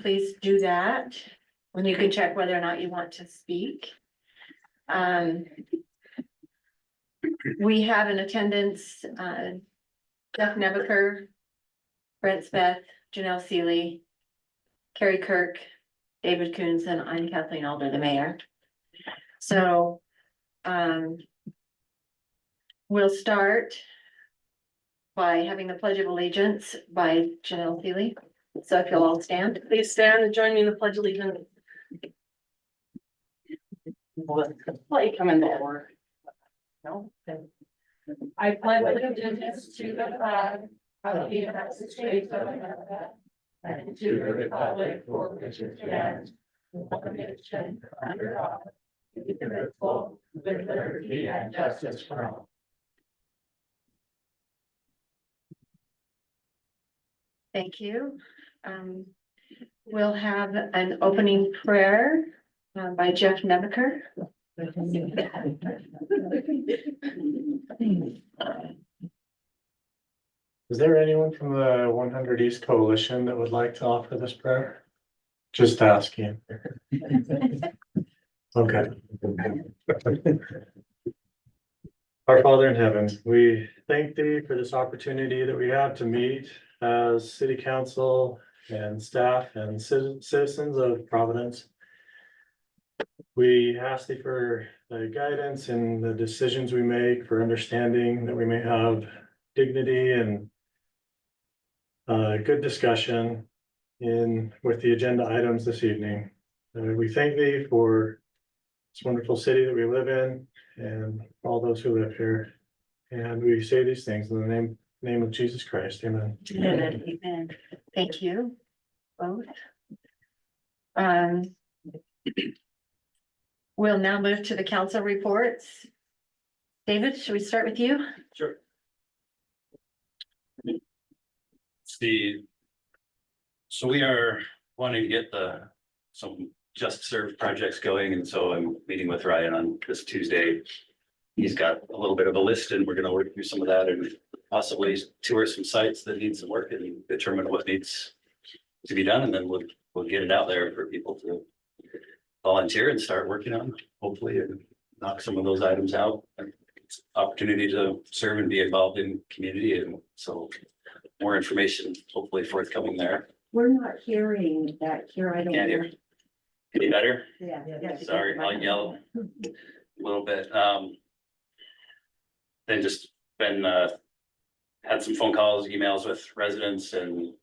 please do that. When you can check whether or not you want to speak. We have in attendance, Jeff Nebaker, Brent Smith, Janelle Seeley, Carrie Kirk, David Coons, and I'm Kathleen Alder, the mayor. So, we'll start by having the Pledge of Allegiance by Janelle Seeley. So if you'll all stand. Please stand and join me in the Pledge of Allegiance. Let you come in the order. No. I pledge allegiance to the flag of the United States of America and to the republic for which it stands, one nation under God, indivisible, with liberty and justice for all. Thank you. We'll have an opening prayer by Jeff Nebaker. Is there anyone from the 100 East Coalition that would like to offer this prayer? Just asking. Okay. Our Father in heaven, we thank thee for this opportunity that we have to meet as city council and staff and citizens of Providence. We ask thee for the guidance and the decisions we make, for understanding that we may have dignity and good discussion with the agenda items this evening. We thank thee for this wonderful city that we live in and all those who live here. And we say these things in the name of Jesus Christ. Amen. Amen. Amen. Thank you both. We'll now move to the council reports. David, should we start with you? Sure. So we are wanting to get some just serve projects going, and so I'm meeting with Ryan on this Tuesday. He's got a little bit of a list, and we're going to work through some of that and possibly tour some sites that need some work and determine what needs to be done, and then we'll get it out there for people to volunteer and start working on, hopefully, and knock some of those items out. It's an opportunity to serve and be involved in community, and so more information hopefully forthcoming there. We're not hearing that here. I don't Can't hear. Any better? Yeah. Sorry, I'll yell a little bit. Then just been had some phone calls, emails with residents, and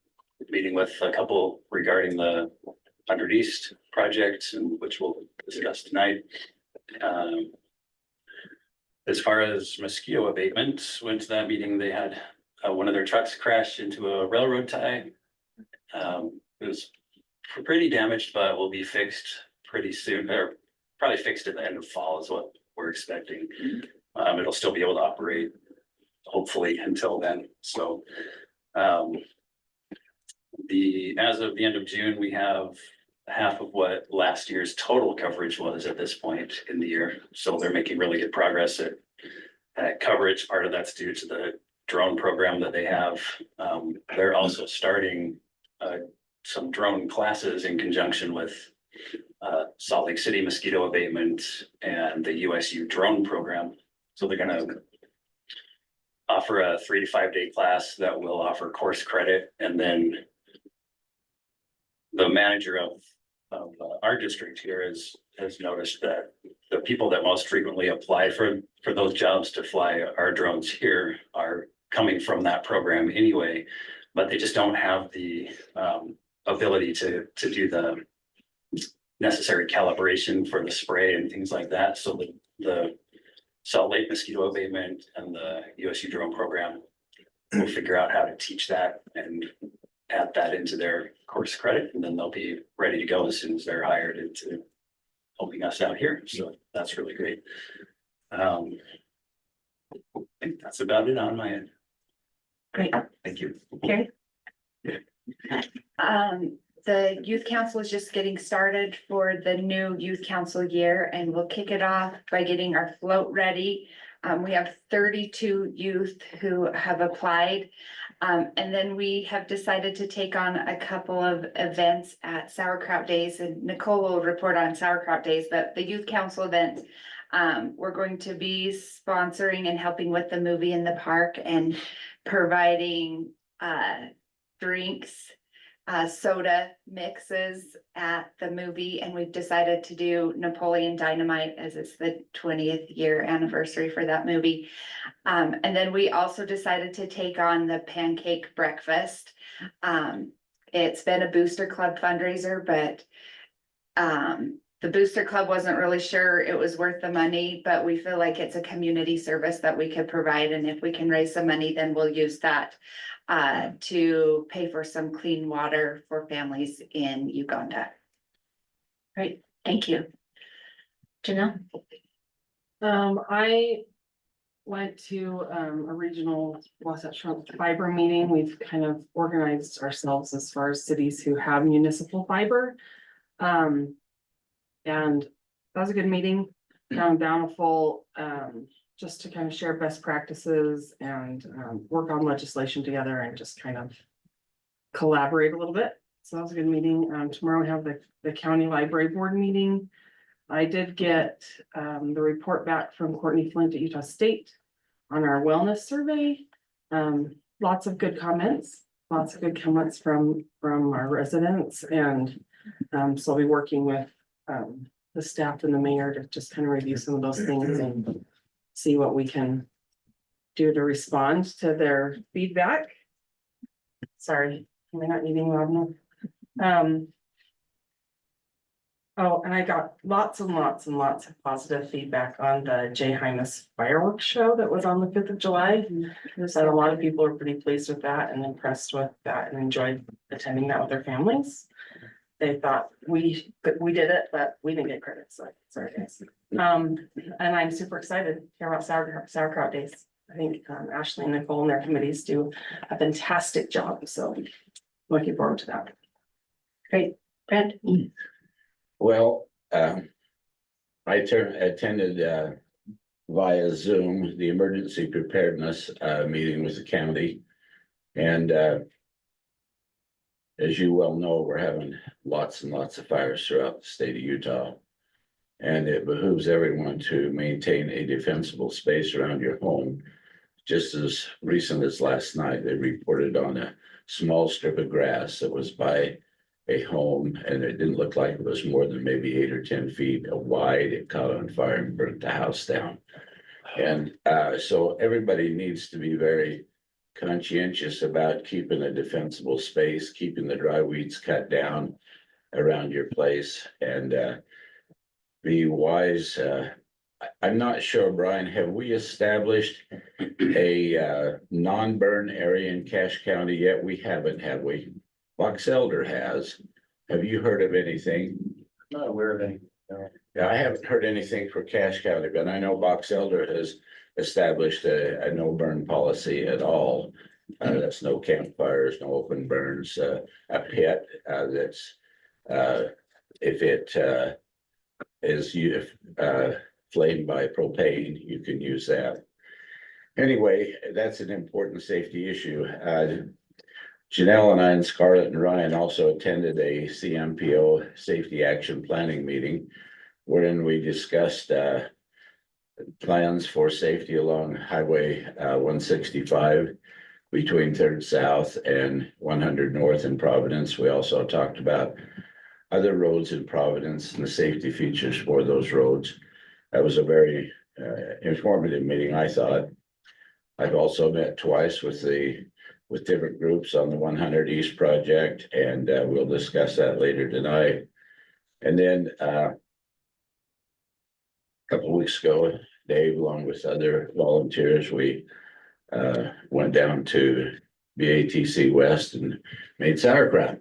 meeting with a couple regarding the 100 East project, and which we'll discuss tonight. As far as mosquito abatement, went to that meeting. They had one of their trucks crashed into a railroad tie. It was pretty damaged, but will be fixed pretty soon, or probably fixed at the end of fall is what we're expecting. It'll still be able to operate hopefully until then. So as of the end of June, we have half of what last year's total coverage was at this point in the year. So they're making really good progress at coverage. Part of that's due to the drone program that they have. They're also starting some drone classes in conjunction with Salt Lake City mosquito abatement and the USU drone program. So they're going to offer a 3 to 5 day class that will offer course credit, and then the manager of our district here has noticed that the people that most frequently apply for those jobs to fly our drones here are coming from that program anyway, but they just don't have the ability to do the necessary calibration for the spray and things like that. So the Salt Lake mosquito abatement and the USU drone program will figure out how to teach that and add that into their course credit, and then they'll be ready to go as soon as they're hired into helping us out here. So that's really great. I think that's about it on my end. Great. Thank you. Okay. The youth council is just getting started for the new youth council year, and we'll kick it off by getting our float ready. We have 32 youth who have applied. And then we have decided to take on a couple of events at Sauerkraut Days, and Nicole will report on Sauerkraut Days, but the youth council event. We're going to be sponsoring and helping with the movie in the park and providing drinks, soda mixes at the movie, and we've decided to do Napoleon Dynamite as it's the 20th year anniversary for that movie. And then we also decided to take on the pancake breakfast. It's been a Booster Club fundraiser, but the Booster Club wasn't really sure it was worth the money, but we feel like it's a community service that we could provide, and if we can raise some money, then we'll use that to pay for some clean water for families in Uganda. Great, thank you. Janelle? I went to a regional Wasatch Front fiber meeting. We've kind of organized ourselves as far as cities who have municipal fiber. And that was a good meeting down Bountiful, just to kind of share best practices and work on legislation together and just kind of collaborate a little bit. So that was a good meeting. Tomorrow we have the county library board meeting. I did get the report back from Courtney Flint at Utah State on our wellness survey. Lots of good comments, from our residents, and so I'll be working with the staff and the mayor to just kind of review some of those things and see what we can do to respond to their feedback. Sorry, am I not eating loud enough? Oh, and I got lots and lots and lots of positive feedback on the Jay Hymas fireworks show that was on the 5th of July. So a lot of people are pretty pleased with that and impressed with that and enjoyed attending that with their families. They thought we did it, but we didn't get credit, so sorry guys. And I'm super excited to hear about Sauerkraut Days. I think Ashley and Nicole and their committees do a fantastic job, so looking forward to that. Great, Brent? Well, I attended via Zoom, the emergency preparedness meeting with the county. And as you well know, we're having lots and lots of fires throughout the state of Utah. And it behooves everyone to maintain a defensible space around your home. Just as recent as last night, they reported on a small strip of grass that was by a home, and it didn't look like it was more than maybe 8 or 10 feet wide. It caught on fire and burnt the house down. And so everybody needs to be very conscientious about keeping a defensible space, keeping the dry weeds cut down around your place, and be wise. I'm not sure, Brian, have we established a non-burn area in Cache County yet? We haven't, have we? Box Elder has. Have you heard of anything? Not aware of any. No. Yeah, I haven't heard anything for Cache County, but I know Box Elder has established a no burn policy at all. That's no campfires, no open burns, a pit that's if it is flamed by propane, you can use that. Anyway, that's an important safety issue. Janelle and I and Scarlett and Ryan also attended a CMPO Safety Action Planning meeting wherein we discussed plans for safety along Highway 165 between 3rd South and 100 North in Providence. We also talked about other roads in Providence and the safety features for those roads. That was a very informative meeting, I thought. I've also met twice with different groups on the 100 East project, and we'll discuss that later tonight. And then a couple of weeks ago, Dave, along with other volunteers, we went down to BATC West and made sauerkraut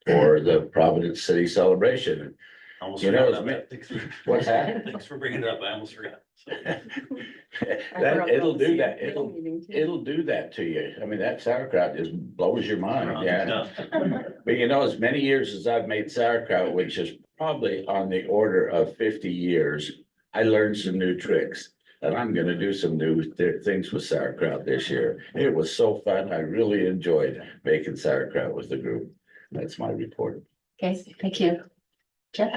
for the Providence City celebration. Almost You know, forgot about it's that. What's that? Thanks for bringing it up. I almost forgot. That, it'll do that. It'll do that to you. I mean, that sauerkraut just blows your mind. Yeah. But you know, as many years as I've made sauerkraut, which is probably on the order of 50 years, I learned some new tricks. and I'm gonna do some new things with sauerkraut this year. It was so fun. I really enjoyed making sauerkraut with the group. That's my report. Okay, thank you. Jeff?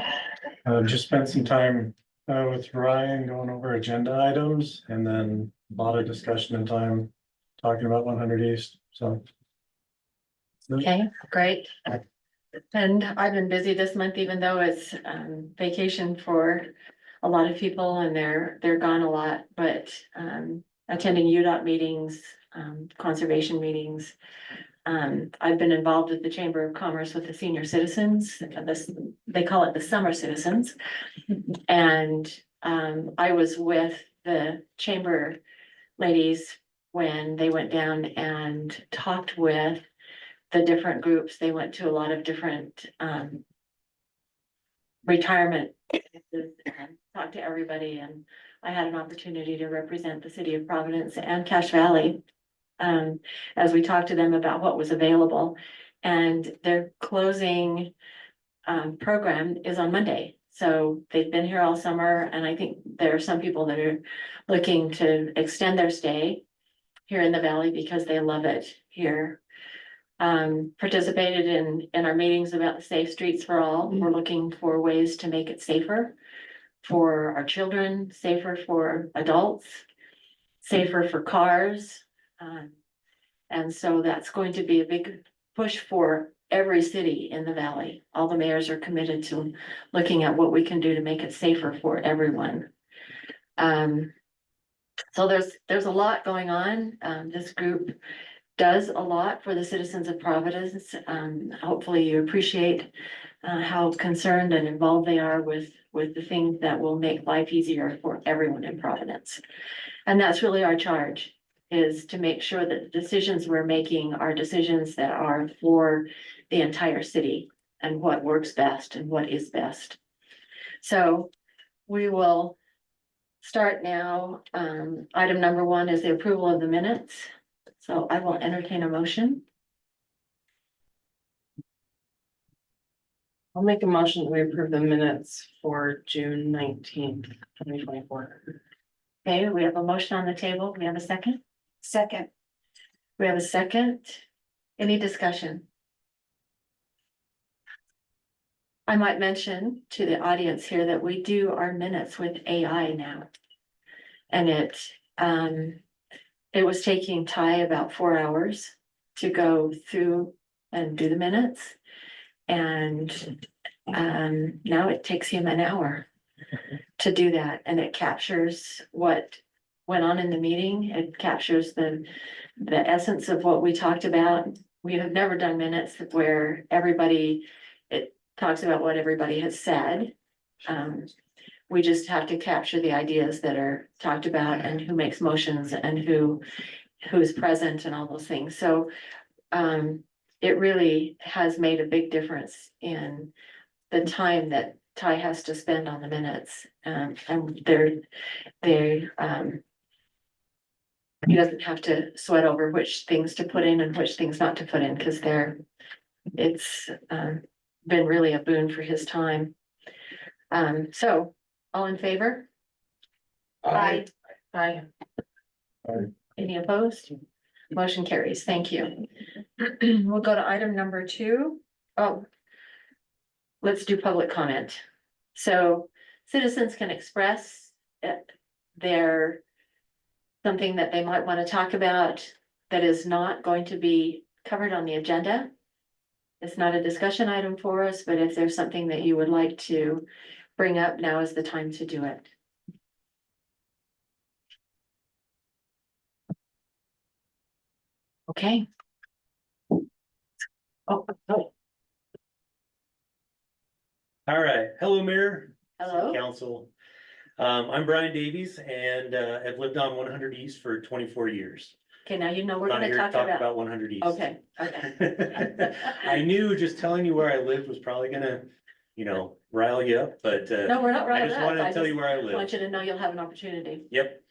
Just spent some time with Ryan going over agenda items and then a lot of discussion and time talking about 100 East, so. Okay, great. And I've been busy this month, even though it's vacation for a lot of people and they're gone a lot, but attending UDOT meetings, conservation meetings. I've been involved with the Chamber of Commerce with the senior citizens, they call it the summer citizens. And I was with the chamber ladies when they went down and talked with the different groups. They went to a lot of different retirement places and talked to everybody, and I had an opportunity to represent the city of Providence and Cache Valley as we talked to them about what was available. And their closing program is on Monday. So they've been here all summer, and I think there are some people that are looking to extend their stay here in the valley because they love it here. Participated in our meetings about the safe streets for all. We're looking for ways to make it safer for our children, safer for adults, safer for cars. And so that's going to be a big push for every city in the valley. All the mayors are committed to looking at what we can do to make it safer for everyone. So there's a lot going on. This group does a lot for the citizens of Providence. Hopefully you appreciate how concerned and involved they are with the things that will make life easier for everyone in Providence. And that's really our charge, is to make sure that the decisions we're making are decisions that are for the entire city and what works best and what is best. So we will start now. Item number 1 is the approval of the minutes. So I will entertain a motion. I'll make a motion that we approve the minutes for June 19th, 2024. Okay, we have a motion on the table. We have a second. Second. We have a second. Any discussion? I might mention to the audience here that we do our minutes with AI now. And it was taking Ty about 4 hours to go through and do the minutes. And now it takes him an hour to do that, and it captures what went on in the meeting. It captures the essence of what we talked about. We have never done minutes where it talks about what everybody has said. We just have to capture the ideas that are talked about and who makes motions and who's present and all those things. So it really has made a big difference in the time that Ty has to spend on the minutes. And he doesn't have to sweat over which things to put in and which things not to put in, because it's been really a boon for his time. So all in favor? Aye. Aye. Any opposed? Motion carries. Thank you. We'll go to item number 2. Oh, let's do public comment. So citizens can express something that they might want to talk about that is not going to be covered on the agenda. It's not a discussion item for us, but if there's something that you would like to bring up, now is the time to do it. Okay. Oh. All right, hello, Mayor. Hello. Council. I'm Brian Davies and I've lived on 100 East for 24 years. Okay, now you know we're Not gonna here to talk talk about. about 100 East. Okay. I knew just telling you where I lived was probably gonna, rile you up, but No, we're not I right. just wanted to tell you where I live. Want you to know you'll have an opportunity. Yep.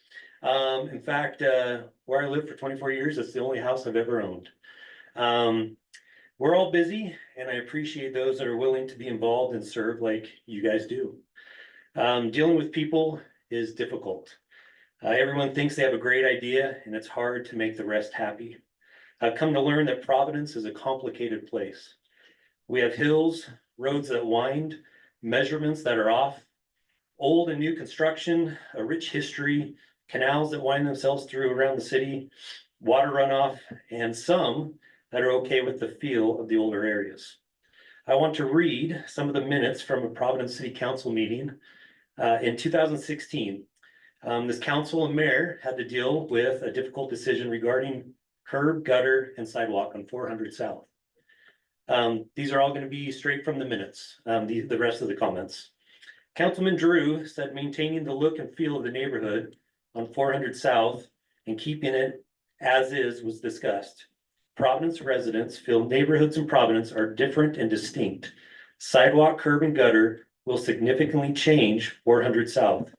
In fact, where I lived for 24 years, it's the only house I've ever owned. We're all busy and I appreciate those that are willing to be involved and serve like you guys do. Dealing with people is difficult. Everyone thinks they have a great idea and it's hard to make the rest happy. I've come to learn that Providence is a complicated place. We have hills, roads that wind, measurements that are off, old and new construction, a rich history, canals that wind themselves through around the city, water runoff, and some that are okay with the feel of the older areas. I want to read some of the minutes from a Providence City Council meeting in 2016. This council and mayor had to deal with a difficult decision regarding curb, gutter, and sidewalk on 400 South. These are all going to be straight from the minutes, the rest of the comments. Councilman Drew said maintaining the look and feel of the neighborhood on 400 South and keeping it as is was discussed. Providence residents feel neighborhoods in Providence are different and distinct. Sidewalk, curb, and gutter will significantly change 400 South.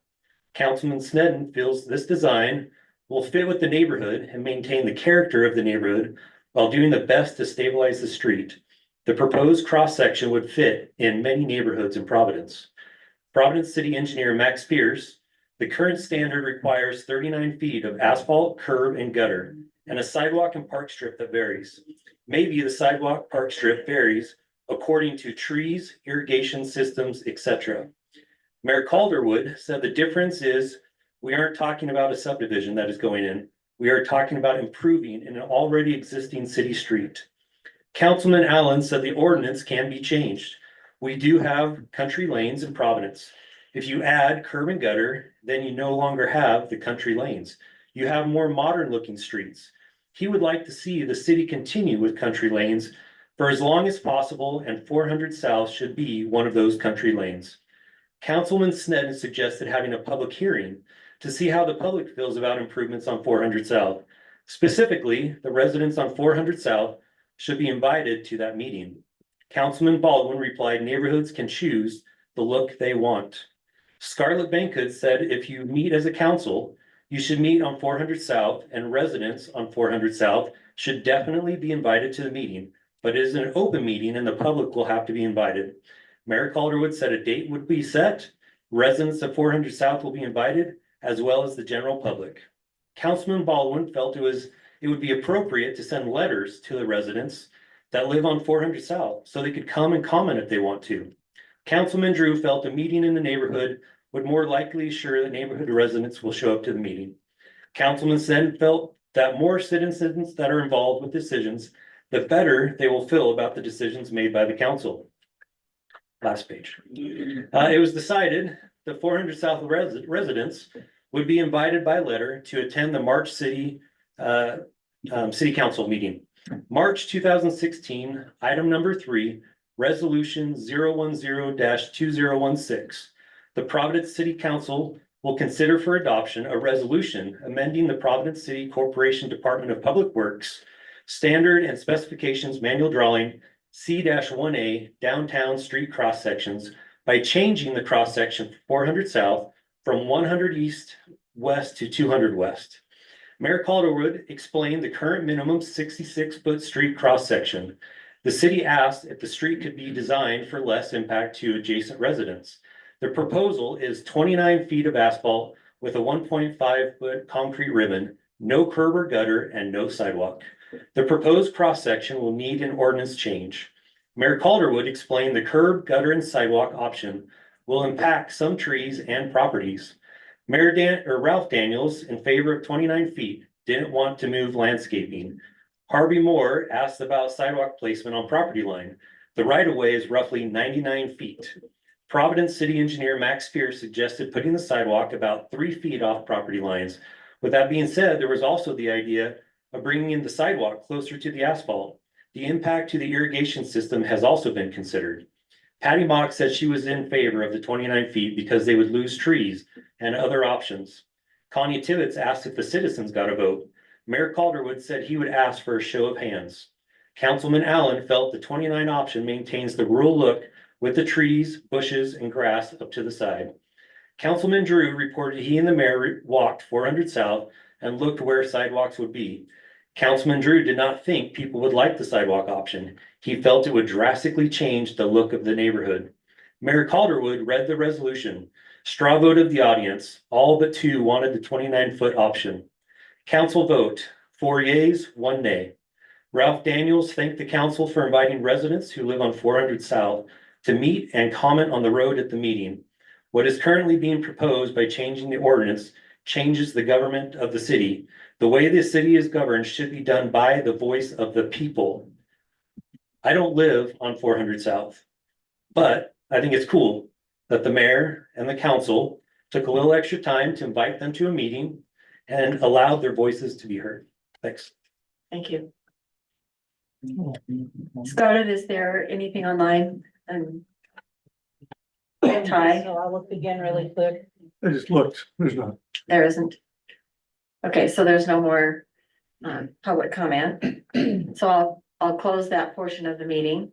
Councilman Sneddon feels this design will fit with the neighborhood and maintain the character of the neighborhood while doing the best to stabilize the street. The proposed cross-section would fit in many neighborhoods in Providence. Providence City Engineer Max Pierce, the current standard requires 39 feet of asphalt, curb, and gutter, and a sidewalk and park strip that varies. Maybe the sidewalk park strip varies according to trees, irrigation systems, etc. Mayor Calderwood said the difference is we aren't talking about a subdivision that is going in. We are talking about improving in an already existing city street. Councilman Allen said the ordinance can be changed. We do have country lanes in Providence. If you add curb and gutter, then you no longer have the country lanes. You have more modern looking streets. He would like to see the city continue with country lanes for as long as possible, and 400 South should be one of those country lanes. Councilman Sneddon suggested having a public hearing to see how the public feels about improvements on 400 South. Specifically, the residents on 400 South should be invited to that meeting. Councilman Baldwin replied, neighborhoods can choose the look they want. Scarlett Bankhood said, if you meet as a council, you should meet on 400 South, and residents on 400 South should definitely be invited to the meeting, but it is an open meeting and the public will have to be invited. Mayor Calderwood said a date would be set. Residents of 400 South will be invited, as well as the general public. Councilman Baldwin felt it would be appropriate to send letters to the residents that live on 400 South, so they could come and comment if they want to. Councilman Drew felt a meeting in the neighborhood would more likely assure that neighborhood residents will show up to the meeting. Councilman Sen felt that more citizens that are involved with decisions, the better they will feel about the decisions made by the council. Last page. It was decided the 400 South residents would be invited by letter to attend the March City Council meeting. March 2016, item number 3, resolution 010-2016. The Providence City Council will consider for adoption a resolution amending the Providence City Corporation Department of Public Works Standard and Specifications Manual Drawing C-1A downtown street cross sections by changing the cross section 400 South from 100 East West to 200 West. Mayor Calderwood explained the current minimum 66-foot street cross section. The city asked if the street could be designed for less impact to adjacent residents. The proposal is 29 feet of asphalt with a 1.5-foot concrete ribbon, no curb or gutter, and no sidewalk. The proposed cross-section will need an ordinance change. Mayor Calderwood explained the curb, gutter, and sidewalk option will impact some trees and properties. Mayor Ralph Daniels, in favor of 29 feet, didn't want to move landscaping. Harvey Moore asked about sidewalk placement on property line. The right-of-way is roughly 99 feet. Providence City Engineer Max Pierce suggested putting the sidewalk about 3 feet off property lines. With that being said, there was also the idea of bringing in the sidewalk closer to the asphalt. The impact to the irrigation system has also been considered. Patty Mock said she was in favor of the 29 feet because they would lose trees and other options. Connie Tibbetts asked if the citizens got a vote. Mayor Calderwood said he would ask for a show of hands. Councilman Allen felt the 29 option maintains the rural look with the trees, bushes, and grass up to the side. Councilman Drew reported he and the mayor walked 400 South and looked where sidewalks would be. Councilman Drew did not think people would like the sidewalk option. He felt it would drastically change the look of the neighborhood. Mayor Calderwood read the resolution. Straw vote of the audience, all but 2 wanted the 29-foot option. Council vote, 4 yeas, 1 nay. Ralph Daniels thanked the council for inviting residents who live on 400 South to meet and comment on the road at the meeting. What is currently being proposed by changing the ordinance changes the government of the city. The way the city is governed should be done by the voice of the people. I don't live on 400 South, but I think it's cool that the mayor and the council took a little extra time to invite them to a meeting and allowed their voices to be heard. Thanks. Thank you. Scarlett, is there anything online? And Ty, So I'll look again really quick. I just looked, there's not. there isn't. Okay, so there's no more public comment. So I'll close that portion of the meeting.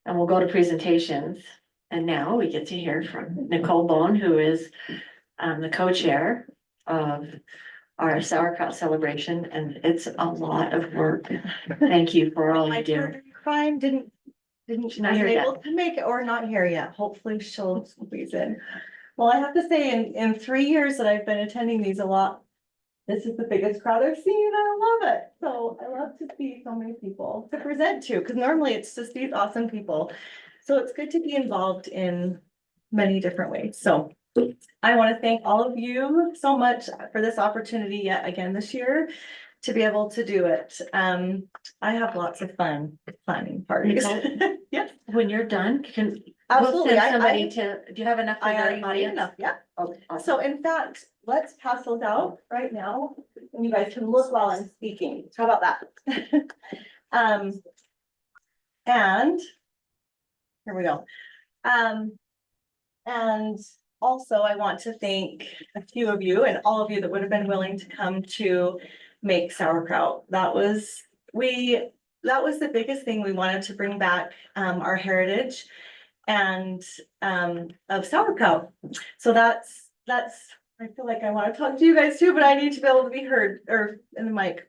And we'll go to presentations. And now we get to hear from Nicole Bone, who is the co-chair of our sauerkraut celebration, and it's a lot of work. Thank you for all My you do. partner in crime didn't She's not here yet. able to make it or not here yet. Hopefully she'll squeeze in. Well, I have to say, in 3 years that I've been attending these a lot, this is the biggest crowd I've seen. I love it. So I love to see so many people to present to, because normally it's just these awesome people. So it's good to be involved in many different ways. So I want to thank all of you so much for this opportunity yet again this year to be able to do it. I have lots of fun planning parties. Yes, When you're done, we'll absolutely. send somebody to, do you have enough for I the already made audience? enough, yeah. Oh, awesome. So in fact, let's pass those out right now, and you guys can look while I'm speaking. How about that? And here we go. And also I want to thank a few of you and all of you that would have been willing to come to make sauerkraut. That was the biggest thing. We wanted to bring back our heritage and of sauerkraut. So that's I feel like I want to talk to you guys too, but I need to be able to be heard or in the mic.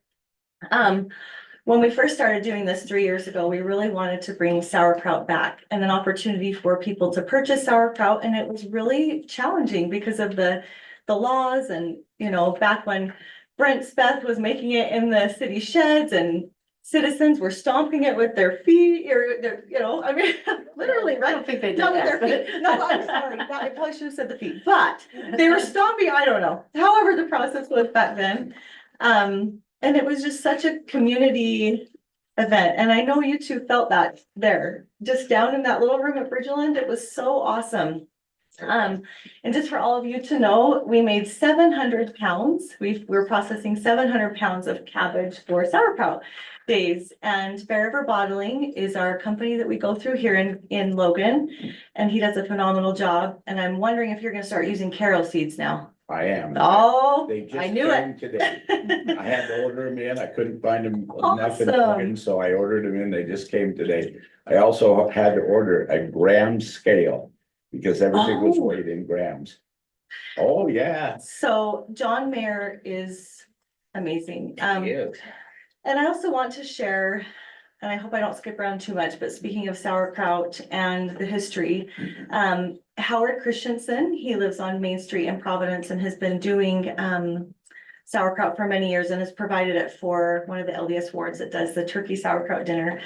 When we first started doing this 3 years ago, we really wanted to bring sauerkraut back and an opportunity for people to purchase sauerkraut. And it was really challenging because of the laws and, you know, back when Brent Speth was making it in the city sheds and citizens were stomping it with their feet or their, you know, I mean, literally, I right? don't think they did Not with that, their feet. No, I'm sorry. I probably should have said the feet, but they were stomping, I don't know. However, the process was back then. And it was just such a community event. And I know you two felt that there, just down in that little room at Bridgeland. It was so awesome. And just for all of you to know, we made 700 pounds. We're processing 700 pounds of cabbage for sauerkraut days. And Bear River Bottling is our company that we go through here in Logan. And he does a phenomenal job. And I'm wondering if you're gonna start using Caro seeds now. I am. Oh, They just I knew came it. today. I had to order them in. I couldn't find them enough in Awesome. Oregon, so I ordered them in. They just came today. I also had to order a gram scale because everything was Oh. weighed in grams. Oh, yeah. So John Mayer is amazing. Yeah. And I also want to share, and I hope I don't skip around too much, but speaking of sauerkraut and the history, Howard Christensen, he lives on Main Street in Providence and has been doing sauerkraut for many years and has provided it for one of the LDS wards that does the turkey sauerkraut dinner.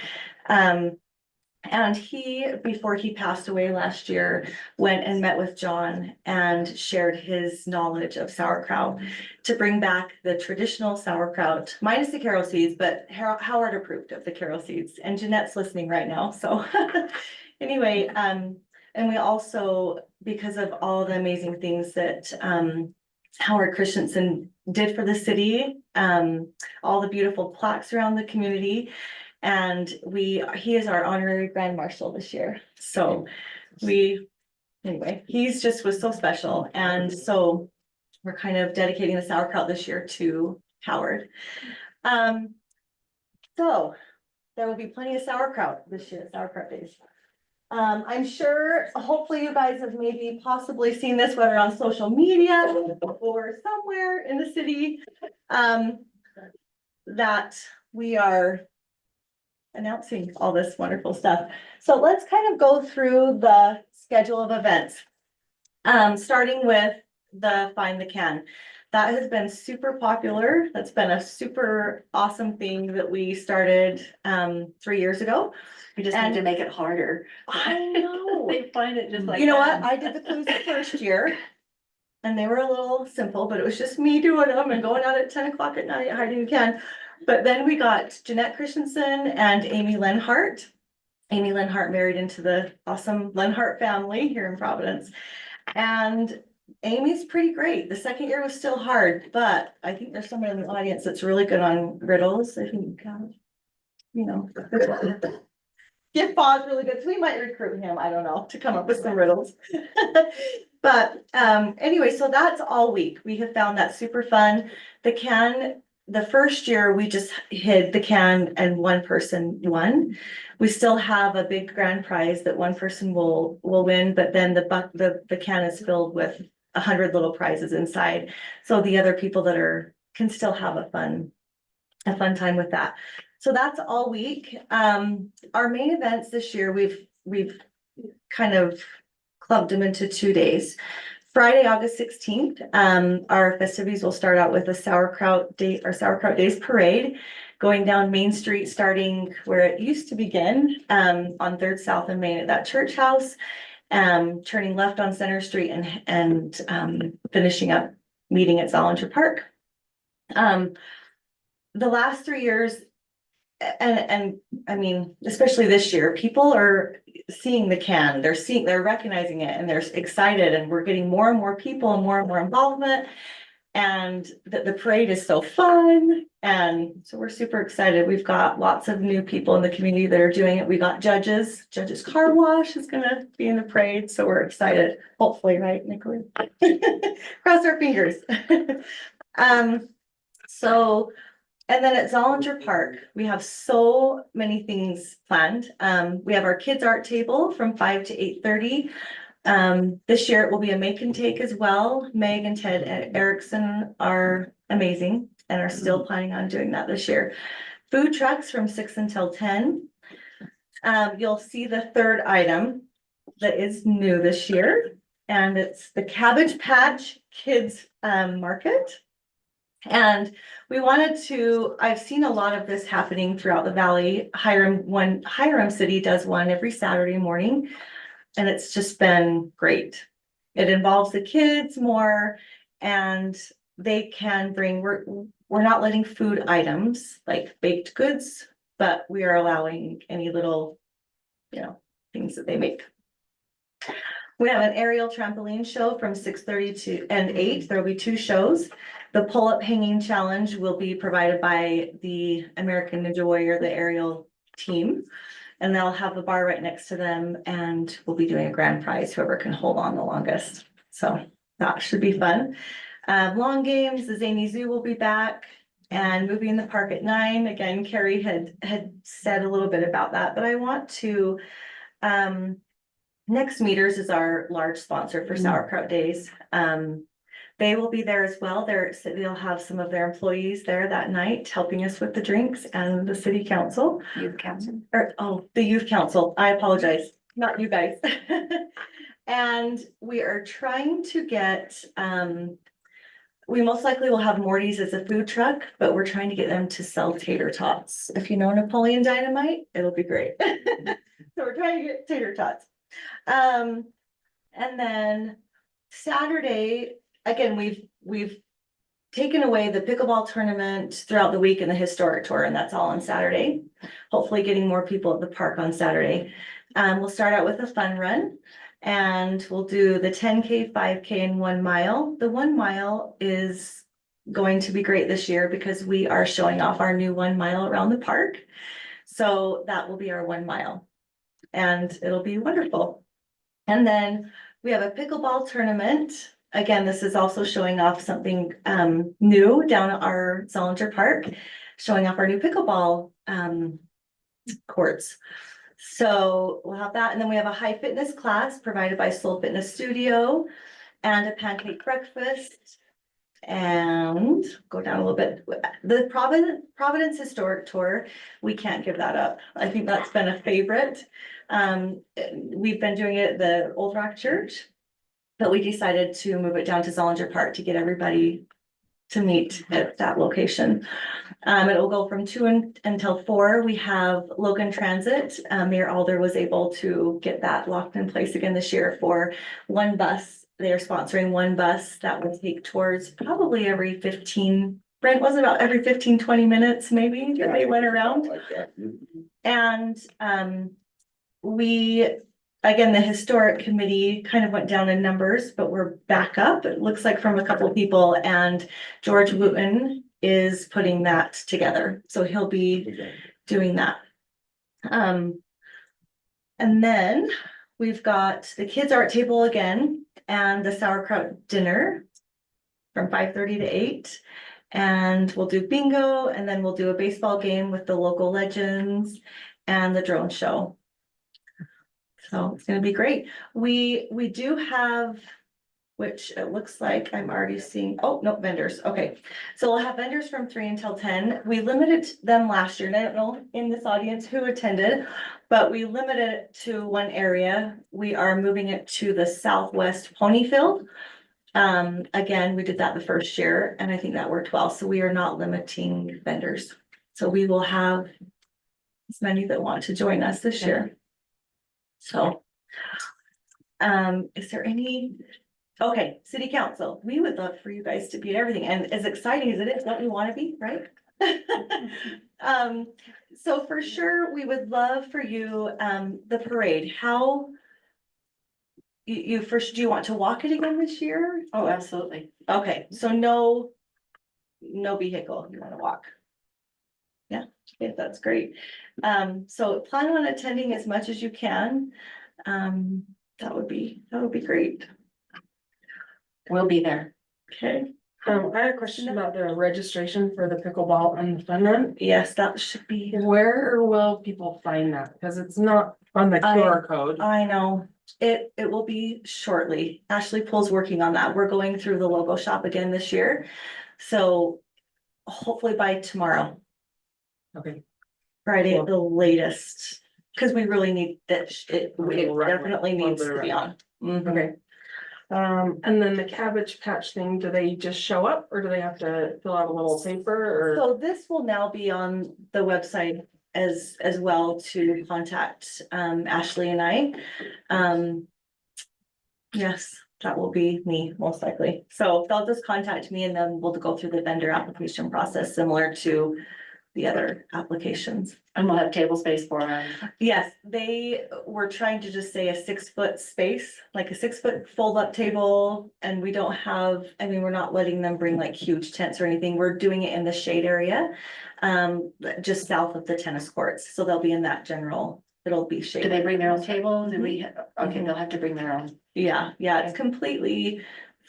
And he, before he passed away last year, went and met with John and shared his knowledge of sauerkraut to bring back the traditional sauerkraut, minus the Caro seeds, but Howard approved of the Caro seeds, and Jeanette's listening right now, so. Anyway, and we also, because of all the amazing things that Howard Christensen did for the city, all the beautiful plaques around the community. And he is our honorary grand marshal this year. So anyway, he's just was so special. And so we're kind of dedicating the sauerkraut this year to Howard. So there will be plenty of sauerkraut this year, sauerkraut days. I'm sure, hopefully you guys have maybe possibly seen this, whether on social media or somewhere in the city, that we are announcing all this wonderful stuff. So let's kind of go through the schedule of events. Starting with the Find the Can. That has been super popular. That's been a super awesome thing that we started 3 years ago. We just need to make it harder. I know. They find it just like. You know what? that. I did the clues the first year. And they were a little simple, but it was just me doing them and going out at 10 o'clock at night, hiding a can. But then we got Jeanette Christensen and Amy Lenhart. Amy Lenhart married into the awesome Lenhart family here in Providence. And Amy's pretty great. The second year was still hard, but I think there's someone in the audience that's really good on riddles. I think, you know. Get Bob's really good, so we might recruit him, I don't know, to come up with some riddles. But anyway, so that's all week. We have found that super fun. The first year, we just hid the can and one person won. We still have a big grand prize that one person will win, but then the can is filled with 100 little prizes inside. So the other people that can still have a fun time with that. So that's all week. Our main events this year, we've kind of clubbed them into 2 days. Friday, August 16th, our festivities will start out with a Sauerkraut Days Parade, going down Main Street, starting where it used to begin, on 3rd South and Main at that church house, turning left on Center Street and finishing up meeting at Zollinger Park. The last 3 years, and I mean, especially this year, people are seeing the can, they're recognizing it and they're excited, and we're getting more and more people and more involvement. And the parade is so fun. And so we're super excited. We've got lots of new people in the community that are doing it. We got Judges Car Wash is gonna be in the parade. So we're excited, hopefully, right, Nicolene? Cross our fingers. And then at Zollinger Park, we have so many things planned. We have our kids' art table from 5 to 8:30. This year it will be a make and take as well. Meg and Ted Erickson are amazing and are still planning on doing that this year. Food trucks from 6 until 10. You'll see the third item that is new this year, and it's the Cabbage Patch Kids Market. And we I've seen a lot of this happening throughout the valley. Hiram City does one every Saturday morning, and it's just been great. It involves the kids more, and they can bring, we're not letting food items like baked goods, but we are allowing any little, things that they make. We have an aerial trampoline show from 6:30 to 8. There will be 2 shows. The pull-up hanging challenge will be provided by the American Ninja Warrior, the aerial team. And they'll have a bar right next to them, and we'll be doing a grand prize, whoever can hold on the longest. So that should be fun. Lawn games, the Zany Zoo will be back, and movie in the park at 9. Again, Carrie had said a little bit about that, but I want to, Next Meters is our large sponsor for Sauerkraut Days. They will be there as well. They'll have some of their employees there that night helping us with the drinks, and the city council. Youth council. The youth council. I apologize, not you guys. And we are trying to get, we most likely will have Morty's as a food truck, but we're trying to get them to sell tater tots. If you know Napoleon Dynamite, it'll be great. So we're trying to get tater tots. And then Saturday, again, we've taken away the pickleball tournament throughout the week and the historic tour, and that's all on Saturday. Hopefully getting more people at the park on Saturday. We'll start out with a fun run, and we'll do the 10K, 5K, and 1 mile. The 1 mile is going to be great this year because we are showing off our new 1 mile around the park. So that will be our 1 mile, and it'll be wonderful. And then we have a pickleball tournament. Again, this is also showing off something new down at our Zollinger Park, showing off our new pickleball courts. So we'll have that, and then we have a high fitness class provided by Soul Fitness Studio, and a pancake breakfast. And go down a little bit. The Providence Historic Tour, we can't give that up. I think that's been a favorite. We've been doing it at the Old Rock Church. But we decided to move it down to Zollinger Park to get everybody to meet at that location. It will go from 2 until 4. We have Logan Transit. Mayor Alder was able to get that locked in place again this year for one bus. They are sponsoring one bus that will take towards probably every 15, Brent, was it about every 15, 20 minutes maybe that they went around? Like that. And we, again, the historic committee kind of went down in numbers, but we're back up. It looks like from a couple of people, and George Wooten is putting that together. So he'll be Okay. doing that. And then we've got the kids art table again and the sauerkraut dinner from 5:30 to 8. And we'll do bingo, and then we'll do a baseball game with the local legends and the drone show. So it's gonna be great. We do have, which it looks like I'm already seeing, oh, no, vendors, okay. So we'll have vendors from 3 until 10. We limited them last year, and I don't know in this audience who attended, but we limited it to one area. We are moving it to the southwest pony field. Again, we did that the first year, and I think that worked well, so we are not limiting vendors. So we will have as many that want to join us this year. So, is there any, okay, city council, we would love for you guys to be at everything, and as exciting as it is, don't you wanna be, right? So for sure, we would love for you, the parade, how you first, do you want to walk it again this year? Oh, absolutely. Okay, so no vehicle, you wanna walk? Yeah, okay, that's great. So plan on attending as much as you can. That would be great. We'll be there. Okay, I had a question about the registration for the pickleball and the fun run. yes, that should be, Where will people find that? Because it's not on the QR code. I know, it will be shortly. Ashley Pool's working on that. We're going through the logo shop again this year. So hopefully by tomorrow, Okay. Friday at the latest, because we really need that, it definitely needs to be on. Mhm. Okay. And then the Cabbage Patch thing, do they just show up or do they have to fill out a little paper or? So this will now be on the website as well to contact Ashley and I. Yes, that will be me most likely. So they'll just contact me and then we'll go through the vendor application process similar to the other applications. And we'll have table space for them. Yes, they were trying to just say a 6-foot space, like a 6-foot fold-up table, and we don't have, I mean, we're not letting them bring like huge tents or anything. We're doing it in the shade area, just south of the tennis courts. So they'll be in that general, it'll be Do shaded. they bring their own table? Do we, okay, they'll have to bring their own. Yeah, it's completely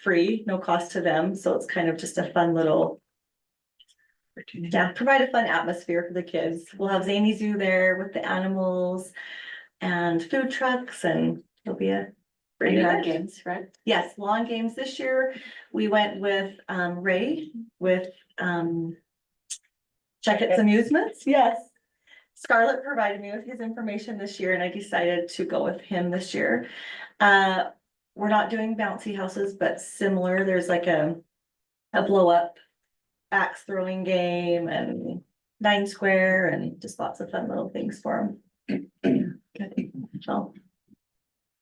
free, no cost to them. So it's kind of just a fun little, yeah, provide a fun atmosphere for the kids. We'll have Zany Zoo there with the animals and food trucks, and it'll be a great Bring our event. games, right? Yes, lawn games this year. We went with Ray with Checkett's Amusements. Yes. Scarlett provided me with his information this year and I decided to go with him this year. We're not doing bouncy houses, but similar. There's like a blow up axe throwing game and 9 square and just lots of fun little things for them. So,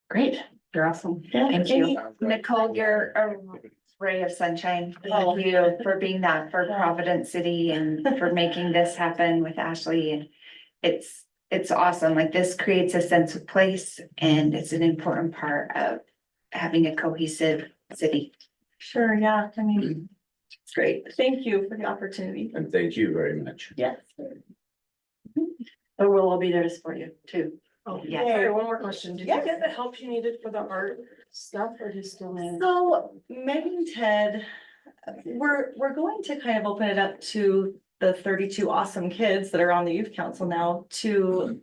Great. You're awesome. yeah, Thank you. Nicole, you're a ray of sunshine. Thank you for being that for Providence City and for making this happen with Ashley. And it's awesome. Like this creates a sense of place and it's an important part of having a cohesive city. Sure, yeah, I mean, it's great. Thank you for the opportunity. And thank you very much. Yes. But we'll all be there to support you too. Oh, Yeah. Sorry, one more question. Did you Yes. get the help you needed for the art stuff or do you still need? So Megan and Ted, we're going to kind of open it up to the 32 awesome kids that are on the youth council now to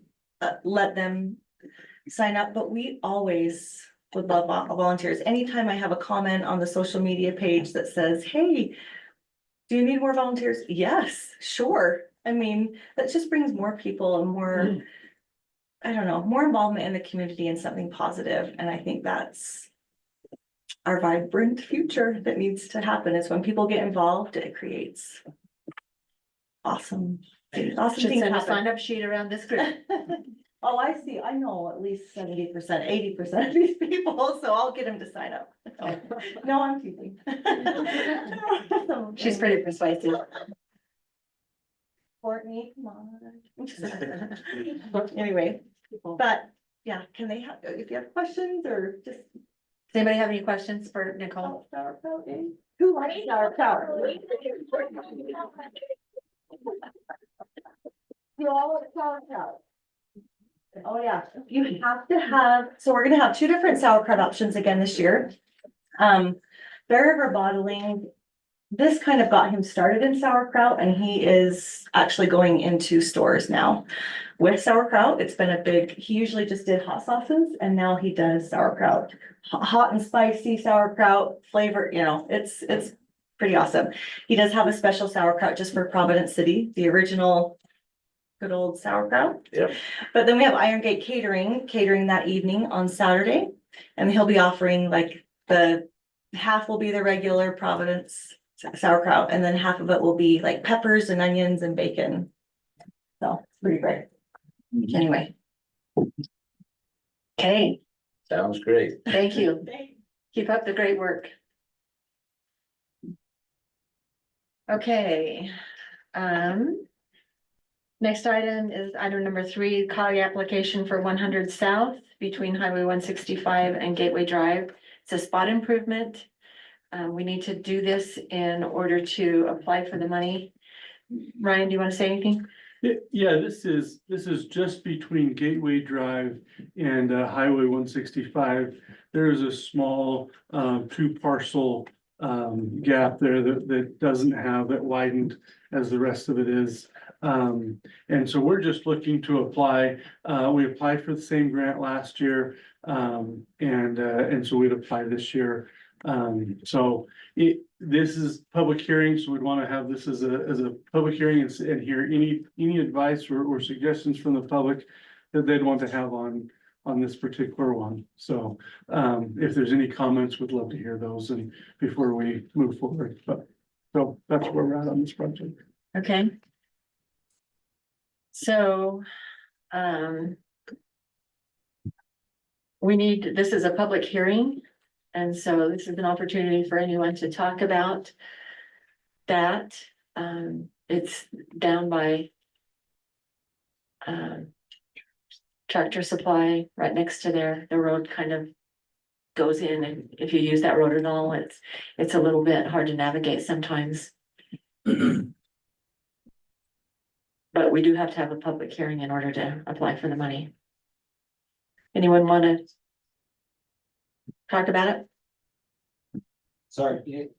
let them sign up, but we always would love volunteers. Anytime I have a comment on the social media page that says, hey, do you need more volunteers? Yes, sure. I mean, that just brings more people and more, I don't know, more involvement in the community and something positive. And I think that's our vibrant future that needs to happen is when people get involved, it creates awesome, awesome Should things send a happen. sign up sheet around this group. Oh, I see. I know at least 70%, 80% of these people, so I'll get them to sign up. No, I'm teasing. She's pretty persuasive. Courtney, come on. Anyway, but yeah, can they have, if you have questions or just. Does anybody have any questions for Nicole? Sauerkraut, eh? Who likes sauerkraut? You all like sauerkraut? Oh, yeah, you have to have, so we're gonna have two different sauerkraut options again this year. Bear River Bottling, this kind of got him started in sauerkraut and he is actually going into stores now. With sauerkraut, it's been a big, he usually just did hot sauces and now he does sauerkraut. Hot and spicy sauerkraut flavor, you know, it's pretty awesome. He does have a special sauerkraut just for Providence City, the original good old sauerkraut. Yep. But then we have Iron Gate catering that evening on Saturday. And he'll be offering like the half will be the regular Providence sauerkraut and then half of it will be like peppers and onions and bacon. So it's pretty great. Anyway. Okay, Sounds great. thank you. Keep up the great work. Okay. Next item is item number 3, COG application for 100 South between Highway 165 and Gateway Drive. It's a spot improvement. We need to do this in order to apply for the money. Ryan, do you want to say anything? Yeah, this is just between Gateway Drive and Highway 165. There is a small 2-parcel gap there that doesn't have it widened as the rest of it is. And so we're just looking to apply. We applied for the same grant last year, and so we'd apply this year. So this is public hearing, so we'd want to have this as a public hearing and hear any advice or suggestions from the public that they'd want to have on this particular one. So if there's any comments, we'd love to hear those and before we move forward. But so that's where we're at on this project. Okay. So, this is a public hearing. And so this is an opportunity for anyone to talk about that. It's down by Tractor Supply, right next to there. The road kind of goes in, and if you use that road at all, it's a little bit hard to navigate sometimes. But we do have to have a public hearing in order to apply for the money. Anyone want to talk about it? Sorry,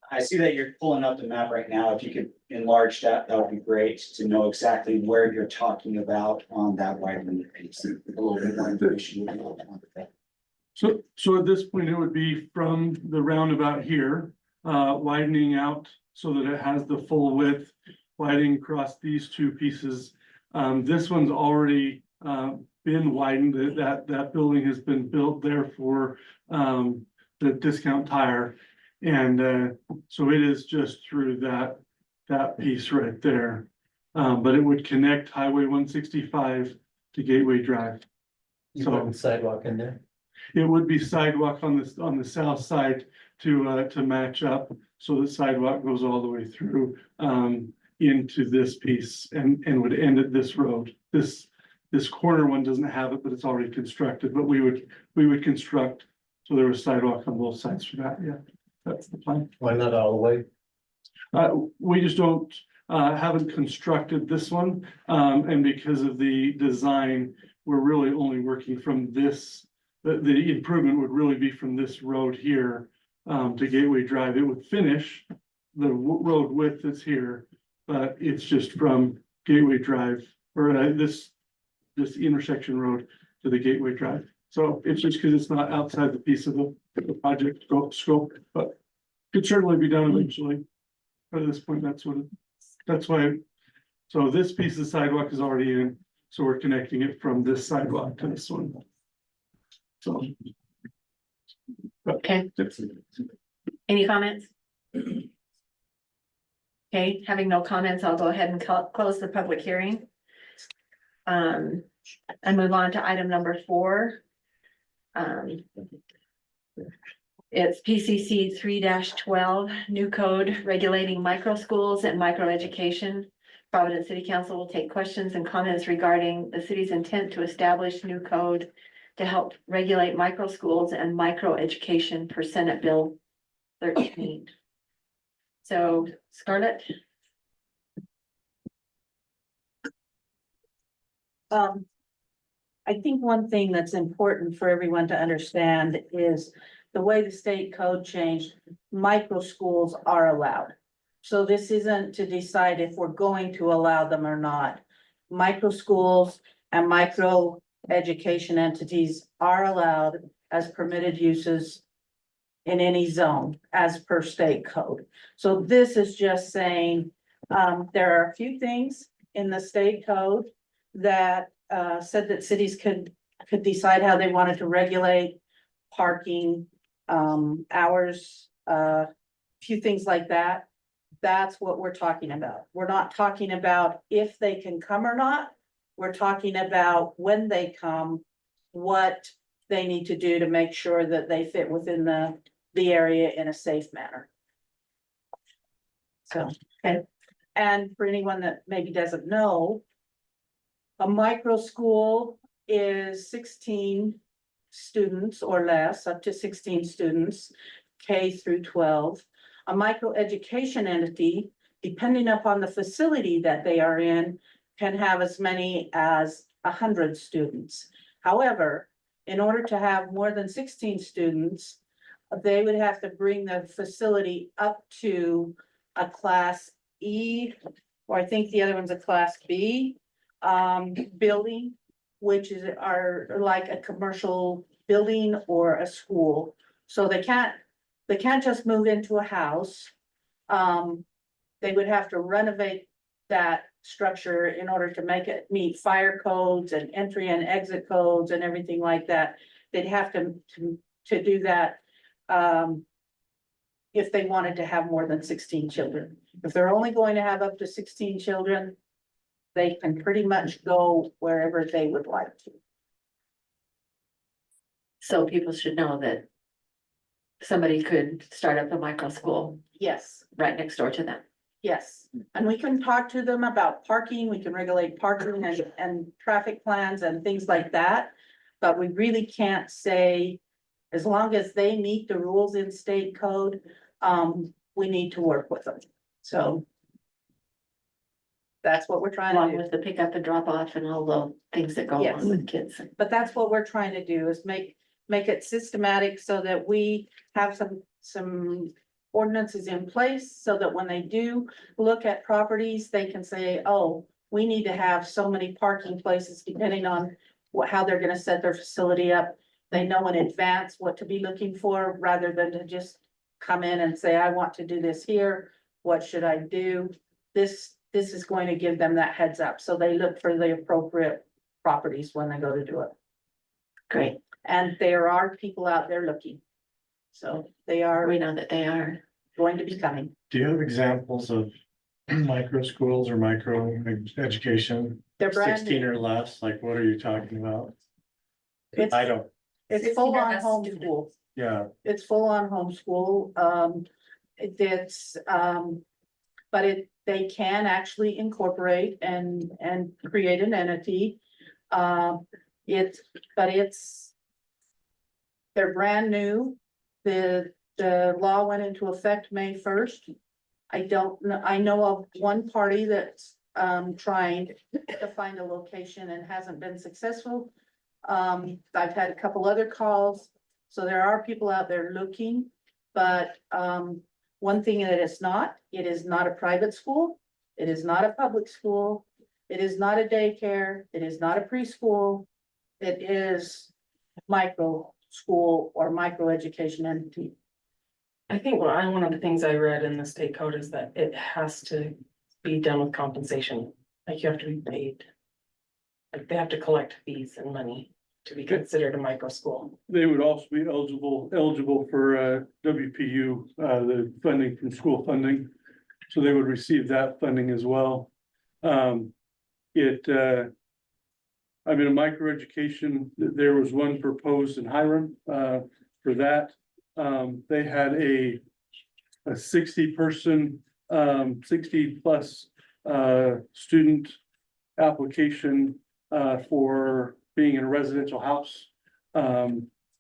I see that you're pulling up the map right now. If you could enlarge that, that would be great to know exactly where you're talking about on that widening piece. A little bit more information. So at this point, it would be from the roundabout here, widening out so that it has the full width, widening across these two pieces. This one's already been widened. That building has been built there for the Discount Tire. And so it is just through that piece right there. But it would connect Highway 165 to Gateway Drive. You So- putting sidewalk in there? It would be sidewalk on the south side to match up, so the sidewalk goes all the way through into this piece and would end at this road. This corner one doesn't have it, but it's already constructed, but we would construct, so there was sidewalk on both sides for that, yeah, that's the plan. Why not all the way? We just haven't constructed this one, and because of the design, we're really only working from this. The improvement would really be from this road here to Gateway Drive. It would finish the road width that's here, but it's just from Gateway Drive or this intersection road to the Gateway Drive. So it's just because it's not outside the piece of the project scope, but could certainly be done eventually. But at this point, that's why. So this piece of sidewalk is already in, so we're connecting it from this sidewalk to this one. So. But Okay, any comments? Okay, having no comments, I'll go ahead and close the public hearing. And move on to item number 4. It's PCC 3-12, new code regulating micro schools and micro education. Providence City Council will take questions and comments regarding the city's intent to establish new code to help regulate micro schools and micro education per Senate Bill 13. So Scarlett, I think one thing that's important for everyone to understand is the way the state code changed, micro schools are allowed. So this isn't to decide if we're going to allow them or not. Micro schools and micro education entities are allowed as permitted uses in any zone as per state code. So this is just saying, there are a few things in the state code that said that cities could decide how they wanted to regulate parking, hours, few things like that. That's what we're talking about. We're not talking about if they can come or not. We're talking about when they come, what they need to do to make sure that they fit within the area in a safe manner. So, okay. And for anyone that maybe doesn't know, a micro school is 16 students or less, up to 16 students, K through 12. A micro education entity, depending upon the facility that they are in, can have as many as 100 students. However, in order to have more than 16 students, they would have to bring the facility up to a class E, or I think the other one's a class B, building, which is like a commercial building or a school. So they can't just move into a house. They would have to renovate that structure in order to make it meet fire codes and entry and exit codes and everything like that. They'd have to do that if they wanted to have more than 16 children. If they're only going to have up to 16 children, they can pretty much go wherever they would like to. so people should know that somebody could start up a micro school Yes, right next door to them. yes. And we can talk to them about parking. We can regulate parking and traffic plans and things like that. But we really can't say, as long as they meet the rules in state code, we need to work with them. So that's what we're trying to Along do. with the pickup and drop off and all the things that go Yes. along with kids. But that's what we're trying to do, is make it systematic so that we have some ordinances in place, so that when they do look at properties, they can say, oh, we need to have so many parking places depending on how they're gonna set their facility up. They know in advance what to be looking for, rather than to just come in and say, I want to do this here. What should I do? This is going to give them that heads up, so they look for the appropriate properties when they go to do it. Great, And there are people out there looking. So they are we know that they are. going to be coming. Do you have examples of micro schools or micro education? They're brand 16 new. or less, like what are you talking about? It's, I don't, it's full on 16 or less homeschool. yeah, It's full on homeschool. But they can actually incorporate and create an entity. They're brand new. The law went into effect May 1st. I don't know, I know of one party that's trying to find a location and hasn't been successful. I've had a couple other calls, so there are people out there looking, but one thing that it is not a private school. It is not a public school. It is not a daycare. It is not a preschool. It is micro school or micro education entity. I think one of the things I read in the state code is that it has to be done with compensation, like you have to be paid. Like they have to collect fees and money to be considered a micro school? They would also be eligible for WPU, the funding from school funding. So they would receive that funding as well. I mean, a microeducation, there was one proposed in Hiram for that. They had a 60-person, 60+ student application for being in a residential house.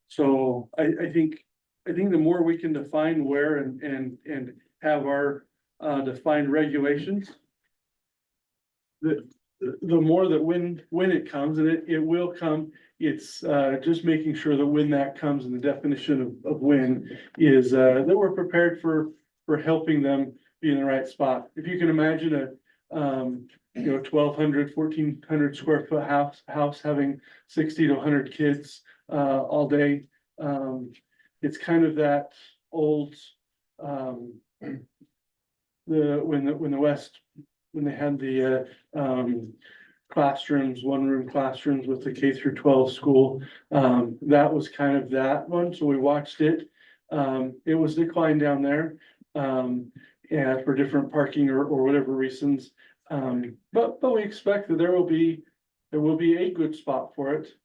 So I think the more we can define where and have our defined regulations, the more that when it comes, and it will come, it's just making sure that when that comes, and the definition of when is that we're prepared for helping them be in the right spot. If you can imagine a 1,200, 1,400 square foot house having 60 to 100 kids all day. It's kind of that old when the West, when they had the classrooms, one-room classrooms with the K-12 school. That was kind of that one, so we watched it. It was declined down there, and for different parking or whatever reasons. But we expect that there will be a good spot for it.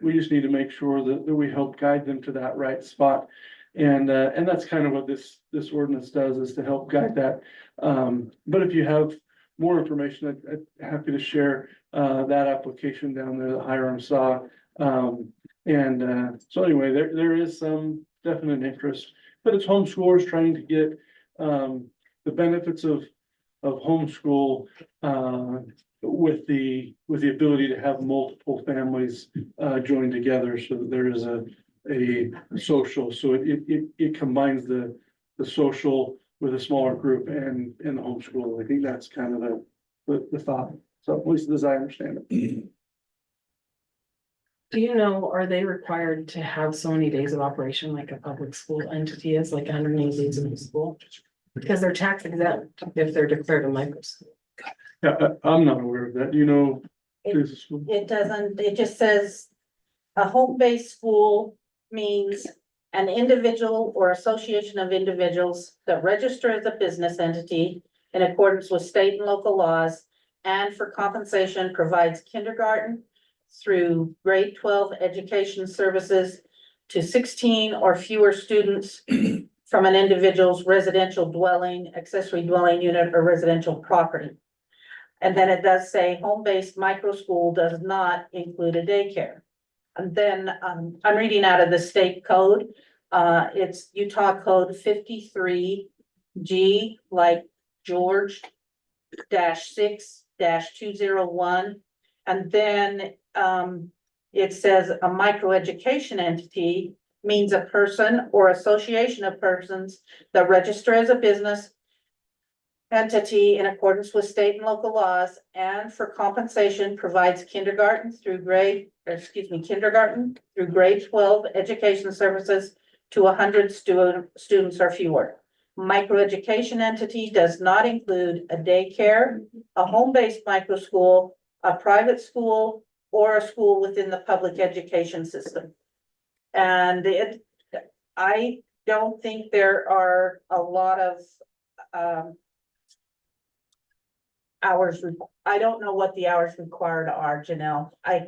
We just need to make sure that we help guide them to that right spot. And that's kind of what this ordinance does, is to help guide that. But if you have more information, I'm happy to share that application down there that Hiram saw. So anyway, there is some definite interest, but it's homeschoolers trying to get the benefits of homeschool with the ability to have multiple families join together, so that there is a social, so it combines the social with a smaller group and the homeschool. I think that's kind of the thought. So at least as I understand it. Do you know, are they required to have so many days of operation like a public school entity is, like 180 days in the school? Because they're tax exempt if they're declared a micro school. Yeah, I'm not aware of that. Do you know? It doesn't, it just says a home-based school means an individual or association of individuals that register as a business entity in accordance with state and local laws, and for compensation provides kindergarten through grade 12 education services to 16 or fewer students from an individual's residential dwelling, accessory dwelling unit, or residential property. And then it does say home-based micro school does not include a daycare. And then I'm reading out of the state code. It's Utah Code 53G, like George -6-201. And then it says a microeducation entity means a person or association of persons that register as a business entity in accordance with state and local laws, and for compensation provides kindergarten through grade 12 education services to 100 students or fewer. Microeducation entity does not include a daycare, a home-based micro school, a private school, or a school within the public education system. And I don't think there are a lot of hours. I don't know what the hours required are, Janelle. I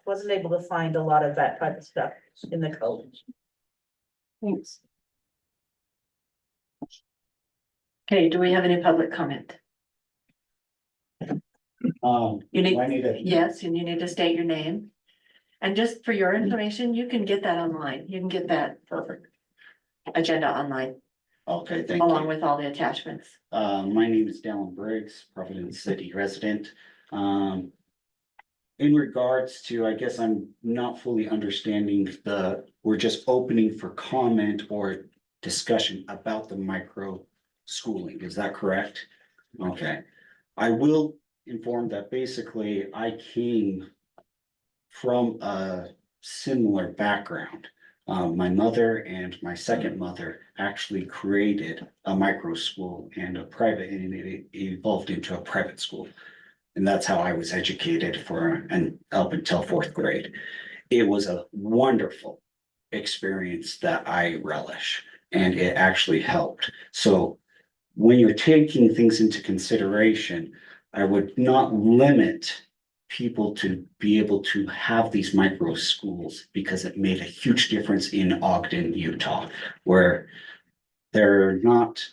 wasn't able to find a lot of that type of stuff in the code. Thanks. Okay, do we have any public comment? You need, I need to. yes, and you need to state your name. And just for your information, you can get that online. You can get that perfect agenda online, Okay, thank along you. with all the attachments. My name is Dallin Briggs, Providence City resident. In regards to, I guess I'm not fully understanding we're just opening for comment or discussion about the micro schooling. Is that correct? Okay. I will inform that basically I came from a similar background. My mother and my second mother actually created a micro school and a private, and it evolved into a private school. And that's how I was educated and up until fourth grade. It was a wonderful experience that I relish, and it actually helped. So when you're taking things into consideration, I would not limit people to be able to have these micro schools, because it made a huge difference in Ogden, Utah, where they're not,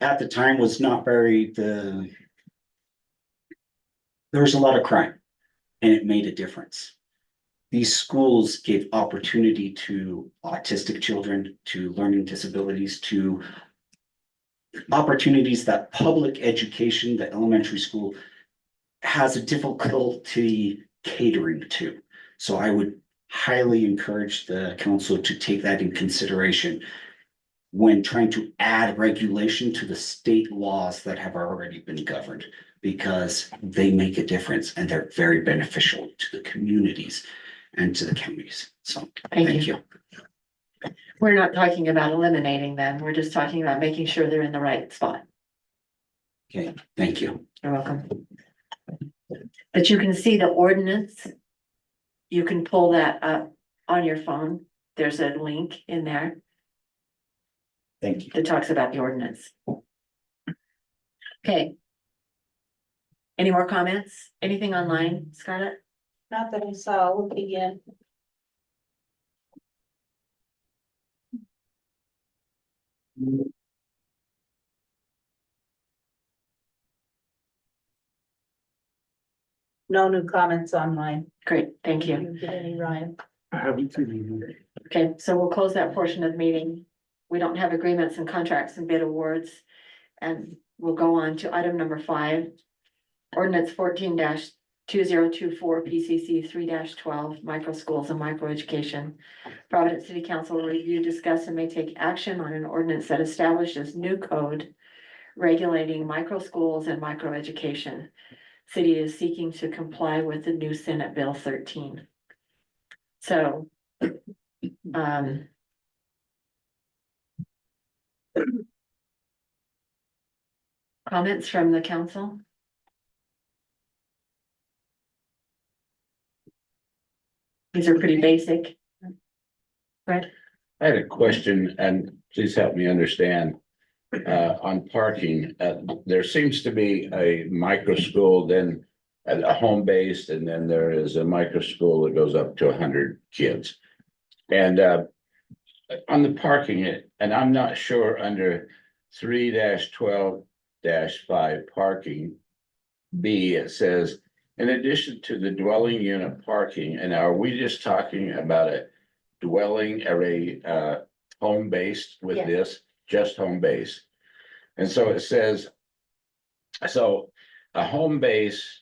at the time was not very, there was a lot of crime, and it made a difference. These schools gave opportunity to autistic children, to learning disabilities, to opportunities that public education, the elementary school, has a difficulty catering to. So I would highly encourage the council to take that in consideration when trying to add regulation to the state laws that have already been governed, because they make a difference and they're very beneficial to the communities and to the counties. So, thank you. We're not talking about eliminating them. We're just talking about making sure they're in the right spot. Okay, thank you. You're welcome. But you can see the ordinance. You can pull that up on your phone. There's a link in there Thank you. that talks about the ordinance. Okay. Any more comments? Anything online, Scarlett? Not that I saw, I'll look again. No new comments online. Great, thank you. Didn't get any, Ryan? I haven't seen it. Okay, so we'll close that portion of the meeting. We don't have agreements and contracts and bid awards. And we'll go on to item number 5. Ordinance 14-2024 PCC 3-12 micro schools and micro education. Providence City Council will review, discuss, and may take action on an ordinance that establishes new code regulating micro schools and micro education. City is seeking to comply with the new Senate Bill 13. So, comments from the council? These are pretty basic. Right? I had a question, and please help me understand. On parking, there seems to be a micro school, then a home-based, and then there is a micro school that goes up to 100 kids. And on the parking, and I'm not sure under 3-12-5 parking B, it says, in addition to the dwelling unit parking, and are we just talking about a dwelling or a home-based with Yeah. this? Just home-based. And so it says, so a home base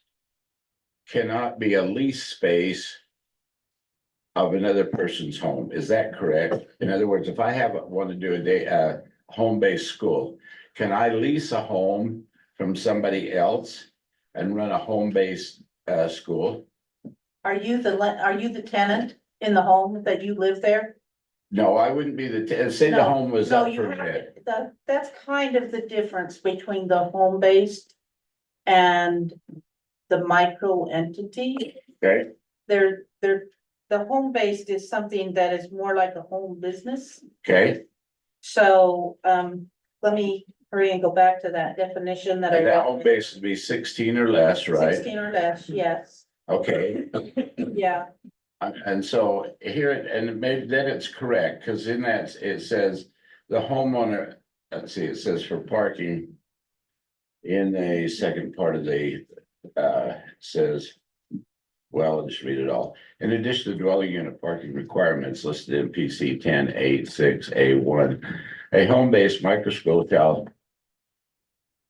cannot be a lease space of another person's home. Is that correct? In other words, if I want to do a home-based school, can I lease a home from somebody else and run a home-based school? Are you the tenant in the home that you live there? No, I wouldn't be say the No, home was No, up you for have, bid. that's kind of the difference between the home-based and the micro entity. Okay, The home-based is something that is more like a home business. okay. So, let me hurry and go back to that definition that I And that wrote. home base would be 16 or less, right? 16 or less, yes, Okay. yeah, And so here, and maybe then it's correct, because in that, it says the homeowner, let's see, it says for parking. In the second part of the, says, well, I'll just read it all. In addition to dwelling unit parking requirements listed in PC 10.8.6 A1, a home-based micro school shall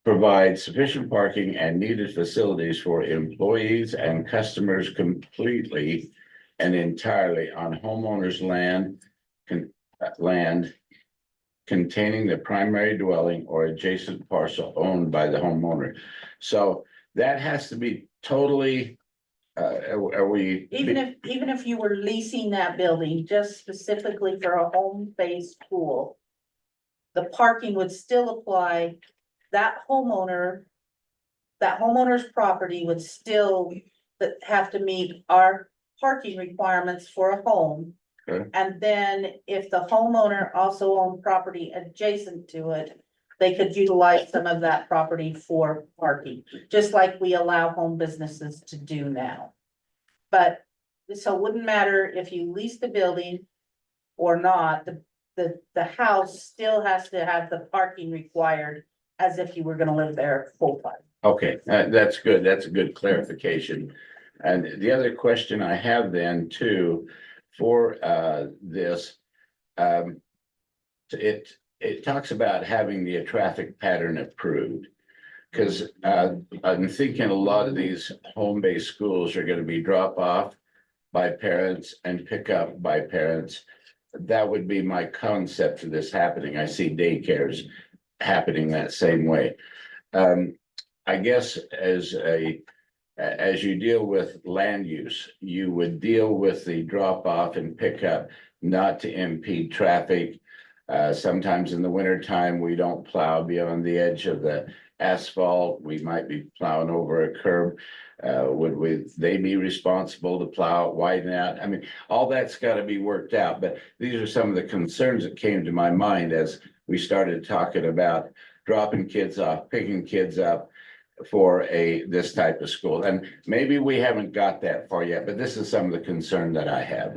provide sufficient parking and needed facilities for employees and customers completely and entirely on homeowners' land containing the primary dwelling or adjacent parcel owned by the homeowner. So that has to be totally, are we? even if you were leasing that building just specifically for a home-based pool, the parking would still apply. That homeowner, that homeowner's property would still have to meet our parking requirements for a home. Okay. And then if the homeowner also owned property adjacent to it, they could utilize some of that property for parking, just like we allow home businesses to do now. But, so it wouldn't matter if you lease the building or not, the house still has to have the parking required as if you were gonna live there full time. Okay, that's good. That's a good clarification. And the other question I have then too, for this. It talks about having the traffic pattern approved. Cause I'm thinking a lot of these home-based schools are gonna be drop off by parents and pick up by parents. That would be my concept of this happening. I see daycares happening that same way. I guess as you deal with land use, you would deal with the drop off and pickup, not to impede traffic. Sometimes in the wintertime, we don't plow beyond the edge of the asphalt. We might be plowing over a curb. Would they be responsible to plow it, widen out? I mean, all that's got to be worked out, but these are some of the concerns that came to my mind as we started talking about dropping kids off, picking kids up for this type of school. And maybe we haven't got that far yet, but this is some of the concern that I have.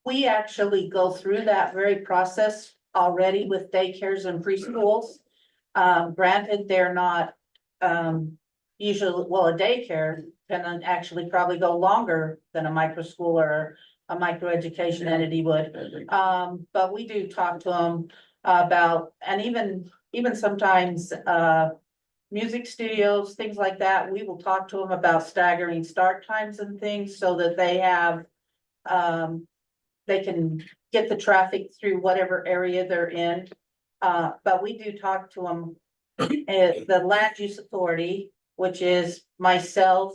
We actually go through that very process already with daycares and preschools. Granted, they're not, usually, well, a daycare can actually probably go longer than a micro school or a micro education entity would. But we do talk to them about, and even sometimes, music studios, things like that, we will talk to them about staggering start times and things so that they have, they can get the traffic through whatever area they're in. But we do talk to them, the land use authority, which is myself,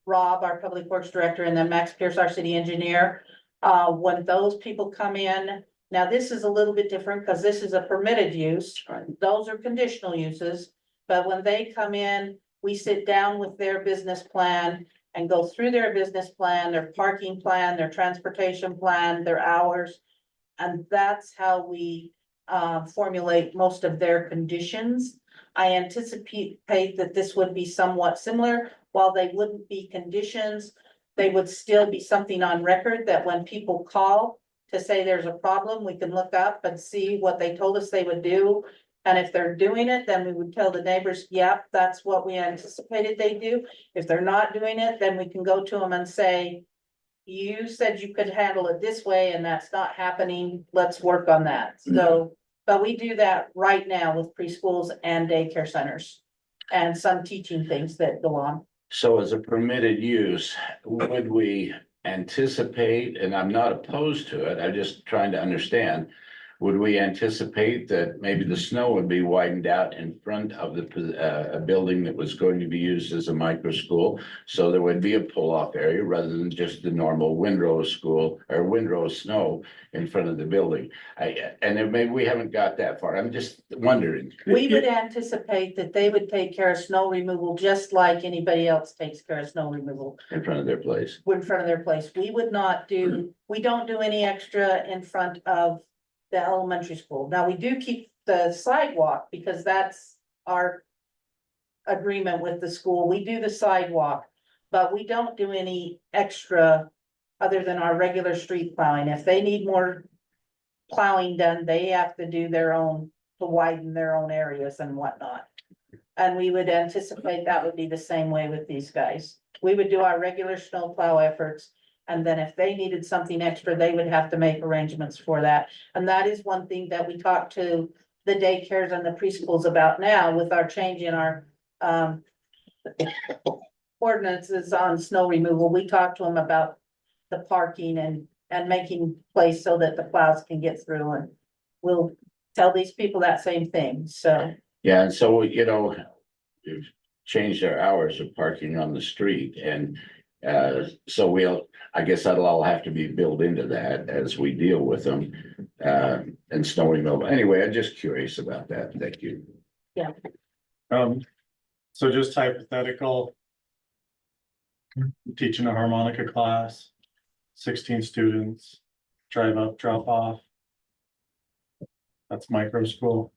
Rob, our public works director, and then Max Pierce, our city engineer. When those people come in, now this is a little bit different because this is a permitted use. Those are conditional uses. But when they come in, we sit down with their business plan and go through their business plan, their parking plan, their transportation plan, their hours. And that's how we formulate most of their conditions. I anticipate that this would be somewhat similar. While they wouldn't be conditions, they would still be something on record that when people call to say there's a problem, we can look up and see what they told us they would do. And if they're doing it, then we would tell the neighbors, yep, that's what we anticipated they do. If they're not doing it, then we can go to them and say, you said you could handle it this way and that's not happening. Let's work on that. So, but we do that right now with preschools and daycare centers and some teaching things that go on. So as a permitted use, would we anticipate, and I'm not opposed to it, I'm just trying to understand, would we anticipate that maybe the snow would be widened out in front of a building that was going to be used as a micro school? So there would be a pull-off area rather than just the normal windrow school or windrow snow in front of the building. And then maybe we haven't got that far. I'm just wondering. We would anticipate that they would take care of snow removal just like anybody else takes care of snow removal. In front of their place. In front of their place. We would not do, we don't do any extra in front of the elementary school. Now, we do keep the sidewalk because that's our agreement with the school. We do the sidewalk, but we don't do any extra other than our regular street plowing. If they need more plowing done, they have to do their own to widen their own areas and whatnot. And we would anticipate that would be the same way with these guys. We would do our regular snow plow efforts. And then if they needed something extra, they would have to make arrangements for that. And that is one thing that we talk to the daycares and the preschools about now with our change in our ordinances on snow removal. We talk to them about the parking and making place so that the plows can get through, and we'll tell these people that same thing, so. Yeah, and so, you know, we've changed our hours of parking on the street and so I guess that'll all have to be built into that as we deal with them, and snow removal. Anyway, I'm just curious about that. Thank you. Yeah. So just hypothetical. Teaching a harmonica class, 16 students, drive up, drop off. That's micro school.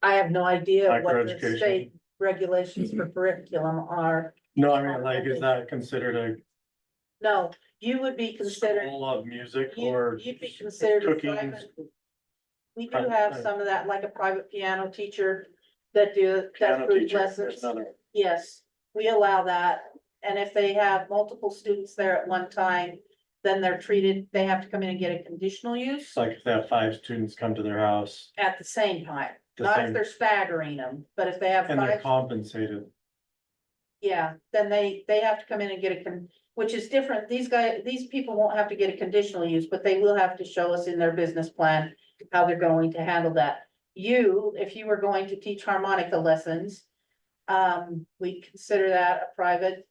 I have no idea what the Microeducation. state regulations for curriculum are. No, I mean, like, is that considered a No, you would be considered, school of music you, or you'd be considered a cooking? private. We do have some of that, like a private piano teacher that do, Piano that group teacher? There's lessons. another. Yes, we allow that. And if they have multiple students there at one time, then they're treated, they have to come in and get a conditional use It's like if they have 5 students come to their house at the same time. The Not if same- they're staggering them, but if they have and they're five, compensated. yeah, then they have to come in and get a which is different. These people won't have to get a conditional use, but they will have to show us in their business plan how they're going to handle that. You, if you were going to teach harmonica lessons, we consider that a private,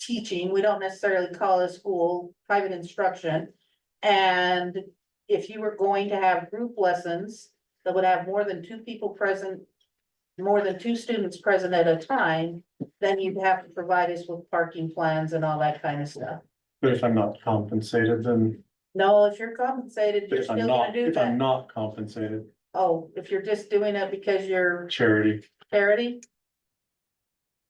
teaching. We don't necessarily call it a school, private instruction. And if you were going to have group lessons that would have more than 2 people present, more than 2 students present at a time, then you'd have to provide us with parking plans and all that kind of stuff. But if I'm not compensated, then No, if you're compensated, you're if I'm still not, gonna do if I'm that. not compensated, Oh, if you're just doing it because you're charity. charity.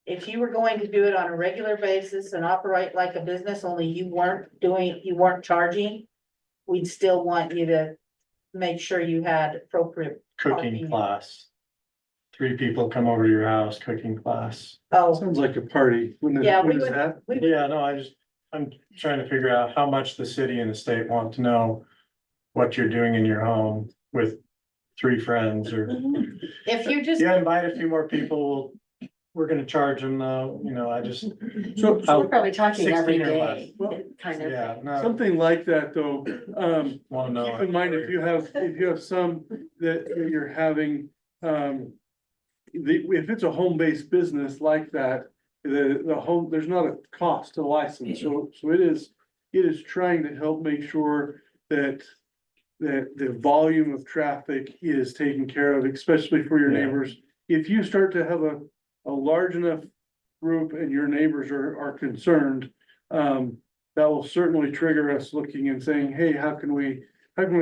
If you were going to do it on a regular basis and operate like a business, only you weren't charging, we'd still want you to make sure you had appropriate. Cooking Parking. class. 3 people come over to your house, cooking class. Oh, Sounds like a party. When Yeah, we is would- that? Yeah, no, I'm trying to figure out how much the city and the state want to know what you're doing in your home with 3 friends or, if you just, yeah, invite a few more people. We're gonna charge them though, you know, I just, So, How- We're probably talking 16 every or day, less. kind of. yeah, no, something like that though, wanna know. keep in mind, if you have some that you're having, if it's a home-based business like that, the home, there's not a cost to license, so it is trying to help make sure that the volume of traffic is taken care of, especially for your Yeah. neighbors. If you start to have a large enough group and your neighbors are concerned, that will certainly trigger us looking and saying, hey, how can we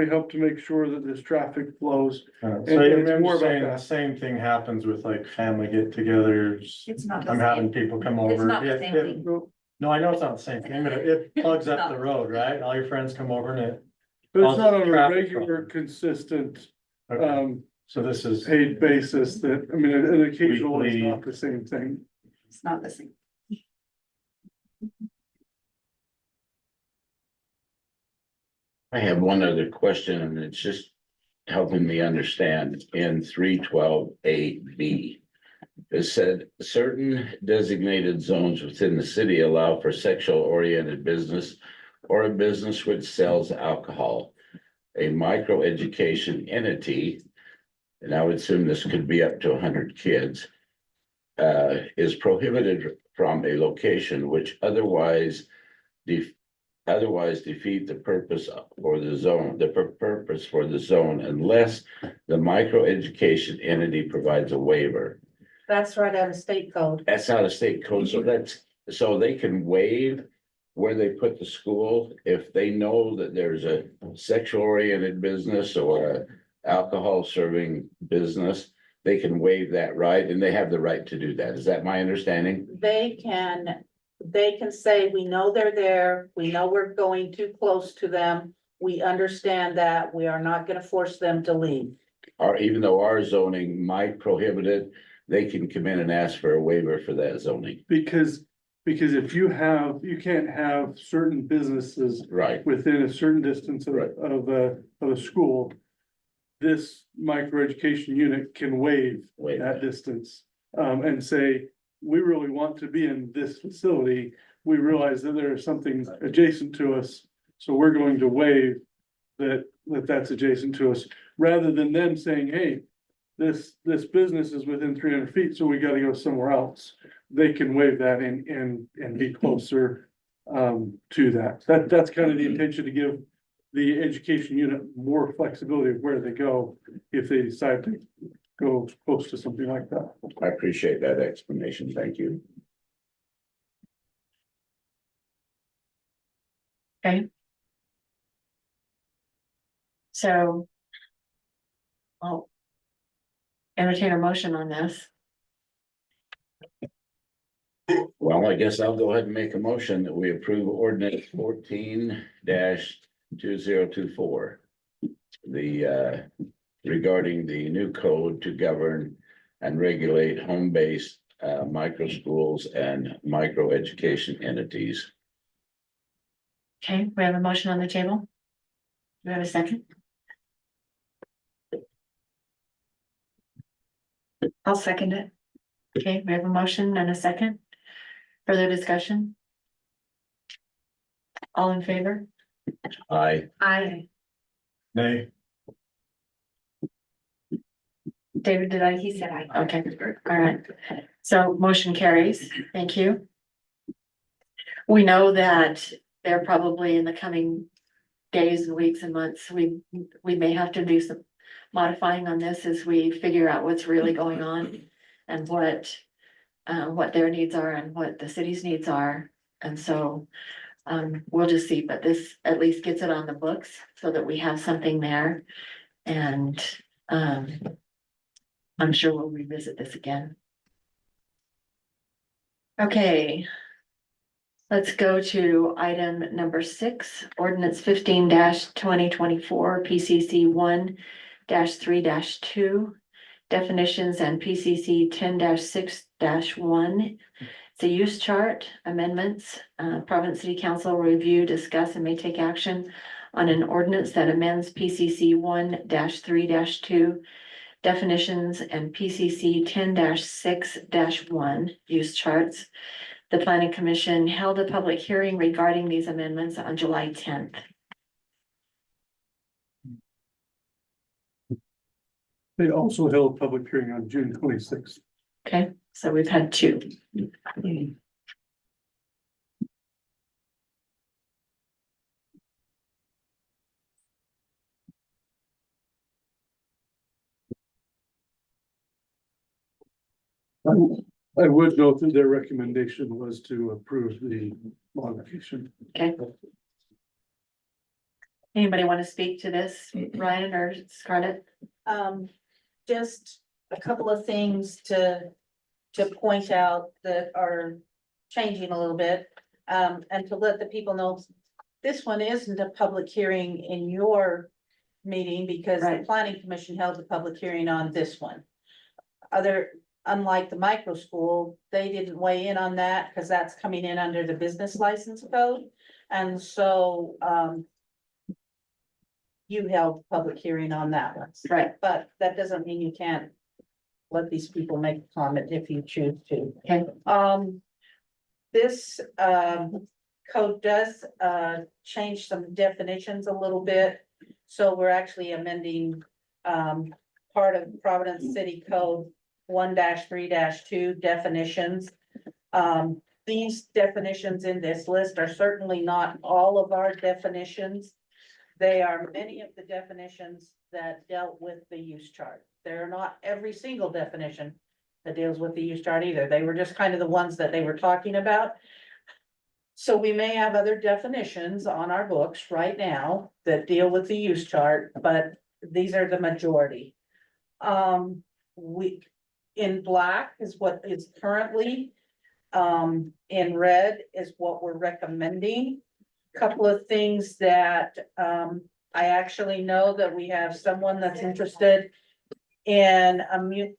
help to make sure that this traffic flows? So and it's I'm more just about saying the that. same thing happens with like family get-togethers. It's not the I'm same. having people come over. It's not the It- same it- thing. No, I know it's not the same thing, but it plugs up the road, right? All your friends come over and it. But it's not on a Traffic regular, problem. consistent, Okay, so this is, paid basis that, I mean, an occasional is Weekly. not the same thing. It's not the same. I have one other question, and it's just helping me understand in 312A B. It said certain designated zones within the city allow for sexual oriented business or a business which sells alcohol. A micro education entity, and I would assume this could be up to 100 kids, is prohibited from a location which otherwise defeat the purpose for the zone, purpose for the zone, unless the micro education entity provides a waiver. that's right out of state code. That's not a state code, so they can waive where they put the school if they know that there's a sexual oriented business or a alcohol serving business. They can waive that right, and they have the right to do that. Is that my understanding? They can say, we know they're there, we know we're going too close to them. We understand that, we are not gonna force them to leave. Or even though our zoning might prohibit it, they can come in and ask for a waiver for that zoning. Because if you can't have certain businesses Right, within a certain distance Right. of a school. This micro education unit can waive wait, that distance, and say, we really want to be in this facility. We realize that there is something adjacent to us, so we're going to waive that's adjacent to us, rather than them saying, hey, this business is within 300 feet, so we gotta go somewhere else. They can waive that and be closer, to that. That's kind of the intention, to give the education unit more flexibility of where they go if they decide to go close to something like that. I appreciate that explanation. Thank you. Okay. So. I'll entertain a motion on this. Well, I guess I'll go ahead and make a motion that we approve ordinance 14-2024. The regarding the new code to govern and regulate home-based micro schools and micro education entities. Okay, we have a motion on the table. Do we have a second? I'll second it. Okay, we have a motion and a second. Further discussion? All in favor? Aye. I, Nay. David, he said aye. Okay, all right. So motion carries. Thank you. We know that they're probably in the coming days and weeks and months, we may have to do some modifying on this as we figure out what's really going on and what their needs are and what the city's needs are. And so we'll just see, but this at least gets it on the books so that we have something there. And I'm sure we'll revisit this again. Okay. Let's go to item number 6, ordinance 15-2024, PCC 1-3-2, definitions and PCC 10-6-1. It's a use chart amendments. Providence City Council review, discuss, and may take action on an ordinance that amends PCC 1-3-2, definitions and PCC 10-6-1 use charts. The Planning Commission held a public hearing regarding these amendments on July 10th. They also held a public hearing on June 26th. Okay, so we've had 2. I would note that their recommendation was to approve the modification. Okay. Anybody want to speak to this, Ryan or Scarlett? Just a couple of things to point out that are changing a little bit. And to let the people know, this one isn't a public hearing in your meeting because the Right. planning commission held the public hearing on this one. Unlike the micro school, they didn't weigh in on that because that's coming in under the business license code. And so, you held public hearing on that one. Right. But that doesn't mean you can't let these people make a comment if you choose to. Okay. This, code does, change some definitions a little bit. So we're actually amending, part of Providence City Code 1-3-2 definitions. These definitions in this list are certainly not all of our definitions. They are many of the definitions that dealt with the use chart. They're not every single definition that deals with the use chart either. They were just kind of the ones that they were talking about. So we may have other definitions on our books right now that deal with the use chart, but these are the majority. In black is what is currently, in red is what we're recommending. Couple of things that, I actually know that we have someone that's interested in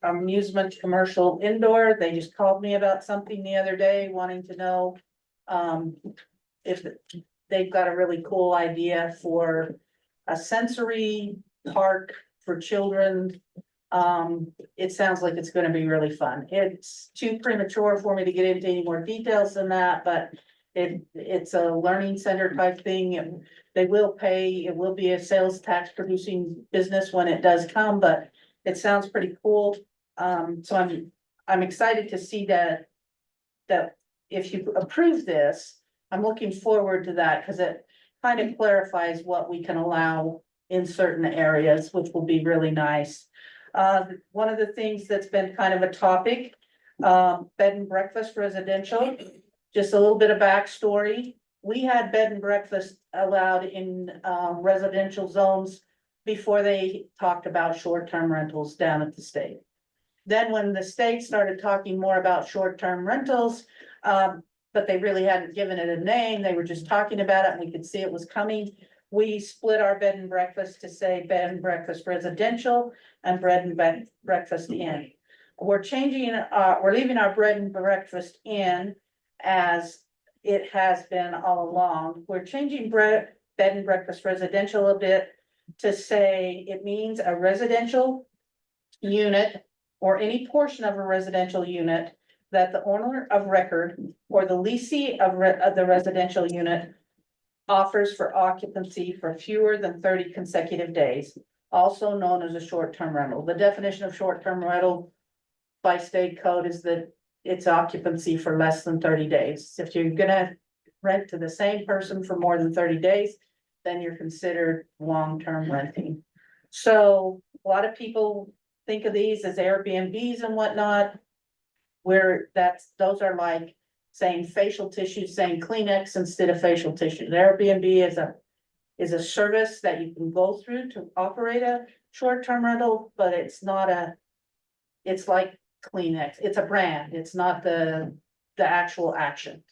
amusement commercial indoor. They just called me about something the other day, wanting to know, if they've got a really cool idea for a sensory park for children. It sounds like it's gonna be really fun. It's too premature for me to get into any more details than that, but it's a learning center type thing, and they will pay, it will be a sales tax producing business when it does come, but it sounds pretty cool. So I'm excited to see that if you approve this, I'm looking forward to that, because it kind of clarifies what we can allow in certain areas, which will be really nice. One of the things that's been kind of a topic, bed and breakfast residential. Just a little bit of backstory. We had bed and breakfast allowed in, residential zones before they talked about short-term rentals down at the state. Then when the state started talking more about short-term rentals, but they really hadn't given it a name, they were just talking about it and we could see it was coming. We split our bed and breakfast to say bed and breakfast residential and bread and breakfast inn. We're changing, we're leaving our bread and breakfast in as it has been all along. We're changing bed and breakfast residential a bit to say it means a residential unit or any portion of a residential unit that the owner of record or the leasee of the residential unit offers for occupancy for fewer than 30 consecutive days, also known as a short-term rental. The definition of short-term rental by state code is that it's occupancy for less than 30 days. If you're gonna rent to the same person for more than 30 days, then you're considered long-term renting. So a lot of people think of these as Airbnbs and whatnot, where those are like saying facial tissue, saying Kleenex instead of facial tissue. Airbnb is a service that you can go through to operate a short-term rental, but it's like Kleenex. It's a brand. It's not the actual action.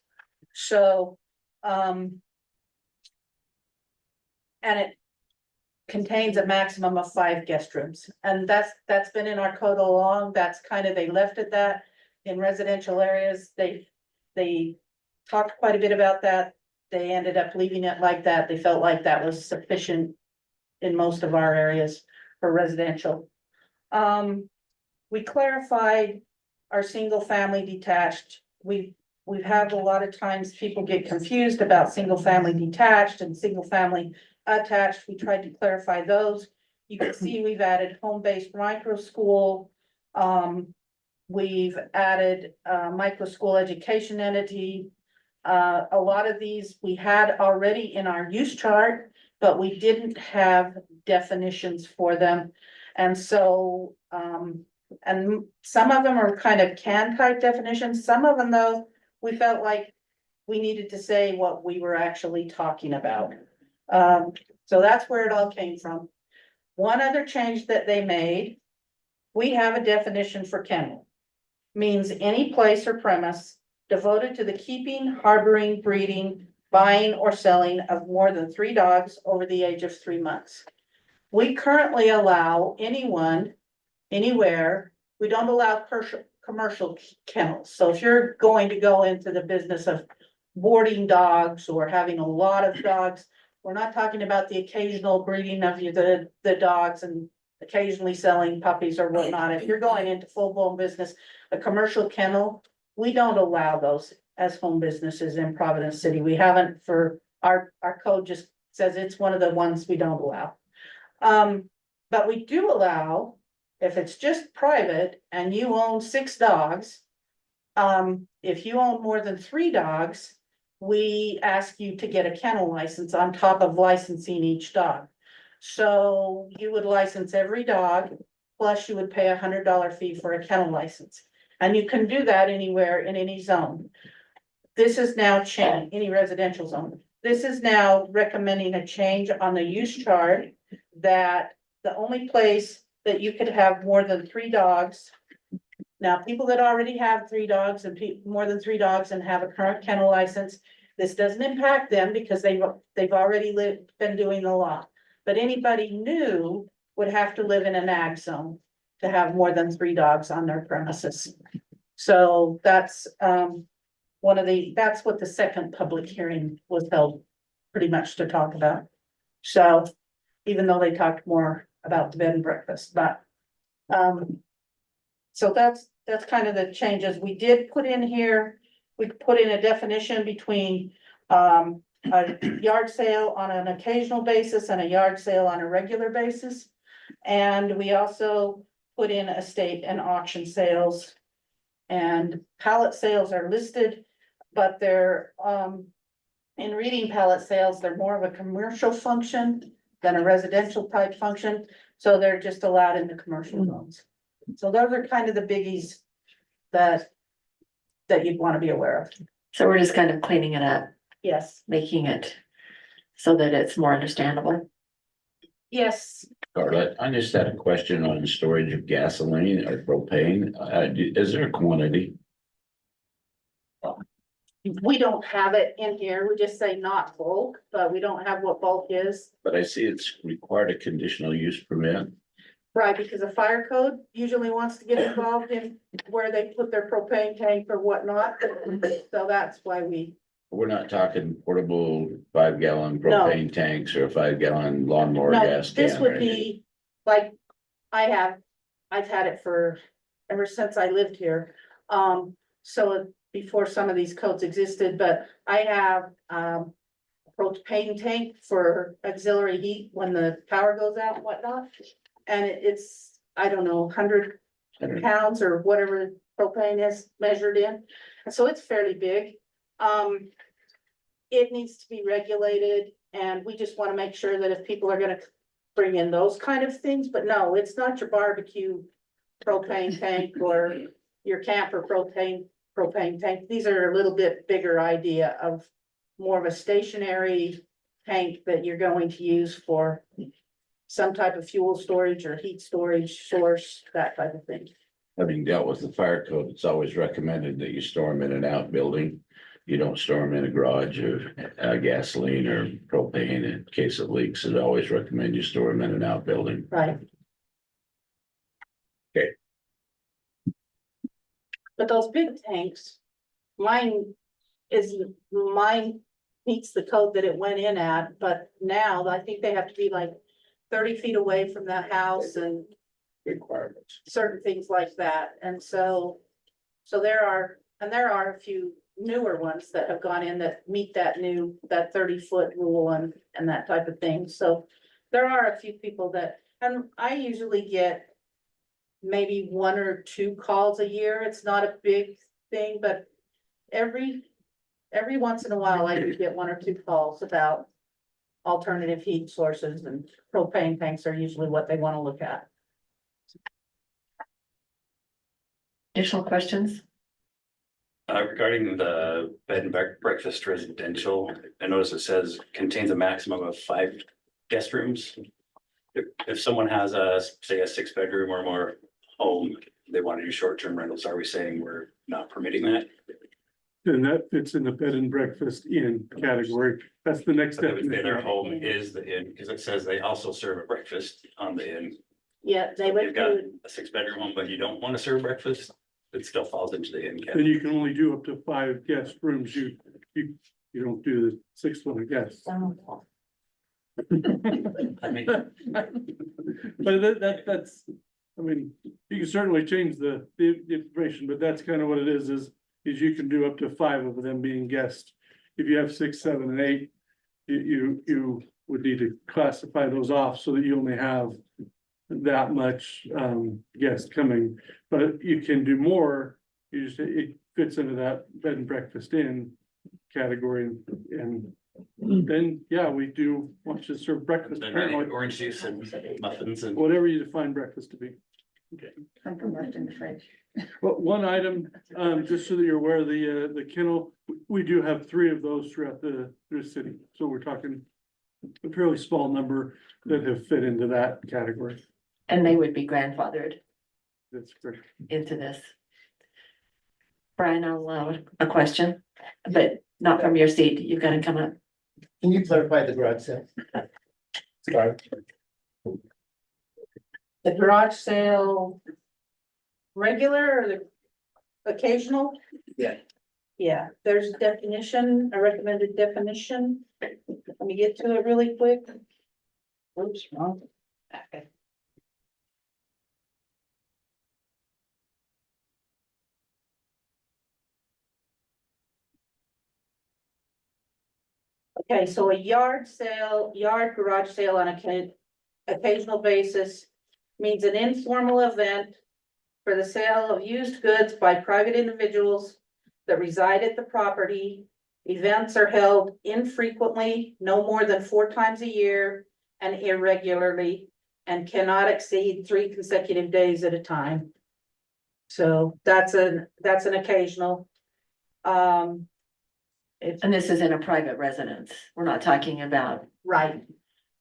So, and it contains a maximum of 5 guest rooms. And that's been in our code all along. That's kind of, they left it that in residential areas. They talked quite a bit about that. They ended up leaving it like that. They felt like that was sufficient in most of our areas for residential. We clarified our single family detached. We've had a lot of times people get confused about single family detached and single family attached. We tried to clarify those. You can see we've added home-based micro school. We've added micro school education entity. A lot of these we had already in our use chart, but we didn't have definitions for them. And so, and some of them are kind of can type definitions. Some of them though, we felt like we needed to say what we were actually talking about. So that's where it all came from. One other change that they made, we have a definition for kennel. Means any place or premise devoted to the keeping, harboring, breeding, buying, or selling of more than 3 dogs over the age of 3 months. We currently allow anyone, anywhere, we don't allow commercial kennels. So if you're going to go into the business of boarding dogs or having a lot of dogs, we're not talking about the occasional breeding of the dogs and occasionally selling puppies or whatnot. If you're going into full-blown business, a commercial kennel, we don't allow those as home businesses in Providence City. We haven't for our code just says it's one of the ones we don't allow. But we do allow, if it's just private and you own 6 dogs, if you own more than 3 dogs, we ask you to get a kennel license on top of licensing each dog. So you would license every dog, plus you would pay $100 fee for a kennel license. And you can do that anywhere in any zone. This is now changed, any residential zone. This is now recommending a change on the use chart that the only place that you could have more than 3 dogs. Now, people that already have 3 dogs and more than 3 dogs and have a current kennel license, this doesn't impact them because they've already been doing the law. But anybody new would have to live in an ag zone to have more than 3 dogs on their premises. So that's that's what the second public hearing was held pretty much to talk about. So even though they talked more about the bed and breakfast, but so that's kind of the changes we did put in here. We put in a definition between a yard sale on an occasional basis and a yard sale on a regular basis. And we also put in estate and auction sales. And pallet sales are listed, but they're in reading pallet sales, they're more of a commercial function than a residential type function, so they're just allowed in the commercial zones. So those are kind of the biggies that you'd want to be aware of. So we're just kind of cleaning it up, Yes, making it so that it's more understandable. yes, Scarlett, I just had a question on storage of gasoline or propane. Is there a quantity? we don't have it in here, we just say not bulk, but we don't have what bulk is. But I see it's required a conditional use permit. Right, because the fire code usually wants to get involved in where they put their propane tank or whatnot, so that's why we. We're not talking portable 5-gallon No. propane tanks or a 5-gallon lawnmower No, gas can. this would be, like, I've had it for, ever since I lived here. So before some of these codes existed, but I have, propane tank for auxiliary heat when the power goes out and whatnot. And it's, I don't know, 100 pounds or whatever propane is measured in, and so it's fairly big. It needs to be regulated, and we just wanna make sure that if people are gonna bring in those kind of things, but no, it's not your barbecue propane tank or your camper propane tank. These are a little bit bigger idea of more of a stationary tank that you're going to use for some type of fuel storage or heat storage source, that type of thing. Having dealt with the fire code, it's always recommended that you store them in an outbuilding. You don't store them in a garage or gasoline or propane in case it leaks. I'd always recommend you store them in an outbuilding. Right. Okay. But those big tanks, mine meets the code that it went in at, but now I think they have to be like 30 feet away from the house and Requirements. certain things like that. And so there are a few newer ones that have gone in that meet that 30-foot rule and that type of thing. So there are a few people that, and I usually get maybe 1 or 2 calls a year. It's not a big thing, but every once in a while I do get 1 or 2 calls about alternative heat sources, and propane tanks are usually what they want to look at. Additional questions? Regarding the bed and breakfast residential, I notice it says contains a maximum of 5 guest rooms. If someone has say a 6-bedroom or more home, they want to do short-term rentals, are we saying we're not permitting that? And that fits in the bed and breakfast inn category. That's the next That would say definition. their home is the inn, because it says they also serve a breakfast on the inn. Yeah, they You've would got do, a 6-bedroom home, but you don't want to serve breakfast, it still falls into the inn Then category. you can only do up to 5 guest rooms. You don't do the 6th one, I guess. I mean, But that's, I mean, you can certainly change the information, but that's kind of what it is you can do up to 5 of them being guests. If you have 6, 7, and 8, you would need to classify those off so that you only have that much guest coming, but you can do more. It fits into that bed and breakfast inn category, and then, yeah, we do want to serve breakfast, then apparently, orange juice and muffins and. whatever you define breakfast to be. Something left in the fridge. But one item, just so that you're aware, the kennel, we do have 3 of those throughout the city, so we're talking a fairly small number that have fit into that category. And they would be grandfathered That's correct. into this. Brian, I'll allow a question, but not from your seat. You've got to come up. Can you clarify the garage sale? Sorry. the garage sale regular or the occasional? Yeah. Yeah, there's a definition, a recommended definition. Let me get to it really quick. Oops, wrong. Okay. Okay, so a yard garage sale on a occasional basis means an informal event for the sale of used goods by private individuals that reside at the property. Events are held infrequently, no more than 4 times a year, and irregularly and cannot exceed 3 consecutive days at a time. So that's an occasional. And this is in a private residence. We're not talking about Right.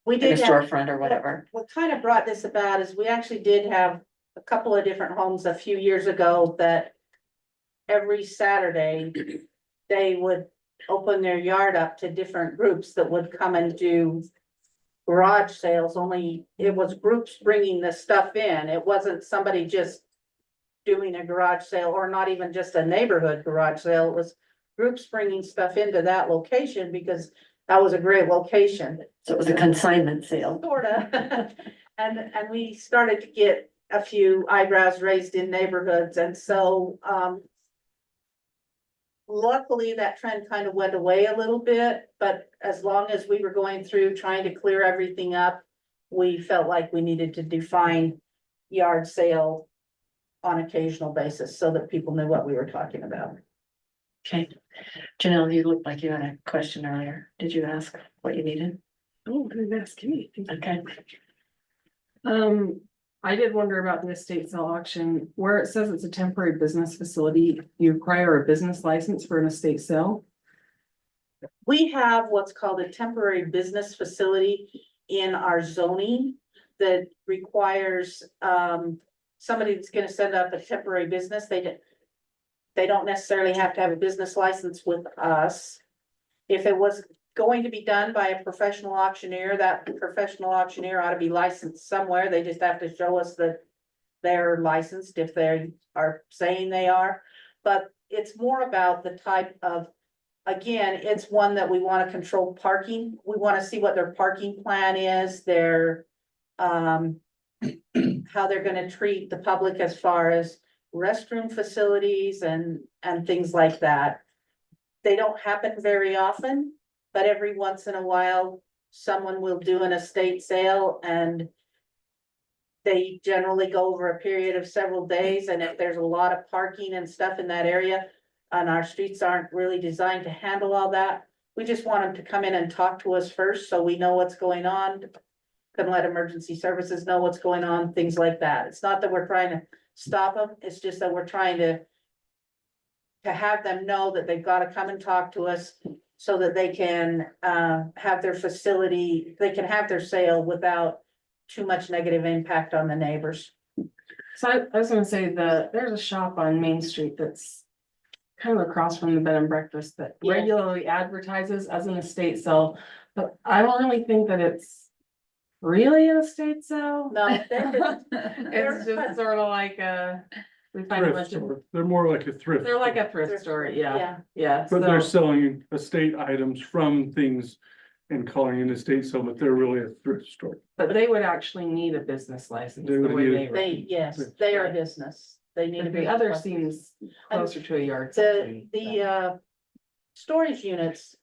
We in a did have, storefront or whatever. what kind of brought this about is we actually did have a couple of different homes a few years ago that every Saturday, they would open their yard up to different groups that would come and do garage sales, only it was groups bringing the stuff in. It wasn't somebody just doing a garage sale, or not even just a neighborhood garage sale. It was groups bringing stuff into that location because that was a great location. So it was a consignment sale. Sorta. And we started to get a few eyebrows raised in neighborhoods, and so, luckily that trend kind of went away a little bit, but as long as we were going through trying to clear everything up, we felt like we needed to define yard sale on occasional basis so that people knew what we were talking about. Okay. Janelle, you looked like you had a question earlier. Did you ask what you needed? Oh, good, ask me. Okay. I did wonder about the estate sale auction, where it says it's a temporary business facility, you require a business license for an estate sale? We have what's called a temporary business facility in our zoning that requires, somebody that's gonna set up a temporary business, they don't necessarily have to have a business license with us. If it was going to be done by a professional auctioneer, that professional auctioneer ought to be licensed somewhere. They just have to show us that they're licensed if they are saying they are. But it's more about the type of, again, it's one that we want to control parking. We want to see what their parking plan is, their how they're gonna treat the public as far as restroom facilities and things like that. They don't happen very often, but every once in a while, someone will do an estate sale, and they generally go over a period of several days, and if there's a lot of parking and stuff in that area, and our streets aren't really designed to handle all that, we just want them to come in and talk to us first, so we know what's going on. Can let emergency services know what's going on, things like that. It's not that we're trying to stop them, it's just that we're trying to have them know that they've got to come and talk to us so that they can have their facility, they can have their sale without too much negative impact on the neighbors. So I was gonna say there's a shop on Main Street that's kind of across from the bed and breakfast that Yeah. regularly advertises as an estate sale, but I don't really think that it's really an estate sale. No, It's just sort of like we find a Thrift bunch of, store. They're more like a thrift. they're like a store. thrift store, yeah, yeah, yeah. But they're So, selling estate items from things and calling it estate sale, but they're really a thrift store. but they would actually need a business license They the would way need they. it. they, run. yes, they are a business. They need to But be. the other seems closer to a yard. sale to me, so. The storage units.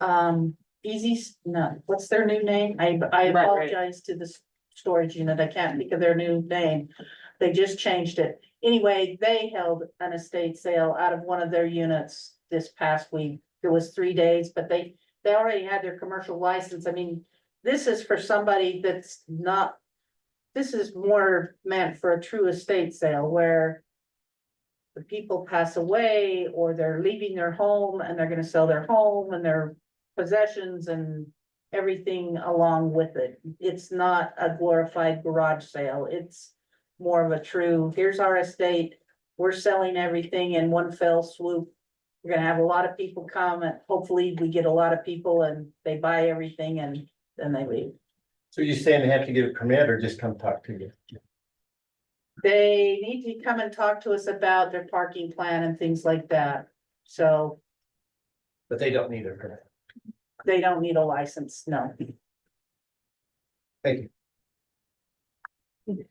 No, what's their new name? I right. apologize to the storage unit. I can't think of their new name. They just changed it. Anyway, they held an estate sale out of one of their units this past week. It was 3 days, but they already had their commercial license. I mean, this is for somebody that's not. This is more meant for a true estate sale where the people pass away or they're leaving their home and they're gonna sell their home and their possessions and everything along with it. It's not a glorified garage sale. It's more of a true, here's our estate. We're selling everything in one fell swoop. We're gonna have a lot of people come and hopefully we get a lot of people and they buy everything and then they leave. So you're saying they have to get a permit or just come talk to you? They need to come and talk to us about their parking plan and things like that. So But they don't need a permit. they don't need a license, no. Thank you.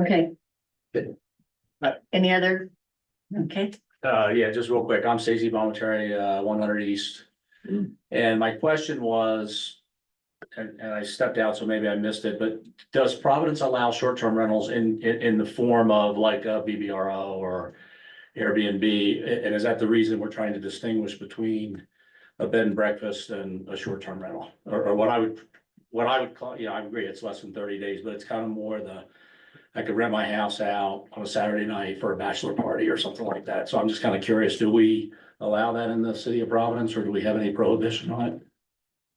Okay. Good. Any other? Okay, Yeah, just real quick. I'm Stacy Bomatary, 100 East. And my question was, and I stepped out, so maybe I missed it, but does Providence allow short-term rentals in the form of like a BBRO or Airbnb? And is that the reason we're trying to distinguish between a bed and breakfast and a short-term rental? Or what I would what I would call, I agree, it's less than 30 days, but it's kind of more I could rent my house out on a Saturday night for a bachelor party or something like that. So I'm just kind of curious, do we allow that in the city of Providence, or do we have any prohibition on it?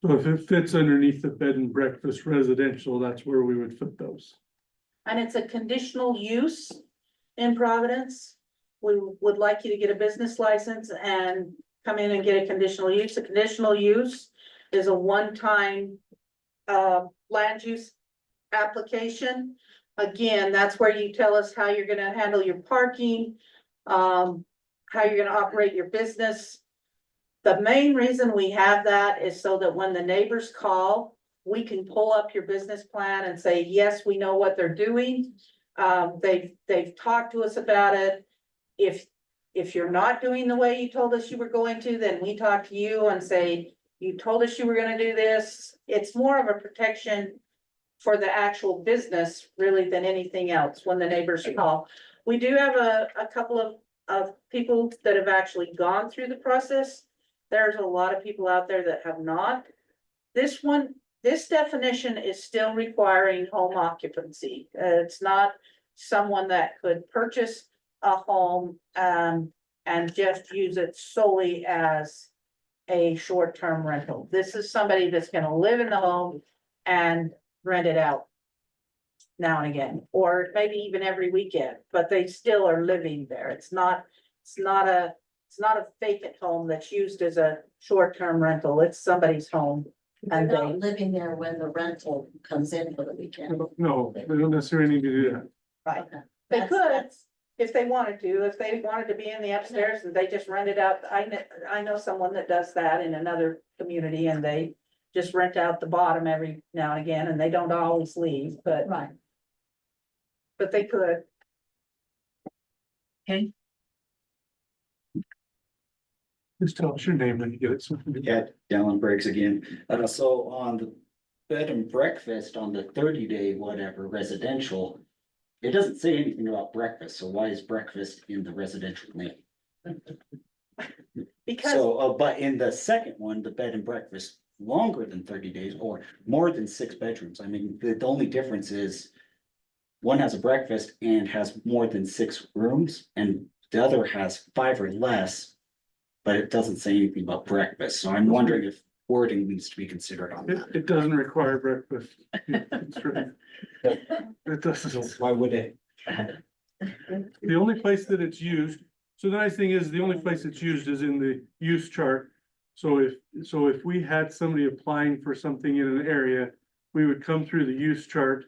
So if it fits underneath the bed and breakfast residential, that's where we would fit those. And it's a conditional use in Providence. We would like you to get a business license and come in and get a conditional use. A conditional use is a one-time land use application. Again, that's where you tell us how you're gonna handle your parking, how you're gonna operate your business. The main reason we have that is so that when the neighbors call, we can pull up your business plan and say, yes, we know what they're doing. They've talked to us about it. If you're not doing the way you told us you were going to, then we talk to you and say, you told us you were gonna do this. It's more of a protection for the actual business really than anything else when the neighbors call. We do have a couple of people that have actually gone through the process. There's a lot of people out there that have not. This definition is still requiring home occupancy. It's not someone that could purchase a home and just use it solely as a short-term rental. This is somebody that's gonna live in the home and rent it out now and again, or maybe even every weekend, but they still are living there. It's not a vacant home that's used as a short-term rental. It's somebody's home. They're And not living there when the rental comes in for the weekend. No, they don't necessarily need to do that. Right. They could, if they wanted to be in the upstairs and they just rent it out. I know someone that does that in another community and they just rent out the bottom every now and again and they don't always leave, but. Right. But they could. Okay, Just tell us your name when you get it. Yeah, Dallin Briggs again. So on the bed and breakfast on the 30-day whatever residential, it doesn't say anything about breakfast. So why is breakfast in the residential name? Because. So, but in the second one, the bed and breakfast longer than 30 days or more than 6 bedrooms. I mean, the only difference is one has a breakfast and has more than 6 rooms and the other has 5 or less, but it doesn't say anything about breakfast. So I'm wondering if wording needs to be considered on that. It doesn't require breakfast. It's right. It doesn't. Why would it? The only place that it's used, so the nice thing is the only place it's used is in the use chart. So if we had somebody applying for something in an area, we would come through the use chart,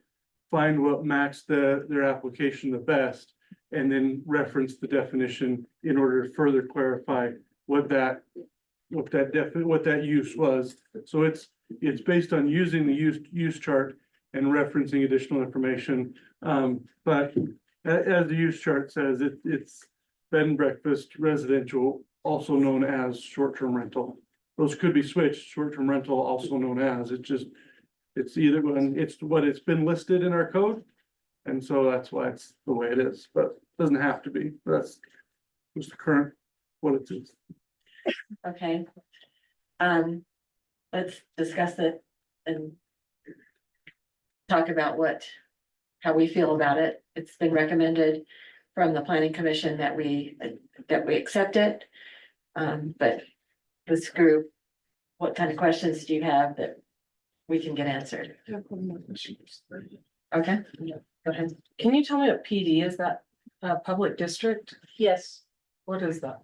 find what matched their application the best, and then reference the definition in order to further clarify what that use was. So it's based on using the use chart and referencing additional information. But as the use chart says, it's bed and breakfast residential, also known as short-term rental. Those could be switched, short-term rental, also known as, it's either when it's what it's been listed in our code. And so that's why it's the way it is, but it doesn't have to be. That's just the current, what it is. okay. Let's discuss it and talk about how we feel about it. It's been recommended from the planning commission that we accept it. But this group, what kind of questions do you have that we can get answered? Okay, go ahead. Can you tell me what PD is? That public district? Yes, What is that?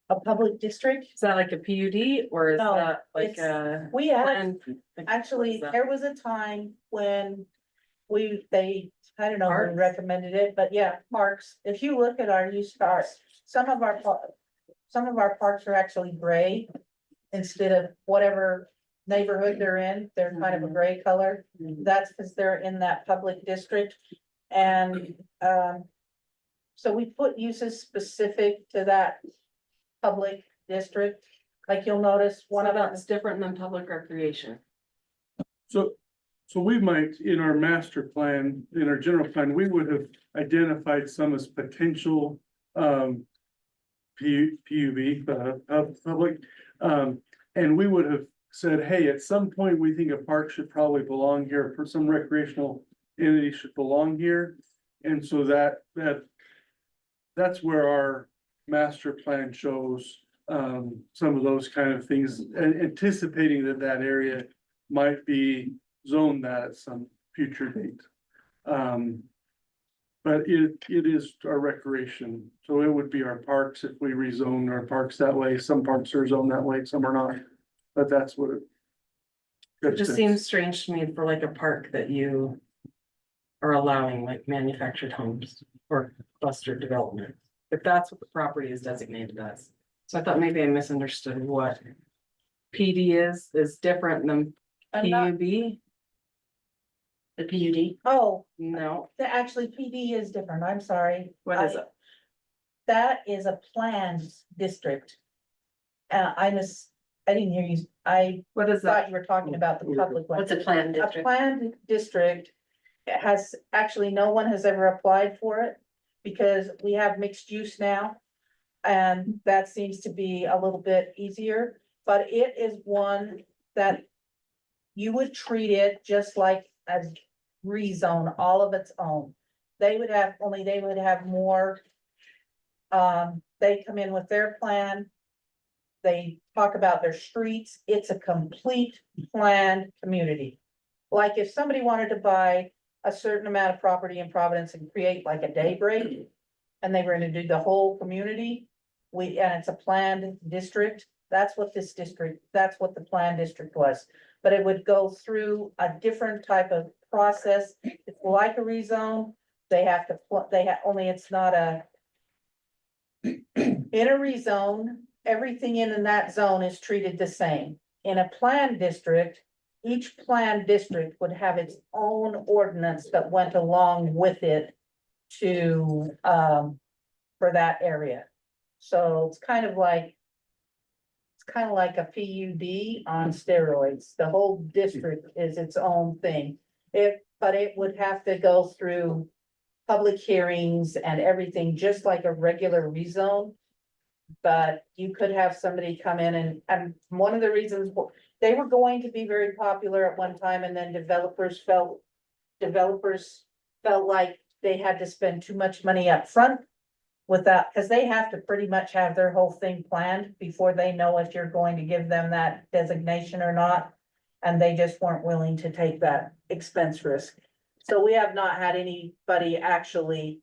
a public district. Is that like a PUD or is No, that like it's- a? We had, plan? actually, that? there was a time when I don't know who Parks? recommended it, but yeah, parks. If you look at our use parks, some of our parks are actually gray instead of whatever neighborhood they're in. They're kind of a gray color. That's because they're in that public district. And, so we put uses specific to that public district. Like you'll notice one of them. That's different than public recreation. So we might, in our master plan, in our general plan, we would have identified some as potential PUB, public, and we would have said, hey, at some point, we think a park should probably belong here, for some recreational entity should belong here. And so that's where our master plan shows, some of those kind of things, and anticipating that area might be zoned that at some future date. But it is our recreation, so it would be our parks if we rezone our parks that way. Some parks are zoned that way, some are not, but that's what it. It just seems strange to me for like a park that you are allowing like manufactured homes or cluster development. If that's what the property is designated as. So I thought maybe I misunderstood what PD is different than I'm not- PUB. The PUD. Oh, No, actually PD is different, I'm sorry. what is it? That is a planned district. I didn't hear you, I What is thought that? you were talking about the public one. What's a planned A district? planned district has, actually, no one has ever applied for it because we have mixed use now. And that seems to be a little bit easier, but it is one that you would treat it just like a rezone, all of its own. They would have, only they would have more. They come in with their plan. They talk about their streets. It's a complete planned community. Like if somebody wanted to buy a certain amount of property in Providence and create like a daybreak. And they were gonna do the whole community. And it's a planned district. That's what this district, that's what the planned district was. But it would go through a different type of process. It's like a rezone. They have to, only it's not a. In a rezone, everything in that zone is treated the same. In a planned district, each planned district would have its own ordinance that went along with it to, for that area. So it's kind of like a PUD on steroids. The whole district is its own thing. But it would have to go through public hearings and everything, just like a regular rezone. But you could have somebody come in and one of the reasons they were going to be very popular at one time, and then developers felt like they had to spend too much money up front with that, because they have to pretty much have their whole thing planned before they know if you're going to give them that designation or not. And they just weren't willing to take that expense risk. So we have not had anybody actually,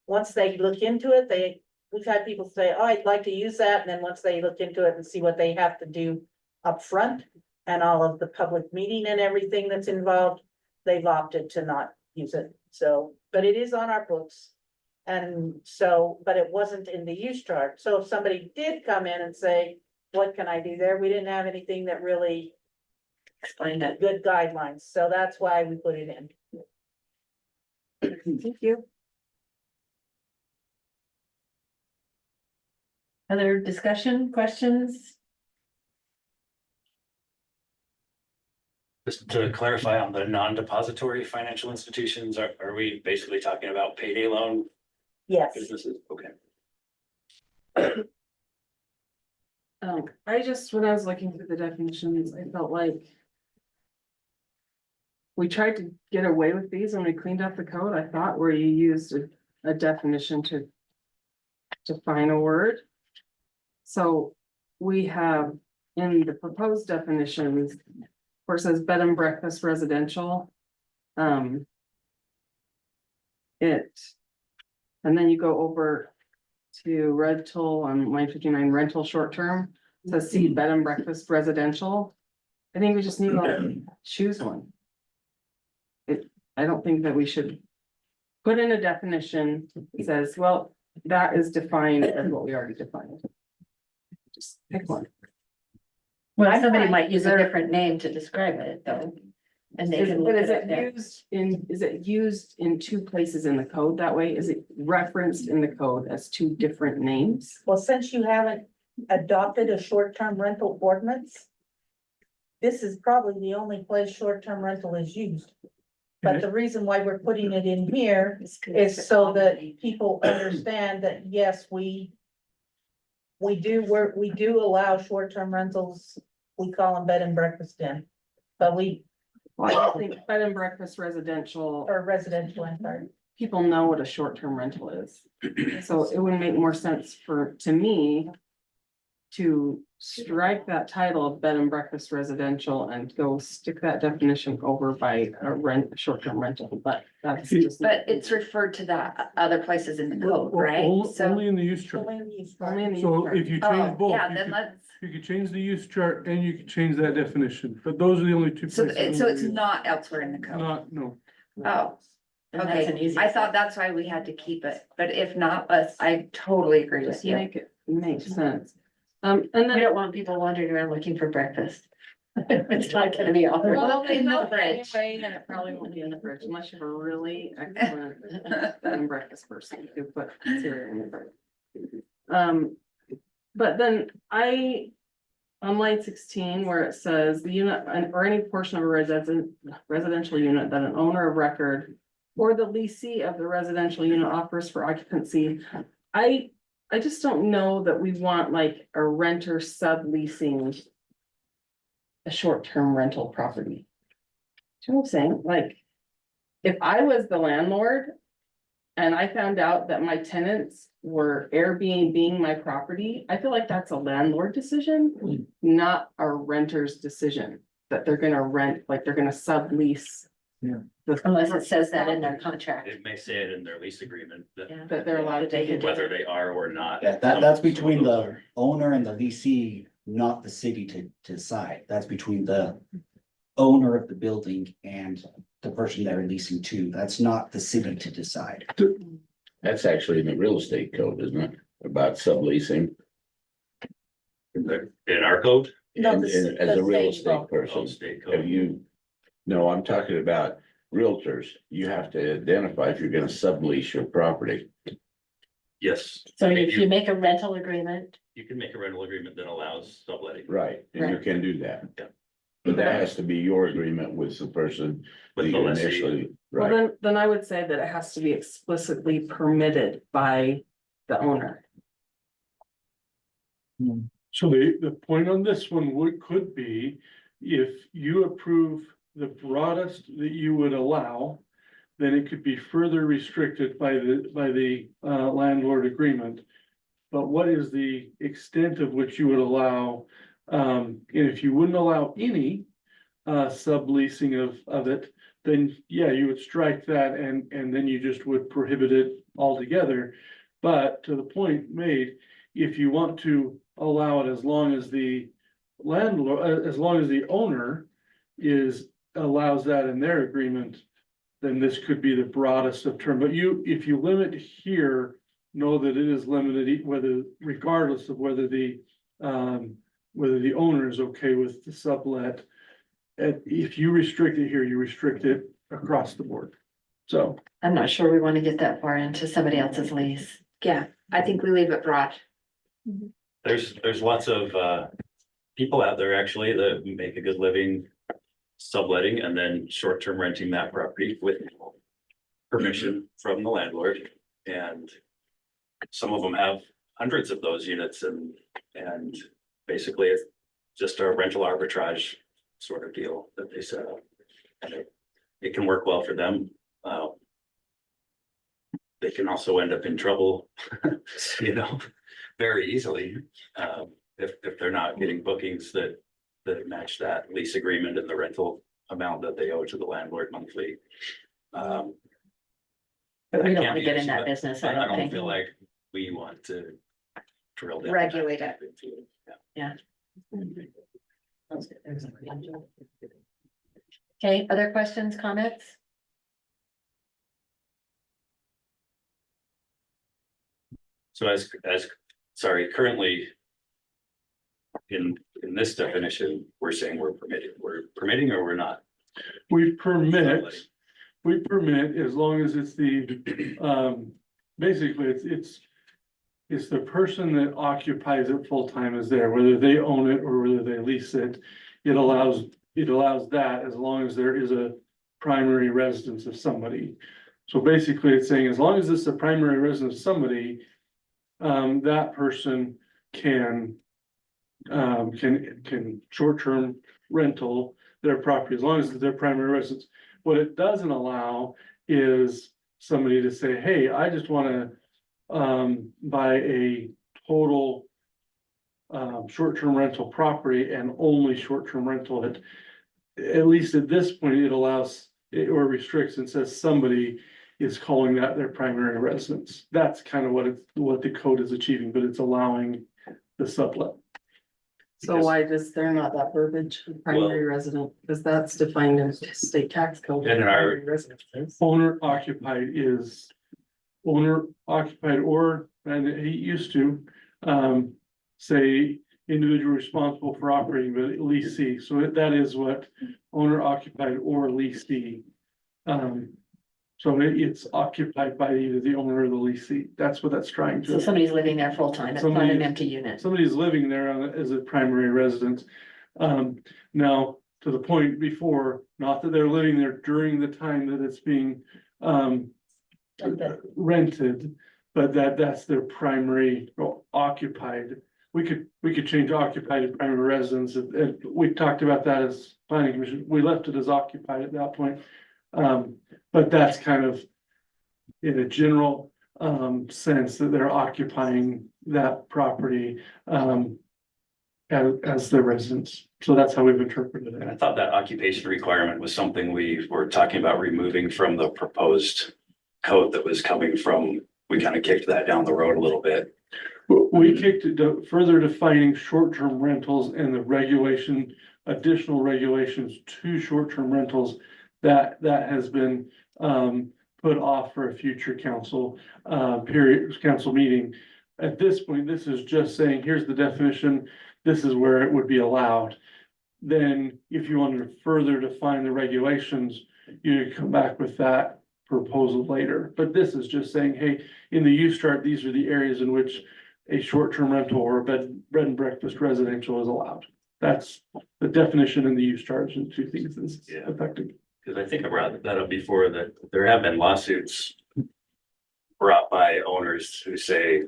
once they look into it, we've had people say, oh, I'd like to use that. And then once they look into it and see what they have to do up front and all of the public meeting and everything that's involved, they've opted to not use it. So, but it is on our books. And so, but it wasn't in the use chart. So if somebody did come in and say, what can I do there? We didn't have anything that really Explained it. good guidelines. So that's why we put it in. Thank you. Other discussion, questions? Just to clarify on the non-depository financial institutions, are we basically talking about payday loan Yes. businesses? Okay. I just, when I was looking through the definitions, I felt like. We tried to get away with these when we cleaned up the code, I thought, where you used a definition to. Define a word. So we have in the proposed definitions, where it says bed and breakfast residential. And then you go over to rental on line 59, rental short term, it says see bed and breakfast residential. I think we just need to choose one. I don't think that we should put in a definition that says, well, that is defined as what we already defined. Just pick one. Well, somebody might use a different name to describe it though. And they can look But is it up it there. is it used in two places in the code that way? Is it referenced in the code as two different names? Well, since you haven't adopted a short-term rental ordinance, this is probably the only place short-term rental is used. But the reason why we're putting it in here is so that people understand that, yes, we do allow short-term rentals we call them bed and breakfast in. But we, Well, I think bed and breakfast residential, or residential, I'm sorry. people know what a short-term rental is. So it would make more sense to me to strike that title of bed and breakfast residential and go stick that definition over by a short-term rental, but that's just. But it's referred to that other places in the code, right? So, Only in the use chart. Only in the So use if you oh, change both, yeah, you then could, let's, you could change the use chart and you could change that definition, but those are the only two. so, places so it's where you- not elsewhere in the code. Not, no. Oh, And that's an okay. easy. I thought that's why we had to keep it, but if not, I totally agree with Just you. make it make sense. And We then. don't want people wandering around looking for breakfast. It's not gonna be offered. Well, in the Well, fridge. anyway, and it probably won't be in the fridge unless you have a really excellent bed and breakfast person who put cereal in the fridge. But then on line 16, where it says the unit or any portion of a residential unit that an owner of record or the leasee of the residential unit offers for occupancy, I just don't know that we want like a renter subleasing a short-term rental property. Do you know what I'm saying? Like, if I was the landlord and I found out that my tenants were Airbnb my property, I feel like that's a landlord decision, not a renter's decision. That they're gonna rent, like they're gonna sublease. Yeah. Unless it says that in their contract. It may say it in their lease agreement that Yeah. That they're allowed to take it. whether they are or not. Yeah, that's between the owner and the leasee, not the city to decide. That's between the owner of the building and the person they're leasing to. That's not the city to decide. That's actually in the real estate code, isn't it? About subleasing. In our code, No, And the as a real state law. estate person, state have code, you? No, I'm talking about realtors. You have to identify if you're gonna sublease your property. yes. So I mean, if you make a rental agreement, You can make a rental agreement that allows subletting Right, and you Right. can do that. Yeah. But that has to be your agreement with the person. that with the you lessee. initially. Well, Right, then I would say that it has to be explicitly permitted by the owner. So the point on this one could be, if you approve the broadest that you would allow, then it could be further restricted by the landlord agreement. But what is the extent of which you would allow? And if you wouldn't allow any subleasing of it, then yeah, you would strike that and then you just would prohibit it altogether. But to the point made, if you want to allow it as long as the landlord, as long as the owner allows that in their agreement, then this could be the broadest of term. But if you limit here, know that it is limited, regardless of whether the owner is okay with the sublet. And if you restrict it here, you restrict it across the board. So. I'm not sure we want to get that far into somebody else's lease. Yeah, I think we leave it broad. There's lots of people out there actually that make a good living subletting and then short-term renting that property with permission from the landlord. And some of them have hundreds of those units and basically it's just a rental arbitrage sort of deal that they set up. And it can work well for them. They can also end up in trouble, very easily. If they're not getting bookings that match that lease agreement and the rental amount that they owe to the landlord monthly. But we don't Can't want to be get in easy, that but business, I I don't don't think. feel like we want to drill down. Regulate it. Yeah. Okay, other questions, comments? So sorry, currently. In this definition, we're saying we're permitting or we're not. We permit as long as it's basically it's the person that occupies it full-time is there, whether they own it or whether they lease it. It allows that as long as there is a primary residence of somebody. So basically it's saying as long as it's a primary residence of somebody, that person can can short-term rental their property as long as it's their primary residence. What it doesn't allow is somebody to say, hey, I just wanna buy a total short-term rental property and only short-term rental it. At least at this point, it allows or restricts and says somebody is calling that their primary residence. That's kind of what the code is achieving, but it's allowing the sublet. So why does there not that verbiage, primary resident, because that's defined in state tax code. And in our- primary residences. Owner occupied is owner occupied or, and he used to, say individual responsible for operating, but leasee. So that is what owner occupied or leasee. So it's occupied by either the owner or the leasee. That's what that's trying So to. somebody's living there full time, it's not an Somebody- empty unit. Somebody's living there as a primary residence. Now, to the point before, not that they're living there during the time that it's being, rented, but that's their primary or occupied. We could change occupied to primary residence, and we talked about that as planning commission, we left it as occupied at that point. But that's kind of in a general, sense that they're occupying that property, as their residence. So that's how we've interpreted And I it. thought that occupation requirement was something we were talking about removing from the proposed code that was coming from, we kind of kicked that down the road a little bit. We kicked it to further defining short-term rentals and the regulation, additional regulations to short-term rentals. That has been put off for a future council council meeting. At this point, this is just saying, here's the definition, this is where it would be allowed. Then if you wanted to further define the regulations, you could come back with that proposal later. But this is just saying, hey, in the use chart, these are the areas in which a short-term rental or a bed and breakfast residential is allowed. That's the definition in the use chart, and two things is Yeah. effective. Because I think I brought that up before, that there have been lawsuits brought by owners who say,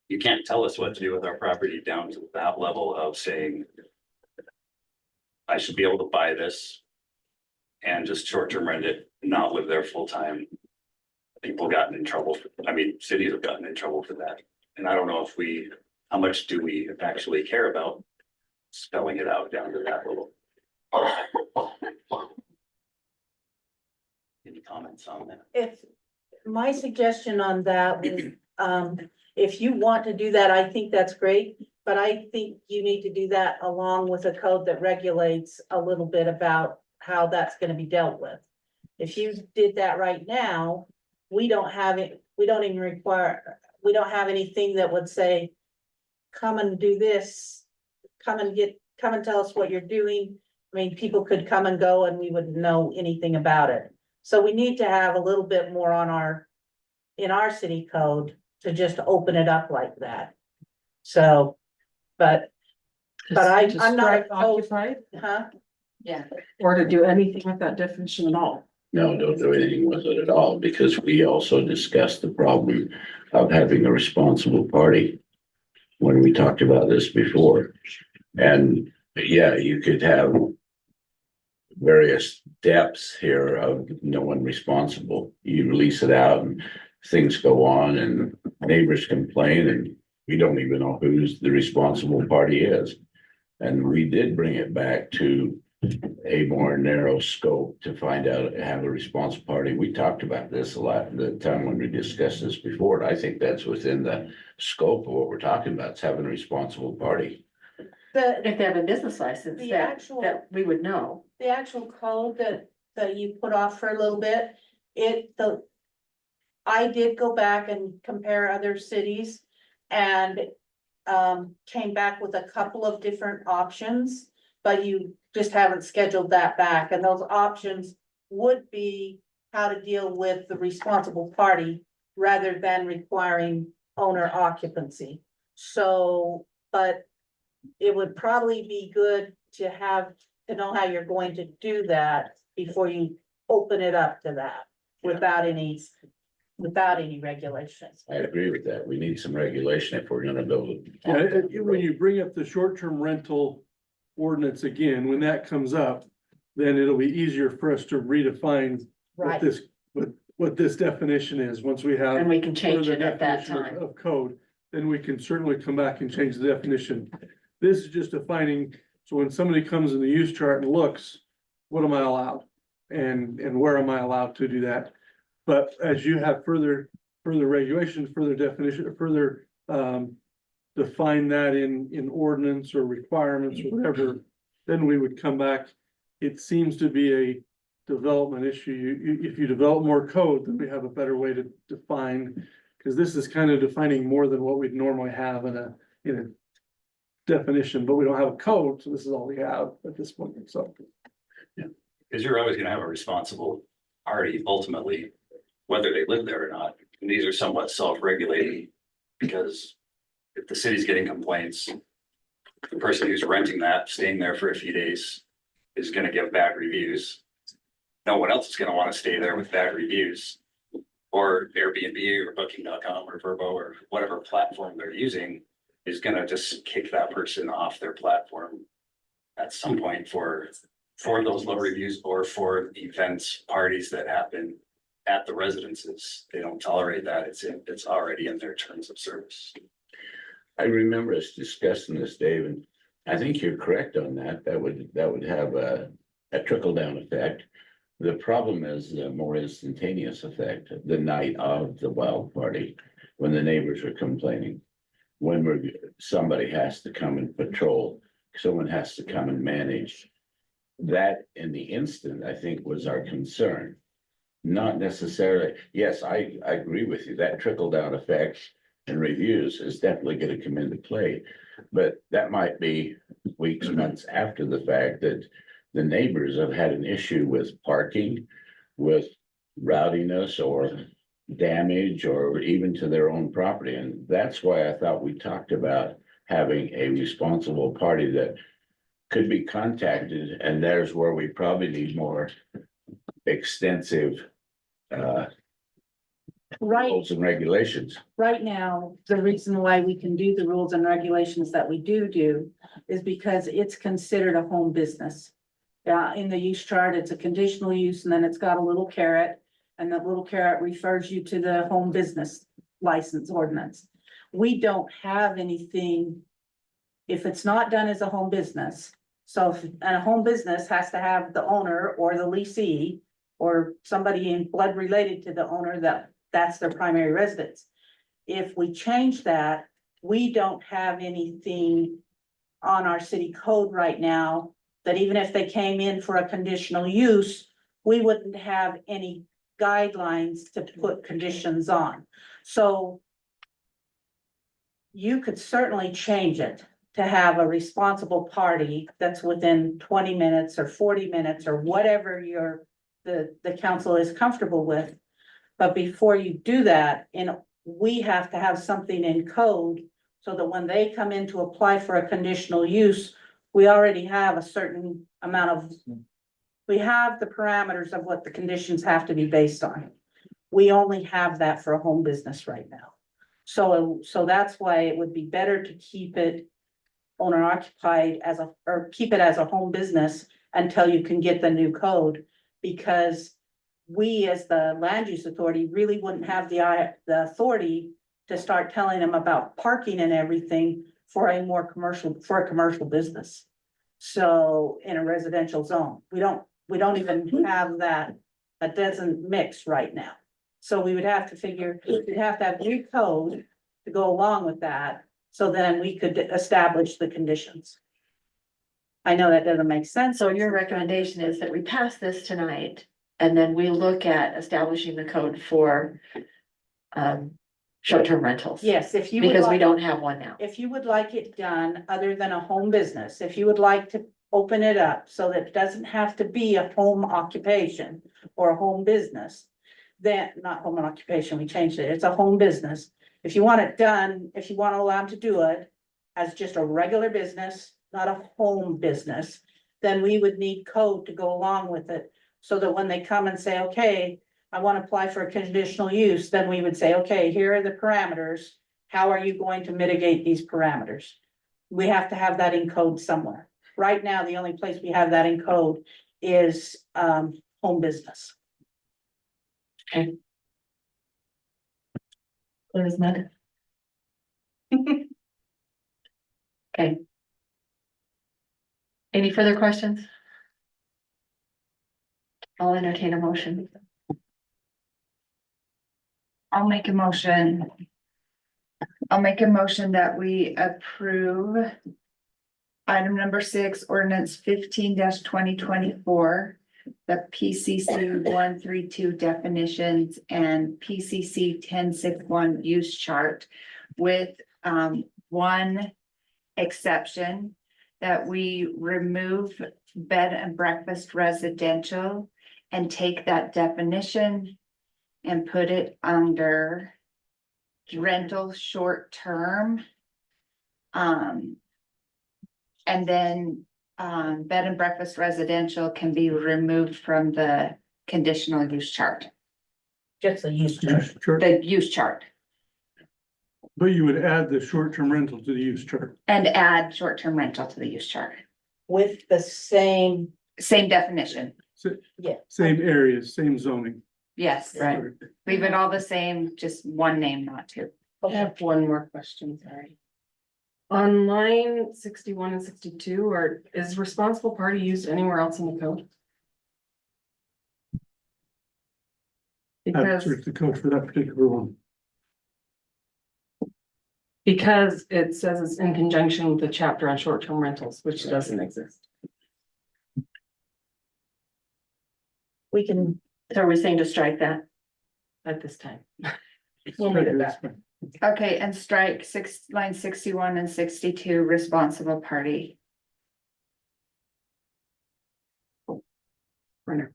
you can't tell us what to do with our property, down to that level of saying, I should be able to buy this and just short-term rent it, not live there full-time. People gotten in trouble, cities have gotten in trouble for that. And I don't know how much do we actually care about spelling it out down to that level? Any comments on that? If, my suggestion on that was, if you want to do that, I think that's great. But I think you need to do that along with a code that regulates a little bit about how that's gonna be dealt with. If you did that right now, we don't have it, we don't even require, we don't have anything that would say, come and do this, come and tell us what you're doing. I mean, people could come and go and we wouldn't know anything about it. So we need to have a little bit more on in our city code to just open it up like that. So, but I'm To not strike opposed, occupied, huh? Yeah. or to do anything with that definition at all. No, don't do anything with it at all, because we also discussed the problem of having a responsible party when we talked about this before. And yeah, you could have various depths here of no one responsible. You release it out and things go on and neighbors complain and we don't even know who's the responsible party is. And we did bring it back to a more narrow scope to find out, have a response party. We talked about this a lot at the time when we discussed this before. And I think that's within the scope of what we're talking about, is having a responsible party. If they have a business license, The that actual- we would know. The actual code that you put off for a little bit, I did go back and compare other cities and came back with a couple of different options, but you just haven't scheduled that back, and those options would be how to deal with the responsible party rather than requiring owner occupancy. So, but it would probably be good to know how you're going to do that before you open it up to that without any without any regulations. I agree with that. We need some regulation if we're gonna build it. Yeah, when you bring up the short-term rental ordinance again, when that comes up, then it'll be easier for us to redefine what Right. this, what this definition is, once we have. And we can change further it at that definition of- time. Of code, then we can certainly come back and change the definition. This is just defining, so when somebody comes in the use chart and looks, what am I allowed? And where am I allowed to do that? But as you have further regulations, further definition, further, define that in ordinance or requirements or whatever, then we would come back. It seems to be a development issue. If you develop more code, then we have a better way to define. Cause this is kind of defining more than what we'd normally have in a definition, but we don't have a code, so this is all we have at this point, so. Because you're always gonna have a responsible party ultimately, whether they live there or not. And these are somewhat self-regulating. Because if the city's getting complaints, the person who's renting that, staying there for a few days is gonna give bad reviews. No one else is gonna wanna stay there with bad reviews. Or Airbnb or Booking.com or Vrbo or whatever platform they're using is gonna just kick that person off their platform at some point for those low reviews or for events, parties that happen at the residences. They don't tolerate that. It's already in their terms of service. I remember us discussing this, Dave, and I think you're correct on that. That would have a trickle down effect. The problem is the more instantaneous effect, the night of the wild party, when the neighbors are complaining. When somebody has to come and patrol, someone has to come and manage. That in the instant, I think, was our concern. Not necessarily, yes, I agree with you, that trickle down effect and reviews is definitely gonna come into play. But that might be weeks, months after the fact that the neighbors have had an issue with parking, with rowdiness or damage or even to their own property. And that's why I thought we talked about having a responsible party that could be contacted, and there's where we probably need more extensive Right, rules and regulations. right now, the reason why we can do the rules and regulations that we do is because it's considered a home business. Yeah, in the use chart, it's a conditional use and then it's got a little caret. And that little caret refers you to the home business license ordinance. We don't have anything. If it's not done as a home business, so if a home business has to have the owner or the leasee. Or somebody in blood related to the owner that's their primary residence. If we change that, we don't have anything on our city code right now. That even if they came in for a conditional use, we wouldn't have any guidelines to put conditions on. So you could certainly change it to have a responsible party that's within 20 minutes or 40 minutes or whatever the council is comfortable with. But before you do that, we have to have something in code so that when they come in to apply for a conditional use, we already have a certain amount we have the parameters of what the conditions have to be based on. We only have that for a home business right now. So that's why it would be better to keep it owner occupied or keep it as a home business until you can get the new code. Because we, as the land use authority, really wouldn't have the authority to start telling them about parking and everything for a commercial business. So in a residential zone, we don't even have that doesn't mix right now. So we'd have to have new code to go along with that, so then we could establish the conditions. I know that doesn't make sense. So your recommendation is that we pass this tonight and then we look at establishing the code for short-term rentals. Yes, if you would Because we like, don't have one now. if you would like it done other than a home business, if you would like to open it up so that it doesn't have to be a home occupation or a home business, then not home occupation, we changed it. It's a home business. If you want it done, if you want to allow them to do it as just a regular business, not a home business, then we would need code to go along with it. So that when they come and say, okay, I want to apply for a conditional use, then we would say, okay, here are the parameters. How are you going to mitigate these parameters? We have to have that in code somewhere. Right now, the only place we have that in code is home business. Clear as mud. Okay. Any further questions? I'll entertain a motion. I'll make a motion. I'll make a motion that we approve item number 6, ordinance 15-2024, the PCC 132 definitions and PCC 1061 use chart with one exception, that we remove bed and breakfast residential and take that definition and put it under rental short term. And then bed and breakfast residential can be removed from the conditional use chart, Just the use. Sure. the use chart, But you would add the short-term rental to the use chart. and add short-term rental to the use chart. With the same, Same definition. yeah. Same areas, same zoning. Yes, Right. leave it all the same, just one name, not two. I have one more question, sorry. On line 61 and 62, is responsible party used anywhere else in the code? That's Because, the code for that particular one. because it says it's in conjunction with the chapter on short-term rentals, which doesn't exist. We can, So are we saying to strike that? At this time. We'll leave it that. Okay, and strike line 61 and 62, responsible party.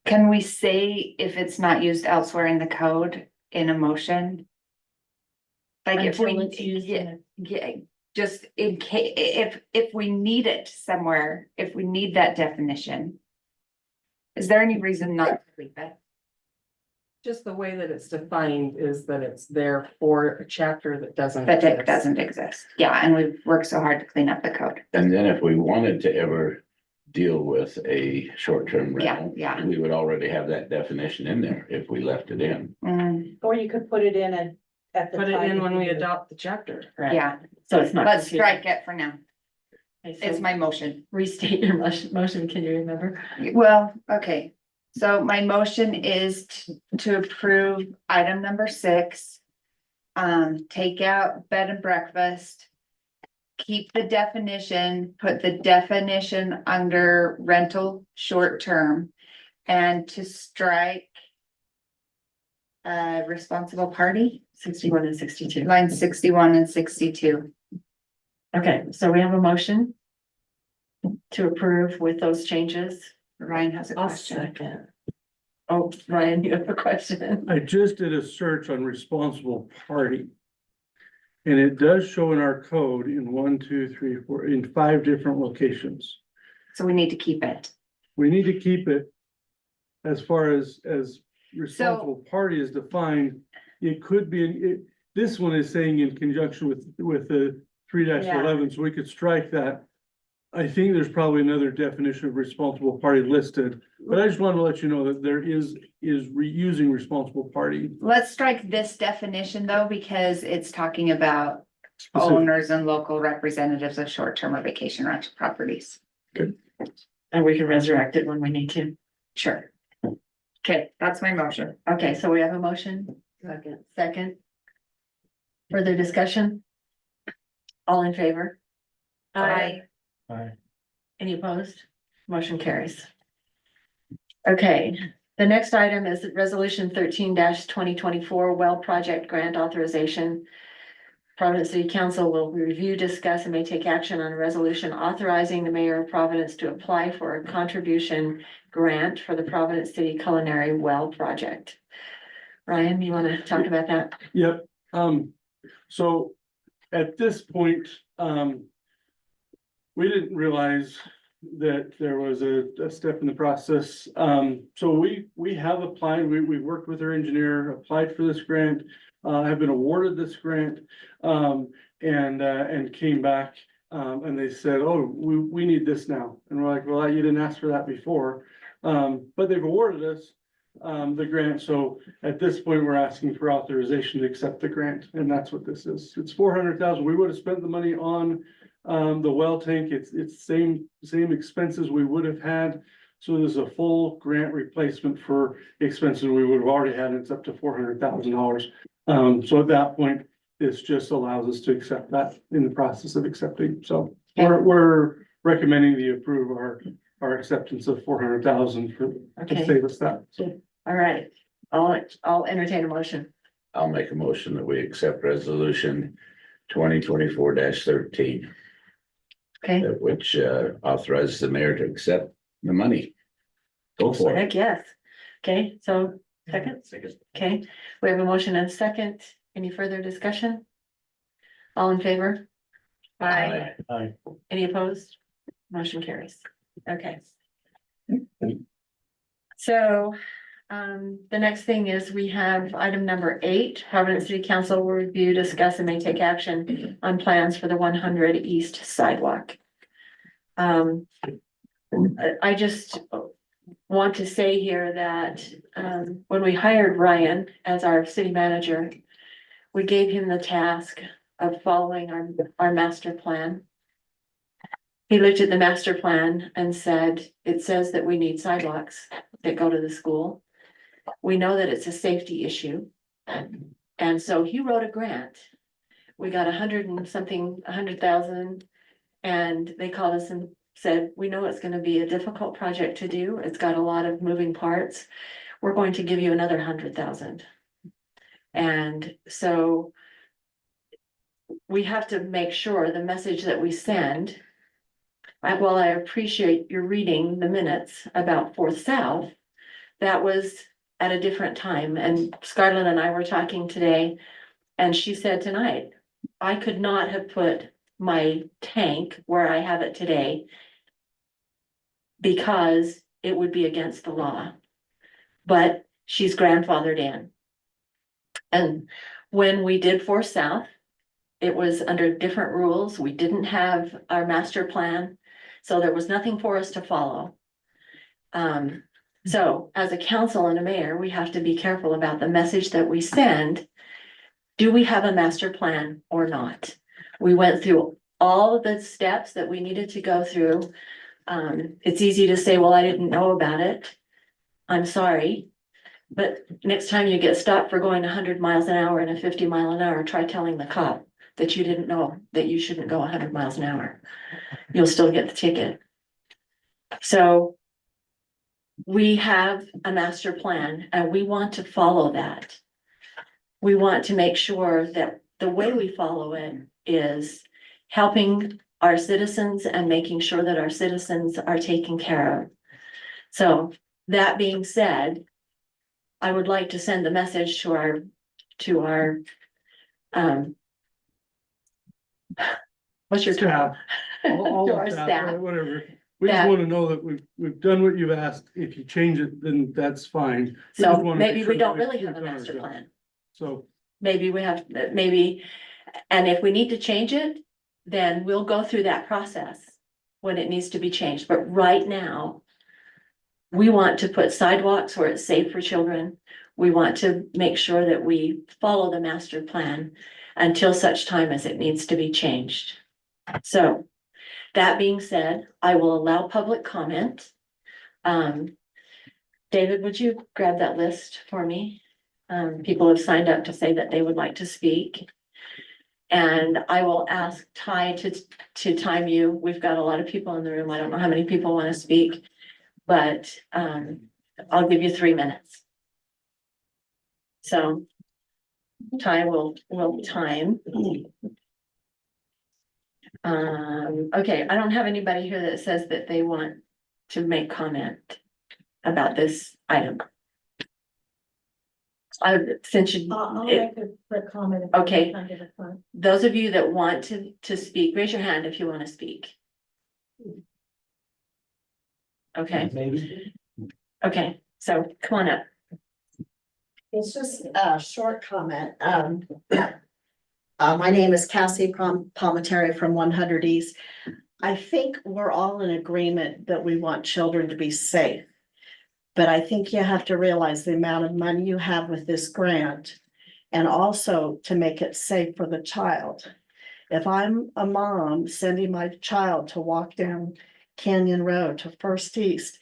Can we say if it's not used elsewhere in the code in a motion? Like if we, Until it's used in a- yeah, just in case, if we need it somewhere, if we need that definition. Is there any reason not to leave it? Just the way that it's defined is that it's there for a chapter that doesn't. That it exist. doesn't exist. Yeah, and we've worked so hard to clean up the code. And then if we wanted to ever deal with a short-term Yeah, rental, yeah. we would already have that definition in there if we left it in. or you could put it in at the Put it time in that when you we do it. adopt the chapter. Right. Yeah, So it's not. let's confusing. strike it for now. Okay, so It's my motion. restate your motion, can you remember? Well, okay, so my motion is to approve item number 6. Take out bed and breakfast. Keep the definition, put the definition under rental short term. And to strike responsible party, 61 and 62. line 61 and 62. Okay, so we have a motion to approve with those changes. Ryan has a I'll question. second. Oh, Ryan, you have a question? I just did a search on responsible party. And it does show in our code in 1, 2, 3, 4, in 5 different locations. So we need to keep it. We need to keep it. As far as responsible party is defined, it could be, this one is saying in conjunction with the 3-11, so we could strike that. I think there's probably another definition of responsible party listed, but I just want to let you know that there is reusing responsible party. Let's strike this definition though, because it's talking about Specific. owners and local representatives of short-term or vacation rental properties. And we can resurrect it when we need to. Sure. Okay, that's my motion. Okay, so we have a motion. Second. Further discussion? All in favor? Aye. Any opposed? Motion carries. Okay, the next item is resolution 13-2024 well project grant authorization. Providence City Council will review, discuss, and may take action on a resolution authorizing the mayor of Providence to apply for a contribution grant for the Providence City Culinary Well Project. Ryan, you want to talk about that? Yep, so at this point, we didn't realize that there was a step in the process. So we have applied, we worked with our engineer, applied for this grant, have been awarded this grant, and came back, and they said, oh, we need this now. And we're like, well, you didn't ask for that before. But they've awarded us, the grant. So at this point, we're asking for authorization to accept the grant, and that's what this is. It's 400,000. We would have spent the money on the well tank. It's same expenses we would have had. So there's a full grant replacement for expenses we would have already had. It's up to $400,000. So at that point, this just allows us to accept that in the process of accepting. So we're recommending the approve our acceptance of 400,000 to Okay. save us that. So All right, I'll entertain a motion. I'll make a motion that we accept resolution 2024-13, Okay, which authorizes the mayor to accept the money. Go for it. heck, yes. Okay, so second, okay, we have a motion and a second. Any further discussion? All in favor? Aye. Aye. Any opposed? Motion carries. Okay. So, the next thing is we have item number 8, Providence City Council will review, discuss, and may take action on plans for the 100 East sidewalk. I just want to say here that, when we hired Ryan as our city manager, we gave him the task of following our master plan. He looked at the master plan and said, it says that we need sidewalks that go to the school. We know that it's a safety issue. And so he wrote a grant. We got 100,000. And they called us and said, we know it's gonna be a difficult project to do. It's got a lot of moving parts. We're going to give you another 100,000. And so we have to make sure the message that we send. While I appreciate your reading the minutes about Fourth South, that was at a different time. And Scarlett and I were talking today, and she said tonight, I could not have put my tank where I have it today because it would be against the law. But she's grandfathered in. And when we did Fourth South, it was under different rules. We didn't have our master plan, so there was nothing for us to follow. So as a council and a mayor, we have to be careful about the message that we send. Do we have a master plan or not? We went through all of the steps that we needed to go through. It's easy to say, well, I didn't know about it. I'm sorry. But next time you get stopped for going 100 miles an hour and a 50 mile an hour, try telling the cop that you didn't know that you shouldn't go 100 miles an hour. You'll still get the ticket. So we have a master plan and we want to follow that. We want to make sure that the way we follow it is helping our citizens and making sure that our citizens are taken care of. So that being said, I would like to send a message to our what's your term? all To of our that, staff. whatever. We just That- want to know that we've done what you've asked. If you change it, then that's fine. We just So wanna make maybe sure we don't that really we've have a done our master job. plan. So, Maybe we have, maybe, and if we need to change it, then we'll go through that process when it needs to be changed. But right now, we want to put sidewalks where it's safe for children. We want to make sure that we follow the master plan until such time as it needs to be changed. So that being said, I will allow public comment. David, would you grab that list for me? People have signed up to say that they would like to speak. And I will ask Ty to time you. We've got a lot of people in the room. I don't know how many people want to speak, but I'll give you 3 minutes. So Ty will time. Okay, I don't have anybody here that says that they want to make comment about this item. Since you, I'll it- make a comment. Okay. Under the front. those of you that want to speak, raise your hand if you want to speak. Okay, Maybe. okay, so come on up. It's just a short comment. My name is Cassie Palmentary from 100 East. I think we're all in agreement that we want children to be safe. But I think you have to realize the amount of money you have with this grant and also to make it safe for the child. If I'm a mom sending my child to walk down Canyon Road to First East,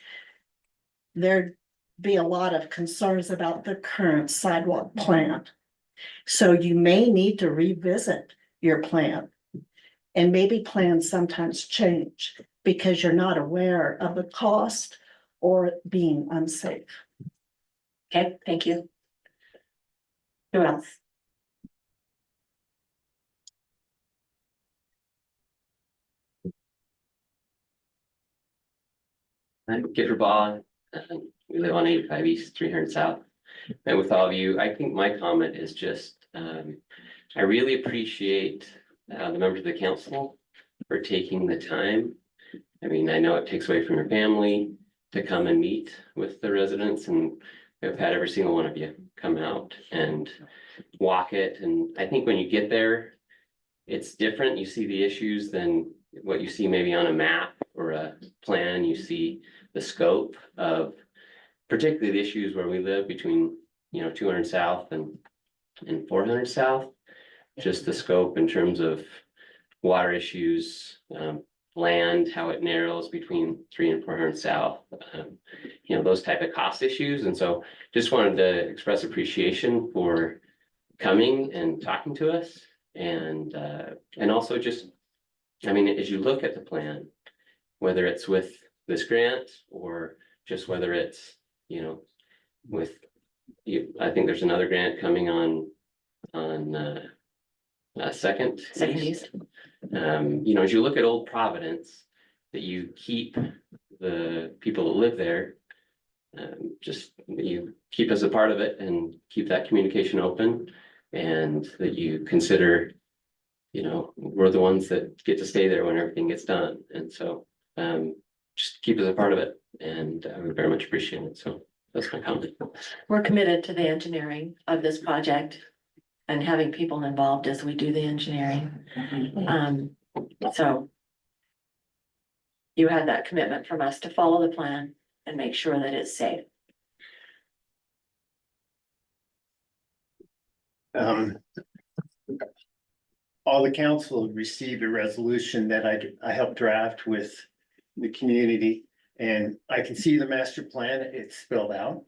there'd be a lot of concerns about the current sidewalk plan. So you may need to revisit your plan. And maybe plans sometimes change because you're not aware of the cost or it being unsafe. Okay, thank you. Who else? I'm Gifford Baugh, we live on 85 East, 300 South. And with all of you, I think my comment is just, I really appreciate the members of the council for taking the time. I mean, I know it takes away from your family to come and meet with the residents, and I've had every single one of you come out and walk it. And I think when you get there, it's different. You see the issues than what you see maybe on a map or a plan. You see the scope of particularly the issues where we live between, 200 South and 400 South. Just the scope in terms of water issues, land, how it narrows between 300 and 400 South, those type of cost issues. And so just wanted to express appreciation for coming and talking to us. And also just, as you look at the plan, whether it's with this grant or just whether it's, with you, I think there's another grant coming on Second East. As you look at Old Providence, that you keep the people that live there, just that you keep as a part of it and keep that communication open, and that you consider, we're the ones that get to stay there when everything gets done. And so just keep as a part of it, and I would very much appreciate it. So that's my comment. We're committed to the engineering of this project and having people involved as we do the engineering. So you had that commitment from us to follow the plan and make sure that it's safe. All the council received a resolution that I helped draft with the community, and I can see the master plan, it's spelled out.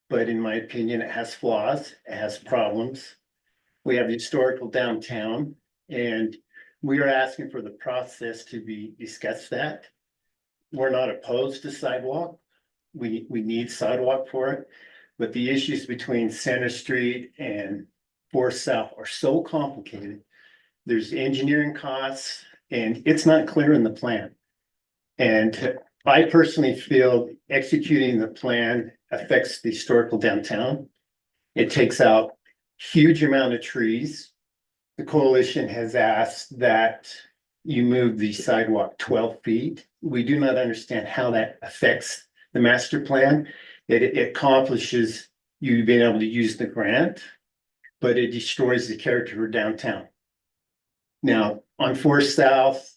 But in my opinion, it has flaws, it has problems. We have the historical downtown, and we are asking for the process to be discussed that. We're not opposed to sidewalk. We need sidewalk for it, but the issues between Center Street and 4 South are so complicated. There's engineering costs, and it's not clear in the plan. And I personally feel executing the plan affects the historical downtown. It takes out huge amount of trees. The coalition has asked that you move the sidewalk 12 feet. We do not understand how that affects the master plan. It accomplishes you being able to use the grant, but it destroys the character of downtown. Now, on 4 South,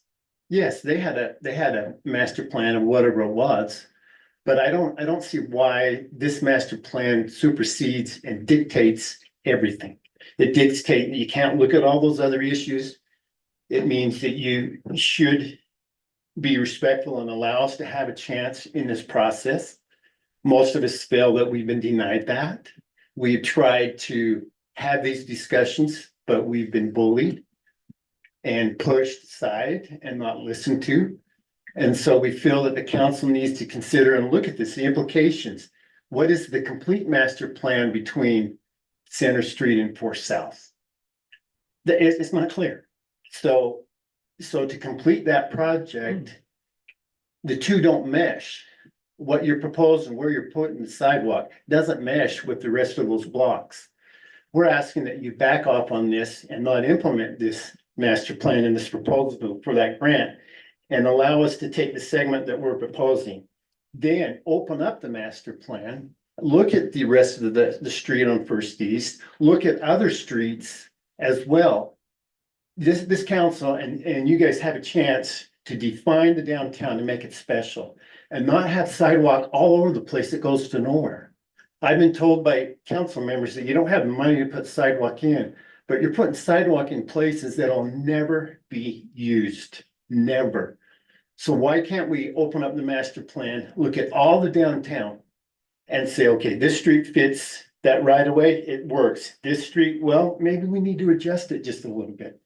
yes, they had a master plan of whatever it was, but I don't see why this master plan supersedes and dictates everything. It dictates, you can't look at all those other issues. It means that you should be respectful and allow us to have a chance in this process. Most of us feel that we've been denied that. We've tried to have these discussions, but we've been bullied and pushed aside and not listened to. And so we feel that the council needs to consider and look at this, the implications. What is the complete master plan between Center Street and 4 South? It's not clear. So to complete that project, the two don't mesh. What you're proposing, where you're putting the sidewalk, doesn't mesh with the rest of those blocks. We're asking that you back off on this and not implement this master plan and this proposal for that grant, and allow us to take the segment that we're proposing Then open up the master plan, look at the rest of the street on First East, look at other streets as well. This council and you guys have a chance to define the downtown and make it special and not have sidewalk all over the place that goes to nowhere. I've been told by council members that you don't have the money to put sidewalk in, but you're putting sidewalk in places that'll never be used, never. So why can't we open up the master plan, look at all the downtown and say, okay, this street fits that right away, it works. This street, well, maybe we need to adjust it just a little bit.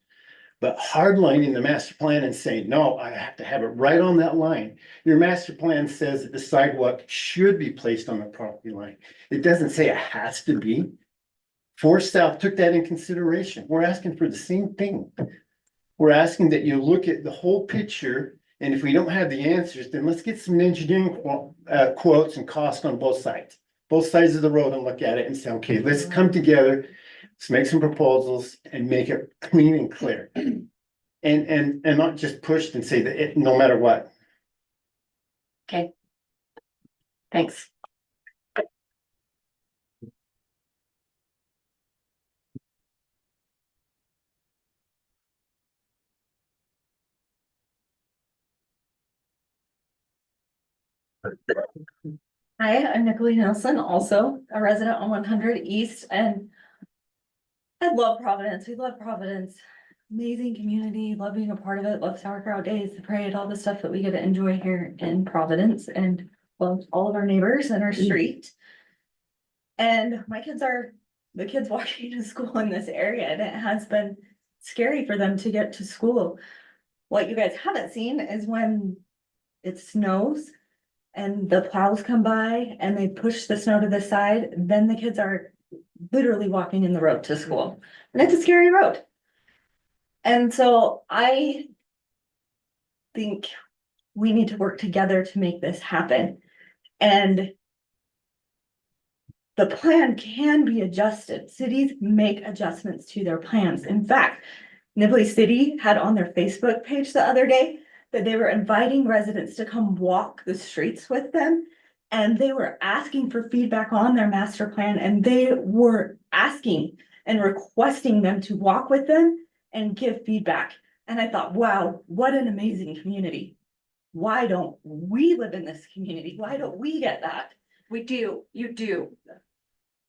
But hardlining the master plan and saying, no, I have to have it right on that line. Your master plan says that the sidewalk should be placed on the property line. It doesn't say it has to be. Forest South took that in consideration. We're asking for the same thing. We're asking that you look at the whole picture, and if we don't have the answers, then let's get some engineering quotes and cost on both sides of the road, and look at it and say, okay, let's come together. Let's make some proposals and make it clean and clear. And not just pushed and say that it, no matter what. Okay. Thanks. Hi, I'm Nicole Nelson, also a resident on 100 East, and I love Providence. We love Providence. Amazing community, love being a part of it, love sauerkraut days, the parade, all the stuff that we get to enjoy here in Providence, and love all of our neighbors and our street. And my kids are the kids walking to school in this area, and it has been scary for them to get to school. What you guys haven't seen is when it snows and the plows come by and they push the snow to the side, then the kids are literally walking in the road to school. And it's a scary road. And so I think we need to work together to make this happen. And the plan can be adjusted. Cities make adjustments to their plans. In fact, Nibley City had on their Facebook page the other day that they were inviting residents to come walk the streets with them. And they were asking for feedback on their master plan, and they were asking and requesting them to walk with them and give feedback. And I thought, wow, what an amazing community. Why don't we live in this community? Why don't we get that? We do, you do.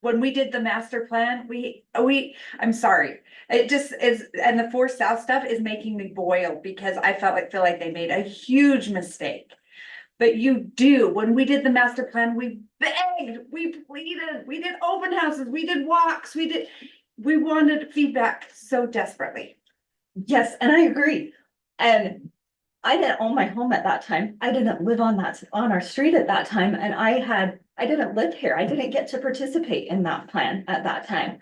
When we did the master plan, I'm sorry, it just is, and the Forest South stuff is making me boil because I feel like they made a huge mistake. But you do, when we did the master plan, we begged, we pleaded, we did open houses, we did walks, we wanted feedback so desperately. Yes, and I agree. And I didn't own my home at that time. I didn't live on our street at that time, and I didn't live here. I didn't get to participate in that plan at that time.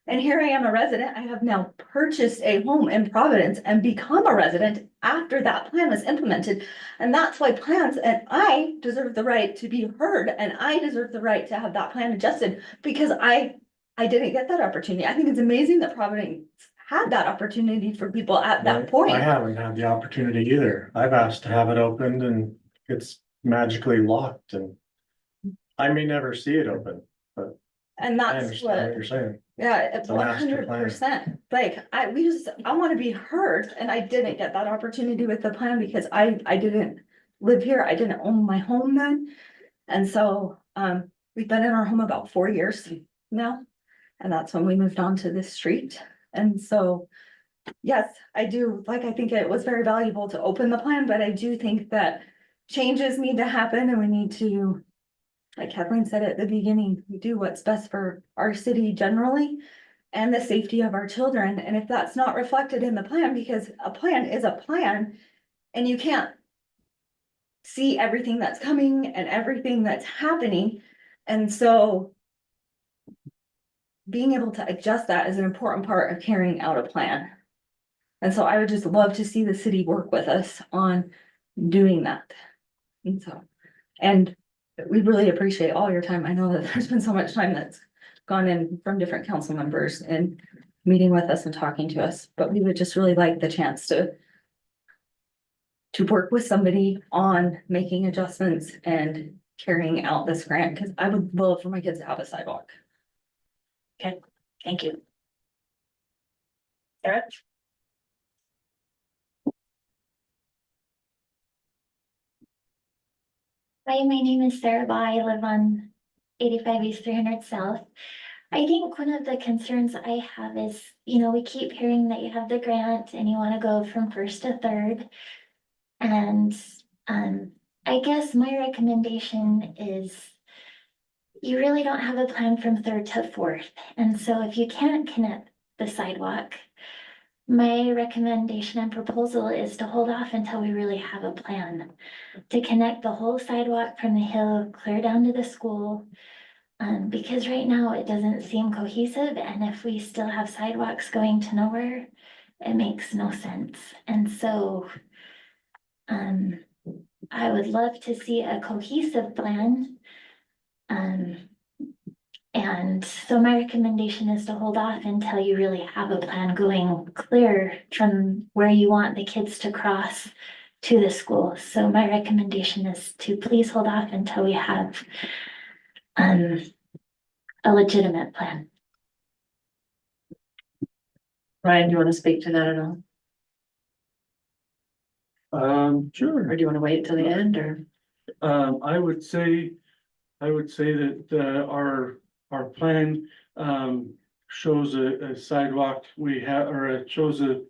And here I am, a resident. I have now purchased a home in Providence and become a resident after that plan was implemented. And that's why plans, and I deserve the right to be heard, and I deserve the right to have that plan adjusted, because I didn't get that opportunity. I think it's amazing that Providence had that opportunity for people at that point. I haven't had the opportunity either. I've asked to have it opened and it's magically locked, and I may never see it open, but And I that's understand what what, you're saying. yeah, it's The master plan. 100%. Like, I want to be heard, and I didn't get that opportunity with the plan because I didn't live here. I didn't own my home then. And so, we've been in our home about 4 years now. And that's when we moved on to this street. And so, yes, I do, like, I think it was very valuable to open the plan, but I do think that changes need to happen, and we need to, like Kathleen said at the beginning, do what's best for our city generally and the safety of our children. And if that's not reflected in the plan, because a plan is a plan and you can't see everything that's coming and everything that's happening. And so being able to adjust that is an important part of carrying out a plan. And so I would just love to see the city work with us on doing that. And so, and we really appreciate all your time. I know that there's been so much time that's gone in from different council members and meeting with us and talking to us, but we would just really like the chance to work with somebody on making adjustments and carrying out this grant, because I would love for my kids to have a sidewalk. Thank you. Sarah? Hi, my name is Sarah Bai. I live on 85 East 300 South. I think one of the concerns I have is, we keep hearing that you have the grant and you want to go from first to third. And I guess my recommendation is you really don't have a plan from third to fourth. And so if you can't connect the sidewalk, my recommendation and proposal is to hold off until we really have a plan to connect the whole sidewalk from the hill clear down to the school. Because right now it doesn't seem cohesive, and if we still have sidewalks going to nowhere, it makes no sense. And so I would love to see a cohesive plan. And so my recommendation is to hold off until you really have a plan going clear from where you want the kids to cross to the school. So my recommendation is to please hold off until we have a legitimate plan. Ryan, do you want to speak to that at all? Sure. Or do you want to wait till the end or? I would say that, our plan, shows a sidewalk we have, or it shows a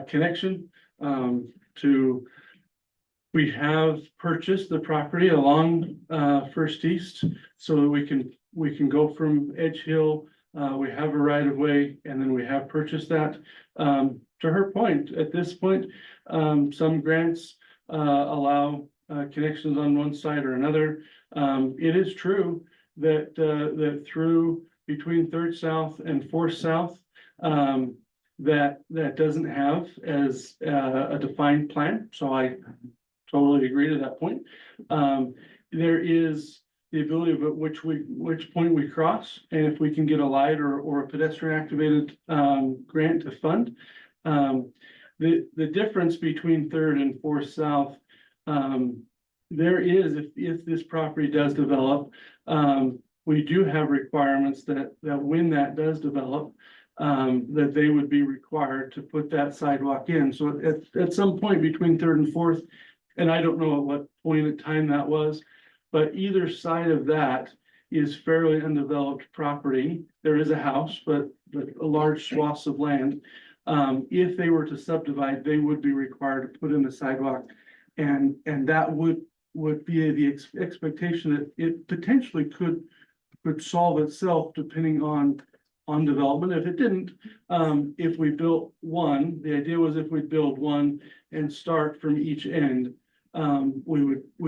connection, to. We have purchased the property along, First East, so that we can go from Edge Hill. We have a right of way, and then we have purchased that. To her point, at this point, some grants, allow, connections on one side or another. It is true that, that through between Third South and Fourth South, that doesn't have as, a defined plan, so I totally agree to that point. There is the ability of which point we cross, and if we can get a light or a pedestrian activated, grant to fund. The difference between Third and Fourth South, there is, if this property does develop, we do have requirements that when that does develop, that they would be required to put that sidewalk in. So at some point between Third and Fourth, and I don't know at what point in time that was, but either side of that is fairly undeveloped property. There is a house, but a large swaths of land. If they were to subdivide, they would be required to put in the sidewalk. And that would be the expectation that it potentially could solve itself depending on development. If it didn't, if we built one, the idea was if we build one and start from each end, we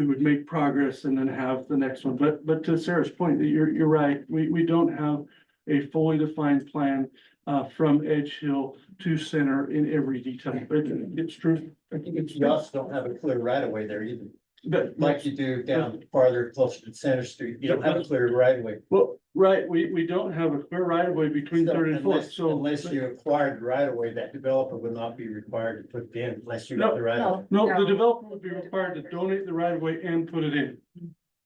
would make progress and then have the next one. But to Sarah's point, that you're right, we don't have a fully defined plan, from Edge Hill to center in every detail. It's true. I think it's You true. also don't have a clear right of way there either, But like you do down farther closer to Center Street. You don't have a clear right of way. well, right, we don't have a clear right of way between So Third and Fourth, so. Unless you acquired the right of way, that developer would not be required to put it in unless you got the right of way. No, the developer would be required to donate the right of way and put it in.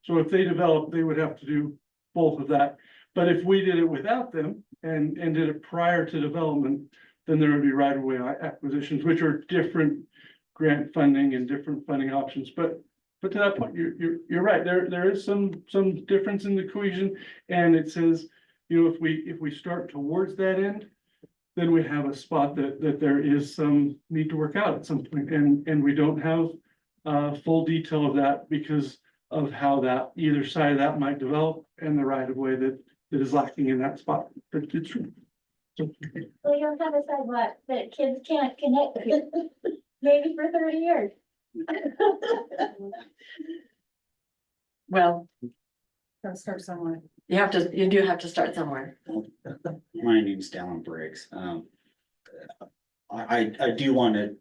So if they develop, they would have to do both of that. But if we did it without them and did it prior to development, then there would be right of way acquisitions, which are different grant funding and different funding options. But to that point, you're right. There is some difference in the cohesion. And it says, if we start towards that end, then we have a spot that there is some need to work out at some point. And we don't have full detail of that because of how that either side of that might develop and the right of way that is lacking in that spot. But it's true. Well, you'll have a sidewalk that kids can't connect maybe for 30 years. Well, Gotta start somewhere. you do have to start somewhere. My name's Dallin Briggs. I do want to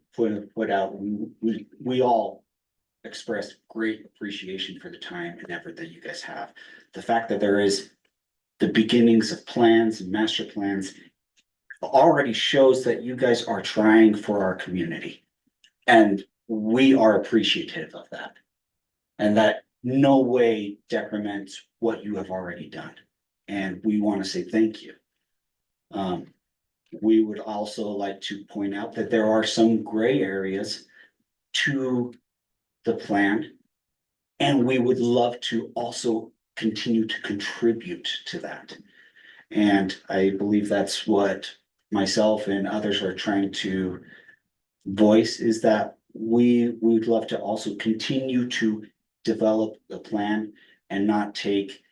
put out, we all express great appreciation for the time and effort that you guys have. The fact that there is the beginnings of plans and master plans already shows that you guys are trying for our community. And we are appreciative of that. And that no way decrements what you have already done. And we want to say thank you. We would also like to point out that there are some gray areas to the plan. And we would love to also continue to contribute to that. And I believe that's what myself and others are trying to voice, is that we would love to also continue to develop the plan and not take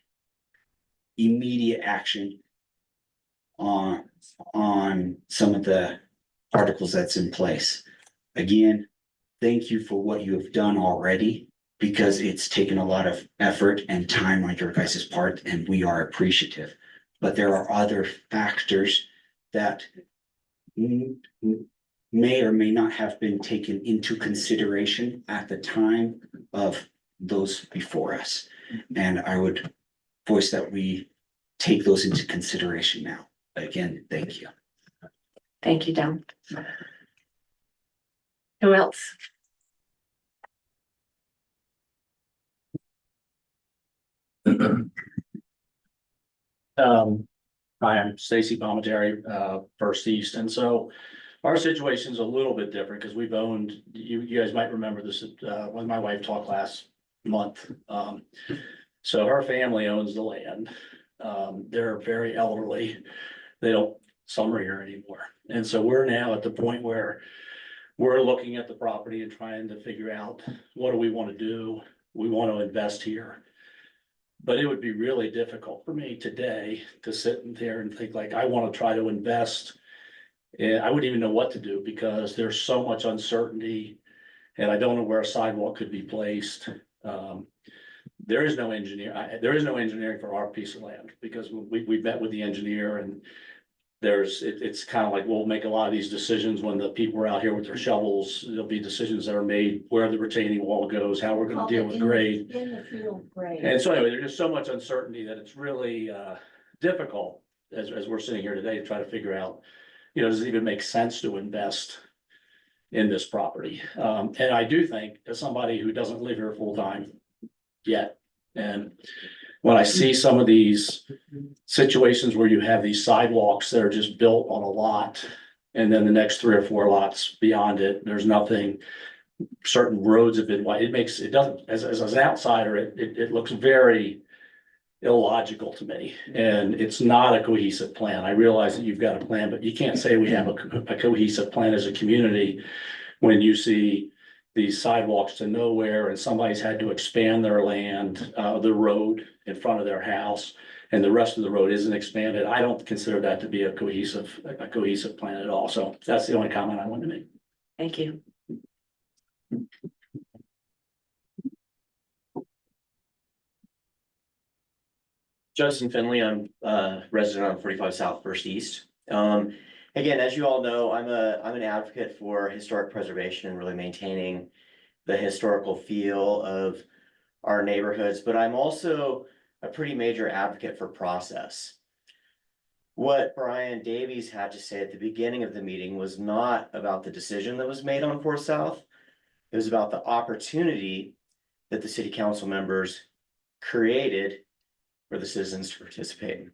immediate action on some of the articles that's in place. Again, thank you for what you have done already, because it's taken a lot of effort and time on your guys' part, and we are appreciative. But there are other factors that may or may not have been taken into consideration at the time of those before us. And I would voice that we take those into consideration now. Again, thank you. Thank you, Don. Who else? Hi, I'm Stacy Palmentary, First East, and so our situation's a little bit different because we've owned, you guys might remember this, when my wife talked last month. So her family owns the land. They're very elderly. They don't, some are here anymore. And so we're now at the point where we're looking at the property and trying to figure out, what do we want to do? We want to invest here. But it would be really difficult for me today to sit in there and think like, I want to try to invest. And I wouldn't even know what to do because there's so much uncertainty and I don't know where a sidewalk could be placed. There is no engineering for our piece of land because we met with the engineer and it's kind of like, we'll make a lot of these decisions when the people are out here with their shovels. There'll be decisions that are made where the retaining wall goes, how we're gonna deal with grade. In the field grade. And so anyway, there's just so much uncertainty that it's really difficult as we're sitting here today to try to figure out, does it even make sense to invest in this property? And I do think as somebody who doesn't live here full time yet, and when I see some of these situations where you have these sidewalks that are just built on a lot, and then the next 3 or 4 lots beyond it, there's nothing, certain roads have been wide, it doesn't, as an outsider, it looks very illogical to me, and it's not a cohesive plan. I realize that you've got a plan, but you can't say we have a cohesive plan as a community when you see these sidewalks to nowhere and somebody's had to expand their land, the road in front of their house, and the rest of the road isn't expanded. I don't consider that to be a cohesive plan at all. So that's the only comment I wanted to make. Thank you. Justin Finley, I'm resident on 45 South First East. Again, as you all know, I'm an advocate for historic preservation and really maintaining the historical feel of our neighborhoods, but I'm also a pretty major advocate for process. What Brian Davies had to say at the beginning of the meeting was not about the decision that was made on 4 South. It was about the opportunity that the city council members created for the citizens to participate in.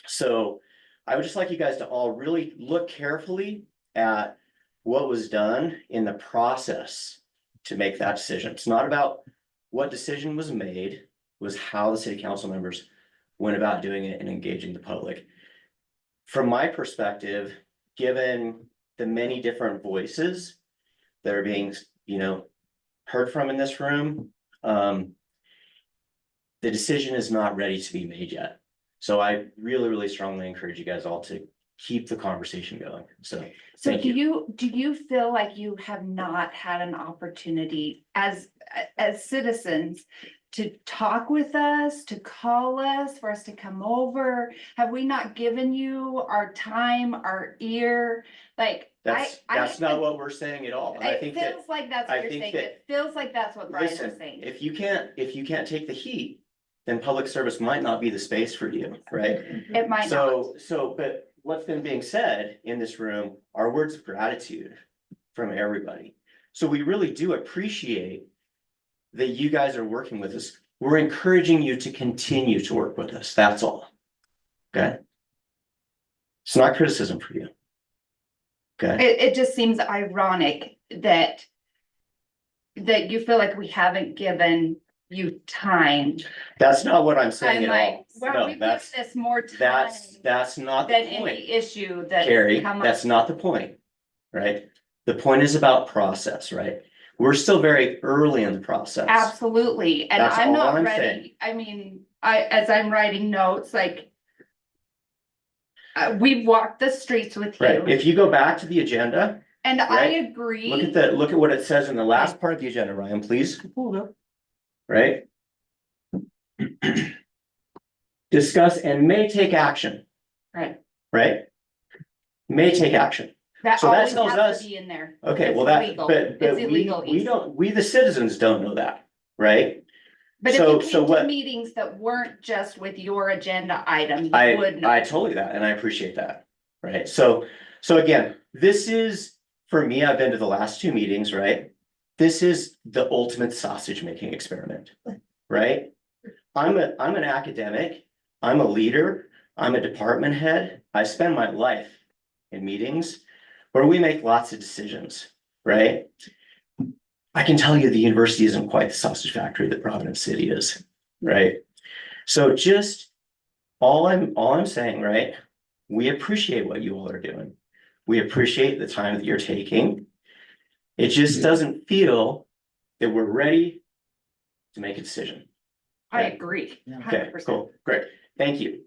So I would just like you guys to all really look carefully at what was done in the process to make that decision. It's not about what decision was made, it was how the city council members went about doing it and engaging the public. From my perspective, given the many different voices that are being, heard from in this room, the decision is not ready to be made yet. So I really, really strongly encourage you guys all to keep the conversation going. So do you feel like you have not had an opportunity as citizens to talk with us, to call us, for us to come over? Have we not given you our time, our ear? Like, that's not what we're saying at all. And I it think feels like that's what I you're think saying. that- It feels like that's what Brian was listen, saying. if you can't take the heat, then public service might not be the space for you, right? It might not. But what's been being said in this room are words of gratitude from everybody. So we really do appreciate that you guys are working with us We're encouraging you to continue to work with us. That's all. Okay? It's not criticism for you. Okay? It just seems ironic that you feel like we haven't given you time. That's not what I'm saying I'm at like, all. well, No, we've given that's, this more time that's not than the point. any issue that. Carrie, come up. that's not the point, right? The point is about process, right? We're still very early in the process. Absolutely, and That's I'm all not I'm ready, saying. I mean, as I'm writing notes, like. We've walked the streets with Right, you, if you go back to the agenda, and I right, agree. look at what it says in the last part of the agenda, Ryan, please. Right? Discuss and may take action, Right, right? May take action. that So that always tells has us- to be in there. Okay, It's well, that, illegal. but It's we illegal. don't, we the citizens don't know that, right? But if so- you so came to what- meetings that weren't just with your agenda item, you I would know. totally that, and I appreciate that, right? So again, this is, for me, I've been to the last two meetings, right? This is the ultimate sausage making experiment, right? I'm an academic, I'm a leader, I'm a department head. I spend my life in meetings where we make lots of decisions, right? I can tell you the university isn't quite the sausage factory that Providence City is, right? So just all I'm saying, right? We appreciate what you all are doing. We appreciate the time that you're taking. It just doesn't feel that we're ready to make a decision. I agree. Okay, 100%. cool, great. Thank you.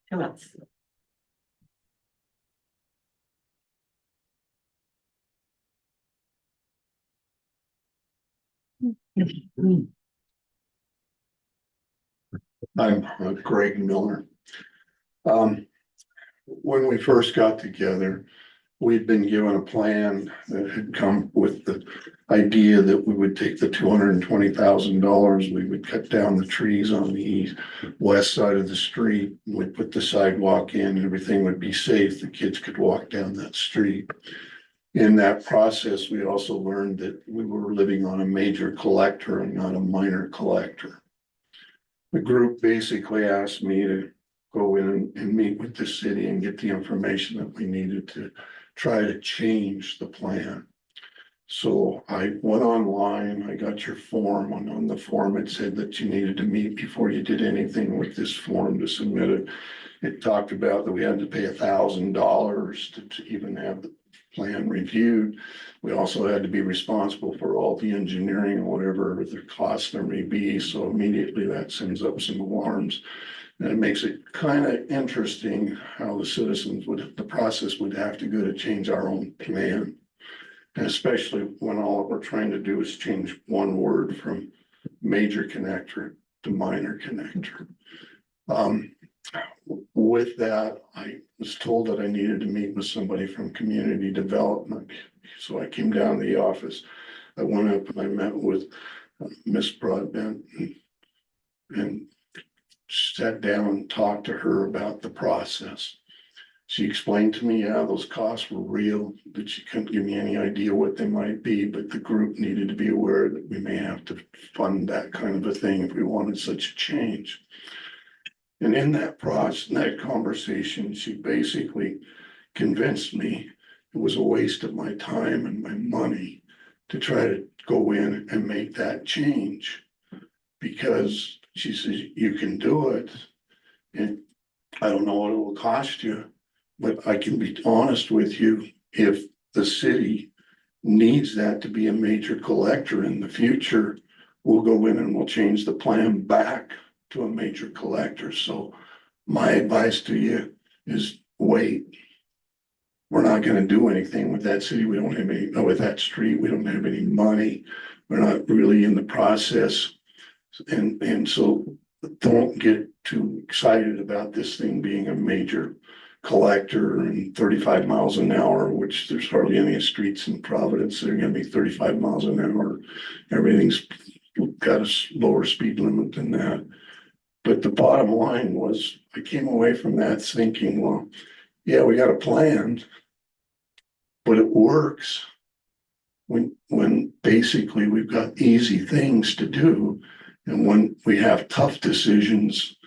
Who else? I'm Greg Miller. When we first got together, we'd been given a plan that had come with the idea that we would take the $220,000, we would cut down the trees on the west side of the street, we'd put the sidewalk in, and everything would be safe, the kids could walk down that street. In that process, we also learned that we were living on a major collector and not a minor collector. The group basically asked me to go in and meet with the city and get the information that we needed to try to change the plan. So I went online, I got your form, and on the form it said that you needed to meet before you did anything with this form to submit it. It talked about that we had to pay $1,000 to even have the plan reviewed. We also had to be responsible for all the engineering or whatever the cost there may be. So immediately that sends up some alarms. And it makes it kind of interesting how the citizens the process would have to go to change our own plan. And especially when all we're trying to do is change one word from major connector to minor connector. With that, I was told that I needed to meet with somebody from community development. So I came down to the office. I went up and I met with Miss Broadbent and sat down and talked to her about the process. She explained to me, yeah, those costs were real, that she couldn't give me any idea what they might be, but the group needed to be aware that we may have to fund that kind of a thing if we wanted such a change. And in that process, in that conversation, she basically convinced me it was a waste of my time and my money to try to go in and make that change. Because she says, you can do it. And I don't know what it will cost you, but I can be honest with you, if the city needs that to be a major collector in the future, we'll go in and we'll change the plan back to a major collector. So my advice to you is wait. We're not gonna do anything with that city. We don't have any, with that street, we don't have any money. We're not really in the process. And so don't get too excited about this thing being a major collector and 35 miles an hour, which there's hardly any streets in Providence. They're gonna be 35 miles an hour. Everything's got a lower speed limit than that. But the bottom line was, I came away from that thinking, well, yeah, we got a plan, but it works. when basically we've got easy things to do. And when we have tough decisions,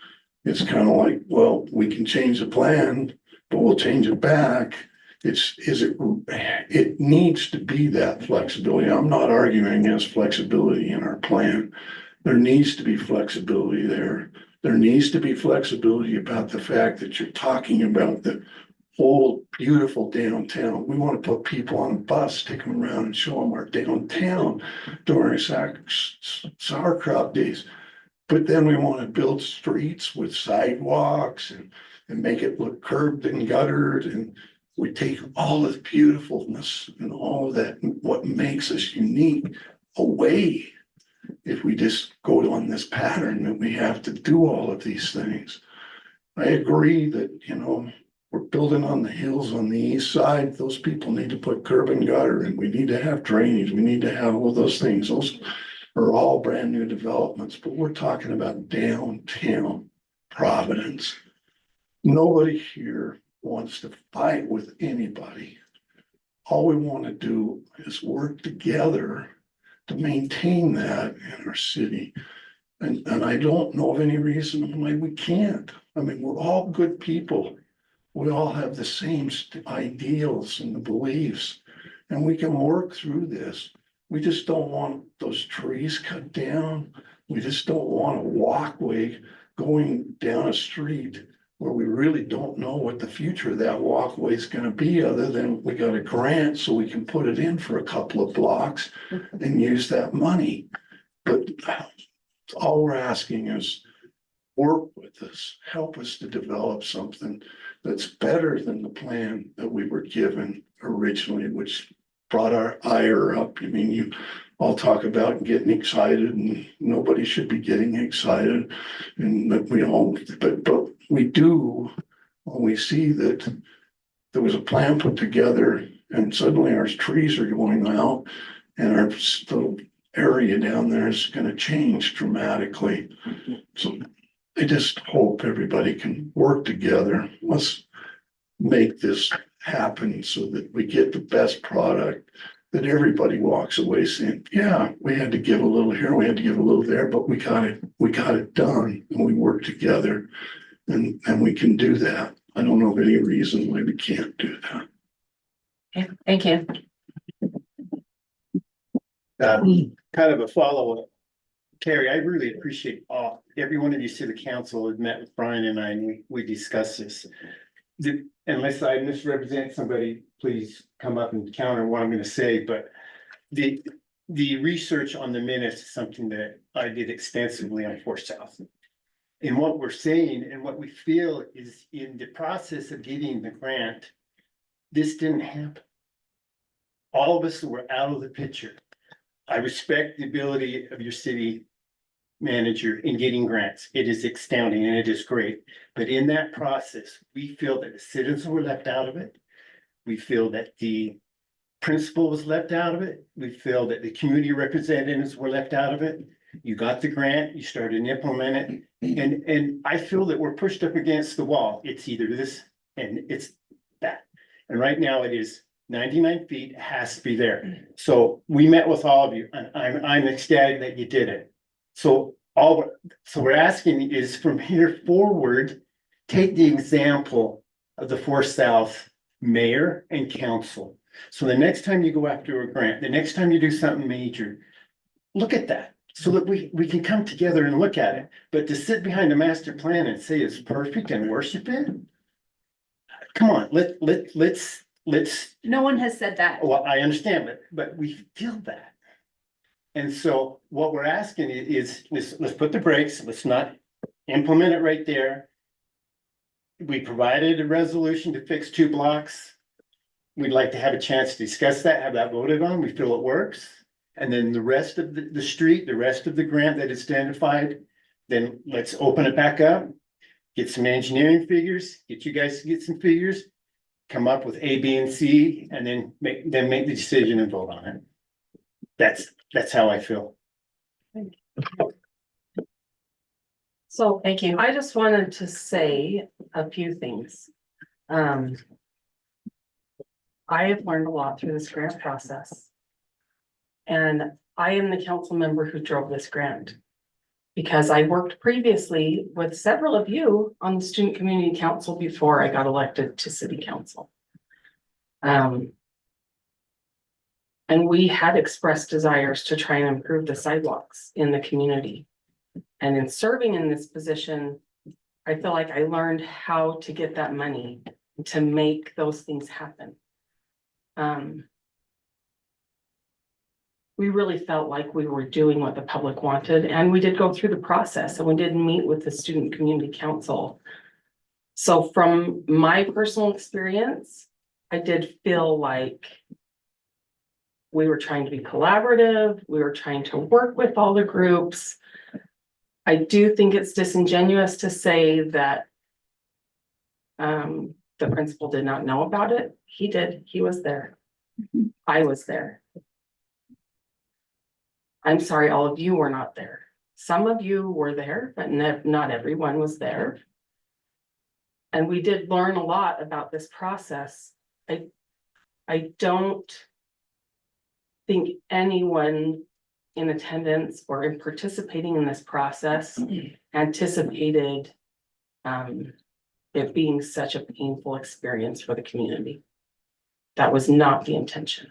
it's kind of like, well, we can change the plan, but we'll change it back. It needs to be that flexibility. I'm not arguing against flexibility in our plan. There needs to be flexibility there. There needs to be flexibility about the fact that you're talking about the whole beautiful downtown. We want to put people on a bus, take them around and show them our downtown during sauerkraut days. But then we want to build streets with sidewalks and make it look curbed and guttered. And we take all the beautifulness and all of that, what makes us unique, away. If we just go on this pattern that we have to do all of these things. I agree that, we're building on the hills on the east side. Those people need to put curb and gutter, and we need to have drainage. We need to have all those things. Those are all brand new developments, but we're talking about downtown Providence. Nobody here wants to fight with anybody. All we want to do is work together to maintain that in our city. And I don't know of any reason why we can't. I mean, we're all good people. We all have the same ideals and the beliefs, and we can work through this. We just don't want those trees cut down. We just don't want a walkway going down a street where we really don't know what the future of that walkway is going to be, other than we got a grant so we can put it in for a couple of blocks and use that money. But all we're asking is work with us, help us to develop something that's better than the plan that we were given originally, which brought our ire up. I mean, you all talk about getting excited, and nobody should be getting excited. And that but we do when we see that there was a plan put together and suddenly our trees are going out and our little area down there is going to change dramatically. So I just hope everybody can work together. Let's make this happen so that we get the best product, that everybody walks away saying, yeah, we had to give a little here, we had to give a little there, but we got it done, and we work together, and we can do that. I don't know of any reason why we can't do that. Okay, thank you. Kind of a follow-up. Terry, I really appreciate every one of you to the council have met with Brian and I, and we discussed this. Unless I misrepresent somebody, please come up and counter what I'm going to say, but the research on the minutes is something that I did extensively on 4 South. And what we're saying and what we feel is in the process of getting the grant, this didn't happen. All of us were out of the picture. I respect the ability of your city manager in getting grants. It is astounding and it is great. But in that process, we feel that the citizens were left out of it. We feel that the principal was left out of it. We feel that the community representatives were left out of it. You got the grant, you started to implement it. And I feel that we're pushed up against the wall. It's either this and it's that. And right now it is 99 feet, it has to be there. So we met with all of you, and I'm ecstatic that you did it. So we're asking is from here forward, take the example of the 4 South mayor and council. So the next time you go after a grant, the next time you do something major, look at that so that we can come together and look at it. But to sit behind a master plan and say it's perfect and worship it, come on, let's. No one has said that. Well, I understand, but we feel that. And so what we're asking is let's put the brakes, let's not implement it right there. We provided a resolution to fix 2 blocks. We'd like to have a chance to discuss that, have that voted on. We feel it works. And then the rest of the street, the rest of the grant that is identified, then let's open it back up, get some engineering figures, get you guys to get some figures, come up with A, B, and C, and then make the decision and vote on it. That's how I feel. So thank you. I just wanted to say a few things. I have learned a lot through this grant process. And I am the council member who drove this grant. Because I worked previously with several of you on the student community council before I got elected to city council. And we had expressed desires to try and improve the sidewalks in the community. And in serving in this position, I feel like I learned how to get that money to make those things happen. We really felt like we were doing what the public wanted, and we did go through the process, and we did meet with the student community council. So from my personal experience, I did feel like we were trying to be collaborative, we were trying to work with all the groups. I do think it's disingenuous to say that the principal did not know about it. He did, he was there. I was there. I'm sorry, all of you were not there. Some of you were there, but not everyone was there. And we did learn a lot about this process. I don't think anyone in attendance or in participating in this process anticipated it being such a painful experience for the community. That was not the intention.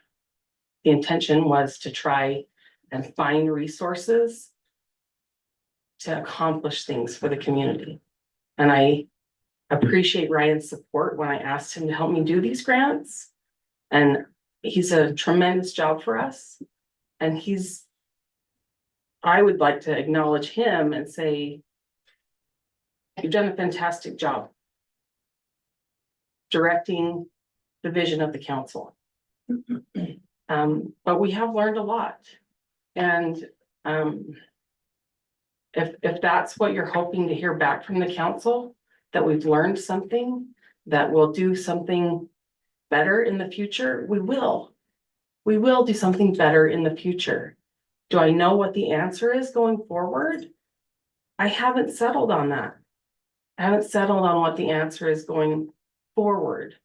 The intention was to try and find resources to accomplish things for the community. And I appreciate Ryan's support when I asked him to help me do these grants. And he's a tremendous job for us. And I would like to acknowledge him and say, you've done a fantastic job directing the vision of the council. But we have learned a lot. And if that's what you're hoping to hear back from the council, that we've learned something, that we'll do something better in the future, we will. We will do something better in the future. Do I know what the answer is going forward? I haven't settled on that. I haven't settled on what the answer is going forward.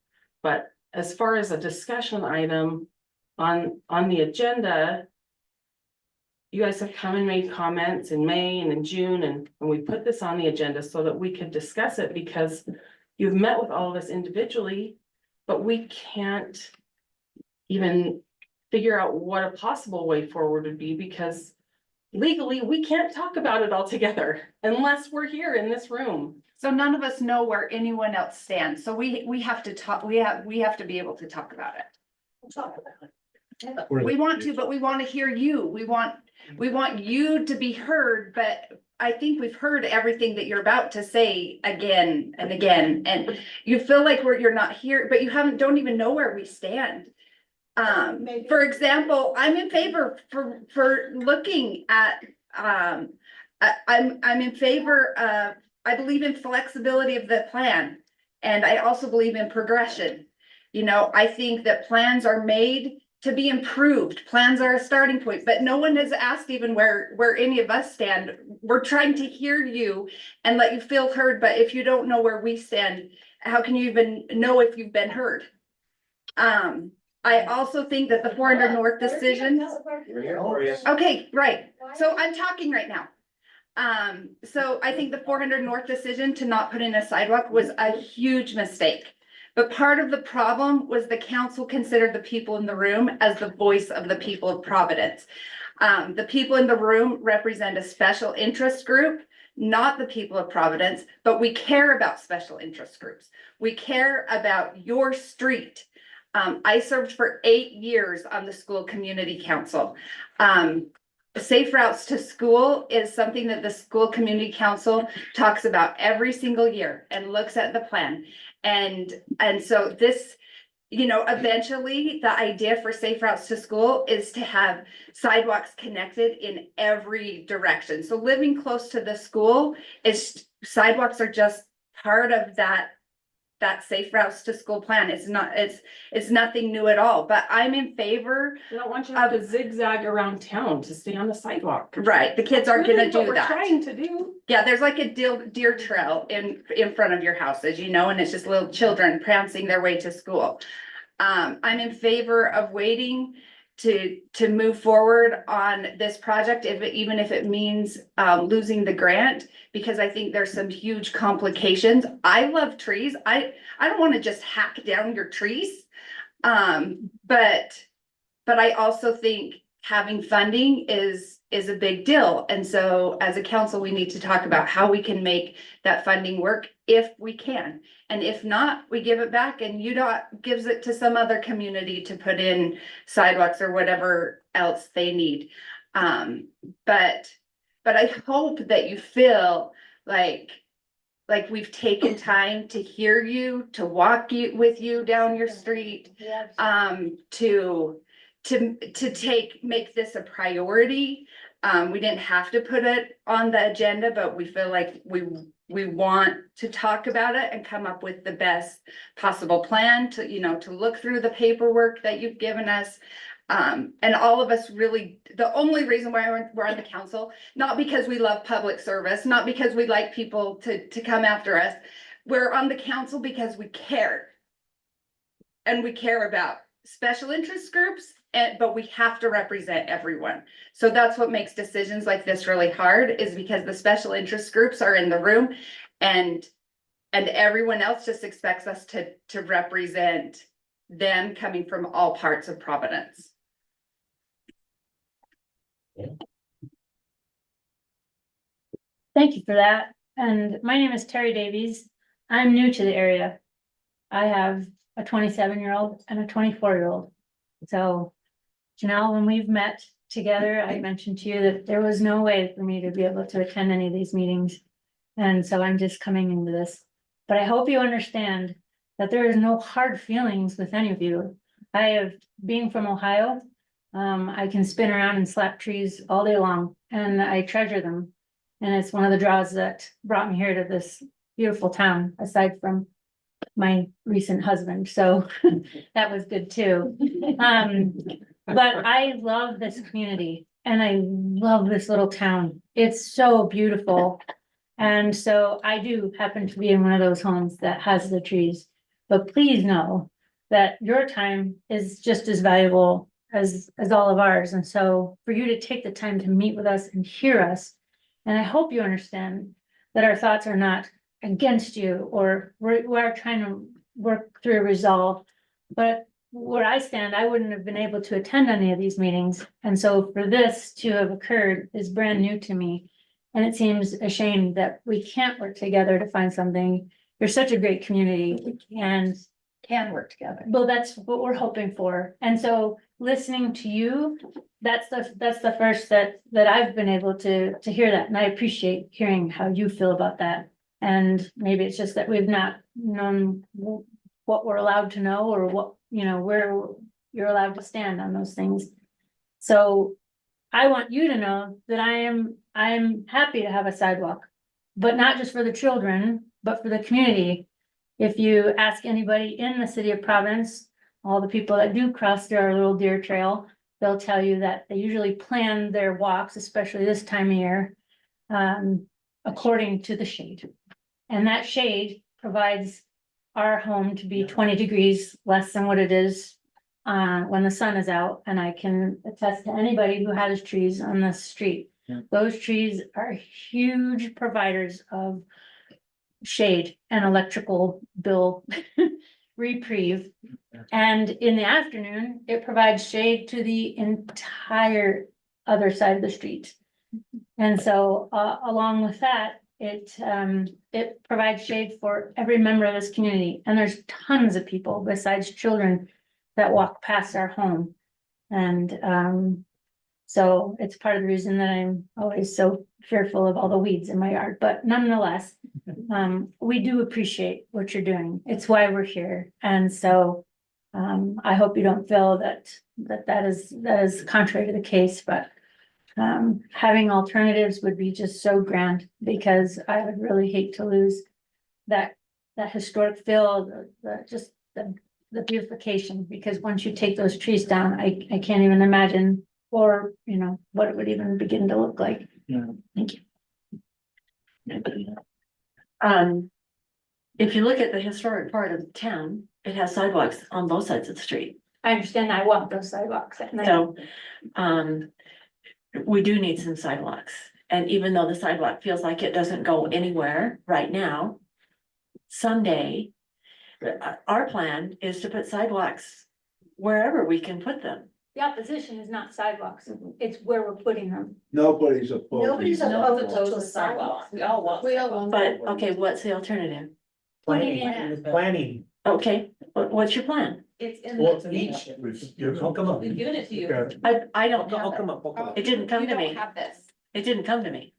But as far as a discussion item on the agenda, you guys have come and made comments in May and in June, and we put this on the agenda so that we could discuss it, because you've met with all of us individually, but we can't even figure out what a possible way forward would be, because legally we can't talk about it all together unless we're here in this room. So none of us know where anyone else stands. So we have to talk, we have to be able to talk about it. We'll talk about it. We want to, but we want to hear you. We want you to be heard, but I think we've heard everything that you're about to say again and again, and you feel like you're not here, but you don't even know where we stand. For example, I'm in favor for looking at, I'm in favor of, I believe in flexibility of the plan. And I also believe in progression. You know, I think that plans are made to be improved. Plans are a starting point, but no one has asked even where any of us stand. We're trying to hear you and let you feel heard, but if you don't know where we stand, how can you even know if you've been heard? I also think that the 400 North decision. Okay, right. So I'm talking right now. So I think the 400 North decision to not put in a sidewalk was a huge mistake. But part of the problem was the council considered the people in the room as the voice of the people of Providence. The people in the room represent a special interest group, not the people of Providence, but we care about special interest groups. We care about your street. I served for 8 years on the school community council. Safe routes to school is something that the school community council talks about every single year and looks at the plan. And so this, you know, eventually the idea for safe routes to school is to have sidewalks connected in every direction. So living close to the school sidewalks are just part of that safe routes to school plan. It's nothing new at all, but I'm in favor. I don't want you to have to zigzag around town to stay on the sidewalk. Right, the kids aren't gonna do We're that. trying to do. Yeah, there's like a deer trail in front of your houses, you know, and it's just little children prancing their way to school. I'm in favor of waiting to move forward on this project, even if it means losing the grant, because I think there's some huge complications. I love trees. I don't want to just hack down your trees. But I also think having funding is a big deal. And so as a council, we need to talk about how we can make that funding work if we can. And if not, we give it back and UDOT gives it to some other community to put in sidewalks or whatever else they need. But I hope that you feel like we've taken time to hear you, to walk with you down your street, to make this a priority. We didn't have to put it on the agenda, but we feel like we want to talk about it and come up with the best possible plan to, to look through the paperwork that you've given us. And all of us really, the only reason why we're on the council, not because we love public service, not because we like people to come after us. We're on the council because we care. And we care about special interest groups, but we have to represent everyone. So that's what makes decisions like this really hard, is because the special interest groups are in the room and everyone else just expects us to represent them coming from all parts of Providence. Thank you for that. And my name is Terry Davies. I'm new to the area. I have a 27-year-old and a 24-year-old. So, Janelle, when we've met together, I mentioned to you that there was no way for me to be able to attend any of these meetings. And so I'm just coming into this. But I hope you understand that there is no hard feelings with any of you. Being from Ohio, I can spin around and slap trees all day long, and I treasure them. And it's one of the draws that brought me here to this beautiful town, aside from my recent husband. So that was good too. But I love this community and I love this little town. It's so beautiful. And so I do happen to be in one of those homes that has the trees. But please know that your time is just as valuable as all of ours. And so for you to take the time to meet with us and hear us, and I hope you understand that our thoughts are not against you, or we're trying to work through a resolve. But where I stand, I wouldn't have been able to attend any of these meetings. And so for this to have occurred is brand new to me. And it seems a shame that we can't work together to find something. You're such a great community and Can work together. well, that's what we're hoping for. And so listening to you, that's the first that I've been able to hear that. And I appreciate hearing how you feel about that. And maybe it's just that we've not known what we're allowed to know, or what, where you're allowed to stand on those things. So I want you to know that I am happy to have a sidewalk, but not just for the children, but for the community. If you ask anybody in the city of Providence, all the people that do cross our little deer trail, they'll tell you that they usually plan their walks, especially this time of year, according to the shade. And that shade provides our home to be 20 degrees less than what it is when the sun is out. And I can attest to anybody who has trees on the street. Yeah. Those trees are huge providers of shade and electrical bill reprieve. And in the afternoon, it provides shade to the entire other side of the street. And so along with that, it provides shade for every member of this community. And there's tons of people besides children that walk past our home. And so it's part of the reason that I'm always so fearful of all the weeds in my yard. But nonetheless, we do appreciate what you're doing. It's why we're here. And so I hope you don't feel that is contrary to the case, but having alternatives would be just so grand, because I would really hate to lose that historic feel, the beautification, because once you take those trees down, I can't even imagine, or what it would even begin to look like. Yeah. Thank you. If you look at the historic part of the town, it has sidewalks on both sides of the street. I understand, I want those sidewalks at night. So, we do need some sidewalks. And even though the sidewalk feels like it doesn't go anywhere right now, someday, our plan is to put sidewalks wherever we can put them. The opposition is not sidewalks, it's where we're putting them. Nobody's opposed. Nobody's opposed to sidewalks. We all want. But, okay, what's the alternative? Putting in, Planning. Okay, what's your plan? It's in Well, the. each. Oh, come on. We've given it to you. I don't I'll have come it. up, I'll come up. It didn't come You to don't me. have this. It didn't come to me.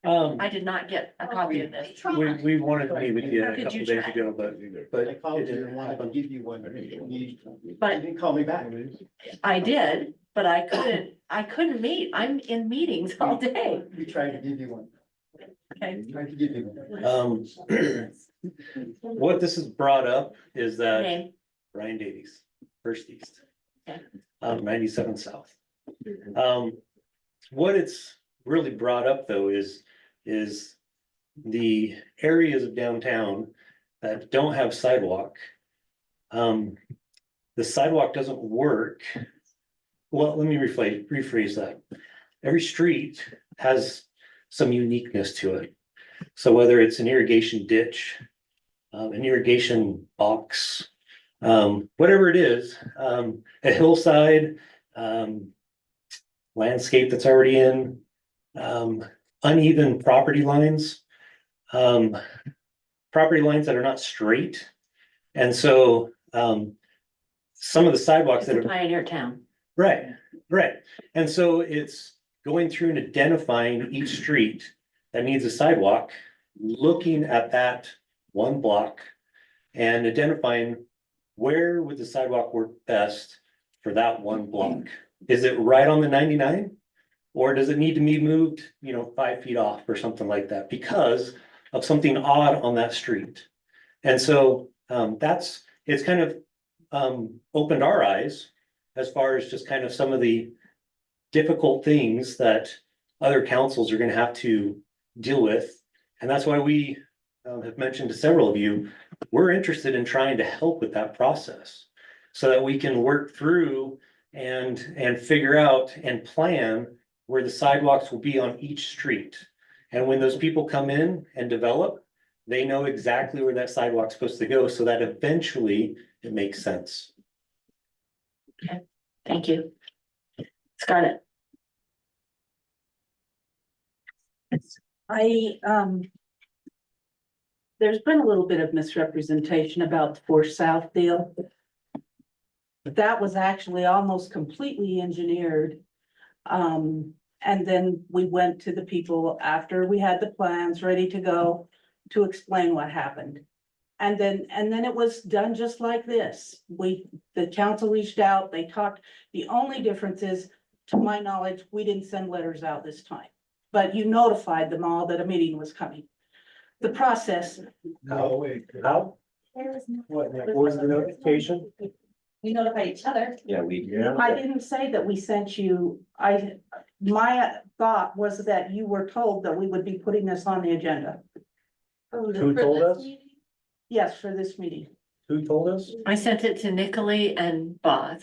I did not get a copy of this. We wanted to meet with you a Did couple you days try? ago, but I called you and wanted to give you one. You But didn't call me back. I did, but I couldn't meet. I'm in meetings all day. We tried to give you one. Okay. Tried to give you one. what this has brought up is that Name. Brian Davies, First East. Okay. 97 South. What it's really brought up though is the areas of downtown that don't have sidewalk. The sidewalk doesn't work. Well, let me rephrase that. Every street has some uniqueness to it. So whether it's an irrigation ditch, an irrigation box, whatever it is, a hillside, landscape that's already in, uneven property lines that are not straight. And so, some of the sidewalks It's that a are, pioneer town. right. And so it's going through and identifying each street that needs a sidewalk, looking at that one block and identifying where would the sidewalk work best for that one block? Is it right on the 99? Or does it need to be moved, 5 feet off or something like that because of something odd on that street? And so it's kind of opened our eyes as far as just kind of some of the difficult things that other councils are gonna have to deal with. And that's why we have mentioned to several of you, we're interested in trying to help with that process so that we can work through and figure out and plan where the sidewalks will be on each street. And when those people come in and develop, they know exactly where that sidewalk's supposed to go so that eventually it makes sense. Okay, thank you. Scarlett. There's been a little bit of misrepresentation about the Forest South deal. That was actually almost completely engineered. And then we went to the people after we had the plans ready to go to explain what happened. And then it was done just like this. The council reached out, they talked. The only difference is, to my knowledge, we didn't send letters out this time. But you notified them all that a meeting was coming. The process. How? What was the notification? We notify each other. Yeah, we. I didn't say that we sent you, my thought was that you were told that we would be putting this on the agenda. Who told us? Yes, for this meeting. Who told us? I sent it to Nicolay and Boz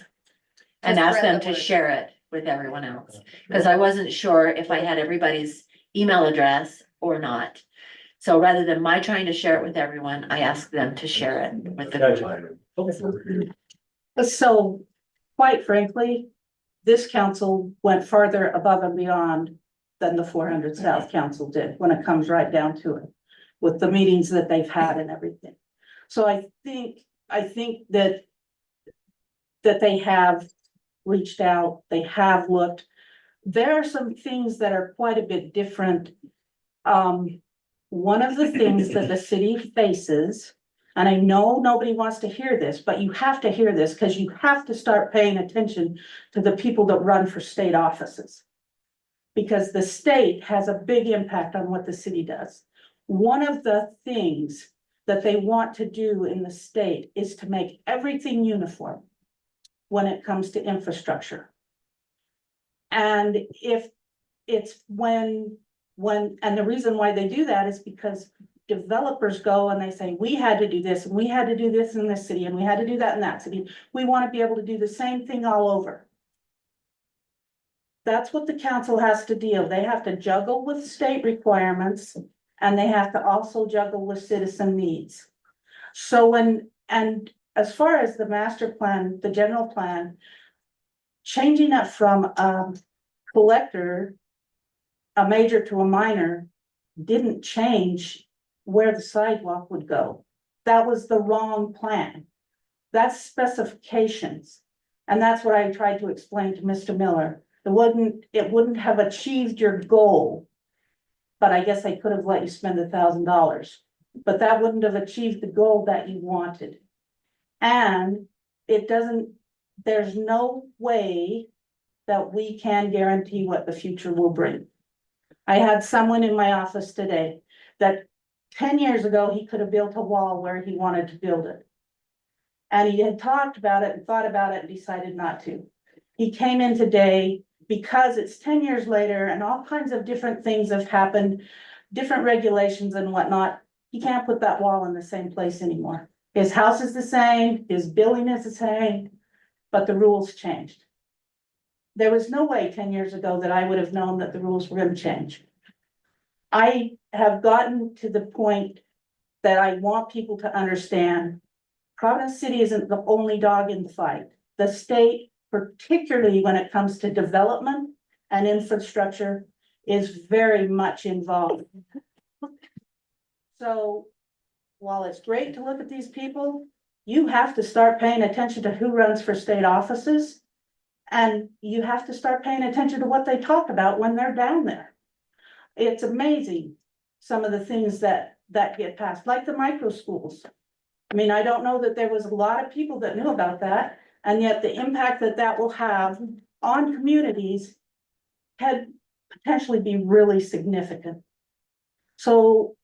and Just asked spread them the to word. share it with everyone else. Because I wasn't sure if I had everybody's email address or not. So rather than my trying to share it with everyone, I asked them to share it with the group. So, quite frankly, this council went farther above and beyond than the 400 South Council did when it comes right down to it, with the meetings that they've had and everything. So I think that they have reached out, they have looked. There are some things that are quite a bit different. One of the things that the city faces, and I know nobody wants to hear this, but you have to hear this because you have to start paying attention to the people that run for state offices. Because the state has a big impact on what the city does. One of the things that they want to do in the state is to make everything uniform when it comes to infrastructure. And if it's and the reason why they do that is because developers go and they say, we had to do this, and we had to do this in this city, and we had to do that in that city. We want to be able to do the same thing all over. That's what the council has to deal. They have to juggle with state requirements, and they have to also juggle with citizen needs. So and as far as the master plan, the general plan, changing it from a collector, a major to a minor, didn't change where the sidewalk would go. That was the wrong plan. That's specifications. And that's what I tried to explain to Mr. Miller. It wouldn't have achieved your goal. But I guess I could have let you spend $1,000, but that wouldn't have achieved the goal that you wanted. And there's no way that we can guarantee what the future will bring. I had someone in my office today that 10 years ago, he could have built a wall where he wanted to build it. And he had talked about it and thought about it and decided not to. He came in today because it's 10 years later and all kinds of different things have happened, different regulations and whatnot. He can't put that wall in the same place anymore. His house is the same, his building is the same, but the rules changed. There was no way 10 years ago that I would have known that the rules were going to change. I have gotten to the point that I want people to understand Providence City isn't the only dog in the fight. The state, particularly when it comes to development and infrastructure, is very much involved. So while it's great to look at these people, you have to start paying attention to who runs for state offices. And you have to start paying attention to what they talk about when they're down there. It's amazing, some of the things that get passed, like the micro schools. I mean, I don't know that there was a lot of people that knew about that, and yet the impact that will have on communities could potentially be really significant. So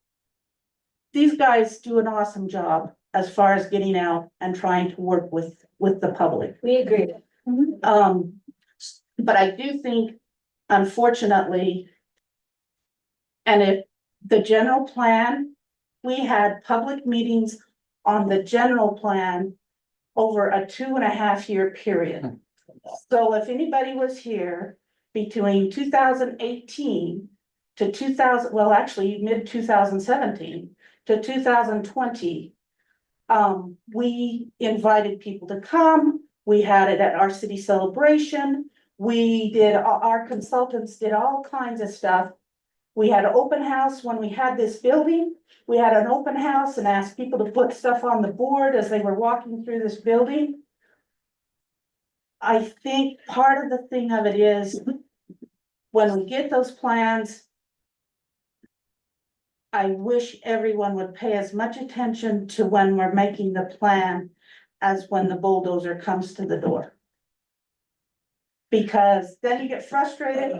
these guys do an awesome job as far as getting out and trying to work with the public. We agree. But I do think, unfortunately, and if the general plan, we had public meetings on the general plan over a 2.5-year period. So if anybody was here between 2018 to 2000, well, actually mid 2017 to 2020, we invited people to come. We had it at our city celebration. Our consultants did all kinds of stuff. We had an open house when we had this building. We had an open house and asked people to put stuff on the board as they were walking through this building. I think part of the thing of it is when we get those plans, I wish everyone would pay as much attention to when we're making the plan as when the bulldozer comes to the door. Because then you get frustrated.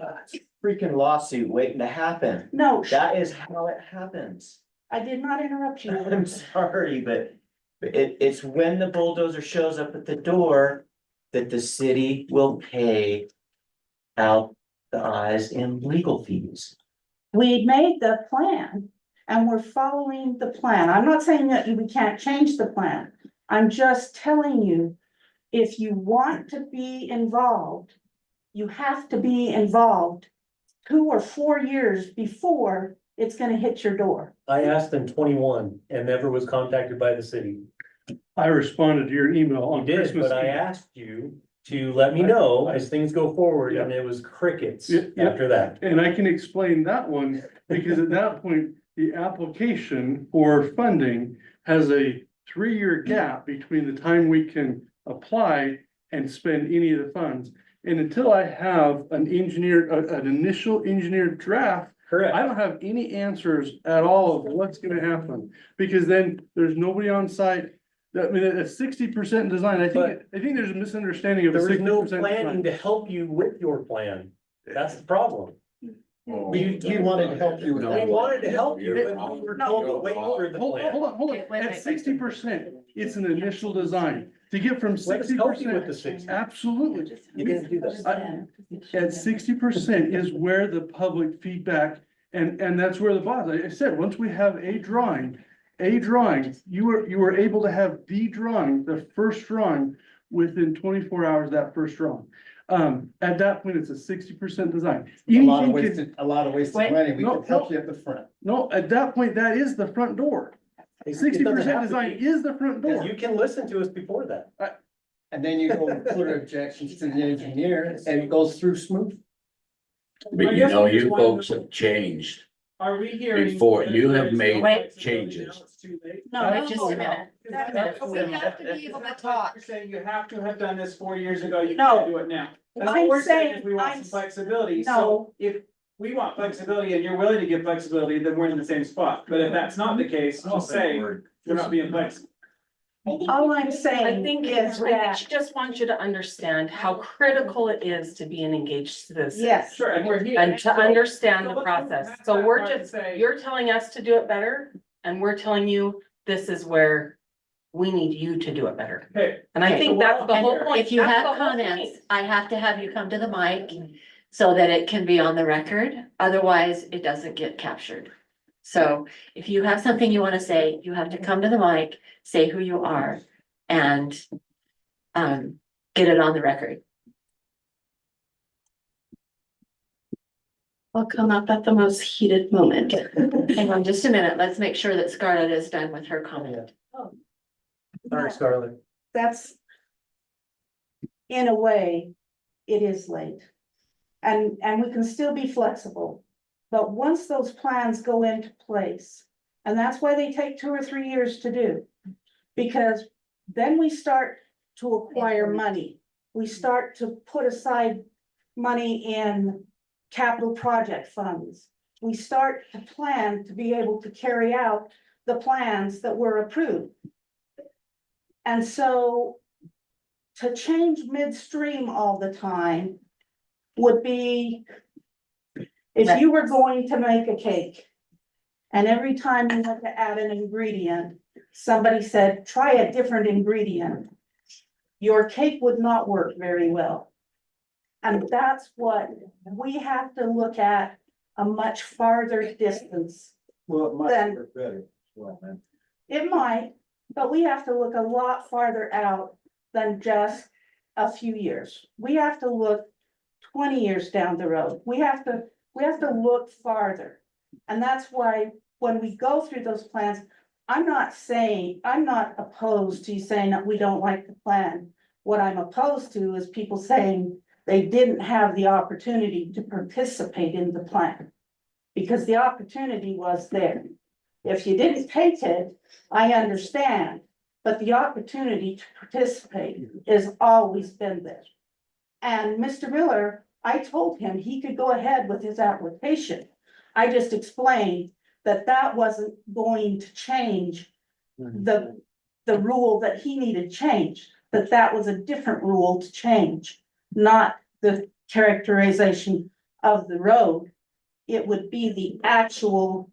Freaking lawsuit waiting to happen. No, That is how it happens. I did not interrupt you. I'm sorry, but it's when the bulldozer shows up at the door that the city will pay out the eyes in legal fees. We made the plan and we're following the plan. I'm not saying that we can't change the plan. I'm just telling you, if you want to be involved, you have to be involved 2 or 4 years before it's gonna hit your door. I asked in 21 and never was contacted by the city. I responded to your email You on did, Christmas but I Eve. asked you to let me know as things go forward, and it was crickets Yeah, yeah. after that. And I can explain that one, because at that point, the application for funding has a 3-year gap between the time we can apply and spend any of the funds. And until I have an initial engineered draft, Correct. I don't have any answers at all of what's gonna happen, because then there's nobody on site. I mean, at 60% design, I think there's a misunderstanding of the There was 60% no design. planning to help you with your plan. That's the problem. We wanted to help you with We that. wanted to help you, You're but we were told to wait for the Hold plan. on. At 60%, it's an initial design. To get from Let us help you with 60%, the 60. absolutely. You didn't do that. At 60% is where the public feedback And that's where the bottom, like I said, once we have a drawing, you were able to have the drawing, the first drawing within 24 hours, of that first drawing. At that point, it's a 60% design. A lot of Anything can- wasted, a lot of wasted Wait, money. We no, can help no. you at the front. No, at that point, that is the front door. It doesn't 60% have to design be. is the front door. You can listen to us before that. And then you go and put objections to the engineer and it goes through smooth. But you know, you folks have changed. Are we hearing? Before, you have that made there's changes. now it's too late? No, just a minute. We have to be able to talk. You're saying you have to have done this 4 years ago, you No. can't do it now. That's I'm what we're saying saying- is we want I'm- some flexibility, No. so if we want flexibility and you're willing to give flexibility, then we're in the same spot. But if that's not the case, just say, we're not being flexible. All I'm saying is I think that, she just wants you to understand how critical it is to be an engaged citizen. yes, Sure, and we're here. And to understand So the let's process. go back So that we're part and just, say- you're telling us to do it better, and we're telling you this is where we need you to do it better. Okay. And I think that's the whole And point. if you That's have the whole comments, point. I have to have you come to the mic so that it can be on the record. Otherwise, it doesn't get captured. So if you have something you want to say, you have to come to the mic, say who you are, and get it on the record. I'll come up at the most heated moment. Hang on just a minute. Let's make sure that Scarlett is done with her comment. Sorry, Scarlett. that's in a way, it is late. And we can still be flexible. But once those plans go into place, and that's why they take 2 or 3 years to do. Because then we start to acquire money. We start to put aside money in capital project funds. We start to plan to be able to carry out the plans that were approved. And so to change midstream all the time would be if you were going to make a cake and every time you had to add an ingredient, somebody said, try a different ingredient. Your cake would not work very well. And that's what we have to look at a much farther distance. Well, it Then- work better. Well, man. It might, but we have to look a lot farther out than just a few years. We have to look 20 years down the road. We have to look farther. And that's why when we go through those plans, I'm not opposed to saying that we don't like the plan. What I'm opposed to is people saying they didn't have the opportunity to participate in the plan. Because the opportunity was there. If you didn't take it, I understand, but the opportunity to participate has always been there. And Mr. Miller, I told him he could go ahead with his application. I just explained that that wasn't going to change the rule that he needed changed, that was a different rule to change, not the characterization of the road. It would be the actual,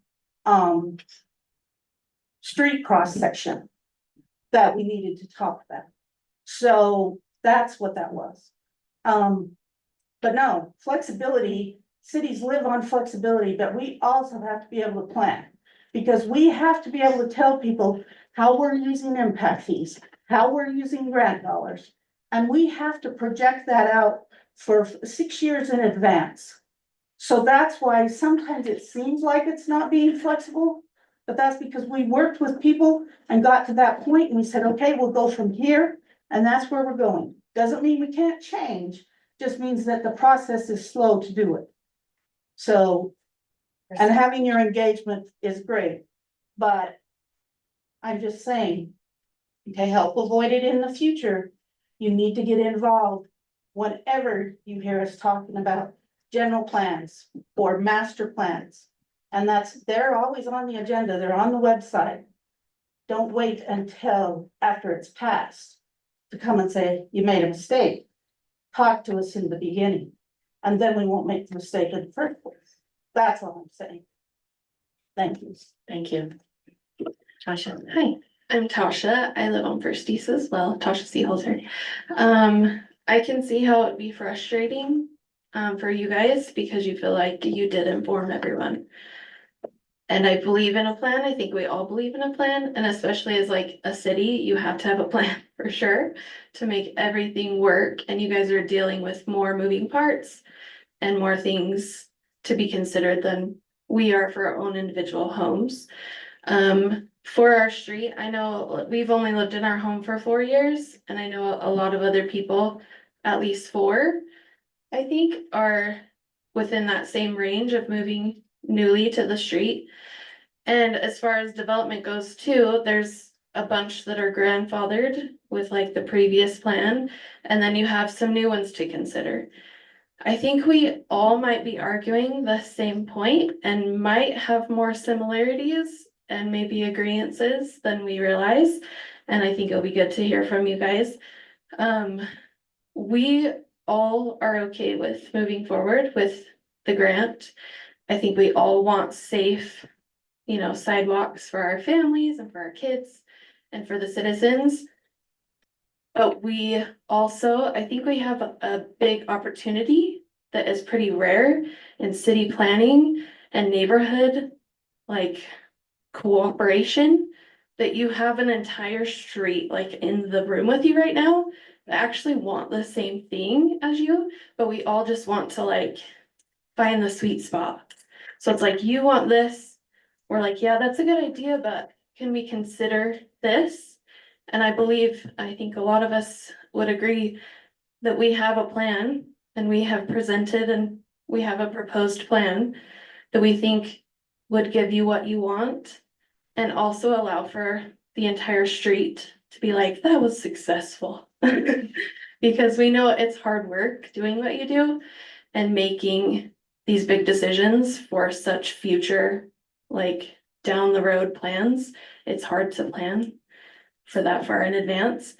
street cross section that we needed to talk about. So that's what that was. But no, flexibility, cities live on flexibility, but we also have to be able to plan. Because we have to be able to tell people how we're using impact fees, how we're using grant dollars. And we have to project that out for 6 years in advance. So that's why sometimes it seems like it's not being flexible. But that's because we worked with people and got to that point and we said, okay, we'll go from here. And that's where we're going. Doesn't mean we can't change, just means that the process is slow to do it. So, and having your engagement is great, but I'm just saying, to help avoid it in the future, you need to get involved whenever you hear us talking about general plans or master plans. And they're always on the agenda, they're on the website. Don't wait until after it's passed to come and say, you made a mistake. Talk to us in the beginning, and then we won't make the mistake in the first place. That's all I'm saying. Thank you. Thank you. Tasha. Hi, I'm Tasha. I live on First East as well, Tasha Seeholzer. I can see how it'd be frustrating for you guys because you feel like you did inform everyone. And I believe in a plan. I think we all believe in a plan, and especially as like a city, you have to have a plan for sure to make everything work. And you guys are dealing with more moving parts and more things to be considered than we are for our own individual homes. For our street, I know we've only lived in our home for 4 years, and I know a lot of other people, at least 4, I think, are within that same range of moving newly to the street. And as far as development goes too, there's a bunch that are grandfathered with like the previous plan, and then you have some new ones to consider. I think we all might be arguing the same point and might have more similarities and maybe agreeances than we realize. And I think it'll be good to hear from you guys. We all are okay with moving forward with the grant. I think we all want safe, sidewalks for our families and for our kids and for the citizens. But we also, I think we have a big opportunity that is pretty rare in city planning and neighborhood, like cooperation, that you have an entire street like in the room with you right now that actually want the same thing as you, but we all just want to like find the sweet spot. So it's like, you want this, we're like, yeah, that's a good idea, but can we consider this? And I think a lot of us would agree that we have a plan and we have presented and we have a proposed plan that we think would give you what you want and also allow for the entire street to be like, that was successful. Because we know it's hard work doing what you do and making these big decisions for such future, like down the road plans. It's hard to plan for that far in advance.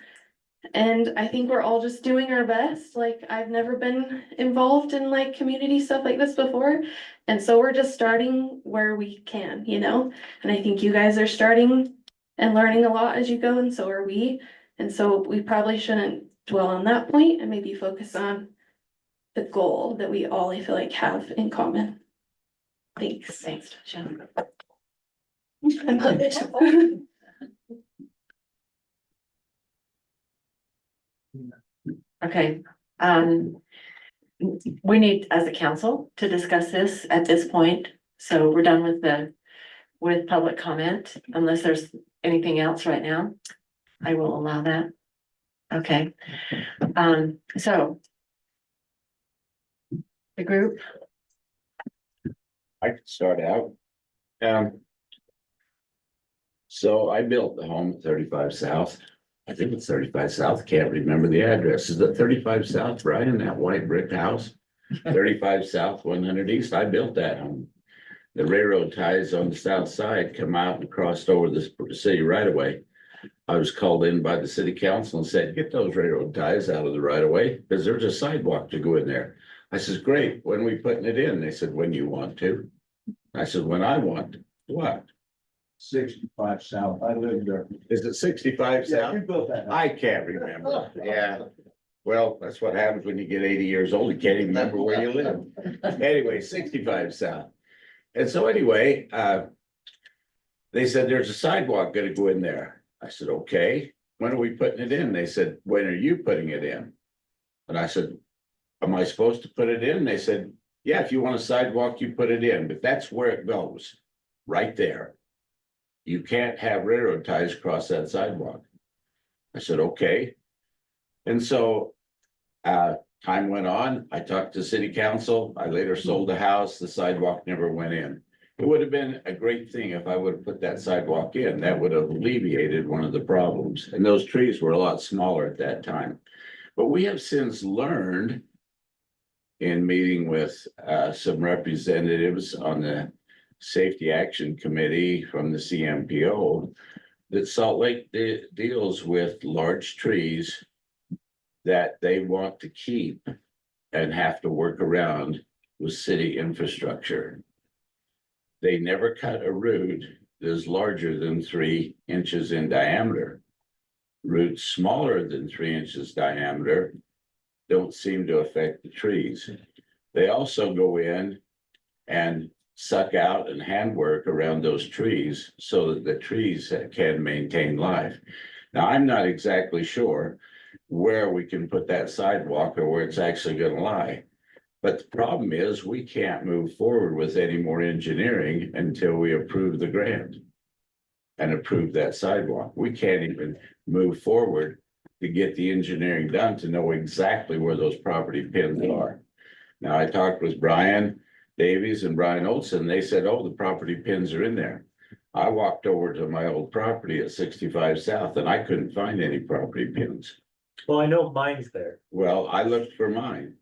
And I think we're all just doing our best. Like, I've never been involved in like community stuff like this before. And so we're just starting where we can, and I think you guys are starting and learning a lot as you go, and so are we. And so we probably shouldn't dwell on that point and maybe focus on the goal that we all, I feel like, have in common. Thanks. Thanks, Tasha. I love it. Okay, we need, as a council, to discuss this at this point. So we're done with public comment, unless there's anything else right now. I will allow that. Okay, so the group, I could start out. So I built the home at 35 South. I think it's 35 South, can't remember the address. Is it 35 South, Brian, that white brick house? 35 South, 100 East, I built that home. The railroad ties on the south side come out and crossed over the city right away. I was called in by the city council and said, get those railroad ties out of the right of way, because there's a sidewalk to go in there. I says, great, when are we putting it in? They said, when you want to. I said, when I want. What? 65 South, I lived there. Is it 65 South? You built that. I can't remember. Yeah. Well, that's what happens when you get 80 years old. You can't even remember where you live. Anyway, 65 South. And so anyway, they said, there's a sidewalk gonna go in there. I said, okay, when are we putting it in? They said, when are you putting it in? And I said, am I supposed to put it in? They said, yeah, if you want a sidewalk, you put it in, but that's where it goes, right there. You can't have railroad ties across that sidewalk. I said, okay. And so, time went on. I talked to city council. I later sold the house. The sidewalk never went in. It would have been a great thing if I would have put that sidewalk in. That would have alleviated one of the problems. And those trees were a lot smaller at that time. But we have since learned in meeting with some representatives on the Safety Action Committee from the CMPO that Salt Lake deals with large trees that they want to keep and have to work around with city infrastructure. They never cut a root that is larger than 3 inches in diameter. Roots smaller than 3 inches diameter don't seem to affect the trees. they also go in and suck out and handwork around those trees so that the trees can maintain life. Now, I'm not exactly sure where we can put that sidewalk or where it's actually gonna lie. But the problem is, we can't move forward with any more engineering until we approve the grant. And approve that sidewalk. We can't even move forward to get the engineering done to know exactly where those property pins are. Now, I talked with Brian Davies and Brian Olson. They said, oh, the property pins are in there. I walked over to my old property at 65 South and I couldn't find any property pins. Well, I know mine's there. Well, I looked for mine.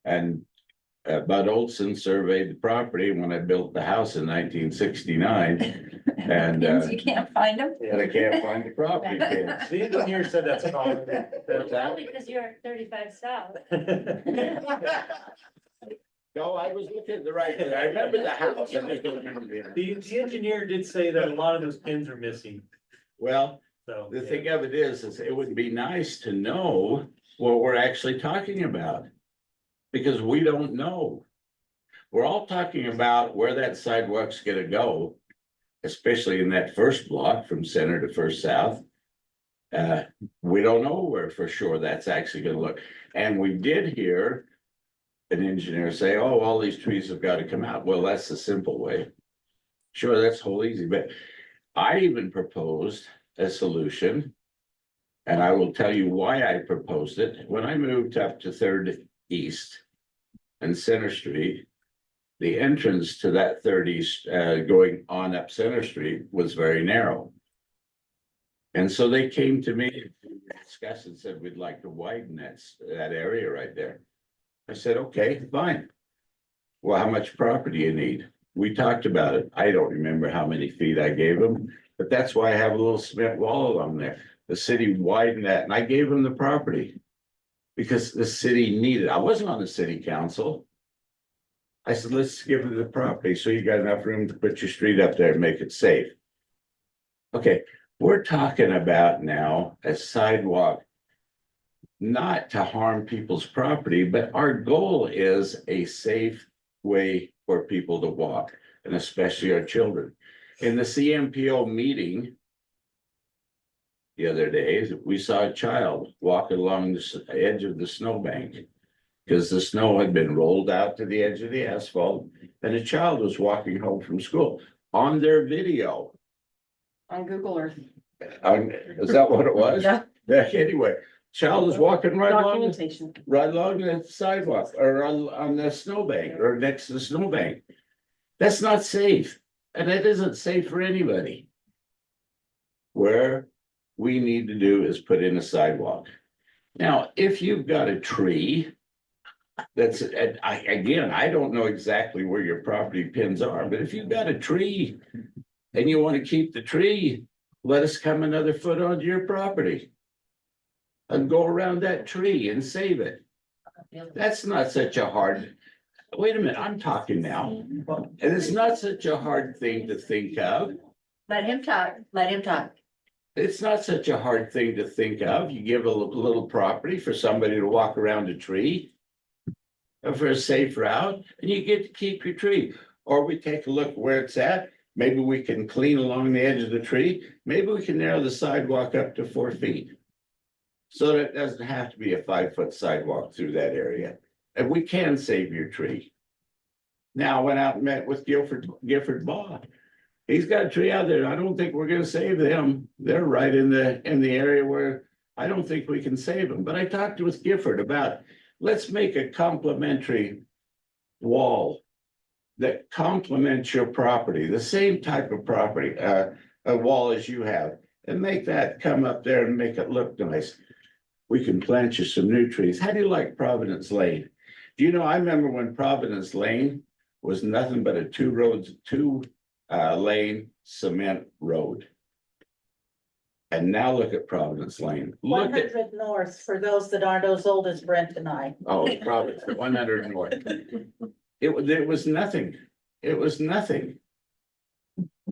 And Bud Olson surveyed the property when I built the house in 1969. And You can't find them? and I can't find the property pins. The engineer said that's common. Probably because you're 35 south. No, I was looking at the right, I remember the house. I just don't remember the. The engineer did say that a lot of those pins are missing, Well, so. the thing of it is it would be nice to know what we're actually talking about. Because we don't know. We're all talking about where that sidewalk's gonna go, especially in that first block from Center to First South. We don't know where for sure that's actually gonna look. And we did hear an engineer say, oh, all these trees have got to come out. Well, that's the simple way. Sure, that's whole easy, but I even proposed a solution. And I will tell you why I proposed it. When I moved up to Third East and Center Street, the entrance to that 30 East, going on up Center Street was very narrow. And so they came to me, discussed and said, we'd like to widen that area right there. I said, okay, fine. Well, how much property you need? We talked about it. I don't remember how many feet I gave them, but that's why I have a little cement wall along there. The city widened that and I gave them the property. Because the city needed, I wasn't on the city council. I said, let's give them the property so you got enough room to put your street up there and make it safe. Okay, we're talking about now a sidewalk. Not to harm people's property, but our goal is a safe way for people to walk, and especially our children. In the CMPO meeting the other day, we saw a child walking along the edge of the snowbank because the snow had been rolled out to the edge of the asphalt, and a child was walking home from school on their video. On Google Earth. Is that what it was? Yeah. Yeah, anyway. Child is walking right along, Documentation. right along the sidewalk or on the snowbank or next to the snowbank. That's not safe. And it isn't safe for anybody. Where we need to do is put in a sidewalk. Now, if you've got a tree, that's, again, I don't know exactly where your property pins are, but if you've got a tree and you want to keep the tree, let us come another foot onto your property. And go around that tree and save it. That's not such a hard, wait a minute, I'm talking now. And it's not such a hard thing to think of. Let him talk, let him talk. It's not such a hard thing to think of. You give a little property for somebody to walk around a tree. For a safe route, and you get to keep your tree. Or we take a look where it's at. Maybe we can clean along the edge of the tree. Maybe we can narrow the sidewalk up to 4 feet. So that it doesn't have to be a 5-foot sidewalk through that area. And we can save your tree. Now, I went out and met with Gifford Baugh. He's got a tree out there. I don't think we're gonna save them. They're right in the area where I don't think we can save them. But I talked with Gifford about, let's make a complementary wall that complements your property, the same type of property, a wall as you have, and make that come up there and make it look nice. We can plant you some new trees. How do you like Providence Lane? Do you know, I remember when Providence Lane was nothing but a two lane cement road. And now look at Providence Lane. Look at, 100 North, for those that aren't as old as Brent and I. oh, Providence, 100 North. It was nothing. It was nothing.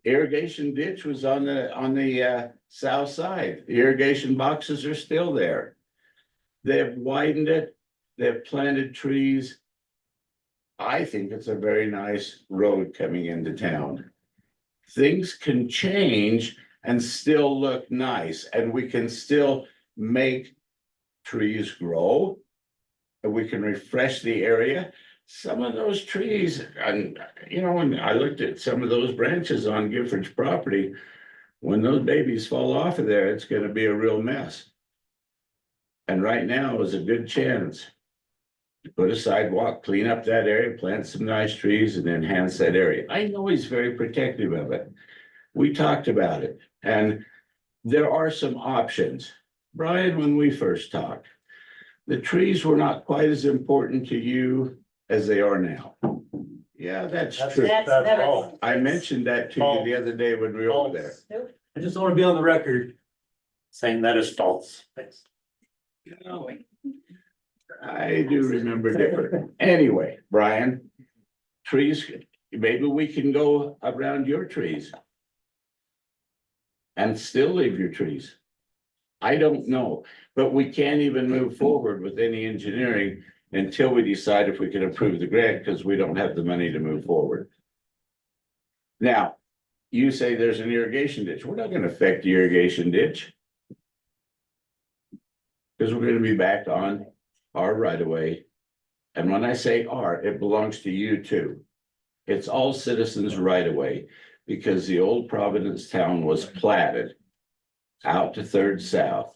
Irrigation ditch was on the south side. The irrigation boxes are still there. They've widened it. They've planted trees. I think it's a very nice road coming into town. Things can change and still look nice, and we can still make trees grow. And we can refresh the area. Some of those trees, and when I looked at some of those branches on Gifford's property, when those babies fall off of there, it's gonna be a real mess. And right now is a good chance to put a sidewalk, clean up that area, plant some nice trees and enhance that area. I know he's very protective of it. We talked about it, and there are some options. Brian, when we first talked, the trees were not quite as important to you as they are now. Yeah, that's true. That's wrong. I mentioned that to you the other day when we were over there. I just want to be on the record saying that is false. Thanks. I do remember different. Anyway, Brian, trees, maybe we can go around your trees and still leave your trees. I don't know, but we can't even move forward with any engineering until we decide if we can approve the grant, because we don't have the money to move forward. Now, you say there's an irrigation ditch. We're not gonna affect the irrigation ditch. Because we're gonna be back on our right of way. And when I say our, it belongs to you too. It's all citizens right of way, because the old Providence town was platted out to Third South.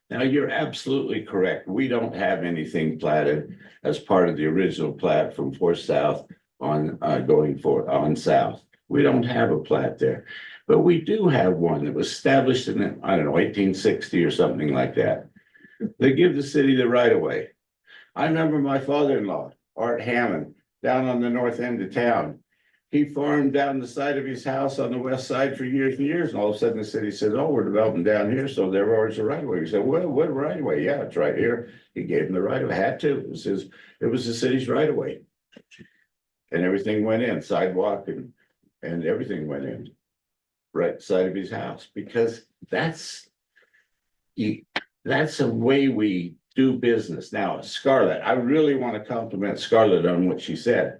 Now, you're absolutely correct. We don't have anything platted as part of the original plat from Fourth South on on south. We don't have a plat there, but we do have one that was established in, I don't know, 1860 or something like that. They give the city the right of way. I remember my father-in-law, Art Hammond, down on the north end of town. He farmed down the side of his house on the west side for years and years, and all of a sudden the city says, "Oh, we're developing down here, so there was a right of way." He said, "Well, what right of way?" "Yeah, it's right here." He gave him the right of way. Had to. It was the city's right of way. And everything went in, sidewalk and everything went in. Right side of his house, because that's a way we do business. Now, Scarlett, I really want to compliment Scarlett on what she said.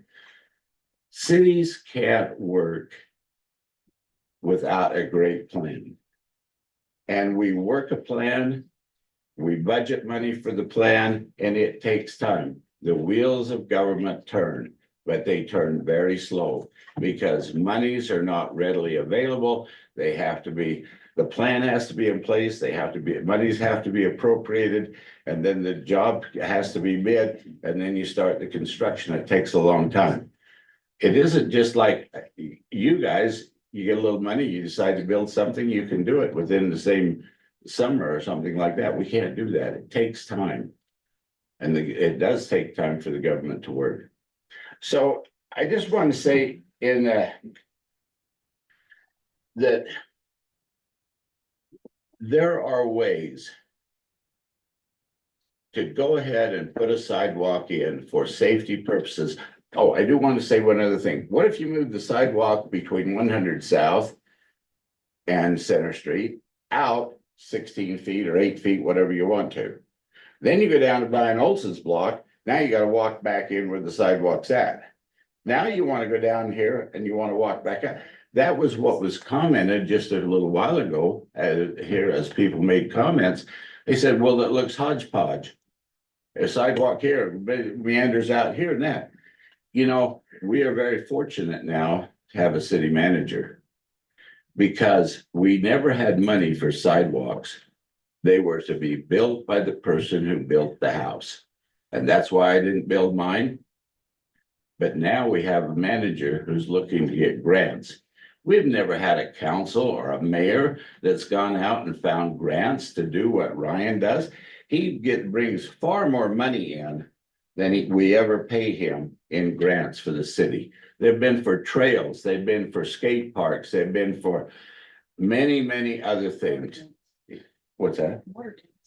Cities can't work without a great plan. And we work a plan, we budget money for the plan, and it takes time. The wheels of government turn, but they turn very slow because monies are not readily available. They have to be, the plan has to be in place, monies have to be appropriated, and then the job has to be bid, and then you start the construction. It takes a long time. It isn't just like you guys, you get a little money, you decide to build something, you can do it within the same summer or something like that. We can't do that. It takes time. And it does take time for the government to work. So I just want to say that there are ways to go ahead and put a sidewalk in for safety purposes. Oh, I do want to say one other thing. What if you move the sidewalk between 100 South and Center Street out 16 feet or 8 feet, whatever you want to? Then you go down to Brian Olson's block. Now you got to walk back in where the sidewalk's at. Now you want to go down here and you want to walk back up. That was what was commented just a little while ago here as people made comments. They said, well, it looks hodgepodge. A sidewalk here, meanders out here and that. You know, we are very fortunate now to have a city manager because we never had money for sidewalks. They were to be built by the person who built the house. And that's why I didn't build mine. But now we have a manager who's looking to get grants. We've never had a council or a mayor that's gone out and found grants to do what Ryan does. He brings far more money in than we ever pay him in grants for the city. They've been for trails, they've been for skate parks, they've been for many, many other things. What's that?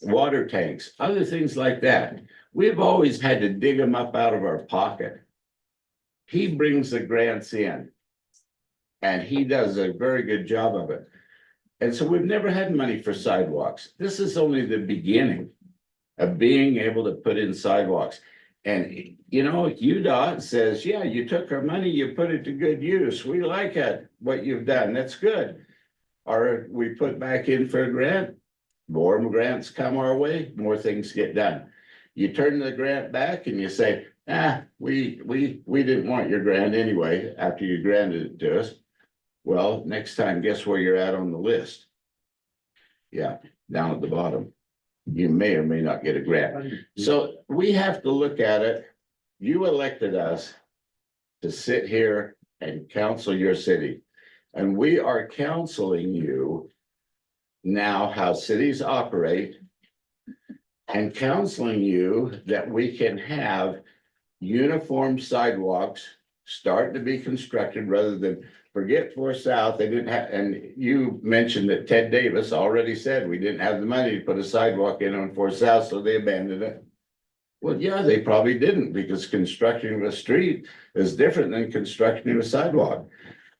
Water tanks, other things like that. We've always had to dig them up out of our pocket. He brings the grants in. And he does a very good job of it. And so we've never had money for sidewalks. This is only the beginning of being able to put in sidewalks. And, you know, UDOT says, yeah, you took our money, you put it to good use. We like it, what you've done. That's good. Or we put back in for a grant, more grants come our way, more things get done. You turn the grant back and you say, we didn't want your grant anyway, after you granted it to us. Well, next time, guess where you're at on the list? Yeah, down at the bottom. You may or may not get a grant. So we have to look at it. You elected us to sit here and counsel your city. And we are counseling you now how cities operate and counseling you that we can have uniform sidewalks start to be constructed rather than forget Forest South. They didn't have, and you mentioned that Ted Davis already said we didn't have the money to put a sidewalk in on Forest South, so they abandoned it. Well, yeah, they probably didn't, because constructing a street is different than constructing a sidewalk.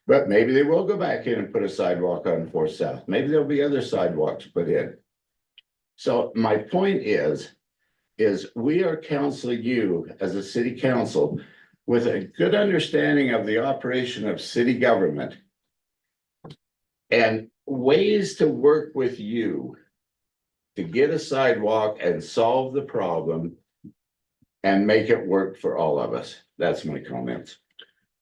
But maybe they will go back in and put a sidewalk on Forest South. Maybe there'll be other sidewalks put in. So my point is we are counseling you as a city council with a good understanding of the operation of city government and ways to work with you to get a sidewalk and solve the problem and make it work for all of us. That's my comments.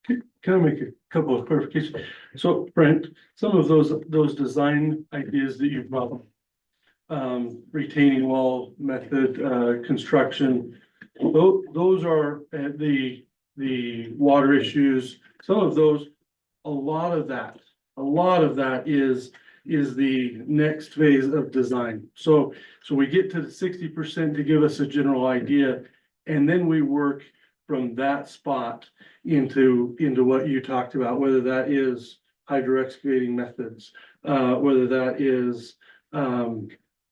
Can I make a couple of clarifications? So Brent, some of those design ideas that you brought up, retaining wall method, construction, those are the water issues. Some of those, a lot of that is the next phase of design. So we get to the 60% to give us a general idea, and then we work from that spot into what you talked about, whether that is hydro excavating methods, whether that is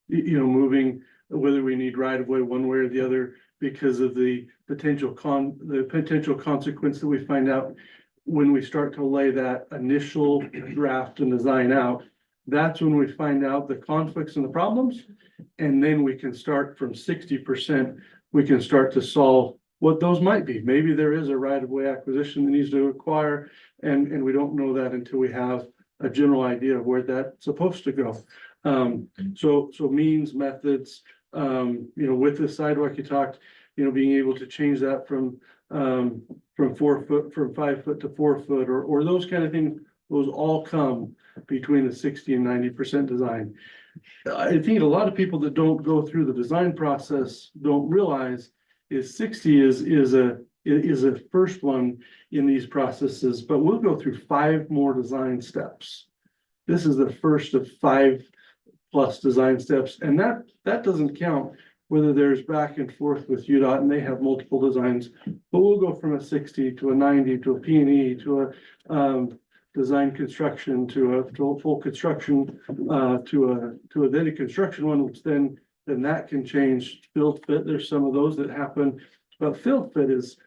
moving, whether we need right of way one way or the other because of the potential consequence that we find out when we start to lay that initial draft and design out. That's when we find out the conflicts and the problems, and then we can start from 60%. We can start to solve what those might be. Maybe there is a right of way acquisition that needs to acquire, and we don't know that until we have a general idea of where that's supposed to go. So means, methods, with the sidewalk you talked, being able to change that from 5 foot to 4 foot, or those kind of things, those all come between the 60 and 90% design. I think a lot of people that don't go through the design process don't realize is 60 is a first one in these processes, but we'll go through 5 more design steps. This is the first of 5+ design steps, and that doesn't count whether there's back and forth with UDOT and they have multiple designs. But we'll go from a 60 to a 90 to a P&E to a design construction to a full construction to a then a construction one, which then that can change. Field fit, there's some of those that happen, but field fit is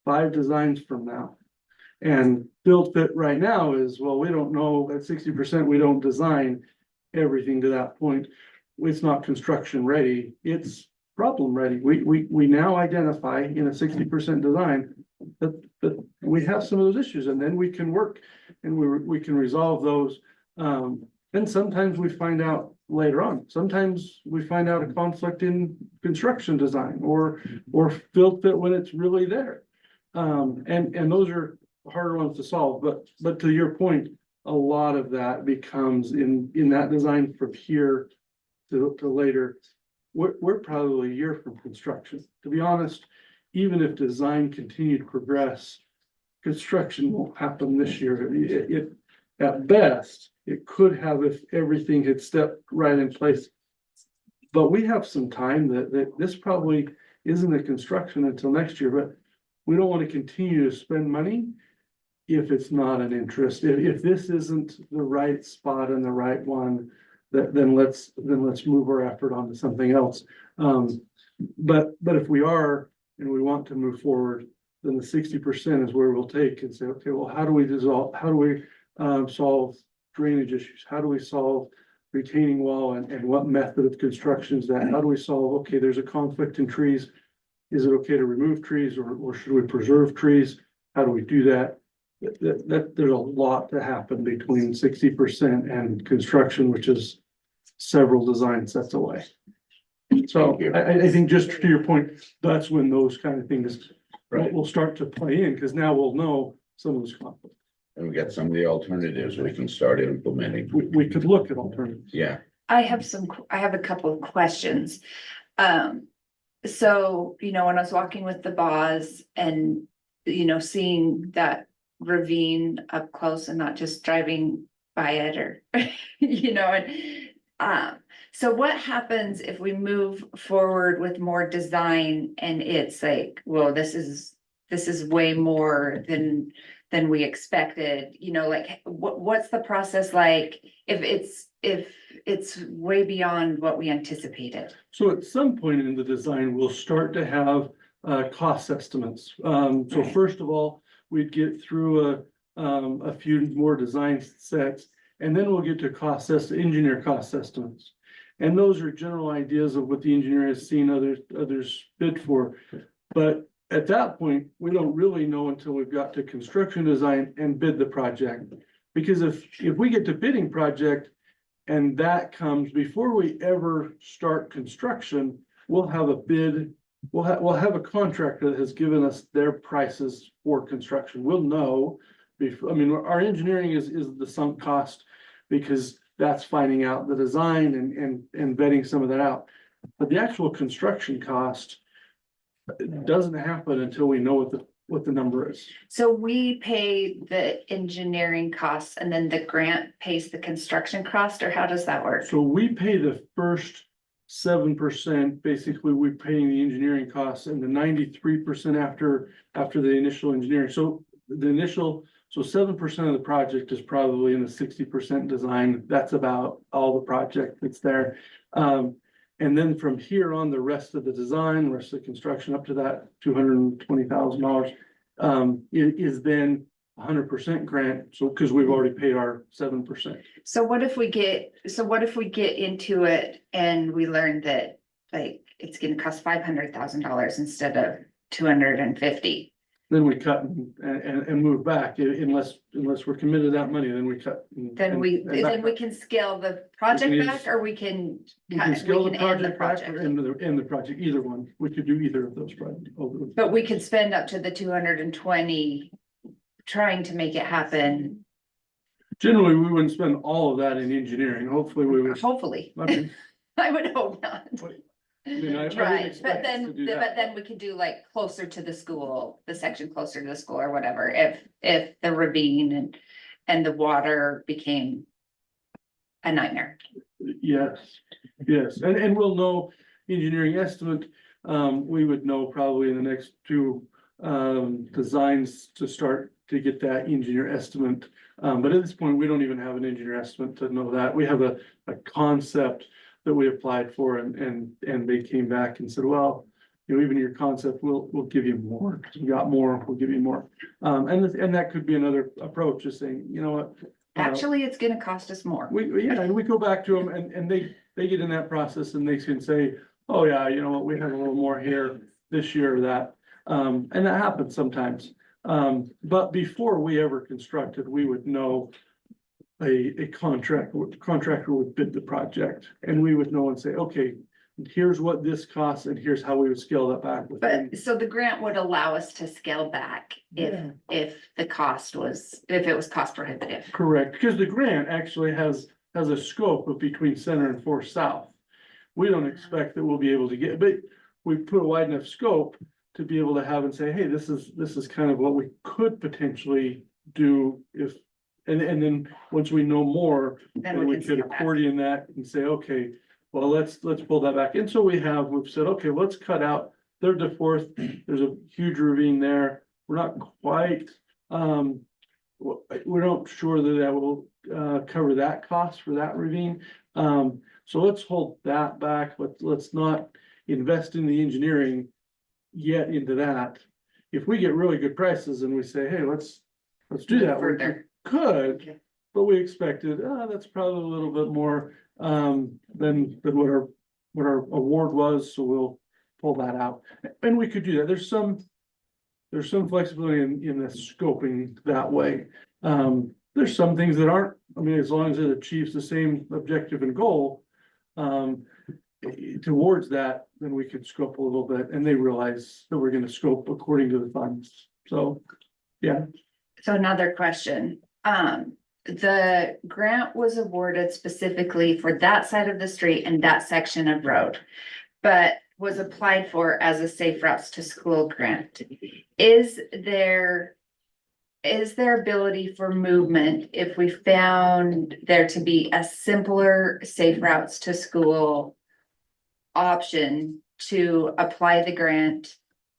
5 designs from now. And field fit right now is, well, we don't know, at 60%, we don't design everything to that point. It's not construction ready, it's problem ready. We now identify in a 60% design that we have some of those issues, and then we can work and we can resolve those. And sometimes we find out later on, sometimes we find out a conflict in construction design or field fit when it's really there. And those are harder ones to solve, but to your point, a lot of that becomes in that design from here to later. We're probably a year from construction. To be honest, even if design continued to progress, construction won't happen this year. It at best, it could have if everything had stepped right in place. But we have some time that this probably isn't a construction until next year, but we don't want to continue to spend money if it's not an interest. If this isn't the right spot and the right one, then let's move our effort on to something else. But if we are and we want to move forward, then the 60% is where we'll take and say, okay, well, how do we solve drainage issues? How do we solve retaining wall and what method of construction is that? How do we solve, okay, there's a conflict in trees. is it okay to remove trees or should we preserve trees? How do we do that? There's a lot to happen between 60% and construction, which is several design sets away. So I think just to your point, that's when those kind of things will start to play in, because now we'll know some of those conflicts. And we got some of the alternatives we can start implementing. We could look at alternatives. Yeah. I have a couple of questions. So, you know, when I was walking with the Boz and, you know, seeing that ravine up close and not just driving by it or, you know, and, so what happens if we move forward with more design and it's like, well, this is way more than we expected, you know, like what's the process like if it's way beyond what we anticipated? So at some point in the design, we'll start to have cost estimates. So first of all, we'd get through a few more design sets, and then we'll get to engineer cost estimates. And those are general ideas of what the engineer has seen others bid for. But at that point, we don't really know until we've got to construction design and bid the project. Because if we get to bidding project and that comes before we ever start construction, we'll have a bid, we'll have a contractor that has given us their prices for construction. We'll know before, I mean, our engineering is the sunk cost because that's finding out the design and vetting some of that out. But the actual construction cost doesn't happen until we know what the number is. So we pay the engineering costs and then the grant pays the construction cost, or how does that work? So we pay the first 7%, basically we paying the engineering costs, and the 93% after the initial engineering. So the initial, so 7% of the project is probably in the 60% design. That's about all the project that's there. And then from here on, the rest of the design, rest of the construction up to that $220,000 is then 100% grant. So because we've already paid our 7%. So what if we get into it and we learn that like it's gonna cost $500,000 instead of 250? Then we cut and move back unless we're committed to that money, then we cut. Then we can scale the project back, or we can. We can scale the end the project back or end the project, either one. We could do either of those projects. But we could spend up to the 220 trying to make it happen. Generally, we wouldn't spend all of that in engineering. Hopefully we would. Hopefully. I mean, I would hope not. I wouldn't Right, expect us to do that. but then we could do like closer to the school, the section closer to the school or whatever, if the ravine and the water became a nightmare. Yes, and we'll know engineering estimate. We would know probably in the next two designs to start to get that engineer estimate. But at this point, we don't even have an engineer estimate to know that. We have a concept that we applied for and they came back and said, well, you know, even your concept, we'll give you more. We got more, we'll give you more. And that could be another approach, just saying, you know what? Actually, it's gonna cost us more. And we go back to them and they get in that process and they can say, oh yeah, you know what, we have a little more here this year or that. And that happens sometimes. But before we ever constructed, we would know a contractor would bid the project and we would know and say, okay, here's what this costs and here's how we would scale that back. But so the grant would allow us to scale back if it was cost prohibitive. Correct, because the grant actually has a scope of between center and 4 south. We don't expect that we'll be able to get, but we put a wide enough scope to be able to have and say, hey, this is kind of what we could potentially do if. And then once we know more, then we could accordion that and say, okay, well, let's pull that back. And so we've said, okay, let's cut out 3rd to 4th. There's a huge ravine there. We're not quite, we're not sure that will cover that cost for that ravine. So let's hold that back. Let's not invest in the engineering yet into that. If we get really good prices and we say, hey, let's do that. Further. Could, but we expected, that's probably a little bit more than what our award was, so we'll pull that out. And we could do that. There's some flexibility in the scoping that way. There's some things that aren't, I mean, as long as it achieves the same objective and goal, towards that, then we could scope a little bit, and they realize that we're gonna scope according to the funds. So, yeah. So another question, the grant was awarded specifically for that side of the street and that section of road. But was applied for as a safe routes to school grant. Is there ability for movement if we found there to be a simpler safe routes to school option to apply the grant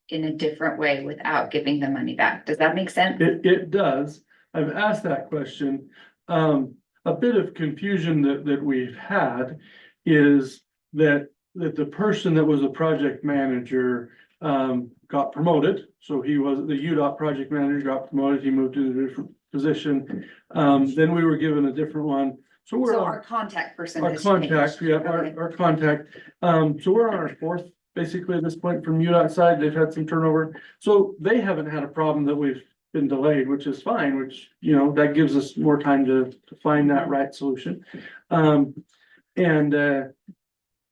in a different way without giving the money back? Does that make sense? It does. I've asked that question. A bit of confusion that we've had is that the person that was a project manager got promoted. So he was the UDOT project manager, got promoted, he moved to a different position. Then we were given a different one. So our contact person. Our has contact, changed. yeah, Okay. our contact. So we're on our fourth, basically at this point from UDOT side, they've had some turnover. So they haven't had a problem that we've been delayed, which is fine, which, you know, that gives us more time to find that right solution.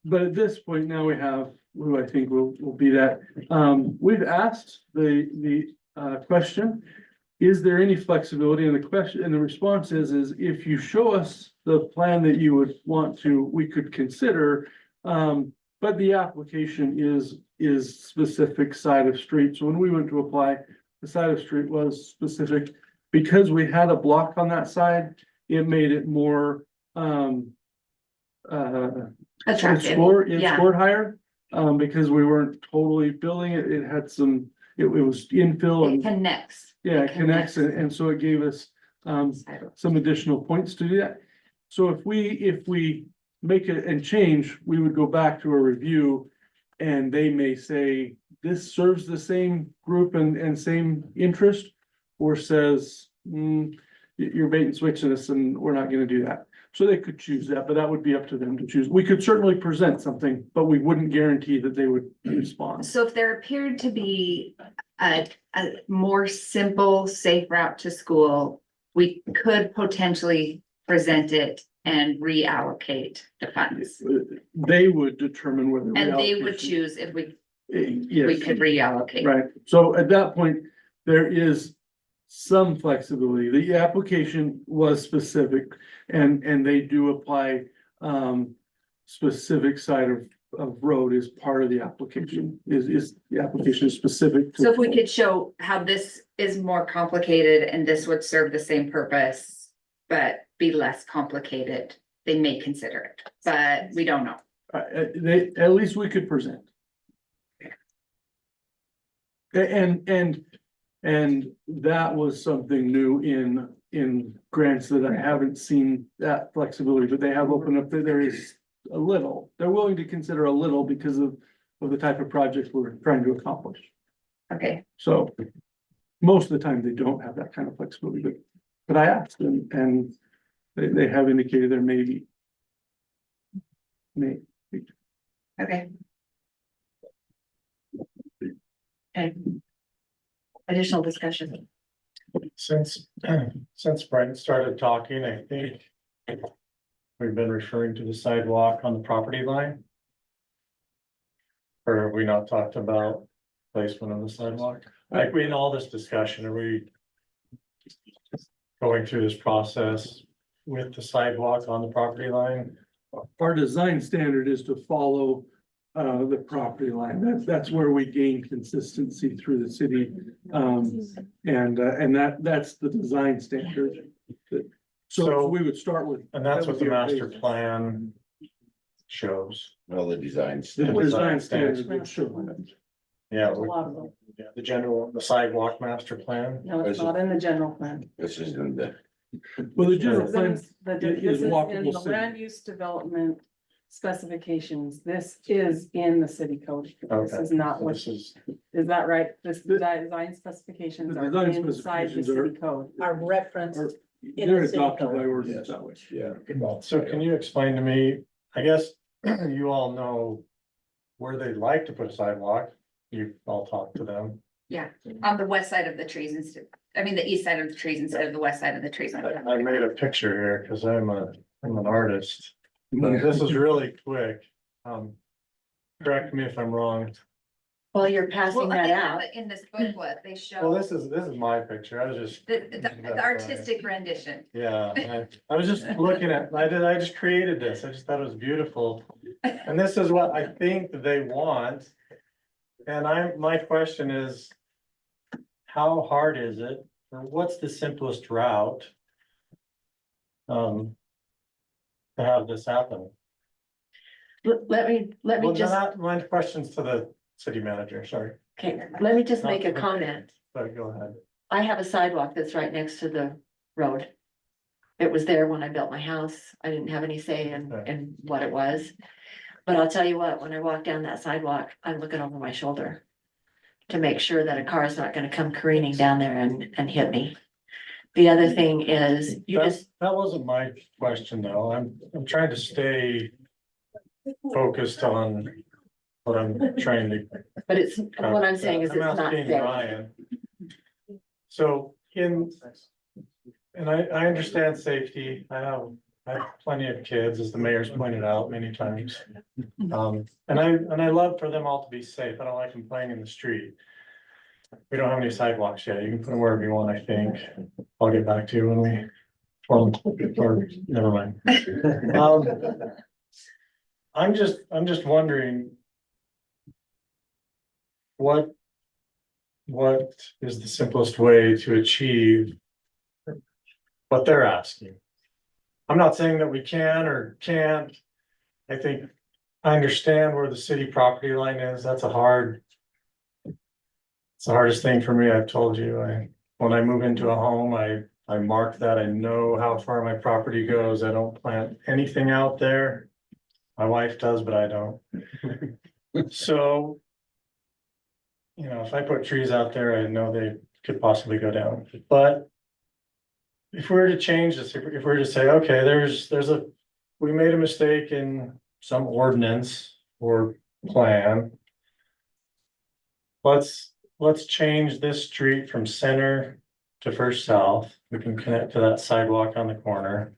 But at this point now we have, who I think will be that, we've asked the question, is there any flexibility? And the question, and the response is if you show us the plan that you would want to, we could consider, but the application is specific side of street. So when we went to apply, the side of street was specific, because we had a block on that side, it made it more, Attractive. It Yeah. scored higher, because we weren't totally building it, it had some, it was infill It and, connects. yeah, it connects, and so it gave us, some additional points to do that. So if we make it and change, we would go back to a review, and they may say, this serves the same group and same interest, or says, you're bait and switching us, and we're not gonna do that. So they could choose that, but that would be up to them to choose. We could certainly present something, but we wouldn't guarantee that they would respond. So if there appeared to be a more simple, safe route to school, we could potentially present it and reallocate the funds. They would determine whether. And they would reallocation- choose if we Yes. could reallocate. Right, so at that point, there is some flexibility. The application was specific, and they do apply, specific side of road is part of the application, is the application is specific. to- So if we could show how this is more complicated and this would serve the same purpose, but be less complicated, they may consider it, but we don't know. At least we could present. And that was something new in grants that I haven't seen that flexibility, but they have opened up that there is a little, they're willing to consider a little because of the type of project we're trying to accomplish. Okay, So most of the time they don't have that kind of flexibility, but I asked them, and they have indicated there may be. okay. Okay. Additional discussion. Since Brent started talking, I think we've been referring to the sidewalk on the property line. Or have we not talked about placement on the sidewalk? Like we in all this discussion, are we going through this process with the sidewalk on the property line? Our design standard is to follow the property line. That's where we gain consistency through the city. And that's the design standard. So we would start with. And that's what the that would be our master basis. plan shows. Well, the designs. The design standard would show that. Yeah, There's a lot of them. the sidewalk master plan. No, it's not in the general plan. This is in the, Well, the general plan This is is in walkable the city. land use development specifications. This is in the city code. This Okay, is not so what, this is, is that right? This design specifications The are design inside the specifications city code. Are referenced. Or In they're the city adopted code. by ordinance that way. yeah. so can you explain to me, I guess you all know where they'd like to put a sidewalk, you all talk to them. Yeah, on the west side of the trees instead, I mean, the east side of the trees instead of the west side of the trees. I made a picture here because I'm an artist. But this is really quick. Correct me if I'm wrong. Well, you're passing Well, I that have out. it in this booklet, they Well, show this is my picture. I was just. the artistic rendition. Yeah, I was just looking at, I just created this. I just thought it was beautiful. And this is what I think that they want. And my question is, how hard is it? Or what's the simplest route? To have this happen? Let me Well, just, my questions to the city manager, sorry. okay, let me just make a comment. But go ahead. I have a sidewalk that's right next to the road. It was there when I built my house. I didn't have any say in what it was. But I'll tell you what, when I walk down that sidewalk, I'm looking over my shoulder to make sure that a car is not gonna come careening down there and hit me. The other thing is, That wasn't my question, though. I'm trying to stay focused on what I'm trying to. but it's, what I'm saying is it's I'm not asking safe. Ryan. So and I understand safety. I have plenty of kids, as the mayor's pointed out many times. And I love for them all to be safe. I don't like them playing in the street. We don't have any sidewalks yet. You can put them wherever you want, I think. I'll get back to you when we, or never mind. I'm just wondering. What is the simplest way to achieve what they're asking? I'm not saying that we can or can't. I think I understand where the city property line is. It's the hardest thing for me. I've told you, when I move into a home, I mark that. I know how far my property goes. I don't plant anything out there. My wife does, but I don't. So, if I put trees out there, I know they could possibly go down, but. If we were to change this, if we were to say, okay, we made a mistake in some ordinance or plan. Let's change this street from center to First South. We can connect to that sidewalk on the corner.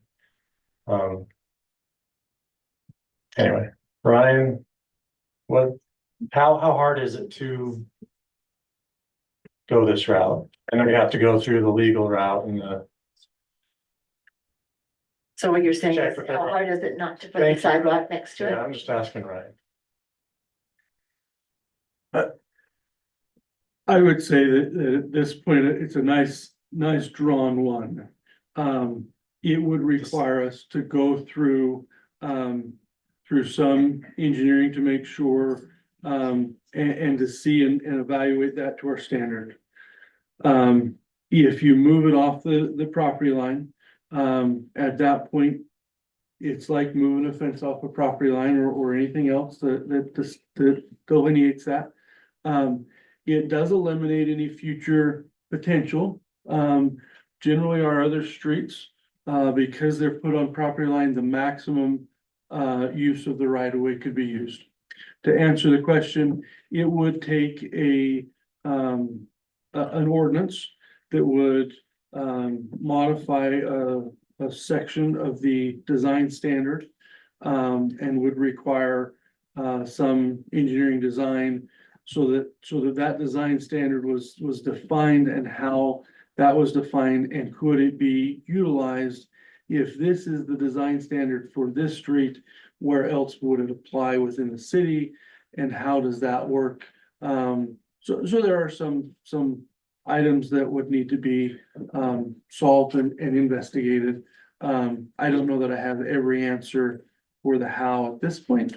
Anyway, Ryan, how hard is it to go this route? And then we have to go through the legal route and So what you're saying Check is, with how her. hard is it not to put Thank the you. sidewalk next to it? I'm just asking Ryan. I would say that at this point, it's a nice drawn one. It would require us to go through some engineering to make sure, and to see and evaluate that to our standard. If you move it off the property line, at that point, it's like moving a fence off a property line or anything else that delineates that. It does eliminate any future potential. Generally our other streets, because they're put on property line, the maximum use of the right of way could be used. To answer the question, it would take an ordinance that would modify a section of the design standard, and would require some engineering design so that design standard was defined, and how that was defined, and could it be utilized if this is the design standard for this street, where else would it apply within the city, and how does that work? So there are some items that would need to be solved and investigated. I don't know that I have every answer for the how at this point,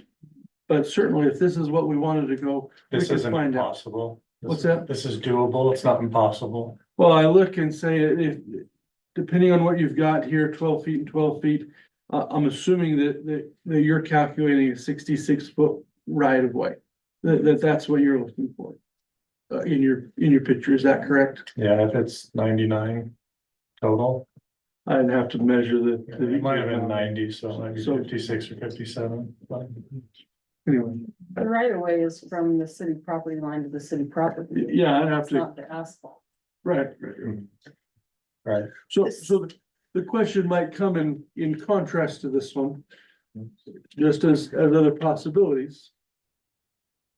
but certainly if this is what we wanted to go, we This can isn't find out. impossible. What's that? This is doable. It's not impossible. Well, I look and say, if, depending on what you've got here, 12 feet and 12 feet, I'm assuming that you're calculating a 66-foot right of way. That's what you're looking for in your picture. Is that correct? Yeah, if it's 99 total. I'd have to measure It might have been 90, so it might be So- 56 or 57. but- Anyway, The right of way is from the city property line to the city property. yeah, I'd have It's to, not the asphalt. right. Right. So the question might come in contrast to this one. Just as other possibilities.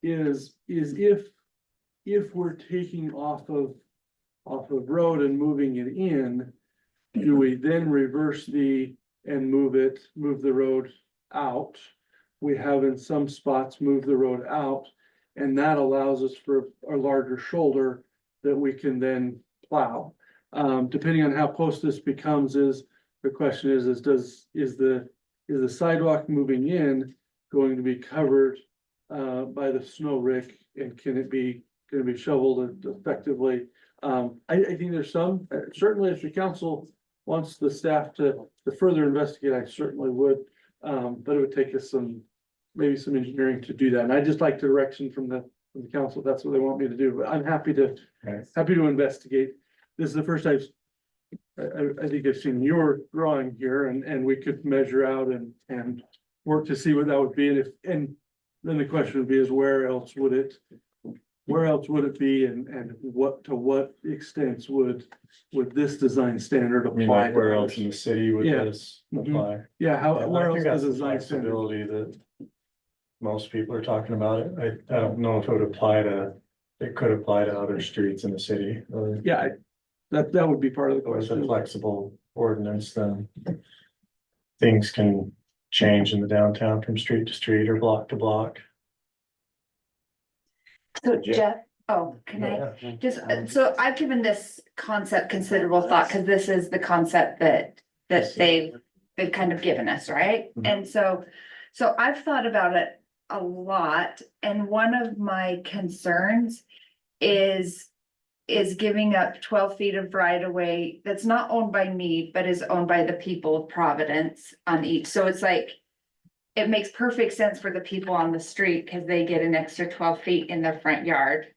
Is if we're taking off of road and moving it in. Do we then reverse and move the road out? We have in some spots moved the road out. And that allows us for a larger shoulder that we can then plow. Depending on how close this becomes the question is the sidewalk moving in going to be covered by the snow rick, and can it be shoveled effectively? I think there's some, certainly if the council wants the staff to further investigate, I certainly would. But it would take us maybe some engineering to do that. And I just like direction from the council. That's what they want me to do, but I'm happy to investigate. This is the first I think I've seen your drawing here, and we could measure out and work to see what that would be. And then the question would be is where else would it be, and to what extents would this design standard I mean, apply? like where else in the city would Yeah. this Mhm. apply? Yeah, where I else think does that's the design standard? flexibility that most people are talking about it. I don't know if it could apply to other streets in the city, or Yeah, that would be part of the or it's a question. flexible ordinance, then things can change in the downtown from street to street or block to block. So Jeff, can I just, so I've given this concept considerable thought, because this is the concept that they've kind of given us, right? Mhm. And so I've thought about it a lot, and one of my concerns is giving up 12 feet of right of way that's not owned by me, but is owned by the people of Providence on each. So it's like, it makes perfect sense for the people on the street because they get an extra 12 feet in their front yard.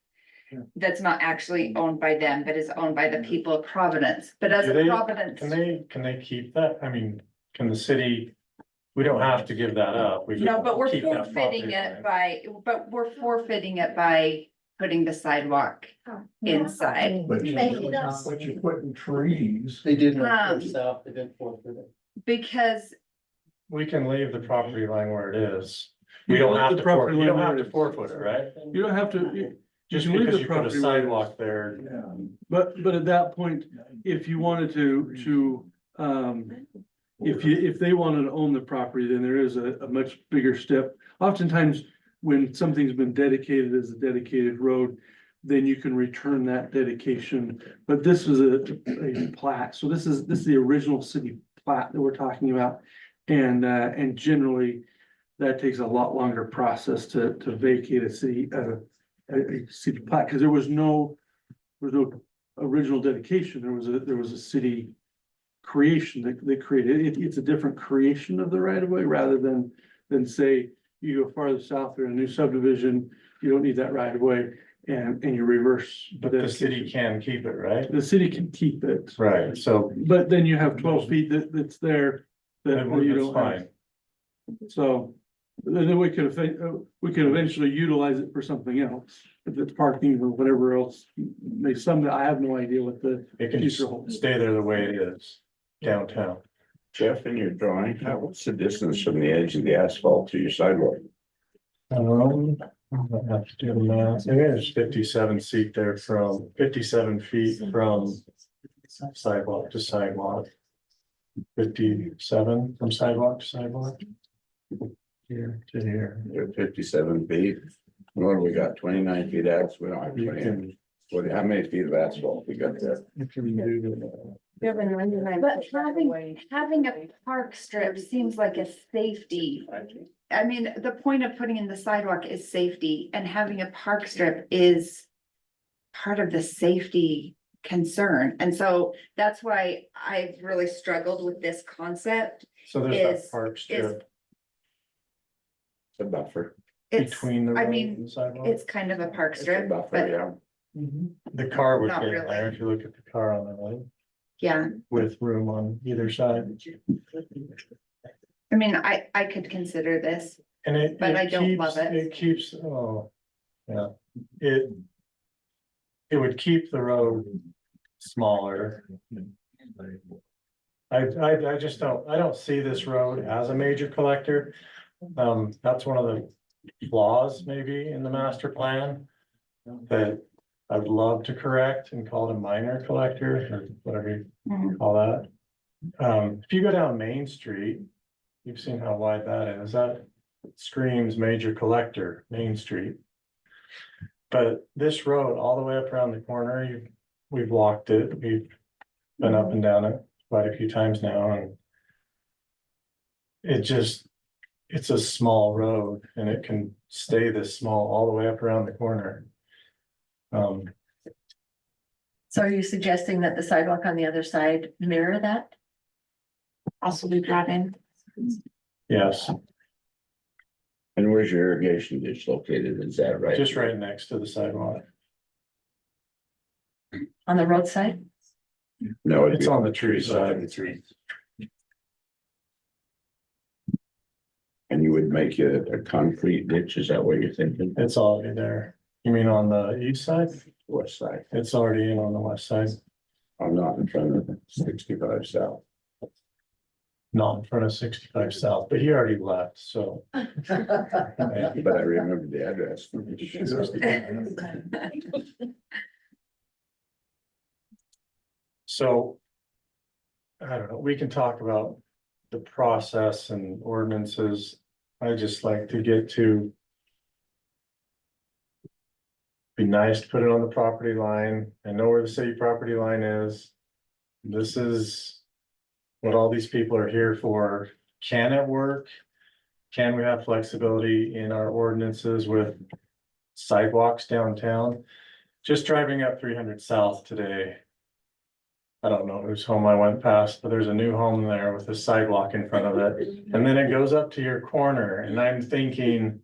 Yeah. That's not actually owned by them, but is owned by the people of Providence. But as Do they- Providence, Can they keep that? I mean, can the city, we don't have to give that up. We no, can but we're keep that forfeiting property. it by putting the sidewalk inside. But you're putting trees. They did Um, south, they did forfeit it. Because We can leave the property line where it is. You We don't can have leave to, the property you don't line have where to it is. forfeit it, right? You don't have to. Just can leave because the you put a property where it is. sidewalk there. But at that point, if you wanted if they wanted to own the property, then there is a much bigger step. Oftentimes, when something's been dedicated as a dedicated road, then you can return that dedication. But this is a plat, so this is the original city plat that we're talking about. And generally, that takes a lot longer process to vacate a city plat, because there was no original dedication. There was a city creation that they created. It's a different creation of the right of way rather than say you go farther south or a new subdivision, you don't need that right of way, and you reverse. But the city can keep it, right? The city can keep it. Right, so But then you have 12 feet that's there that you that's don't have. fine. So then we could eventually utilize it for something else, if it's parking or whatever else. I have no idea what the It can future holds. stay there the way it is downtown. Jeff, in your drawing, what's the distance from the edge of the asphalt to your sidewalk? I have to do the math. Maybe there's 57 feet there from 57 feet from sidewalk to sidewalk. 57 from sidewalk to sidewalk. Here to here. You're 57 feet. What do we got? 29 feet asphalt? We don't have You 20. can, How many feet of asphalt we got there? you can do the. But having a park strip seems like a safety. I mean, the point of putting in the sidewalk is safety, and having a park strip is part of the safety concern. And so that's why I've really struggled with this concept. So there's Is- that park strip It's a buffer. It's, between the I road mean, and the sidewalk. it's kind of a park It's a strip, buffer, but yeah. The car would Not fit in really. there if you look at the car on the right, yeah, with room on either side. I mean, I could consider this. And But I it don't love keeps, it. it keeps, oh, yeah, it. It would keep the road smaller. I just I don't see this road as a major collector. That's one of the flaws maybe in the master plan. That I would love to correct and call it a minor collector or whatever you call that. If you go down Main Street, you've seen how wide that is, that screams major collector, Main Street. But this road, all the way up around the corner, we've walked it, we've been up and down it quite a few times now, and it's a small road, and it can stay this small all the way up around the corner. So are you suggesting that the sidewalk on the other side mirror that? Also be brought in. Yes, And where's your irrigation ditch located? Is that right? just right next to the sidewalk. On the roadside? No, It's on the tree side. And you would make it a concrete ditch, is that what you're thinking? It's already there. You mean on the east side? West side, It's already in on the west side, I'm not in front of 65 south. not in front of 65 south, but he already left, so. But I remember the address. So. I don't know, we can talk about the process and ordinances. I just like to get to. Be nice to put it on the property line. I know where the city property line is. This is. What all these people are here for. Can it work? Can we have flexibility in our ordinances with sidewalks downtown? Just driving up 300 South today. I don't know whose home I went past, but there's a new home there with a sidewalk in front of it. And then it goes up to your corner and I'm thinking.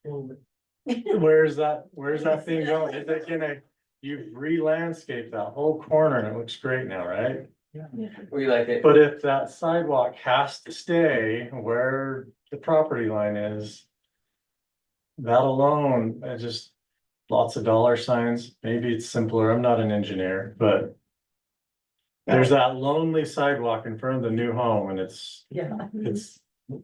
Where's that thing going? Is it gonna, you've re-landscaped that whole corner and it looks great now, right? We like it. But if that sidewalk has to stay where the property line is. That alone, lots of dollar signs, maybe it's simpler, I'm not an engineer, but. There's that lonely sidewalk in front of the new home and it's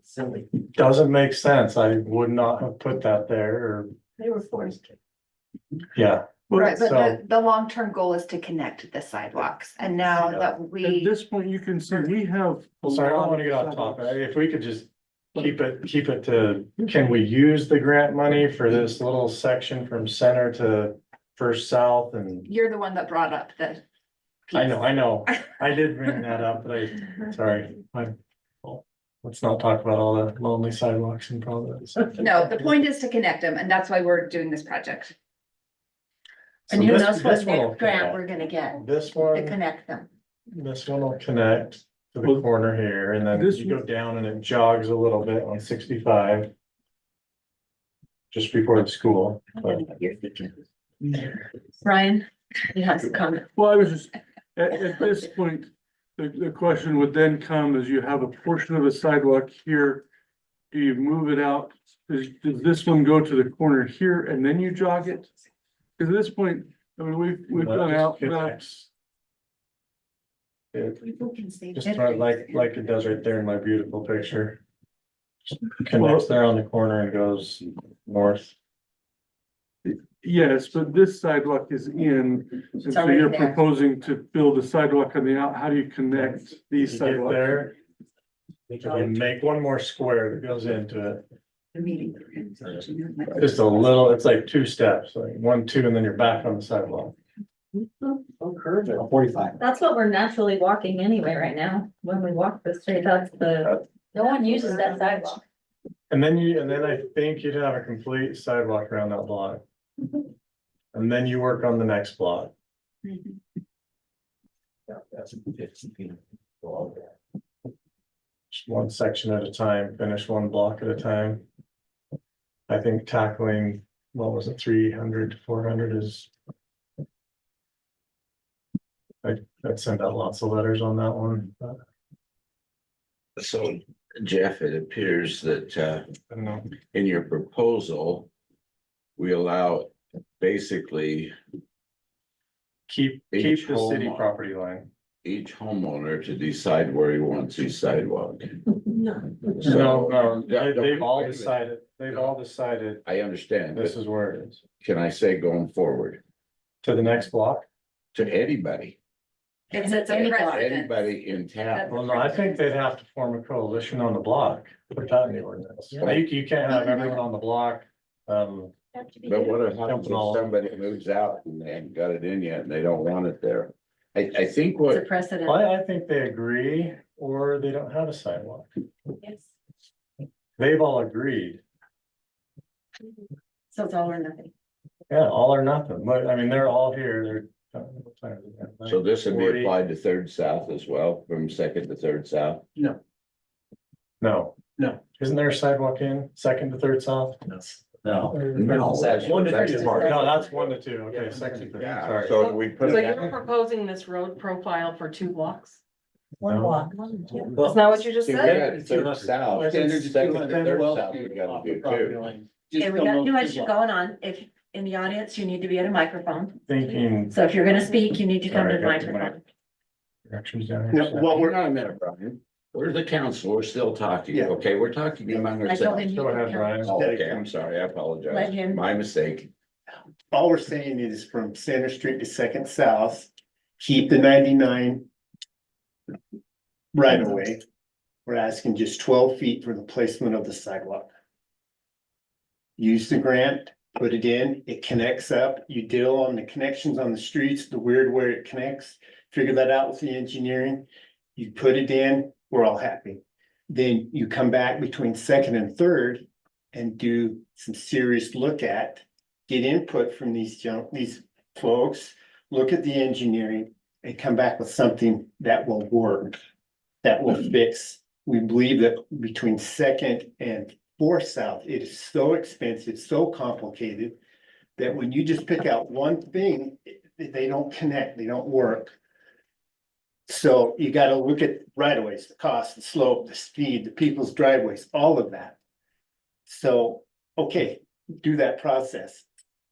Silly. doesn't make sense, I would not have put that there, or, They were forced to. yeah. Right, but So- the long-term goal is to connect the sidewalks, and now that At we, this point, you can see, we have. Sorry, I don't wanna get off topic, if we could just keep it to, can we use the grant money for this little section from center to First South and? you're the one that brought up the. I know, I did bring that up, but let's not talk about all the lonely sidewalks in Providence. No, the point is to connect them, and that's why we're doing this project. And So who this- knows what this one will next grant connect. we're gonna get This to one, connect them. this one will connect to the corner here, and then This you go down and it jogs a little bit on 65. Just before the school, but Ryan, you have some comment. Well, I was just, at this point, the question would then come as you have a portion of a sidewalk here. Do you move it out? Does this one go to the corner here and then you jog it? Cause at this point, I mean, we've gone out, connects. It People can say. just like it does right there in my beautiful picture. Connects there on the corner and goes north. yes, but this sidewalk is in, and so already you're there. proposing to build a sidewalk on the out, how do you connect these You get sidewalks? there. And make one more square that goes into it. Just a little, it's like 2 steps, like 1, 2, and then you're back on the sidewalk. Oh, curve it. 45. That's what we're naturally walking anyway right now, when we walk the street, no one uses that sidewalk. And then I think you'd have a complete sidewalk around that block. And then you work on the next block. Just one section at a time, finish one block at a time. I think tackling, what was it, 300 to 400 is. I'd send out lots of letters on that one, but So Jeff, it appears that, I don't know. in your proposal, we allow basically Keep Each the city home- property line. each homeowner to decide where he wants his sidewalk. No, So, no, Yeah, they've all wait a minute. decided, I understand, this but is where it is. can I say going forward To the next block? to anybody, It's a precedent. anybody in town? Well, no, I think they'd have to form a coalition on the block, put that in the ordinance. You can't have everyone on the block, But what happens Jumping all if over. somebody moves out and they haven't got it in yet and they don't want it there? I think It's a what, precedent. I think they agree, or they don't have a sidewalk. Yes. They've all agreed, So it's all or nothing. yeah, all or nothing, but I mean, they're all here, so this would be 40. applied to Third South as well, from Second to Third South? No. No. Isn't there a sidewalk in Second to Third South? No. No, that's One to that's two. part. No, that's 1 to 2, okay, Second to Third, Yeah, sorry. so we put So it you're down. proposing this road profile for 2 blocks? One block. Isn't that what you just See, we said? got Third South, Second to Third South, we gotta do too. Okay, we got too much going on. If in the audience, you need to be at a microphone. Thinking. So if you're gonna speak, you need to come to the Sorry, I got microphone. Directions down here. No, what we're, Hang on a minute, Brian. We're the council, we're still talking, Yeah. okay, we're talking among I told him ourselves. you Go ahead, could Brian. Oh, okay, I'm sorry, I Let apologize, him- my mistake. all we're saying is from Center Street to Second South, keep the 99 right away. We're asking just 12 feet for the placement of the sidewalk. Use the grant, put it in, it connects up, you deal on the connections on the streets, the weird where it connects. Figure that out with the engineering, you put it in, we're all happy. Then you come back between Second and Third and do some serious look at. Get input from these folks, look at the engineering and come back with something that will work. That will fix. We believe that between Second and Fourth South, it is so expensive, so complicated. That when you just pick out one thing, they don't connect, they don't work. So you gotta look at right of ways, the cost, the slope, the speed, the people's driveways, all of that. So, okay, do that process.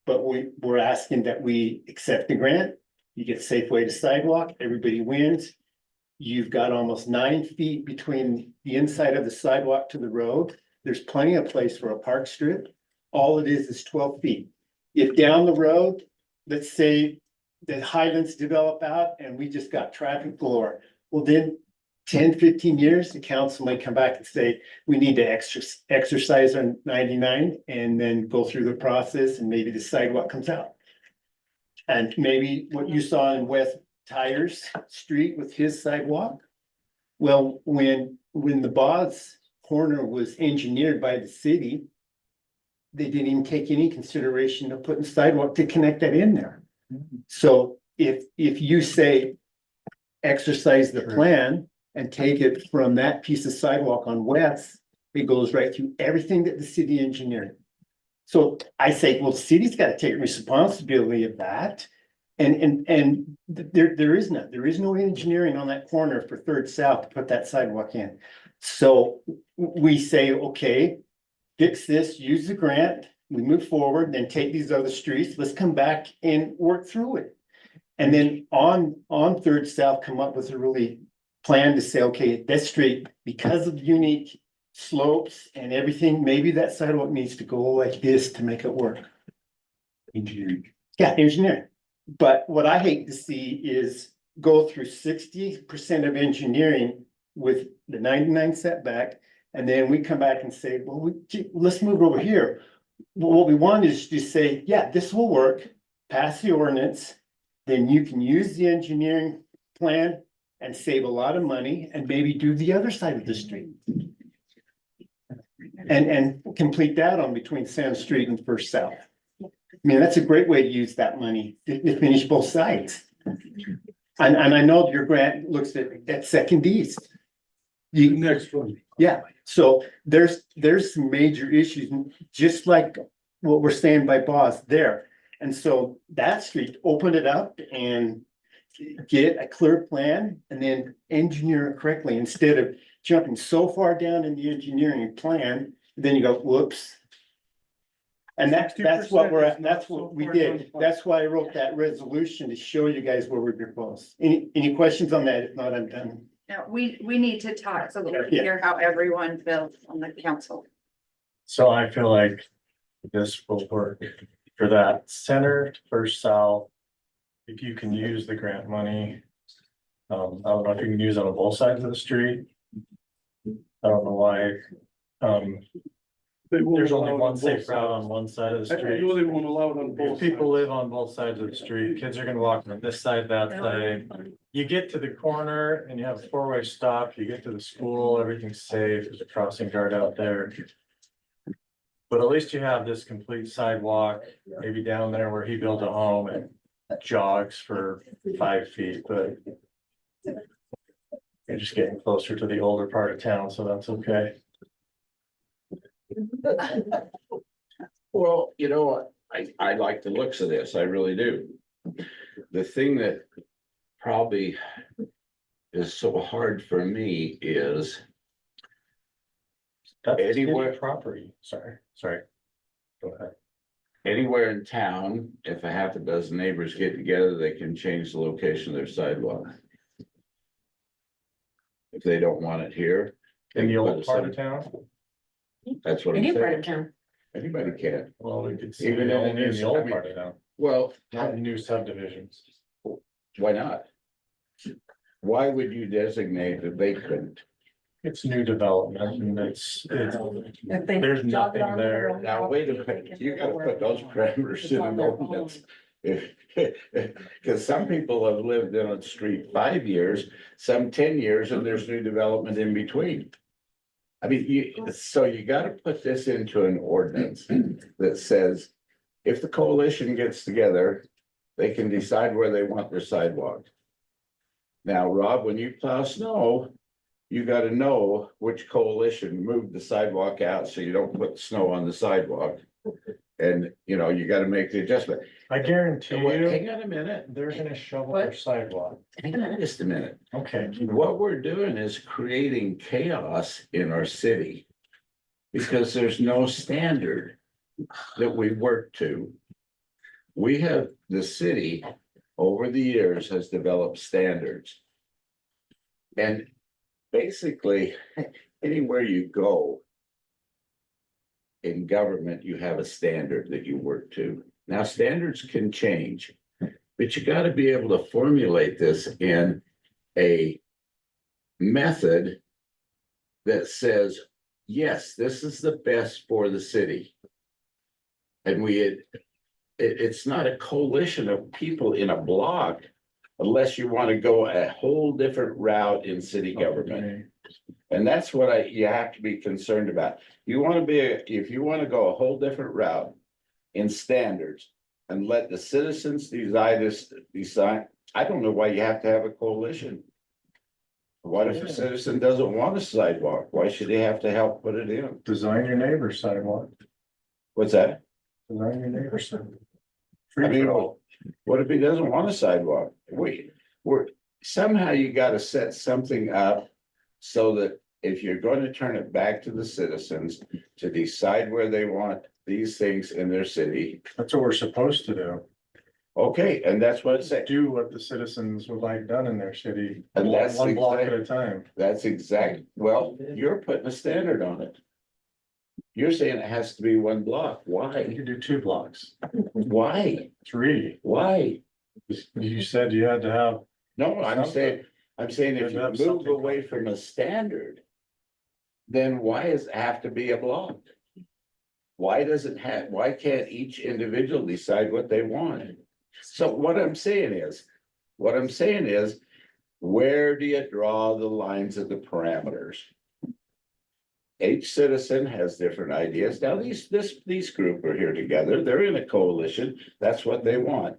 But we're asking that we accept the grant, you get safe way to sidewalk, everybody wins. You've got almost 9 feet between the inside of the sidewalk to the road. There's plenty of place for a park strip. All it is 12 feet. If down the road, let's say the Highlands develop out and we just got traffic galore, well then 10, 15 years, the council might come back and say, we need to exercise on 99 and then go through the process and maybe the sidewalk comes out. And maybe what you saw in West Tires Street with his sidewalk. Well, when the Boz corner was engineered by the city, they didn't even take any consideration of putting sidewalk to connect that in there. So if you say exercise the plan and take it from that piece of sidewalk on West, it goes right through everything that the city engineered. So I say, well, the city's got to take responsibility of that. And there is no engineering on that corner for Third South to put that sidewalk in. So we say, okay, fix this, use the grant, we move forward, then take these other streets, let's come back and work through it. And then on Third South, come up with a really plan to say, okay, that street, because of unique slopes and everything, maybe that sidewalk needs to go like this to make it work. Engineering. Yeah, engineering. But what I hate to see is go through 60% of engineering with the 99 setback. And then we come back and say, well, let's move over here. Well, what we want is to say, yeah, this will work, pass the ordinance. Then you can use the engineering plan and save a lot of money and maybe do the other side of the street. And complete that on between Sand Street and First South. I mean, that's a great way to use that money to finish both sides. And I know your grant looks at Second East. Next one. Yeah, so there's some major issues, just like what we're saying by Boss there. And so that street, open it up and get a clear plan and then engineer it correctly instead of jumping so far down in the engineering plan, then you go, whoops. And that's what we're at, that's what we did. That's why I wrote that resolution to show you guys where we're proposed. Any questions on that? If not, I'm done. Now, we need to talk so that we can hear how everyone feels on the council. So I feel like this will work for that center to First South. If you can use the grant money. I don't know if you can use it on both sides of the street. I don't know why. There's only one safe route on one side of the I street. know they won't allow it on both. If people live on both sides of the street, kids are gonna walk on this side, that side. You get to the corner and you have a four-way stop, you get to the school, everything's safe, there's a crossing guard out there. But at least you have this complete sidewalk, maybe down there where he built a home and jogs for 5 feet, but. You're just getting closer to the older part of town, so that's okay. Well, you know what, I like the looks of this, I really do. The thing that probably is so hard for me is. That's Anywhere- city property, sorry. Go ahead. Anywhere in town, if a half a dozen neighbors get together, they can change the location of their sidewalk. If they don't want it here. they In the can put old a part sign. of town, That's what I'm Any part of saying, town. anybody can, well, we could see Even it in only in the the old new- part of town, well, not in new subdivisions. why not? Why would you designate that they couldn't? It's new development and it's, there's nothing there. Now, wait a minute, you gotta put those parameters in an ordinance. If, cause some people have lived in a street 5 years, some 10 years, and there's new development in between. I mean, so you gotta put this into an ordinance that says, if the coalition gets together, they can decide where they want their sidewalk. Now, Rob, when you plow snow, you gotta know which coalition moved the sidewalk out, so you don't put snow on the sidewalk. And, you know, you gotta make the adjustment. I guarantee Hang you, on a minute, they're gonna shovel their sidewalk. hang on just a minute. Okay. What we're doing is creating chaos in our city. Because there's no standard that we work to. We have, the city, over the years, has developed standards. And basically, anywhere you go. In government, you have a standard that you work to. Now, standards can change. But you gotta be able to formulate this in a method. That says, yes, this is the best for the city. And it's not a coalition of people in a block. Unless you want to go a whole different route in city government. And that's what you have to be concerned about. You want to if you want to go a whole different route in standards. And let the citizens decide, I don't know why you have to have a coalition. What if a citizen doesn't want a sidewalk? Why should they have to help put it in? Design your neighbor's sidewalk, What's that? design your neighbor's sidewalk. I Free mean, for all. what if he doesn't want a sidewalk? Somehow you gotta set something up so that if you're gonna turn it back to the citizens to decide where they want these things in their city. That's what we're supposed to do. Okay, and that's what it said. Do what the citizens would like done in their city, And that's one block at exact- a time. That's exact, well, you're putting a standard on it. You're saying it has to be one block. You Why? could do 2 blocks, Why? 3. Why? You said you had to have, No, I'm saying if you Have move something away from a standard. Then why does it have to be a block? Why can't each individual decide what they want? So what I'm saying is, where do you draw the lines of the parameters? Each citizen has different ideas. Now, these group are here together. They're in a coalition. That's what they want.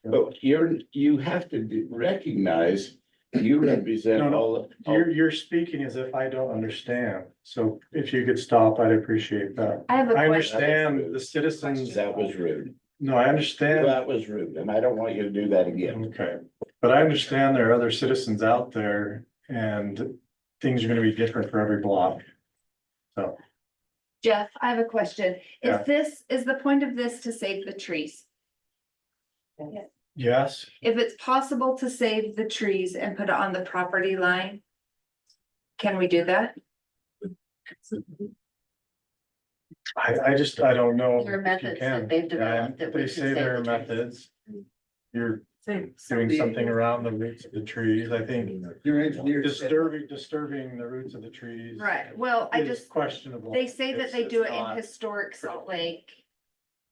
But you have to recognize you represent No, no, all. you're speaking as if I don't understand. So if you could stop, I'd appreciate that. I have a I question. understand the citizens, That was rude. no, I understand. That was rude, and I don't want you to do that again. Okay, but I understand there are other citizens out there and things are gonna be different for every block. So, Jeff, I have a question. Yeah. Is the point of this to save the trees? yes, If it's possible to save the trees and put it on the property line, can we do that? I don't know. There are if you methods can. that they've developed that we They can say save there are the trees. methods. You're doing something around the roots of the trees, I think. Your engineer Disturbing the roots of the trees. Right, well, I is just, Questionable. they say that they It's do it in not- historic Salt Lake,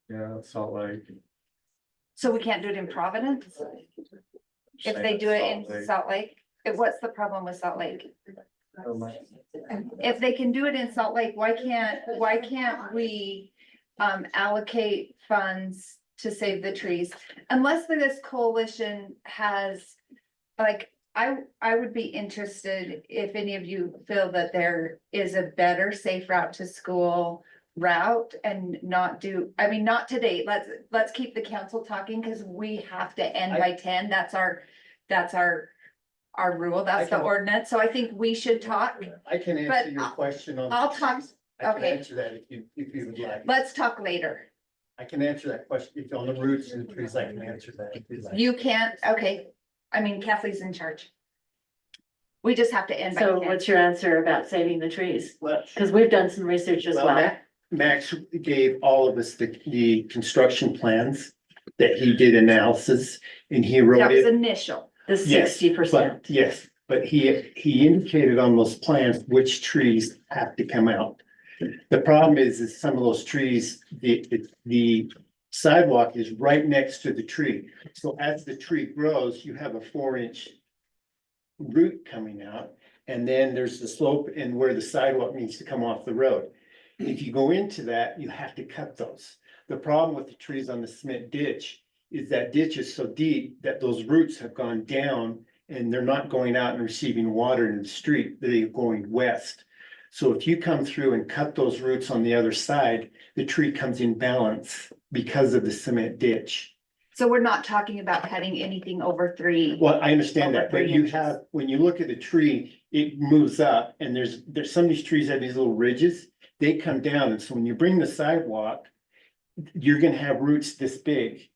Yeah, it's Salt Lake. so we can't do it in Providence? If they do it in Salt Lake, what's the problem with Salt Lake? If they can do it in Salt Lake, why can't we allocate funds to save the trees? Unless this coalition has, like, I would be interested if any of you feel that there is a better safe route to school route and not do, I mean, not today. Let's keep the council talking because we have to end by 10. That's our rule. That's the ordinance. So I think we should talk. I can But answer your question on. I'll talk, I can okay. answer that if you would like. Let's talk later. I can answer that question. If on the roots and the trees, I can answer that. if you'd like. You can't, okay. I mean, Kathleen's in charge. We just have to end by So 10. what's your answer about saving the trees? Well, Because we've done some research as well. Max gave all of us the construction plans that he did analysis and he wrote That was it. initial. The Yes, 60%. Yes, but he indicated on those plans which trees have to come out. The problem is some of those trees, the sidewalk is right next to the tree. So as the tree grows, you have a 4-inch root coming out. And then there's the slope and where the sidewalk needs to come off the road. If you go into that, you have to cut those. The problem with the trees on the cement ditch is that ditch is so deep that those roots have gone down and they're not going out and receiving water in the street, they're going west. So if you come through and cut those roots on the other side, the tree comes in balance because of the cement ditch. So we're not talking about cutting anything over 3. Well, I understand that, Over but 3 you inches. have, when you look at the tree, it moves up and there's some of these trees have these little ridges. They come down, and so when you bring the sidewalk, you're gonna have roots this big.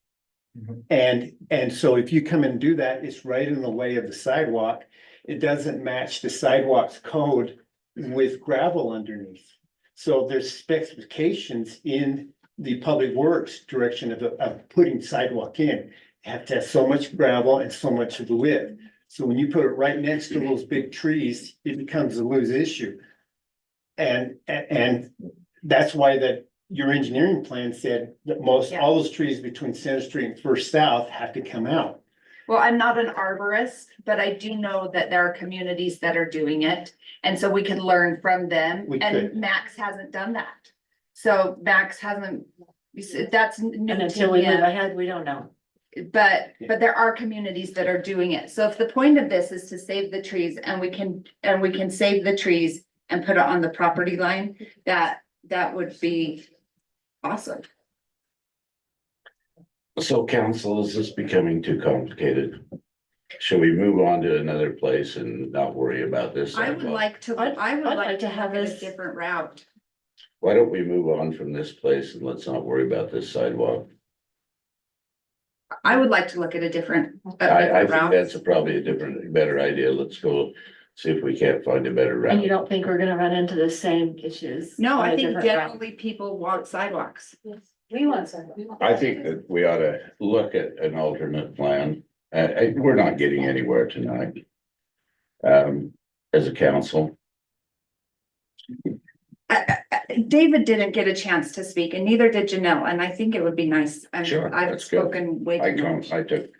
And so if you come and do that, it's right in the way of the sidewalk. It doesn't match the sidewalk's code with gravel underneath. So there's specifications in the public works direction of putting sidewalk in. You have to have so much gravel and so much of the width. So when you put it right next to those big trees, it becomes a loose issue. And that's why your engineering plan said that all those trees between Center Street and First South have to come out. Well, I'm not an arborist, but I do know that there are communities that are doing it. And so we could learn from them. We And could. Max hasn't done that. So Max hasn't, that's new And to until we move him. ahead, we don't know. But there are communities that are doing it. So if the point of this is to save the trees and we can save the trees and put it on the property line, that would be awesome. So council, is this becoming too complicated? Should we move on to another place and not worry about this? I would like to have look at a this- different route. Why don't we move on from this place and let's not worry about this sidewalk? I would like to look at a different I think route. that's probably a better idea. Let's go see if we can't find a better And you route. don't think we're gonna run into the same issues? No, on I a think different route? generally people want sidewalks. We want some. I think that we ought to look at an alternate plan. We're not getting anywhere tonight. As a council. David didn't get a chance to speak and neither did Janelle, and I think it would be nice. Sure, I've that's good. spoken way too much. I took.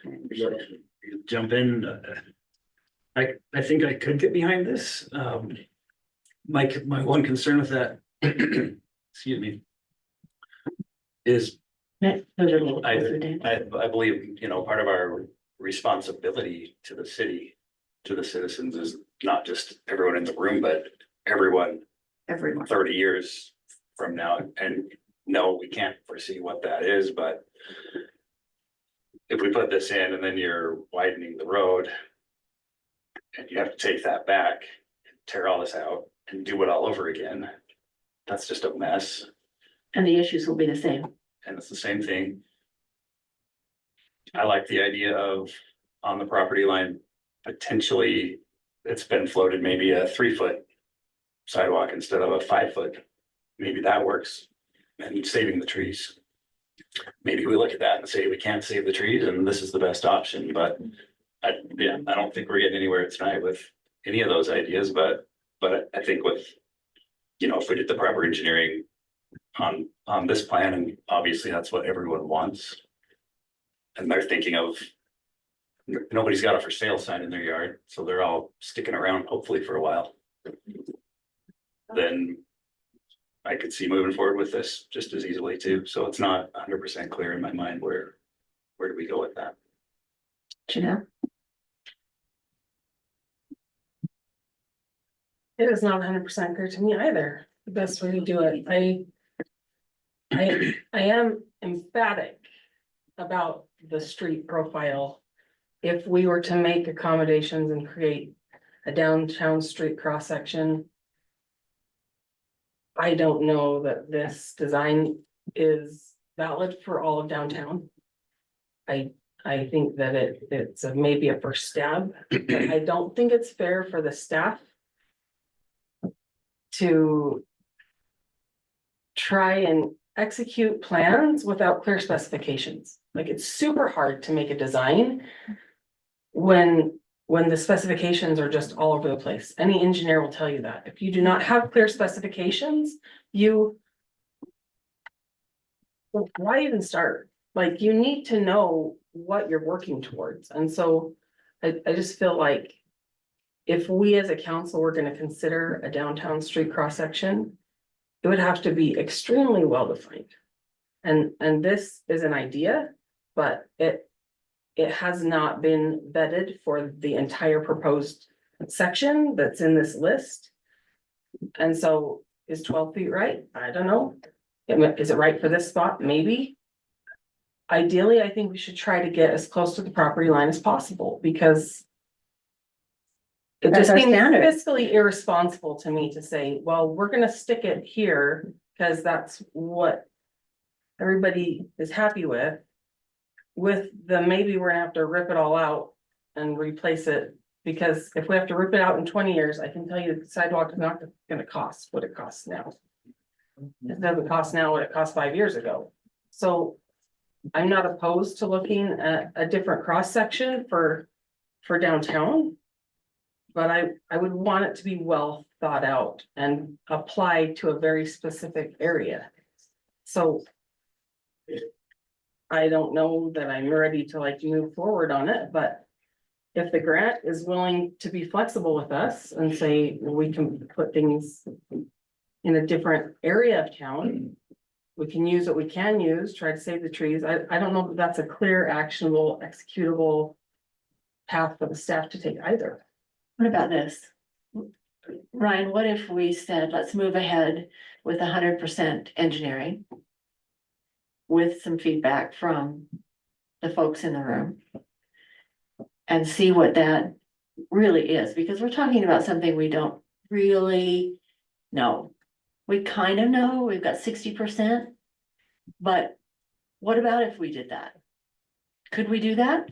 Jump in. I think I could get behind this. My one concern with that, excuse me, is I believe, part of our responsibility to the city, to the citizens is not just everyone in the room, but everyone 30 years from now. And no, we can't foresee what that is, but if we put this in and then you're widening the road and you have to take that back, tear all this out and do it all over again. That's just a mess. And the issues will be the same. And it's the same thing. I like the idea of on the property line, potentially, it's been floated maybe a 3-foot sidewalk instead of a 5-foot. Maybe that works and saving the trees. Maybe we look at that and say we can't save the trees and this is the best option, but I don't think we're getting anywhere tonight with any of those ideas, but I think with, if we did the proper engineering on this plan, and obviously that's what everyone wants. And they're thinking of, nobody's got a for sale sign in their yard, so they're all sticking around hopefully for a while. Then I could see moving forward with this just as easily too. So it's not 100% clear in my mind where do we go with that? Janelle? It is not 100% clear to me either, the best way to do it. I am emphatic about the street profile. If we were to make accommodations and create a downtown street cross section, I don't know that this design is valid for all of downtown. I think that it's maybe a first stab. I don't think it's fair for the staff to try and execute plans without clear specifications. Like, it's super hard to make a design when the specifications are just all over the place. Any engineer will tell you that. If you do not have clear specifications, why even start? Like, you need to know what you're working towards. And so I just feel like if we as a council were going to consider a downtown street cross section, it would have to be extremely well defined. And this is an idea, but it has not been vetted for the entire proposed section that's in this list. And so is 12 feet right? I don't know. Is it right for this spot? Maybe. Ideally, I think we should try to get as close to the property line as possible, because it That's just our seems standard. fiscally irresponsible to me to say, well, we're gonna stick it here because that's what everybody is happy with the maybe we're gonna have to rip it all out and replace it, because if we have to rip it out in 20 years, I can tell you the sidewalk is not gonna cost what it costs now. It doesn't cost now what it cost 5 years ago. So I'm not opposed to looking at a different cross section for downtown. But I would want it to be well thought out and applied to a very specific area. So I don't know that I'm ready to move forward on it, but if the grant is willing to be flexible with us and say we can put things in a different area of town, we can use what we can use, try to save the trees. I don't know if that's a clear, actionable, executable path for the staff to take either. What about this? Ryan, what if we said, let's move ahead with 100% engineering with some feedback from the folks in the room and see what that really is, because we're talking about something we don't really know. We kind of know, we've got 60%, but what about if we did that? Could we do that?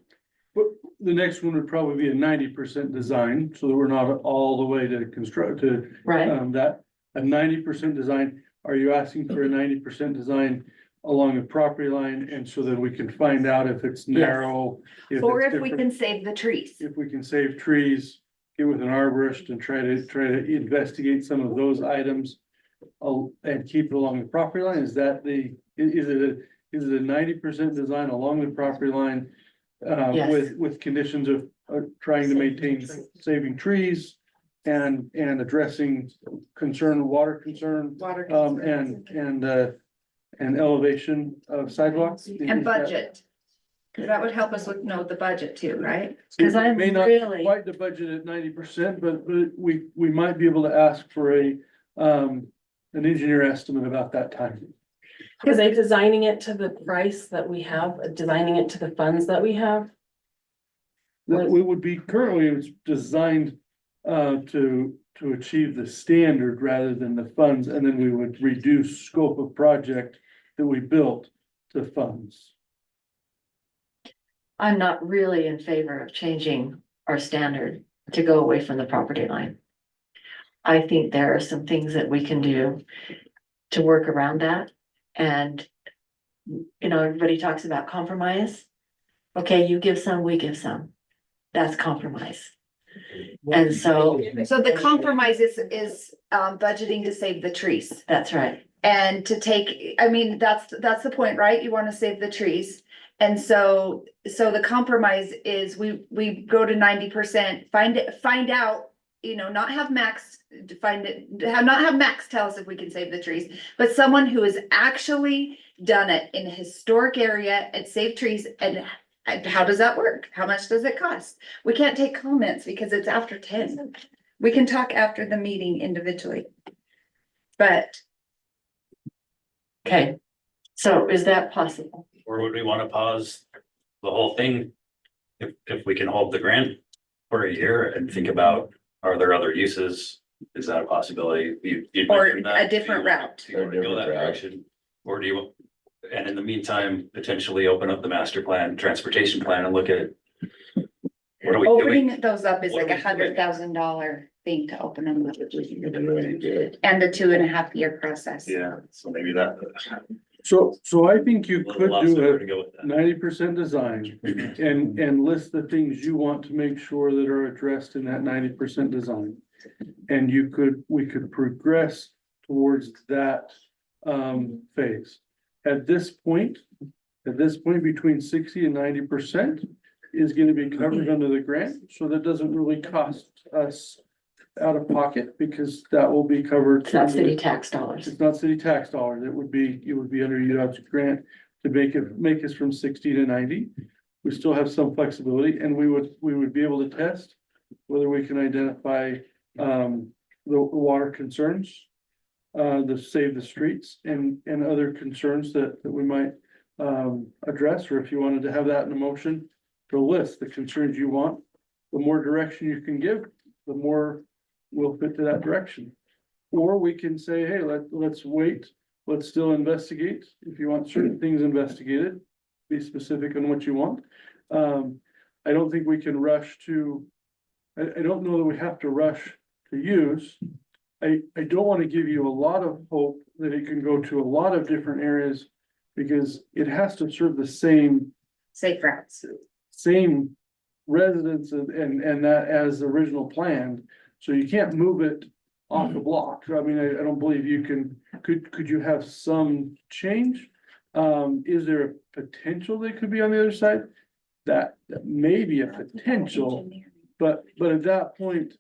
The next one would probably be a 90% design, so that we're not all the way to construct to. Right. That, a 90% design, are you asking for a 90% design along the property line? And so that we can find out if it's narrow. Or it's if we different. can save the trees. If we can save trees, get with an arborist and try to investigate some of those items. And keep it along the property line, is it a 90% design along the property line? Yes. With conditions of trying to maintain saving trees and addressing water concern. And elevation of sidewalks. And budget. Cause that would help us know the budget too, right? Because I'm May not really, quite the budget at 90%, but we might be able to ask for an engineer estimate about that time. Are they designing it to the price that we have, designing it to the funds that we have? We would be currently, it's designed to to achieve the standard rather than the funds, and then we would reduce scope of project that we built to funds. I'm not really in favor of changing our standard to go away from the property line. I think there are some things that we can do to work around that. And, you know, everybody talks about compromise. Okay, you give some, we give some. That's compromise. And so, So the compromise is budgeting to save the trees. that's right. And to take, I mean, that's the point, right? You wanna save the trees. And so the compromise is we go to 90%, find out, you know, not have Max not have Max tell us if we can save the trees, but someone who has actually done it in a historic area and saved trees. And how does that work? How much does it cost? We can't take comments because it's after 10. We can talk after the meeting individually. But Okay, so is that possible? Or would we want to pause the whole thing? If we can hold the grant for a year and think about, are there other uses? Is that a possibility? You or mentioned that. a different route. Do you want to go that direction? Or do you, and in the meantime, potentially open up the master plan, transportation plan and look at what are we doing? Opening those up is What like are we doing? $100,000 thing to open them up. And a 2.5-year process. Yeah, so maybe that. So I think you could Allow do Sarah it to go with that. 90% design and list the things you want to make sure that are addressed in that 90% design. And we could progress towards that phase. At this point, between 60 and 90% is gonna be covered under the grant, so that doesn't really cost us out of pocket, because that will be covered. It's not city tax dollars. It's not city tax dollars. It would be under UDOT's grant to make us from 60 to 90. We still have some flexibility, and we would be able to test whether we can identify the water concerns, the save the streets and other concerns that we might address, or if you wanted to have that in a motion to list the concerns you want, the more direction you can give, the more we'll fit to that direction. Or we can say, hey, let's wait, let's still investigate. If you want certain things investigated, be specific on what you want. I don't think we can rush to, I don't know that we have to rush to use. I don't want to give you a lot of hope that it can go to a lot of different areas, because it has to serve the same Safe routes. same residents and that as original planned. So you can't move it off the block. I mean, I don't believe you can, could you have some change? Is there a potential they could be on the other side? That may be a potential, but at that point,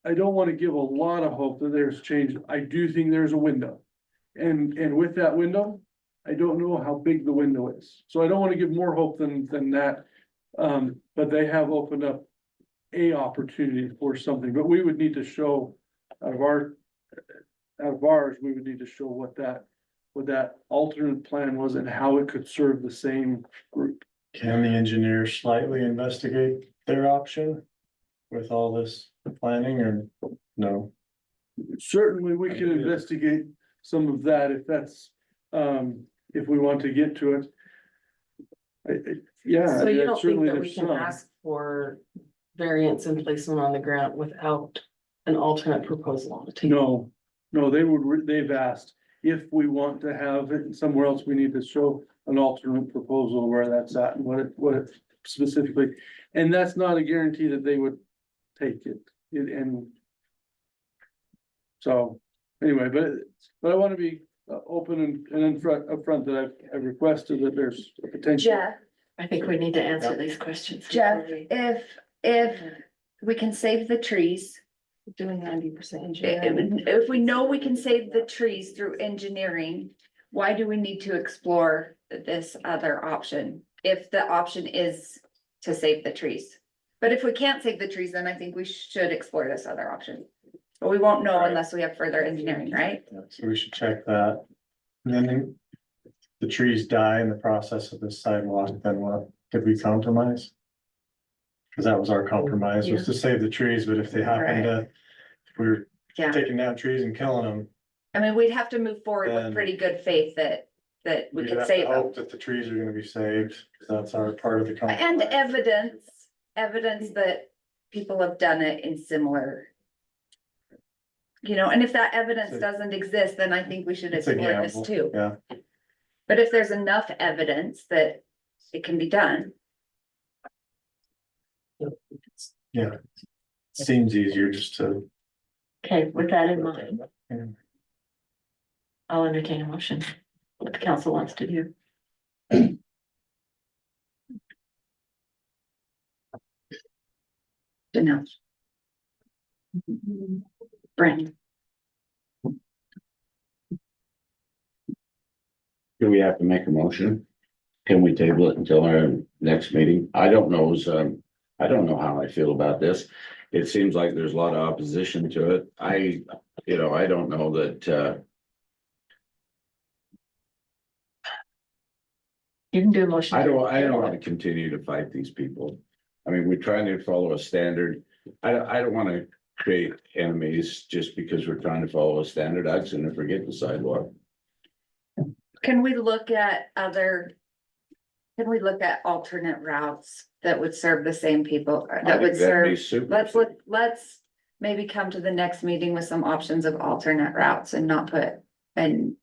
I don't want to give a lot of hope that there's change. I do think there's a window. And with that window, I don't know how big the window is. So I don't want to give more hope than that. But they have opened up a opportunity for something, but we would need to show out of ours, we would need to show what that alternate plan was and how it could serve the same group. Can the engineer slightly investigate their option with all this planning, or no? Certainly, we can investigate some of that if that's, if we want to get to it. Yeah. So you don't think certainly that we there's can some. ask for variance and placement on the grant without an alternate proposal on the table? No, they've asked if we want to have it somewhere else, we need to show an alternate proposal where that's at and what it specifically. And that's not a guarantee that they would take it, and so, anyway, but I want to be open and upfront that I've requested that there's a potential. Jeff, I think we need to answer these questions. Jeff, if we can save the trees, Doing 90% engineering. if we know we can save the trees through engineering, why do we need to explore this other option? If the option is to save the trees. But if we can't save the trees, then I think we should explore this other option. But we won't know unless we have further engineering, right? So we should check that. And then the trees die in the process of this sidewalk, then what? Did we compromise? Cause that was our compromise, was to save the trees, but if they happen to we're Yeah, taking down trees and killing them. I mean, we'd have to move forward with Then- pretty good faith that we We could have to save them. hope that the trees are gonna be saved, because that's our part of the. And compromise. evidence that people have done it in similar. You know, and if that evidence It's a- doesn't exist, then I think we should It's a explore this gamble, too. yeah. But if there's enough evidence that it can be done, Yeah. Seems easier just to. Okay, with that in mind, Yeah. I'll entertain a motion, what the council wants to do. Janelle. Brandon, Do we have to make a motion? Can we table it until our next meeting? I don't know, I don't know how I feel about this. It seems like there's a lot of opposition to it. I don't know that, you can do a motion. I don't want to continue to fight these people. I mean, we're trying to follow a standard. I don't want to create enemies just because we're trying to follow a standard. I'd sooner forget the sidewalk. Can we look at alternate routes that would serve the same people, I that would think that'd be serve? super. Let's maybe come to the next meeting with some options of alternate routes and not put, and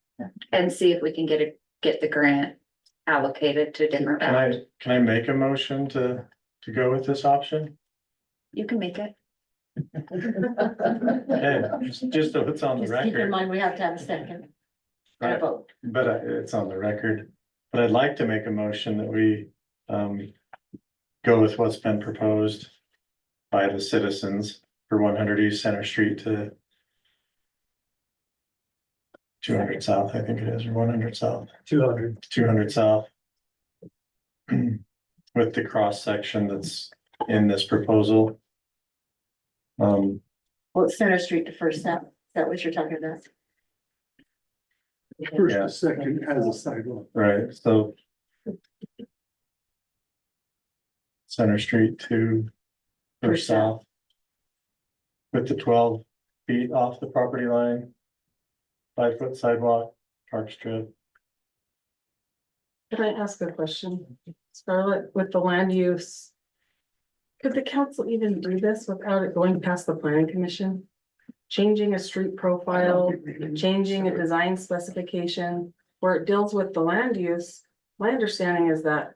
see if we can get the grant allocated to a different route. Can I make a motion to go with this option? You can make it. Hey, just so it's on the Just keep in record, mind, we have to have a second. And a Right. vote. but it's on the record. But I'd like to make a motion that we go with what's been proposed by the citizens for 100 East Center Street to 200 South, I think it is, or 100 South. 200 South. With the cross section that's in this proposal. Well, it's Center Street to First Step, is that what you're talking about? First Yeah. to second has a sidewalk. Right, so. Center Street to First South. With the 12 feet off the property line. 5-foot sidewalk, park strip. Can I ask a question? Scarlett, with the land use? Could the council even do this without it going past the planning commission? Changing a street profile, changing a design specification where it deals with the land use? My understanding is that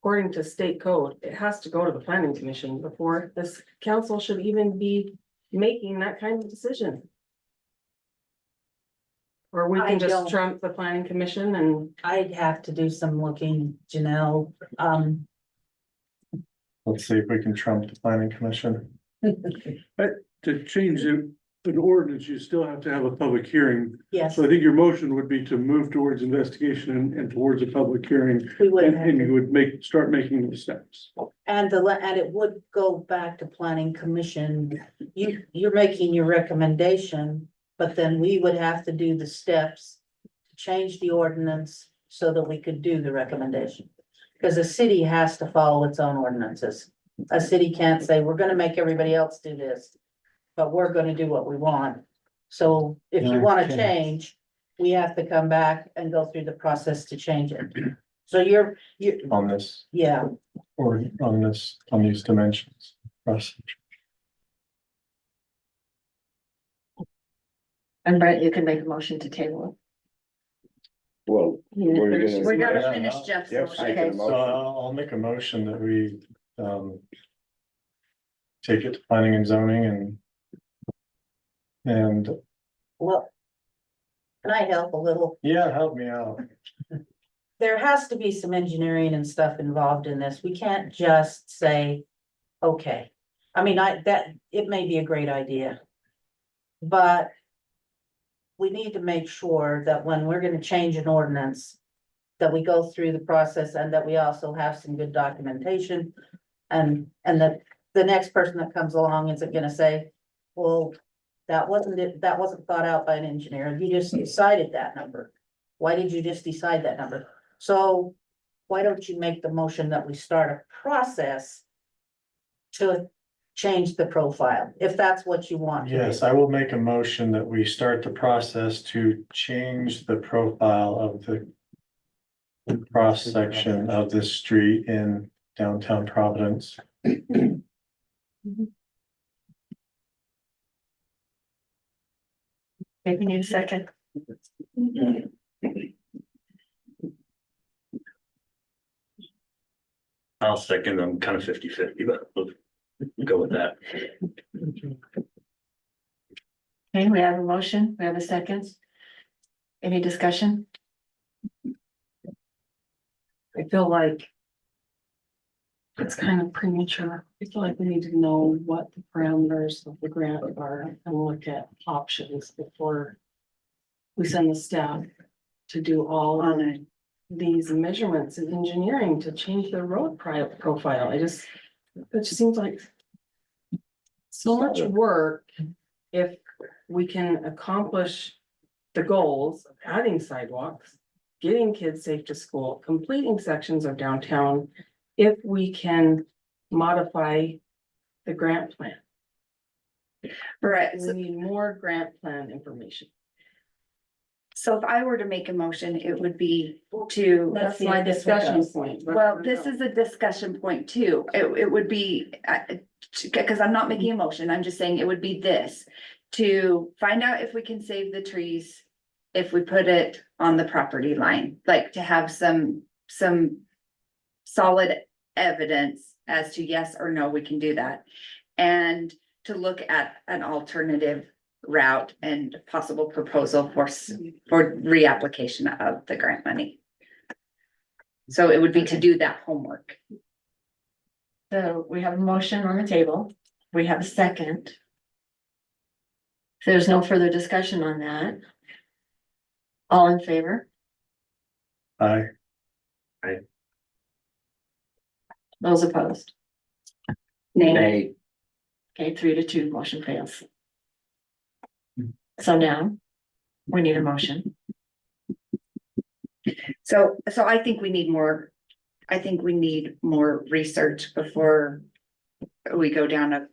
according to state code, it has to go to the planning commission before this council should even be making that kind of decision. Or we I can just don't- trump the planning commission and I'd have to do some looking, Janelle. Let's see if we can trump the planning commission. To change an ordinance, you still have to have a public hearing. Yes, So I think your motion would be to move towards investigation and towards a public hearing. we would And, have and to. you would start making the steps. And and it would go back to planning commission. You're making your recommendation, but then we would have to do the steps. To change the ordinance so that we could do the recommendation. Because the city has to follow its own ordinances. A city can't say, we're gonna make everybody else do this. But we're gonna do what we want. So if you wanna Okay. change, we have to come back and go through the process to change it. So you're, On this, yeah. or on these dimensions. And Brent, you can make a motion to table Well, it. You we're finish- gonna- We gotta Yeah, finish no. Jeff's Jeff's motion. making a Okay. So motion. I'll make a motion that we take it to planning and zoning and Well. Can I help a little? yeah, help me out. There has to be some engineering and stuff involved in this. We can't just say, okay. I mean, it may be a great idea. But we need to make sure that when we're gonna change an ordinance, that we go through the process and that we also have some good documentation. And that the next person that comes along isn't gonna say, well, that wasn't thought out by an engineer. You just decided that number. Why did you just decide that number? So why don't you make the motion that we start a process to change the profile, if that's what you want. to do. Yes, I will make a motion that we start the process to change the profile of the cross section of this street in downtown Providence. Maybe need a second. I'll second, I'm kind of 50-50, but we'll go with that. Okay, we have a motion, we have a second. Any discussion? I feel like it's kind of premature. I feel like we need to know what the parameters of the grant are and look at options before we send the staff to do all of these measurements and engineering to change the road profile. It just seems like so much work if we can accomplish the goals of adding sidewalks, getting kids safe to school, completing sections of downtown, if we can modify the grant plan. Right. We need more grant plan information. So if I were to make a motion, it would be to. That's my discussion point. Well, this is a discussion point too. It would be, because I'm not making a motion, I'm just saying it would be this. To find out if we can save the trees, if we put it on the property line, like to have some solid evidence as to yes or no, we can do that. And to look at an alternative route and possible proposal for reapplication of the grant money. So it would be to do that homework. So we have a motion on the table. We have a second. If there's no further discussion on that. All in favor? Aye. Those opposed? Nay. Okay, 3-2, motion fails. So now we need a motion. So I think we need more, research before we go down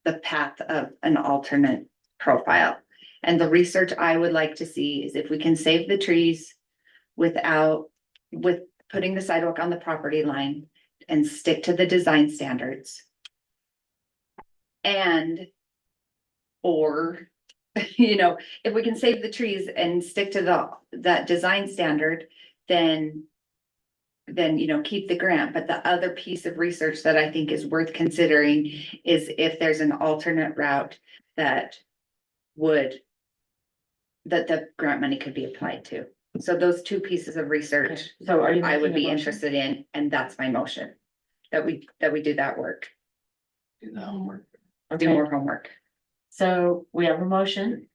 the path of an alternate profile. And the research I would like to see is if we can save the trees with putting the sidewalk on the property line and stick to the design standards. Or if we can save the trees and stick to that design standard, then keep the grant. But the other piece of research that I think is worth considering is if there's an alternate route that the grant money could be applied to. So those two pieces of research, So are you I would making be a motion? interested in, and that's my motion. That we do that work, Do the homework. do Okay, more homework. so we have a motion.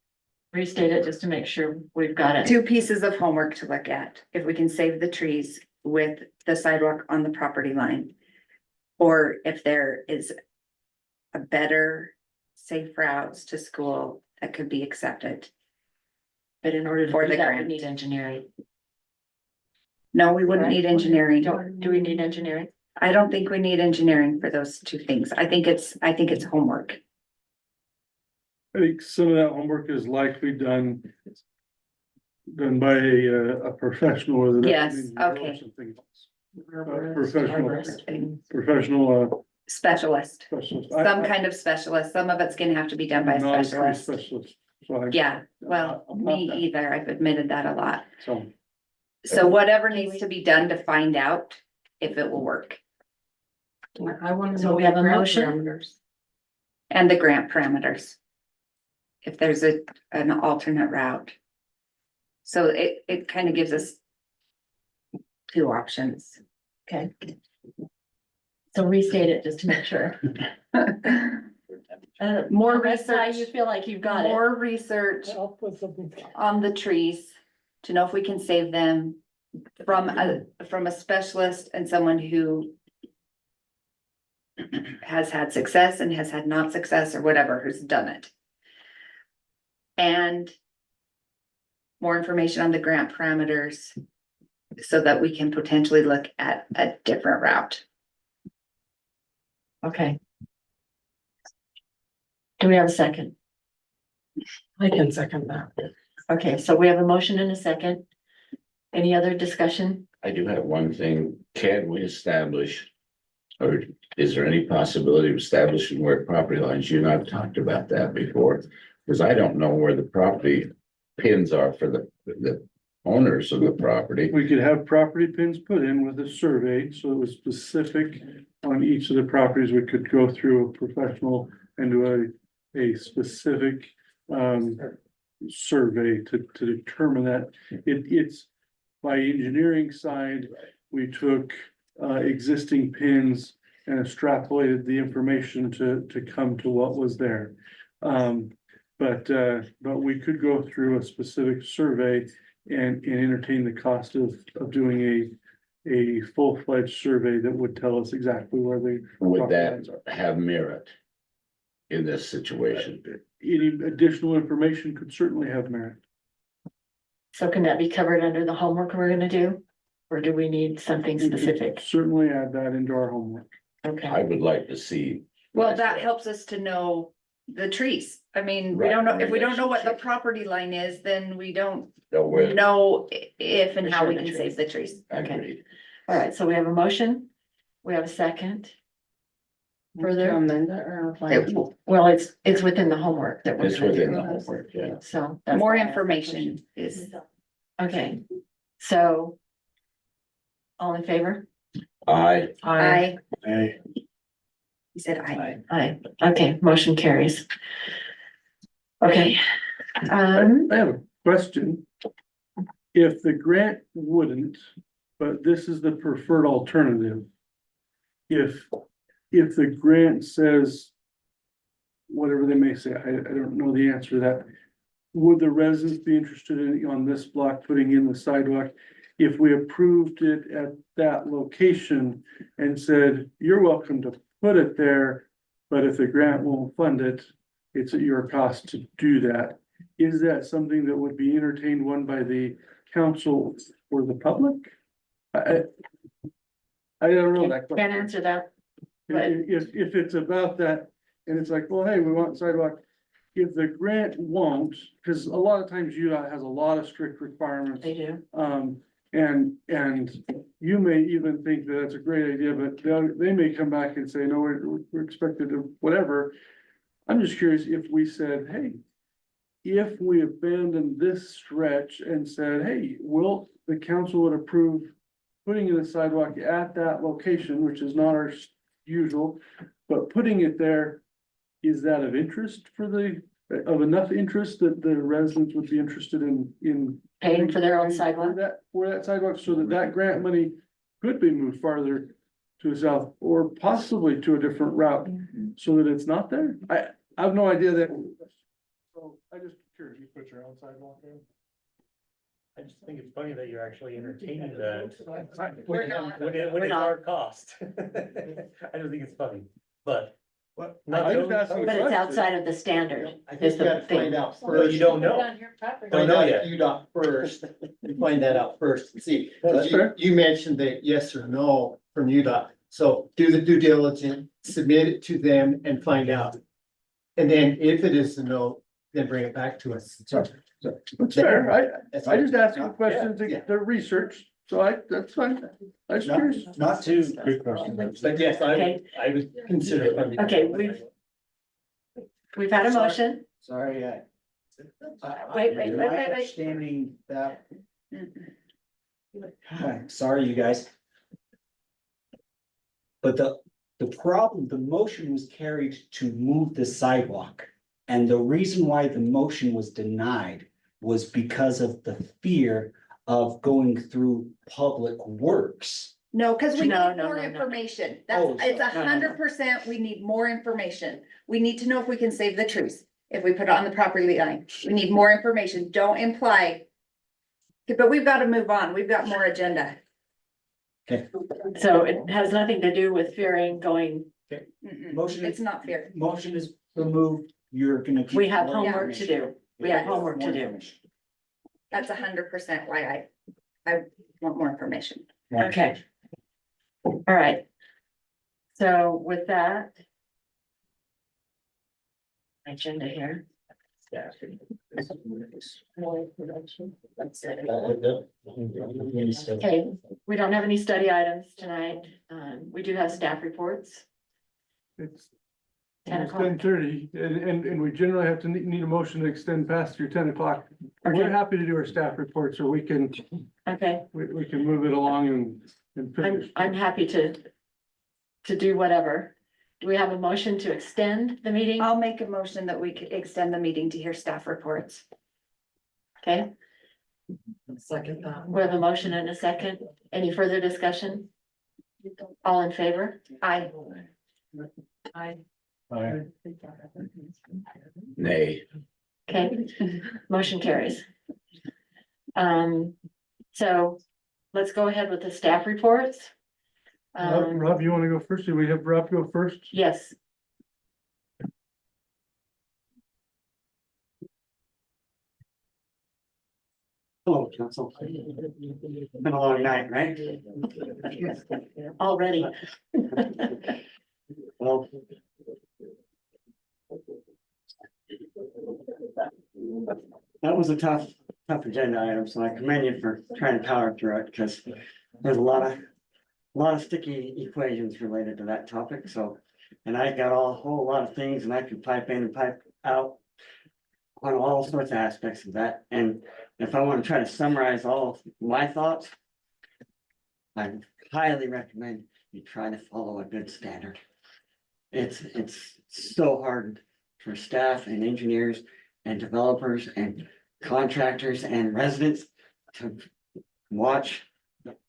Restate it just to make sure we've got it. Two pieces of homework to look at, if we can save the trees with the sidewalk on the property line. Or if there is a better safe routes to school that could be accepted. But in order to For do the that, we grant. need engineering. No, we wouldn't need engineering. Do we need engineering? I don't think we need engineering for those two things. I think it's homework. I think some of that homework is likely done by a professional. Whether that's Yes, an engineer or okay. something else. Arborist. Professional Specialist, specialist. some kind of specialist. Some of it's gonna have to be done by a Not a tree specialist. specialist. So I- Yeah, well, I'm not me that. either. I've admitted that a lot. So So whatever needs to be done to find out if it will work. I want to So know we have the a grant motion? parameters. And the grant parameters. If there's an alternate route. So it kind of gives us two options. Okay. So restate it just to make sure. More That's why research. you feel like you've got it. More research on the trees to know if we can save them from a specialist and someone who has had success and has had not success or whatever, who's done it. And more information on the grant parameters so that we can potentially look at a different route. Okay. Do we have a second? I can second that. Okay, so we have a motion and a second. Any other discussion? I do have one thing. Can we establish? Or is there any possibility of establishing where property lines? You and I've talked about that before. Because I don't know where the property pins are for the owners of the property. We could have property pins put in with a survey, so it was specific on each of the properties. We could go through a professional and do a specific survey to determine that. It's by engineering side, we took existing pins and extrapolated the information to come to what was there. But we could go through a specific survey and entertain the cost of doing a full-fledged survey that would tell us exactly where the. Would that have merit in this situation? Any additional information could certainly have merit. So can that be covered under the homework we're gonna do? Or do we need something We could specific? Certainly add that into our homework. Okay, I would like to see. Well, that helps us to know the trees. I mean, we Right, don't know, I if we mean, don't know what the property line is, then we don't Know where. know if and For how sure we the can trees. save the trees. Agreed. all right, so we have a motion. We have a second. Further? Amend it or Well, it's within the homework that we're It's gonna within do. the homework, yeah. So. that's More why I asked that information is, question. Okay, so. All in favor? I, I, Hey, he said I. Aye, okay, motion carries. Okay, I have a question. If the grant wouldn't, but this is the preferred alternative. If the grant says. Whatever they may say, I don't know the answer to that. Would the residents be interested in on this block putting in the sidewalk? If we approved it at that location and said, you're welcome to put it there. But if the grant won't fund it, it's at your cost to do that. Is that something that would be entertained one by the council or the public? I don't know that. can't answer that. If it's about that, and it's like, well, hey, we want sidewalk. If the grant won't, because a lot of times UDOT has a lot of strict requirements. They do. And you may even think that that's a great idea, but they may come back and say, no, we're expected to, whatever. I'm just curious if we said, hey, if we abandon this stretch and said, hey, the council would approve putting in a sidewalk at that location, which is not our usual, but putting it there, is that of interest of enough interest that the residents would be interested in Paying for their own sidewalk? For that sidewalk, so that grant money could be moved farther to the south or possibly to a different route, so that it's not there? I have no idea that. So I just curious, you put your own sidewalk in? I just think it's funny that you're actually entertaining that. We're not. When it's our cost. I don't think it's funny, but. I just asked But it's outside of the standard. I is think the we gotta thing. find out Well, first. you don't know. Don't know yet. UDOT first, and find that out first and see. That's fair. You mentioned that yes or no from UDOT, so do the due diligence, submit it to them and find out. And then if it is a no, then bring it back to us. That's fair. I just asked a question to Yeah. get the research, so that's fine. I was curious. Not to, good question. But yes, Okay. I would consider. it. Okay, we've had a motion. sorry, Wait. my understanding that. Sorry, you guys. But the problem, the motion was carried to move the sidewalk. And the reason why the motion was denied was because of the fear of going through public works. No, because we No, need no, more no, no. information. Oh, That's, it's no, no, no. 100%, we need more information. We need to know if we can save the trees, if we put it on the property line. We need more information. Don't imply. Okay, but we've got to move on. We've got more agenda. So it has nothing to do with fearing going, Motion It's is, not fair. motion is removed, you're gonna. keep we have more homework to information. do. We have Yes. homework to More do. information. That's 100% why I want more information. Okay. All right. So with that. agenda here. Okay, we don't have any study items tonight. We do have staff reports. It's 10 almost o'clock. 10:30, and we generally have to need a motion to extend past your 10 o'clock. We're Okay. happy to do our staff reports, or we can, Okay, we can move it along and finish. I'm happy to do whatever. Do we have a motion to extend the meeting? I'll make a motion that we could extend the meeting to hear staff reports. Okay, Second that. we have a motion and a second. Any further discussion? All in favor? Aye. Nay. Okay, motion carries. So let's go ahead with the staff reports. Rob, you want to go first? Do we have Rob go first? Yes, Hello, council. Been a long night, right? already. Well. That was a tough agenda item, so I commend you for trying to power through it, because there's a lot of sticky equations related to that topic, so. And I got a whole lot of things, and I could pipe in and pipe out on all sorts of aspects of that, and if I want to try to summarize all of my thoughts, I highly recommend you try to follow a good standard. It's so hard for staff and engineers and developers and contractors and residents to watch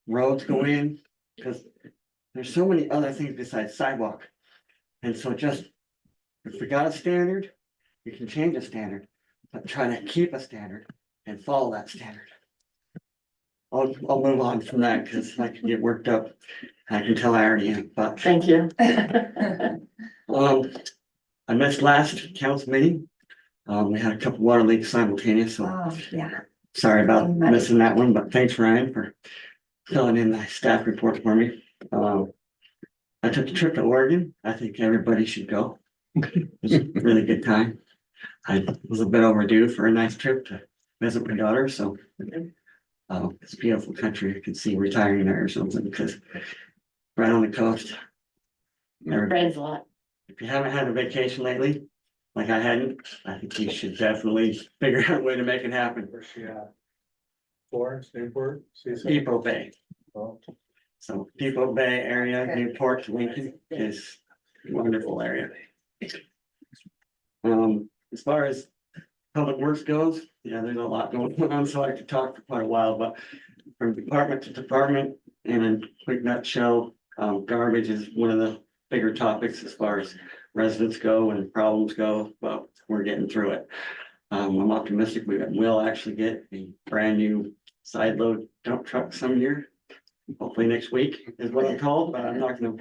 roads go in, because there's so many other things besides sidewalk. And so just, if we got a standard, we can change a standard, but try to keep a standard and follow that standard. I'll move on from that, because I can get worked up. I can tell I already am, but. Thank you. I missed last council meeting. We had a couple water leaks simultaneous, so Oh, yeah. sorry about missing that one, but thanks Ryan for filling in the staff report for me. I took a trip to Oregon. I think everybody should go. It was a really good time. I was a bit overdue for a nice trip to visit my daughter, so. It's a beautiful country. You can see retiring there or something, because right on the coast. Rains a lot. If you haven't had a vacation lately, like I hadn't, I think you should definitely figure out a way to make it happen. Where's she at? Florence, Newport, Cecil? Depot Bay. Oh. So Depot Bay area, Newport to Lincoln is a wonderful area. As far as public works goes, yeah, there's a lot going on, so I could talk for quite a while, but from department to department, in a quick nutshell, garbage is one of the bigger topics as far as residents go and problems go, but we're getting through it. I'm optimistic we will actually get a brand new side load dump truck some year. Hopefully next week is what I'm told, but I'm not gonna.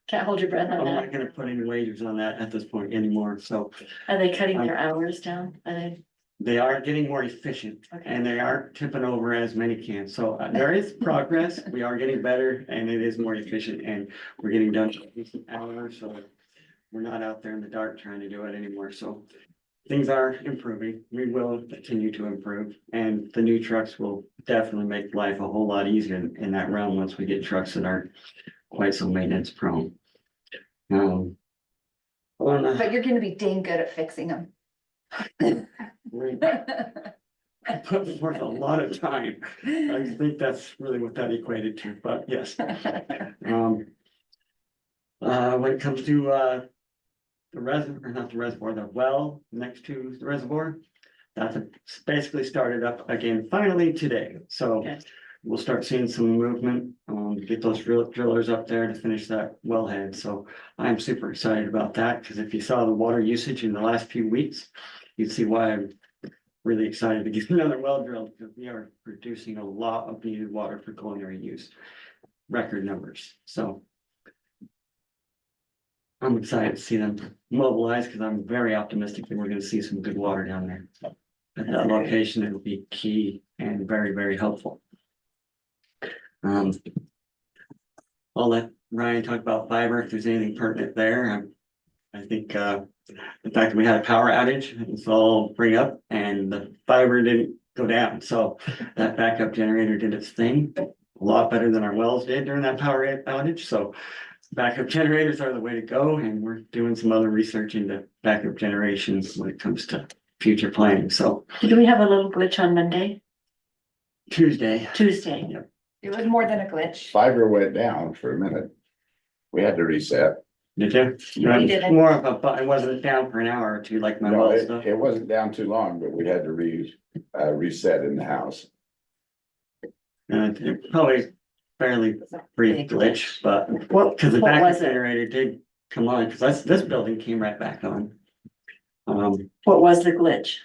Can't hold your breath on I'm that. not gonna put any wagers on that at this point anymore, so. Are they cutting their hours down? Are they? They are getting more efficient and they aren't tipping over as many cans. So there is progress. We are getting better and it is more efficient and we're getting done in decent hours. So we're not out there in the dark trying to do it anymore. So things are improving. We will continue to improve, and the new trucks will definitely make life a whole lot easier in that realm once we get trucks that aren't quite so maintenance prone. But you're gonna be dang good at fixing them. I put forth a lot of time. I think that's really what that equated to, but yes. When it comes to the reservoir, not the reservoir, the well next to the reservoir, that's basically started up again finally today. So we'll start seeing some movement, get those drillers up there to finish that wellhead. So I'm super excited about that, because if you saw the water usage in the last few weeks, you'd see why I'm really excited to get another well drilled, because we are producing a lot of needed water for culinary use, record numbers. So I'm excited to see them mobilize, because I'm very optimistic that we're going to see some good water down there. At that location, it'll be key and very, very helpful. I'll let Ryan talk about fiber if there's anything pertinent there. I think, the fact that we had a power outage, it's all bring up and the fiber didn't go down, so that backup generator did its thing. A lot better than our wells did during that power outage, so backup generators are the way to go, and we're doing some other research into backup generations when it comes to future planning, so Do we have a little glitch on Monday, Tuesday. Tuesday? Yep. It was more than a glitch. Fiber went down for a minute. We had to reset. Did you? We didn't. More of a, but it wasn't down for an hour or two like my No, well it, stuff. it wasn't down too long, but we had to reset in the house. It probably fairly brief Big glitch, but, well, cause the What backup was it? generator did come on, cause this building came right back on. What was the glitch?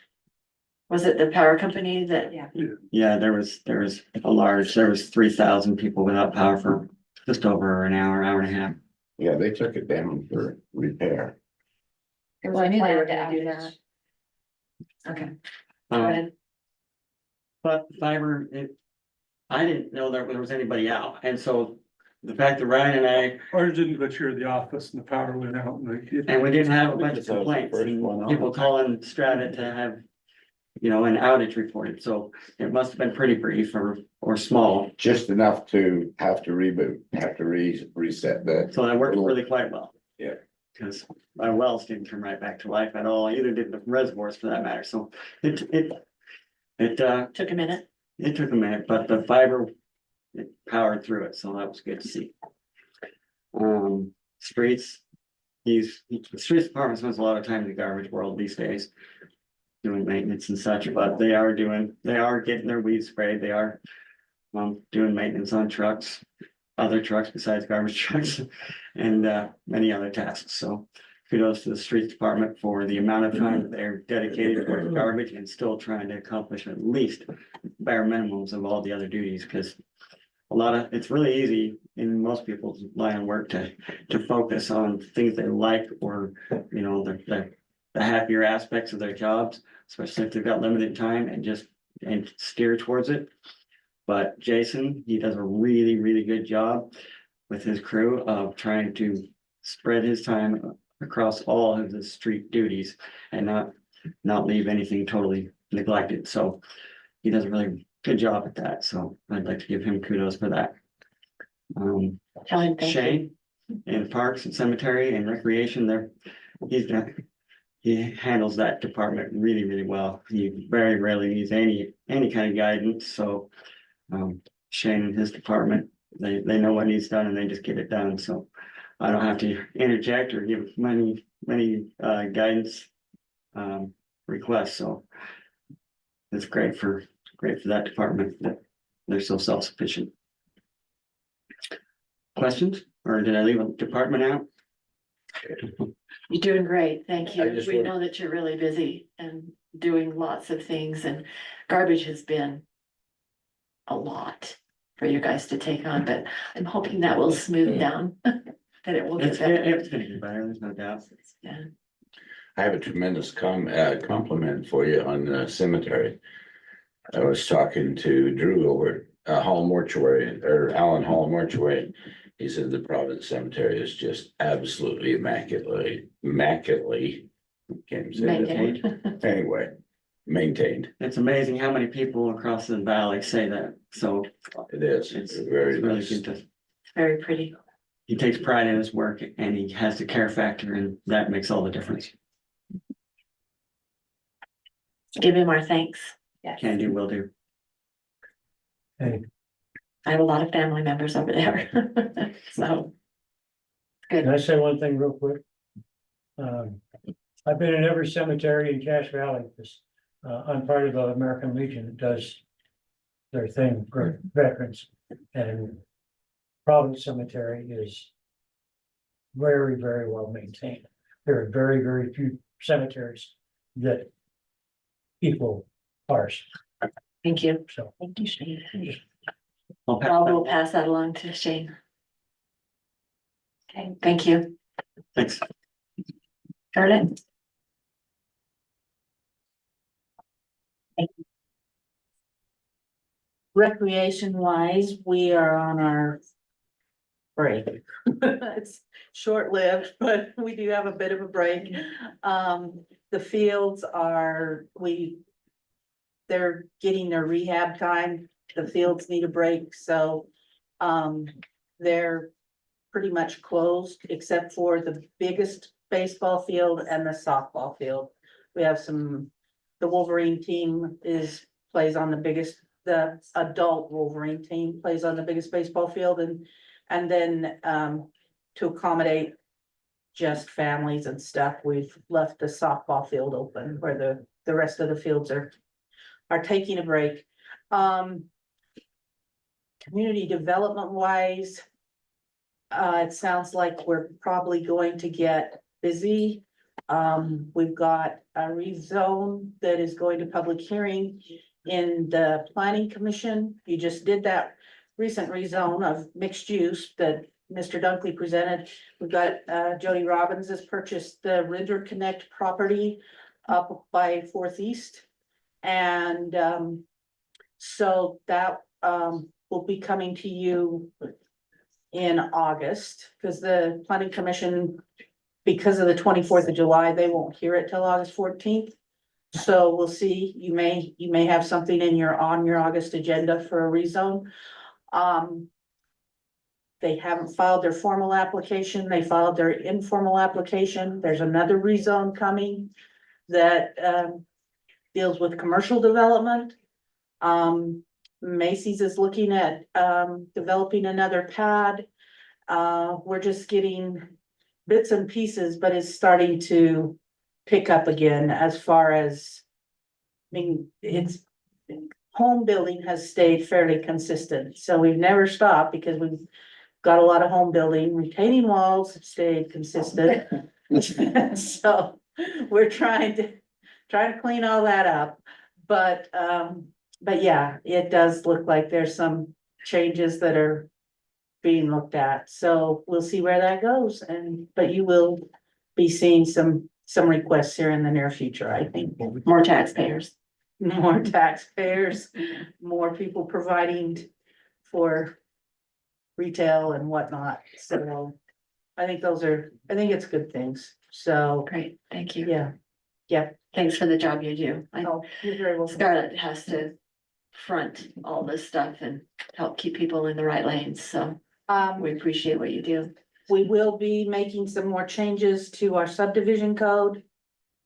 Was it the power company that? Yeah. Yeah, there was there was 3,000 people without power for just over an hour, hour and a half. Yeah, they took it down for repair. It was Well, I a knew they were planned gonna do outage. that. Okay. Um, But fiber, I didn't know there was anybody out, and so the fact that Ryan and I, Ours didn't glitch here at the office and the power went out and like. and we didn't have a bunch of That was the complaints, first and one on. people calling Strata to have, you know, an outage reported, so it must have been pretty brief or small, Just enough to have to reboot, have to reset that. so that worked really quite well. Yeah. Cause our wells didn't come right back to life at all, either did the reservoirs for that matter, so it Took a minute. it took a minute, but the fiber, it powered through it, so that was good to see. Streets, the streets department spends a lot of time in the garbage world these days. Doing maintenance and such, but they are getting their weeds sprayed, they are. Doing maintenance on trucks, other trucks besides garbage trucks, and many other tasks, so. Kudos to the streets department for the amount of time that they're dedicated towards garbage and still trying to accomplish at least bare minimums of all the other duties, because. It's really easy in most people's line of work to focus on things they like or, you know, the happier aspects of their jobs, especially if they've got limited time and steer towards it. But Jason, he does a really, really good job with his crew of trying to spread his time across all of the street duties and not leave anything totally neglected. So he does a really good job at that. So I'd like to give him kudos for that. Tell him thank you. Shane in Parks and Cemetery and Recreation, he handles that department really, really well. He very rarely needs any kind of guidance, so. Shane and his department, they know what needs done and they just get it done, so. I don't have to interject or give many guidance. Requests, so. It's great for that department that they're so self-sufficient. Questions, or did I leave a department out? You're doing great, thank I you. just We want- know that you're really busy and doing lots of things, and garbage has been a lot for you guys to take on, but I'm hoping that will smooth down, that it will get It's better. gonna get better, there's no doubt. Yeah. I have a tremendous compliment for you on the cemetery. I was talking to Drew over at Hall Mortuary, or Allen Hall Mortuary. He said the Providence Cemetery is just absolutely immaculately, can't even say that. Anyway, maintained. It's amazing how many people across the valley say that, so. It is. It's Very really nice. good to, Very pretty. he takes pride in his work and he has the care factor and that makes all the difference. Give him our thanks. Yes. Can do, will do. Hey, I have a lot of family members over there, so. can I say one thing real quick? I've been in every cemetery in Cache Valley, because I'm part of the American Legion that does their thing for veterans. And Providence Cemetery is very, very well maintained. There are very, very few cemeteries that equal ours, Thank you. so. Thank you, Shane. I'll pass Well, that- we'll pass that along to Shane. Okay, thank you. Thanks. Charlotte? Recreation wise, we are on our break. It's short-lived, but we do have a bit of a break. The fields are, they're getting their rehab time. The fields need a break, so, they're pretty much closed except for the biggest baseball field and the softball field. We have the Wolverine team plays on the adult Wolverine team plays on the biggest baseball field, and then, to accommodate just families and stuff, we've left the softball field open where the rest of the fields are taking a break. Community development wise, it sounds like we're probably going to get busy. We've got a rezone that is going to public hearing in the planning commission. You just did that recent rezone of mixed use that Mr. Dunkley presented. We've got, Jody Robbins has purchased the Rinder Connect property up by Fourth East. And, so that, will be coming to you in August, because the planning commission, because of the 24th of July, they won't hear it till August 14th. So we'll see, you may have something on your August agenda for a rezone. They haven't filed their formal application, they filed their informal application. There's another rezone coming that, deals with commercial development. Macy's is looking at, developing another pad. We're just getting bits and pieces, but it's starting to pick up again as far as, I mean, it's home building has stayed fairly consistent, so we've never stopped because we've got a lot of home building. Retaining walls have stayed consistent. So we're trying to clean all that up, but yeah, it does look like there's some changes that are being looked at, so we'll see where that goes, but you will be seeing some requests here in the near future, I think. More taxpayers. More taxpayers, more people providing for retail and whatnot, so I think it's good things, so. Great, thank you. Yeah, Thanks for the job you do. I know you're very welcome. Scarlett has to front all this stuff and help keep people in the right lanes, so we appreciate what you do. We will be making some more changes to our subdivision code.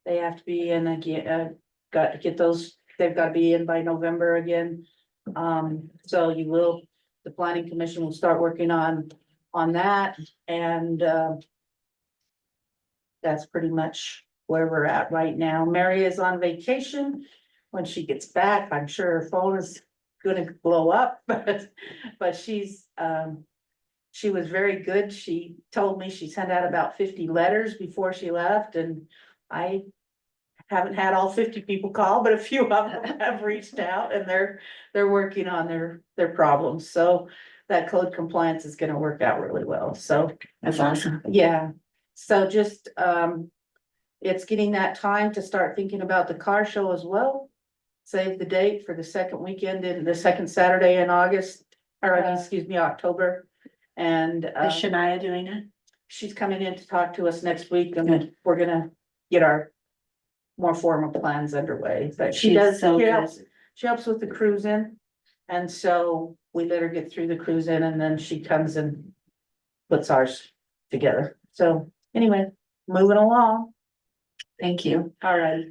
They have to be in again, got to get those, they've got to be in by November again. So the planning commission will start working on that, and that's pretty much where we're at right now. Mary is on vacation. When she gets back, I'm sure her phone is gonna blow up, but she was very good. She told me she sent out about 50 letters before she left, and I haven't had all 50 people call, but a few of them have reached out, and they're working on their problems. So that code compliance is gonna work out really well. So That's awesome. yeah, so just, it's getting that time to start thinking about the car show as well. Save the date for the second weekend in the second Saturday in August, or excuse me, October. And Is Shania doing it? she's coming in to talk to us next week, and we're gonna get our more formal plans underway, but she She's does, so she helps with the cruise in. And so we let her get through the cruise in, and then she comes and puts ours together. So anyway, moving along. Thank you. All right.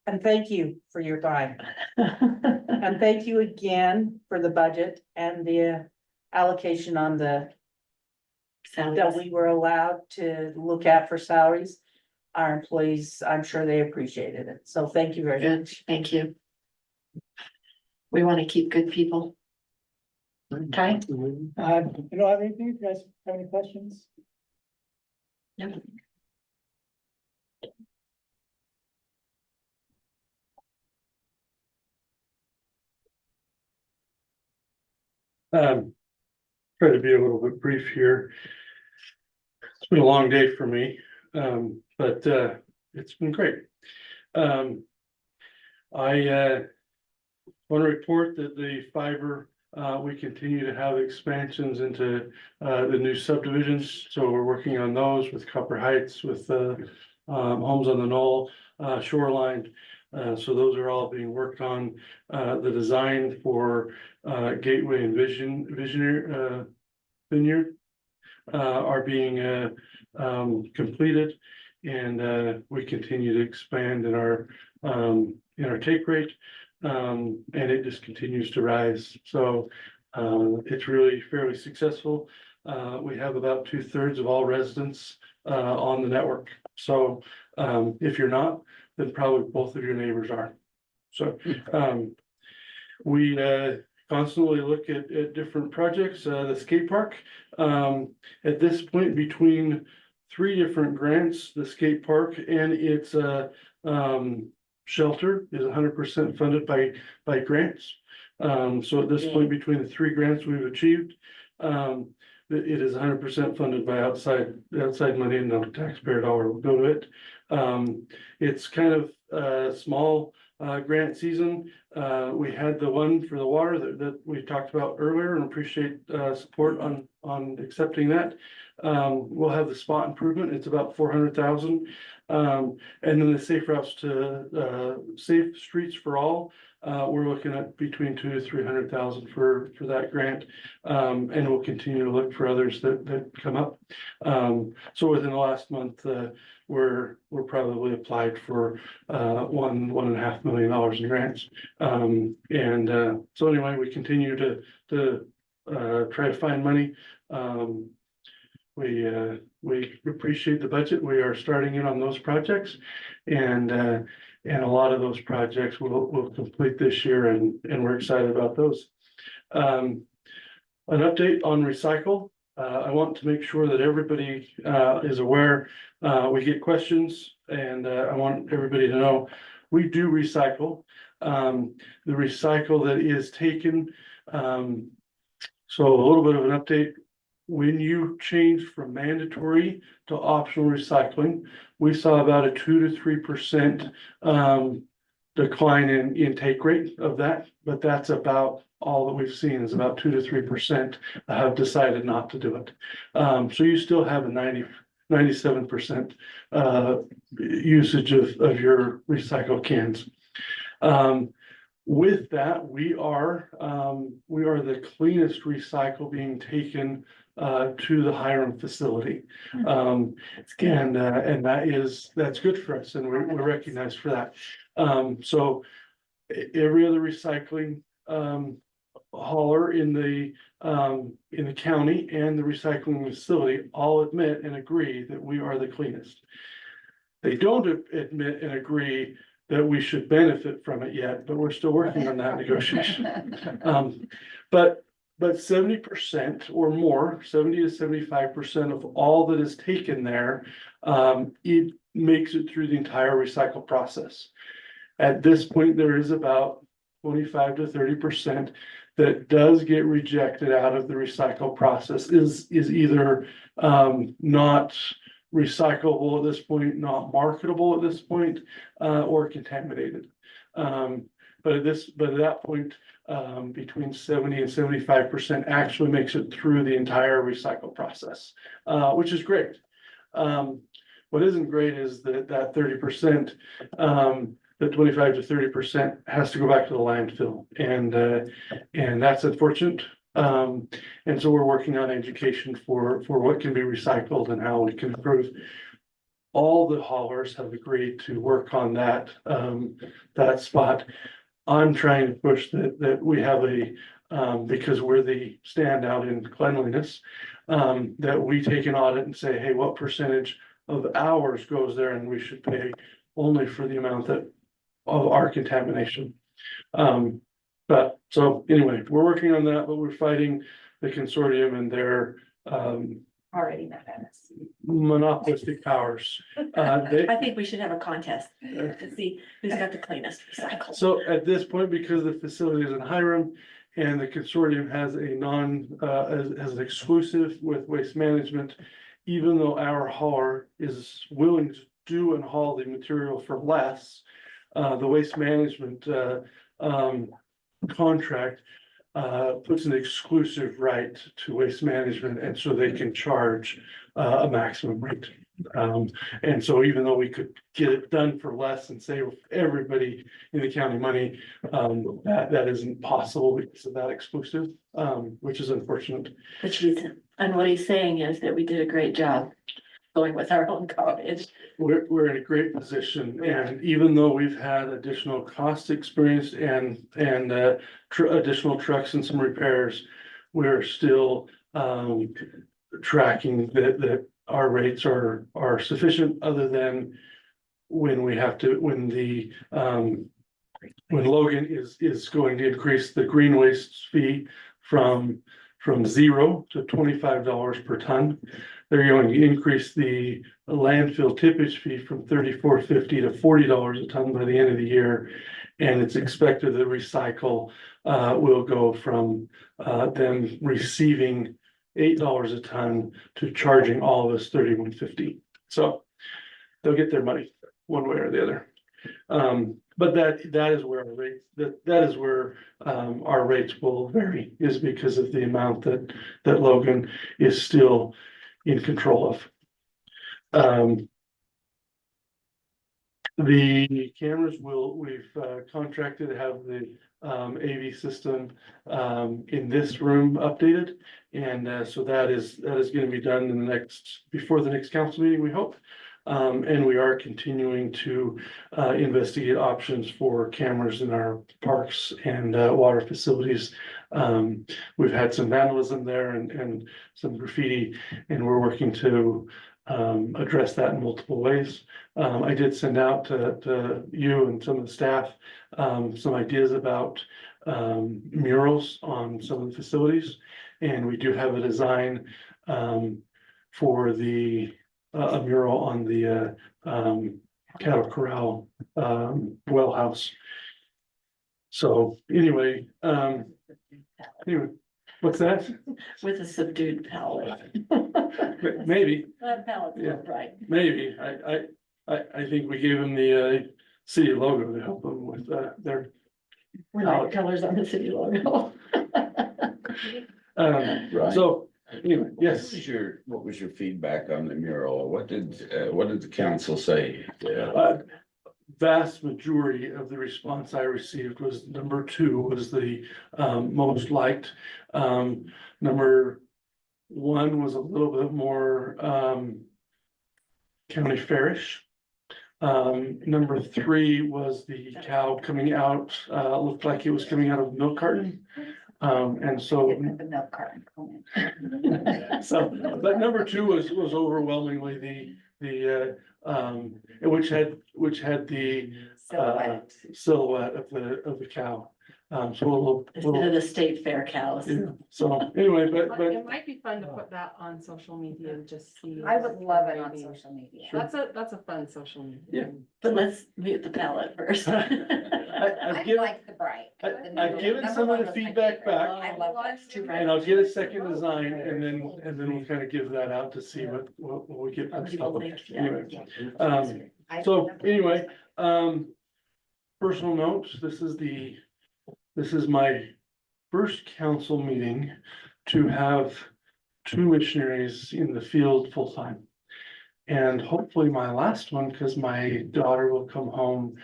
And thank you for your time. And thank you again for the budget and the allocation on that we were allowed to look at for salaries. Our employees, I'm sure they appreciated it. So thank you very much. Thank you. We want to keep good people. Okay. You don't have anything? You guys have any questions? Yep. Try to be a little bit brief here. It's been a long day for me, but it's been great. I want to report that the fiber We continue to have expansions into the new subdivisions, so we're working on those with Copper Heights, with Homes on the Knoll, Shoreline. So those are all being worked on. The design for Gateway and Vineyard are being completed. And we continue to expand in our take rate. And it just continues to rise. So it's really fairly successful. We have about 2/3 of all residents on the network. So if you're not, then probably both of your neighbors are. So we constantly look at different projects. The skate park, at this point, between 3 different grants, the skate park and its shelter is 100% funded by grants. So at this point, between the 3 grants we've achieved, it is 100% funded by outside money, and no taxpayer dollar will go to it. It's kind of a small grant season. We had the one for the water that we talked about earlier, and appreciate support on accepting that. We'll have the spot improvement. It's about 400,000. And then the safe routes to safe streets for all. We're looking at between 200,000 to 300,000 for that grant. And we'll continue to look for others that come up. So within the last month, we're probably applied for $1.5 million in grants. So anyway, we continue to try to find money. We appreciate the budget. We are starting in on those projects, and a lot of those projects will complete this year, and we're excited about those. An update on recycle. I want to make sure that everybody is aware. We get questions, and I want everybody to know we do recycle. The recycle that is taken. So a little bit of an update. When you change from mandatory to optional recycling, we saw about a 2 to 3% decline in take rate of that, but that's about all that we've seen is about 2 to 3% have decided not to do it. So you still have a 97% usage of your recycled cans. With that, we are the cleanest recycle being taken to the Hiram facility. And that's good for us, and we're recognized for that. So every other recycling hauler in the county and the recycling facility all admit and agree that we are the cleanest. They don't admit and agree that we should benefit from it yet, but we're still working on that negotiation. But 70% or more, 70 to 75% of all that is taken there, it makes it through the entire recycle process. At this point, there is about 25 to 30% that does get rejected out of the recycle process, is either not recyclable at this point, not marketable at this point, or contaminated. But at that point, between 70 and 75% actually makes it through the entire recycle process, which is great. What isn't great is that 30%, the 25 to 30% has to go back to the landfill, and that's unfortunate. And so we're working on education for what can be recycled and how we can improve. All the haulers have agreed to work on that spot. I'm trying to push that we have because we're the standout in cleanliness, that we take an audit and say, hey, what percentage of hours goes there, and we should pay only for the amount of our contamination. But so anyway, we're working on that, but we're fighting the consortium and their Already mad at us. monopolistic powers. I think we should have a contest to see who's got the cleanest recycle. So at this point, because the facility is in Hiram and the consortium has has an exclusive with Waste Management, even though our hauler is willing to do and haul the material for less, the Waste Management contract puts an exclusive right to waste management, and so they can charge a maximum rate. And so even though we could get it done for less and save everybody in the county money, that isn't possible because of that exclusive, which is unfortunate. And what he's saying is that we did a great job going with our own garbage. We're in a great position, and even though we've had additional cost experience and additional trucks and some repairs, we're still tracking that our rates are sufficient, other than when we have to, when Logan is going to increase the green waste fee from $0 to $25 per ton. They're going to increase the landfill tippage fee from $34.50 to $40 a ton by the end of the year. And it's expected that recycle will go from them receiving $8 a ton to charging all of us $31.50. So they'll get their money one way or the other. But that is where our rates, that is where our rates will vary, is because of the amount that Logan is still in control of. The cameras we've contracted to have the AV system in this room updated. And so that is going to be done in before the next council meeting, we hope. And we are continuing to investigate options for cameras in our parks and water facilities. We've had some vandalism there and some graffiti, and we're working to address that in multiple ways. I did send out to you and some of the staff some ideas about murals on some of the facilities, and we do have a design for a mural on the cattle corral well house. So anyway, what's that? With a subdued palette. Maybe. That palette's Yeah. right. Maybe. I think we gave them the city logo to help them with their We're not colors on the city logo. Right. So anyway, yes. What was your feedback on the mural? What did the council say? Vast majority of the response I received was number 2 was the most liked. Number 1 was a little bit more county fairish. Number 3 was the cow coming out, looked like it was coming out of a milk carton. And so. The milk carton. So, but number 2 was overwhelmingly the which had the silhouette of the cow. So Instead of the state fair cows. yeah. So anyway, but It might be fun to put that on social media and just see. I would love it on maybe. social media. That's a fun social media. Yeah. But let's mute the palette first. I've I given, like the bright. I've given some of the feedback back, I love that. and I'll get a second design, and then we'll kind of give that out to see what we get. What people think, yeah. Anyway, so anyway, personal notes, this is my first council meeting to have 2 missionaries in the field full-time. And hopefully my last one, because my daughter will come home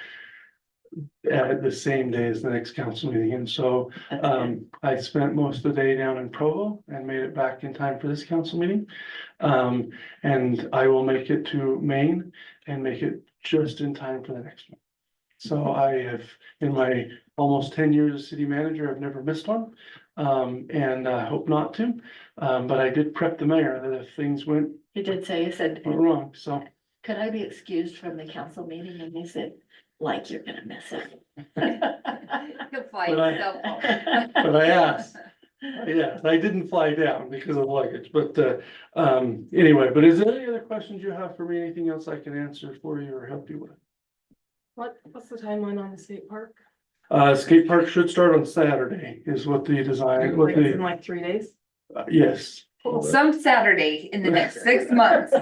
at the same day as the next council meeting. And so I spent most of the day down in Provo and made it back in time for this council meeting. And I will make it to Maine and make it just in time for the next one. So I have, in my almost 10 years as city manager, I've never missed one. And I hope not to. But I did prep the mayor that if things went You did say, you said, wrong, so. could I be excused from the council meeting? And you said, like, you're gonna miss it. You'll fly But I- yourself home. But I asked. Yeah, I didn't fly down because of luggage, but anyway, but is there any other questions you have for me? Anything else I can answer for you or help you with? What's the timeline on the skate park? Skate park should start on Saturday is what the design, what Like, it's in the, like 3 days? yes. Some Saturday in the next 6 months.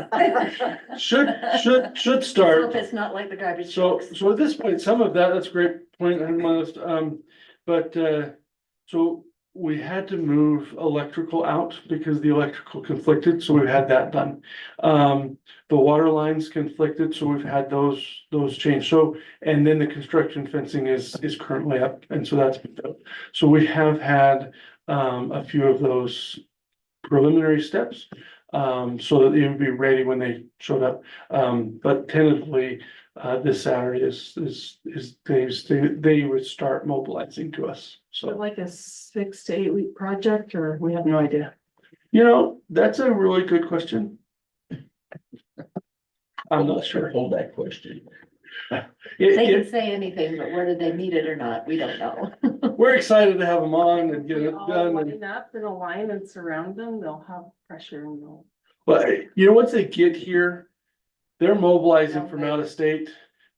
Should Hope start. it's not like the garbage. So, trucks. so at this point, some of that's a great point, I had on my list, but, so we had to move electrical out because the electrical conflicted, so we've had that done. The water lines conflicted, so we've had those changed. So, and then the construction fencing is currently up, and so that's been built. So we have had a few of those preliminary steps, so that it would be ready when they showed up. But tentatively, this Saturday they would start mobilizing to us, So so. like a 6 to 8 week project, or we have no idea? You know, that's a really good question. I'm not sure. Hold that question. They can say anything, but whether they need it or not, we don't know. We're excited to have them on and get We it all done. And, line up in a line and surround them, they'll have pressure and they'll. but you know, once they get here, they're mobilizing from out of state.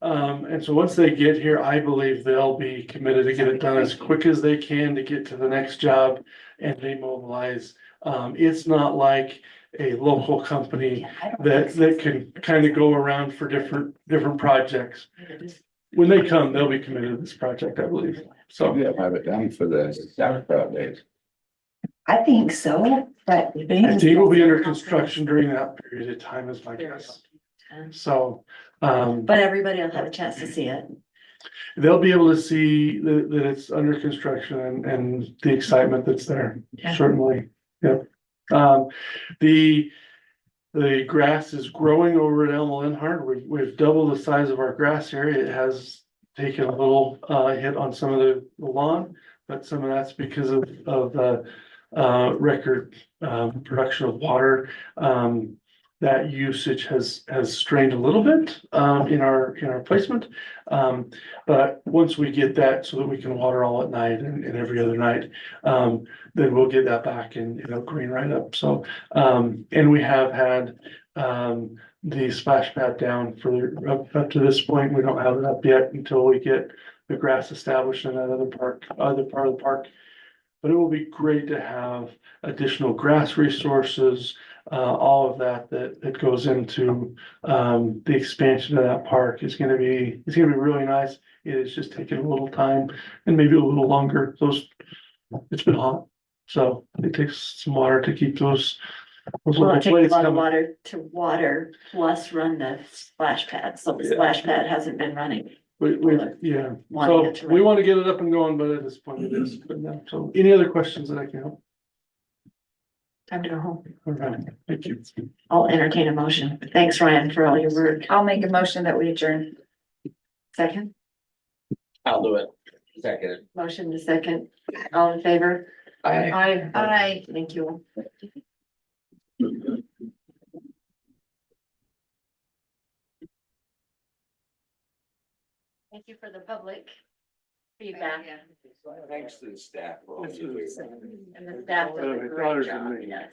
And so once they get here, I believe they'll be committed to get it done as quick as they can to get to the next job, and they mobilize. It's not like a local company that can kind of go around for different projects. When they come, they'll be committed to this project, I believe. So They'll have it done for the sauerkraut days. I think so, but. I think it will be under construction during that period of time is my guess. So, But everybody will have a chance to see it. they'll be able to see that it's under construction and the excitement that's there, Yeah. certainly, yep. The grass is growing over at Elmo Lenhart. We've doubled the size of our grass area. It has taken a little hit on some of the lawn, but some of that's because of the record production of water. That usage has strained a little bit in our placement. But once we get that so that we can water all at night and every other night, then we'll get that back and it'll green right up. So, and we have had the splash pad down for up to this point. We don't have it up yet until we get the grass established in that other part of the park. But it will be great to have additional grass resources, all of that goes into the expansion of that park is gonna be, it's gonna be really nice. It is just taking a little time and maybe a little longer. It's been hot, so it takes some water to keep those Well, little it takes a blades lot of coming. water to water plus run the splash pad, so the splash pad hasn't been running. Yeah, Wanting so it to we run. want to get it up and going, but at this point it is, but no, so any other questions that I can help? Time to go home. All right, thank you. I'll entertain a motion. Thanks, Ryan, for all your work. I'll make a motion that we adjourn. Second, I'll do it. Second. motion to second. All in favor? Aye. Aye. Thank you. Thank you for the public feedback. Thanks to the staff. for all you do. And the staff does a great job, yes.